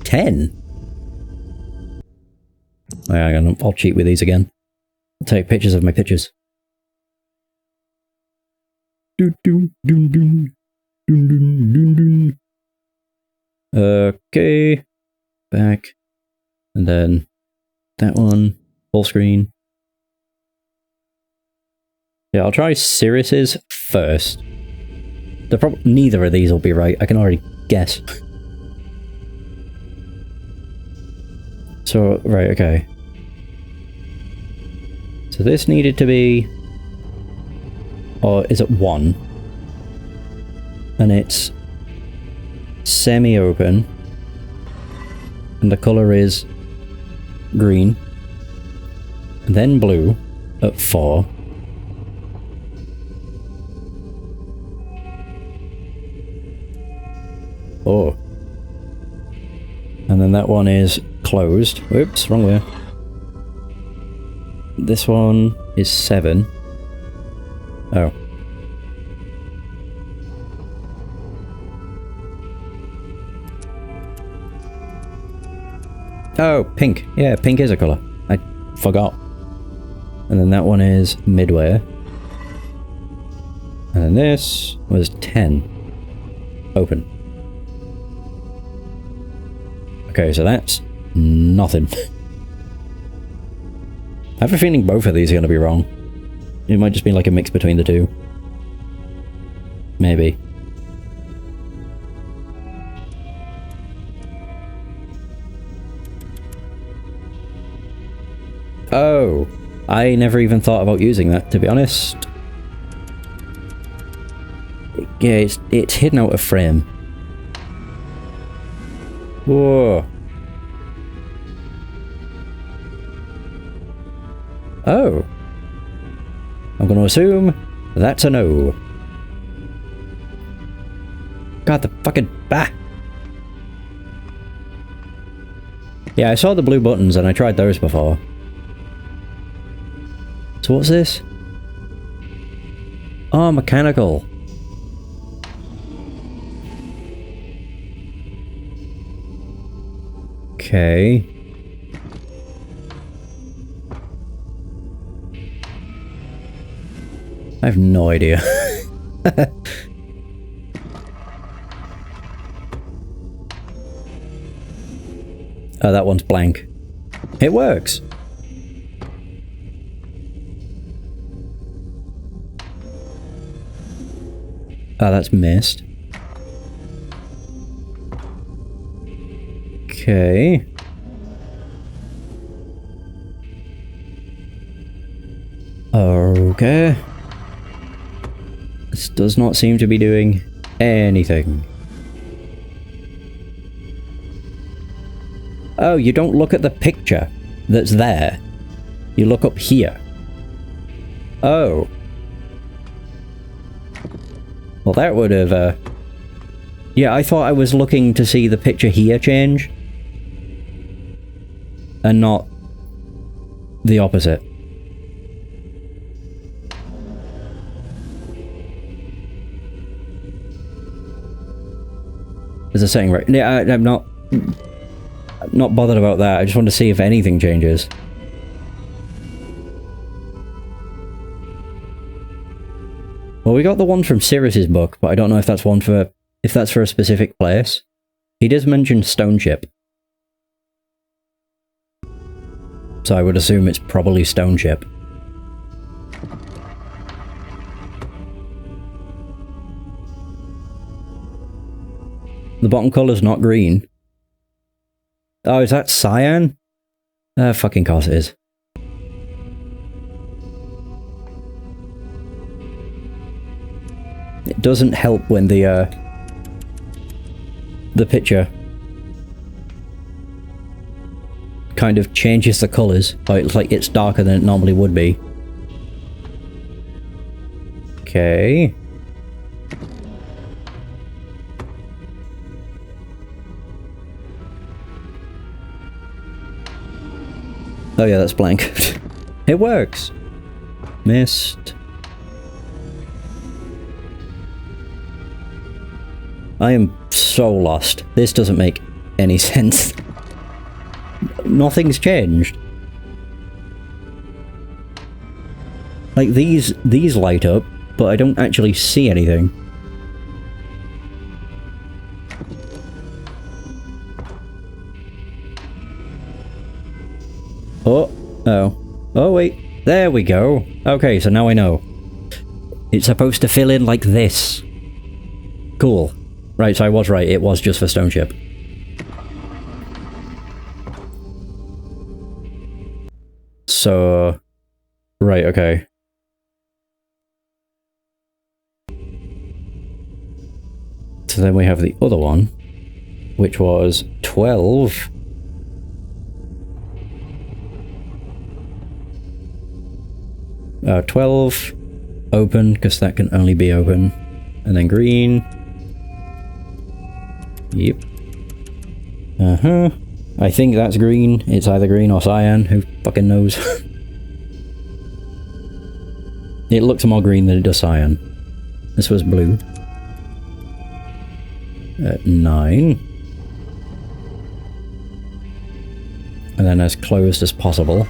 A: 10? Oh, hang on, I'll cheat with these again. I'll take pictures of my pictures. Okay. Back. And then that one. Full screen. Yeah, I'll try Sirius's first. Neither of these will be right. I can already guess. So, right, okay. So this needed to be... Or is it 1? And it's semi-open. And the colour is green. And then blue at 4. Oh. And then that one is closed. Oops, wrong way. This one is 7. Oh. Oh, pink. Yeah, pink is a colour. I forgot. And then that one is midway. And then this was 10. Open. Okay, so that's nothing. I have a feeling both of these are going to be wrong. It might just be like a mix between the two. Maybe. Oh, I never even thought about using that, to be honest. Yeah, it's hidden out of frame. Whoa. Oh. I'm going to assume that's a no. God, the fucking... Bah! Yeah, I saw the blue buttons and I tried those before. So what's this? Oh, mechanical. Okay. I have no idea. Oh, that one's blank. It works. Oh, that's Myst. Okay. Okay. This does not seem to be doing anything. Oh, you don't look at the picture that's there. You look up here. Oh. Well, that would have, Yeah, I thought I was looking to see the picture here change. And not the opposite. There's a setting right... Yeah, I'm not bothered about that. I just want to see if anything changes. Well, we got the one from Sirius's book, but I don't know if that's one for... if that's for a specific place. He does mention Stone Ship. So I would assume it's probably Stone Ship. The bottom colour's not green. Oh, is that cyan? Fucking course it is. It doesn't help when the picture kind of changes the colours. Oh, it's like it's darker than it normally would be. Okay. Oh yeah, that's blank. It works. Myst. I am so lost. This doesn't make any sense. Nothing's changed. Like these light up, but I don't actually see anything. Oh wait, there we go. Okay, so now I know. It's supposed to fill in like this. Cool. Right, so I was right, it was just for Stone Ship. So... right, okay. So then we have the other one, which was 12. 12, open, because that can only be open, and then green. Yep. I think that's green. It's either green or cyan, who fucking knows. It looks more green than it does cyan. This was blue. 9. And then as closed as possible.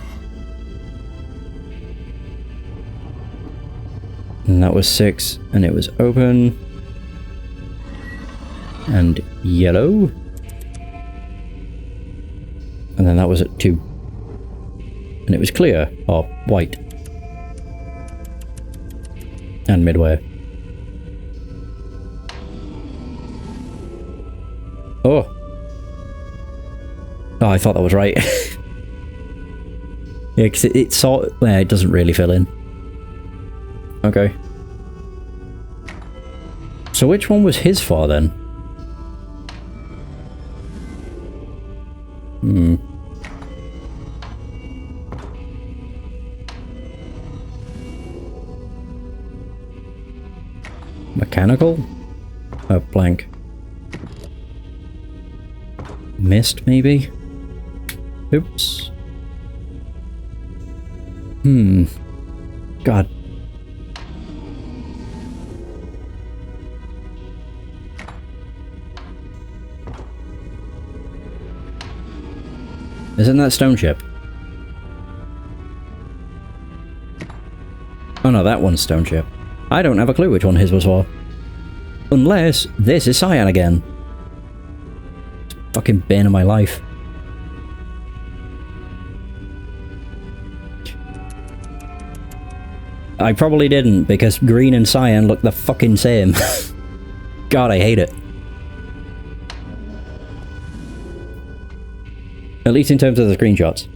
A: And that was 6, and it was open. And yellow. And then that was at 2. And it was clear, or white. And midway. Oh. Oh, I thought that was right. Yeah, because it sort of... it doesn't really fill in. Okay. So which one was his for then? Mechanical? Oh, blank. Myst, maybe? Oops. God. Isn't that stone chip? Oh no, that one's stone chip. I don't have a clue which one his was for. Unless this is cyan again. It's fucking bane of my life. I probably didn't, because green and cyan look the fucking same. God, I hate it. At least in terms of the screenshots.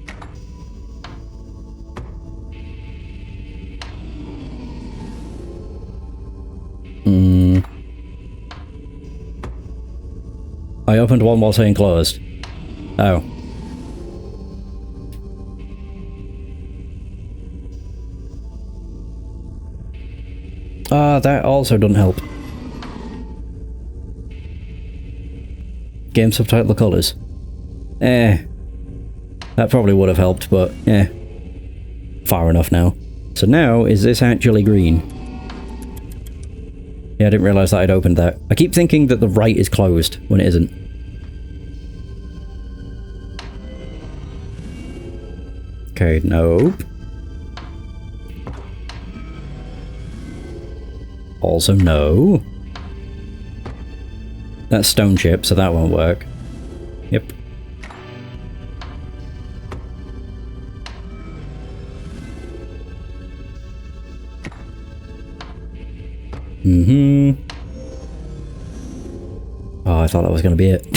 A: I opened one while saying closed. Oh. Ah, that also doesn't help. Game subtitle colours. That probably would have helped, but far enough now. So now, is this actually green? Yeah, I didn't realise that I'd opened that. I keep thinking that the right is closed when it isn't. Okay, nope. Also no. That's stone chip, so that won't work. Yep. Oh, I thought that was going to be it.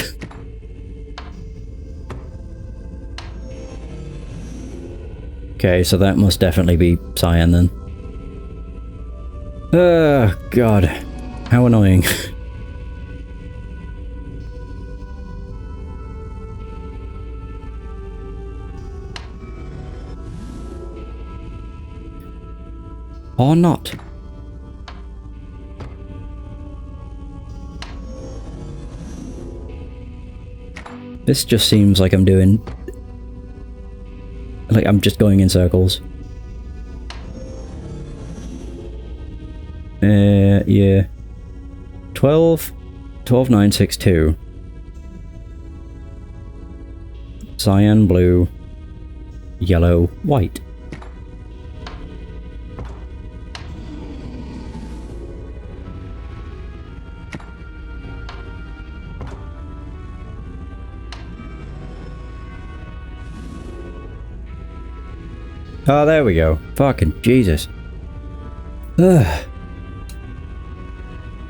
A: Okay, so that must definitely be cyan then. Oh, God. How annoying. Or not. This just seems like I'm doing... like I'm just going in circles. Yeah. 12962. Cyan, blue, yellow, white. Oh, there we go. Fucking Jesus. Ugh.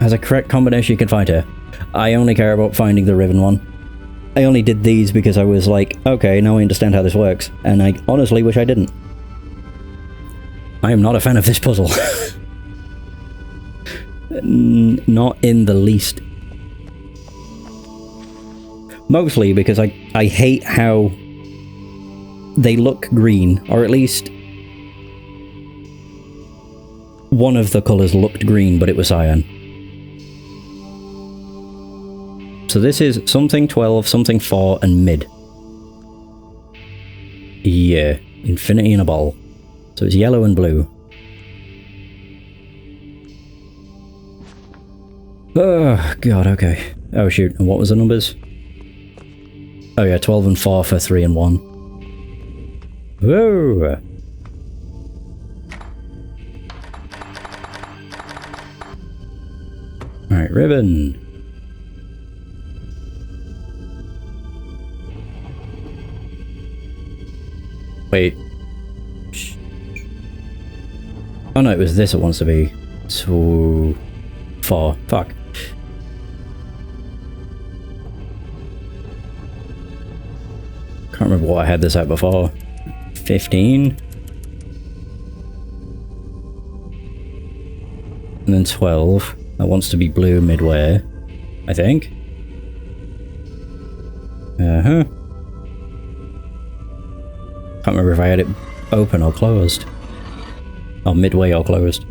A: Has a correct combination you can find here. I only care about finding the Riven one. I only did these because I was like, okay, now I understand how this works. And I honestly wish I didn't. I am not a fan of this puzzle. Not in the least. Mostly because I hate how they look green, or at least one of the colours looked green, but it was cyan. So this is something 12, something 4, and mid. Yeah, infinity in a ball. So it's yellow and blue. Oh, God, okay. Oh, shoot, and what was the numbers? Oh yeah, 12 and 4 for 3 and 1. Whoa! Alright, ribbon. Wait. Oh no, it was this it wants to be. So far. Fuck. Can't remember what I had this at before. 15? And then 12. That wants to be blue midway, I think. Uh-huh. Can't remember if I had it open or closed. Or midway or closed.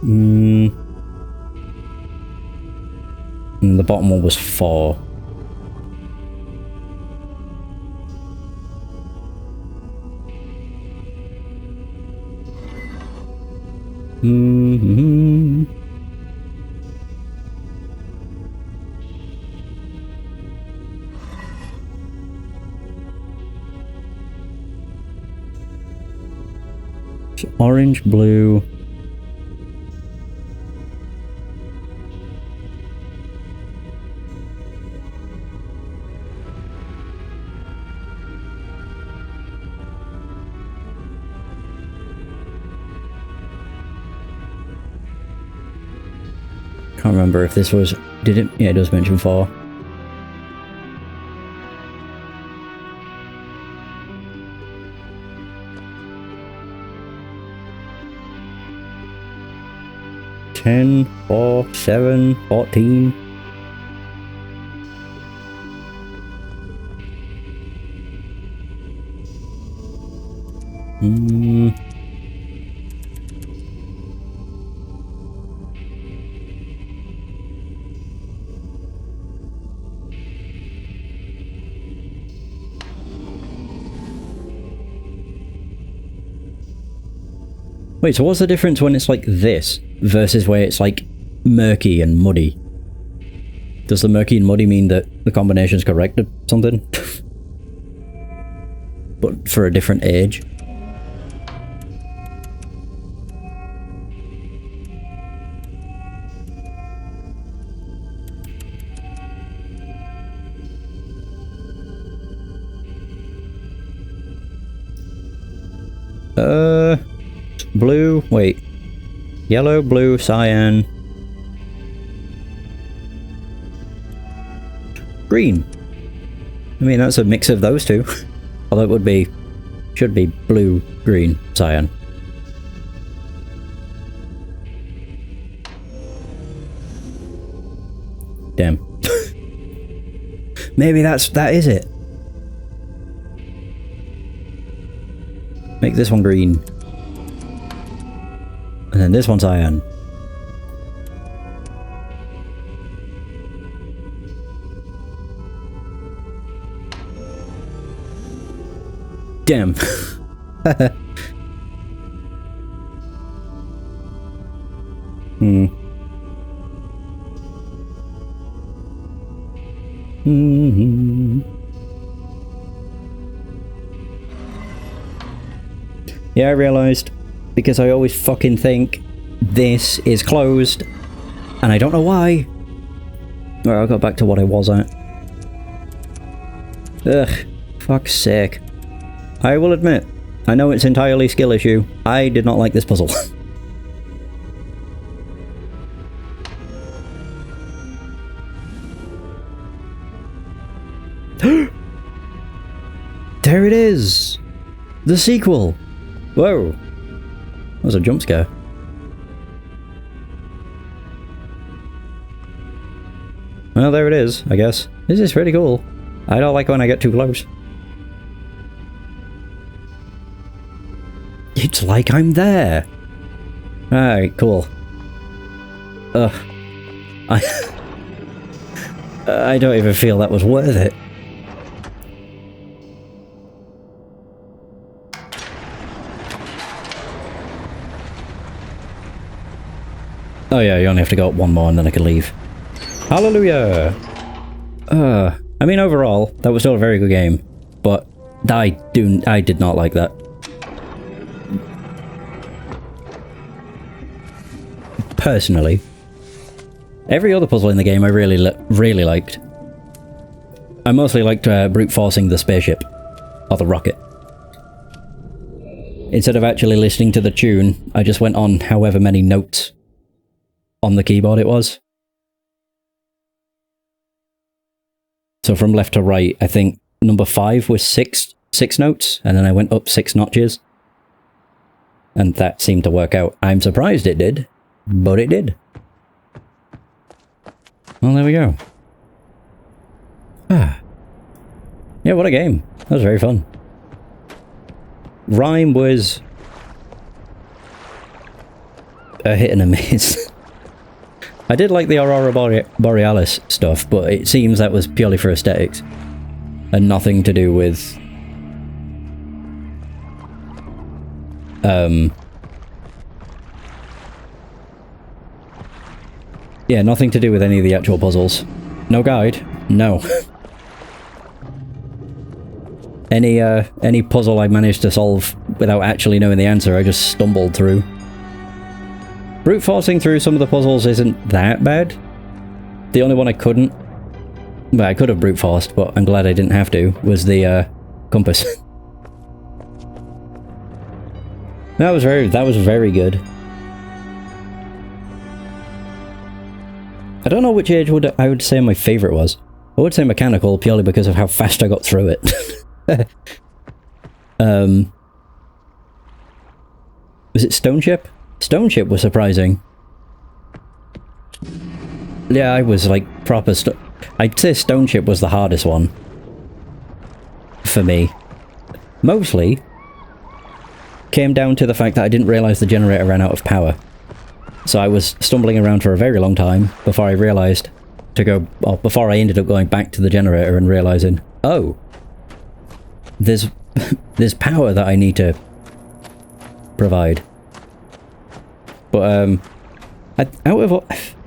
A: And the bottom one was 4. Orange, blue. Can't remember if this was... Did it? Yeah, it does mention 4. Ten, 4, 7, 14. Wait, so what's the difference when it's like this versus where it's like murky and muddy? Does the murky and muddy mean that the combination's correct or something? But for a different age? Blue, wait. Yellow, blue, cyan. Green. I mean, that's a mix of those two. Although it would be... should be blue, green, cyan. Damn. Maybe that is it. Make this one green. And then this one's cyan. Damn. Yeah, I realised. Because I always fucking think this is closed. And I don't know why. Alright, I'll go back to what I was at. Ugh. Fuck's sake. I will admit, I know it's entirely skill issue. I did not like this puzzle. There it is! The sequel! Whoa. That was a jump scare. Well, there it is, I guess. This is pretty cool. I don't like when I get too close. It's like I'm there! Alright, cool. Ugh. I don't even feel that was worth it. Oh yeah, you only have to go up one more and then I can leave. Hallelujah! I I mean, overall, that was still a very good game, but I did not like that. Personally. Every other puzzle in the game I really liked. I mostly liked brute forcing the spaceship. Or the rocket. Instead of actually listening to the tune, I just went on however many notes on the keyboard it was. So from left to right, I think number 5 was six notes, and then I went up 6 notches. And that seemed to work out. I'm surprised it did, but it did. Well, there we go. Ah. Yeah, what a game. That was very fun. Rhyme was a hit and a miss. I did like the Aurora Borealis stuff, but it seems that was purely for aesthetics. And nothing to do with... yeah, nothing to do with any of the actual puzzles. No guide? No. Any puzzle I managed to solve without actually knowing the answer, I just stumbled through. Brute forcing through some of the puzzles isn't that bad. The only one I couldn't... well, I could have brute forced, but I'm glad I didn't have to, was the compass. That was very good. I don't know which age I would say my favourite was. I would say mechanical, purely because of how fast I got through it. Was it Stone Ship? Stone Ship was surprising. Yeah, I was like proper I'd say Stone Ship was the hardest one. For me. Mostly came down to the fact that I didn't realise the generator ran out of power. So I was stumbling around for a very long time before I realised to go... well, before I ended up going back to the generator and realising, oh, there's power that I need to provide. But out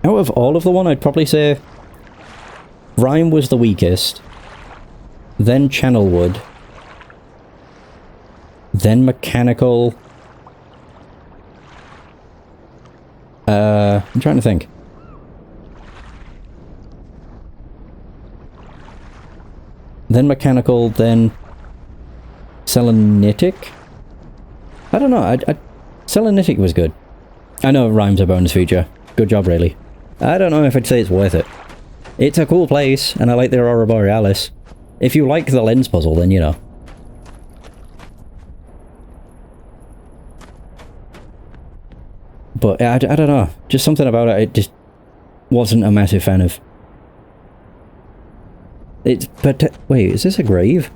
A: of all of the one, I'd probably say Rhyme was the weakest, then Channelwood, then Mechanical. I'm trying to think. Then Mechanical, then Selenitic? I don't know, Selenitic was good. I know Rhyme's a bonus feature. Good job, really. I don't know if I'd say it's worth it. It's a cool place, and I like the Aurora Borealis. If you like the lens puzzle, then you know. But I don't know. Just something about it I just wasn't a massive fan of. But wait, is this a grave?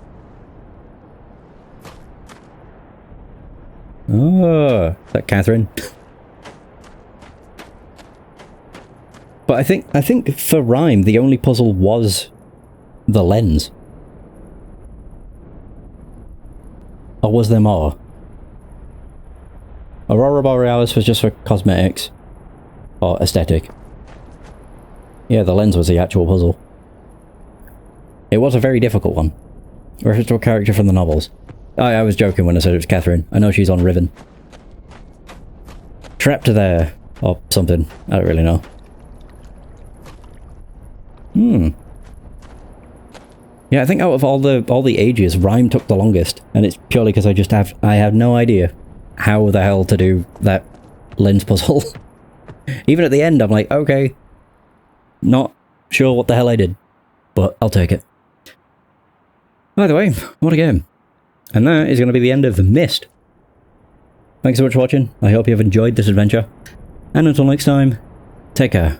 A: Oh, is that Catherine? But I think for Rhyme, the only puzzle was the lens. Or was there more? Aurora Borealis was just for cosmetics. Or aesthetic. Yeah, the lens was the actual puzzle. It was a very difficult one. Reference to a character from the novels. I was joking when I said it was Catherine. I know she's on Riven. Trapped there. Or something. I don't really know. Yeah, I think out of all the ages, Rhyme took the longest. And it's purely because I have no idea how the hell to do that lens puzzle. Even at the end, I'm like, okay. Not sure what the hell I did. But I'll take it. By the way, what a game. And that is going to be the end of Myst. Thanks so much for watching. I hope you have enjoyed this adventure. And until next time, take care.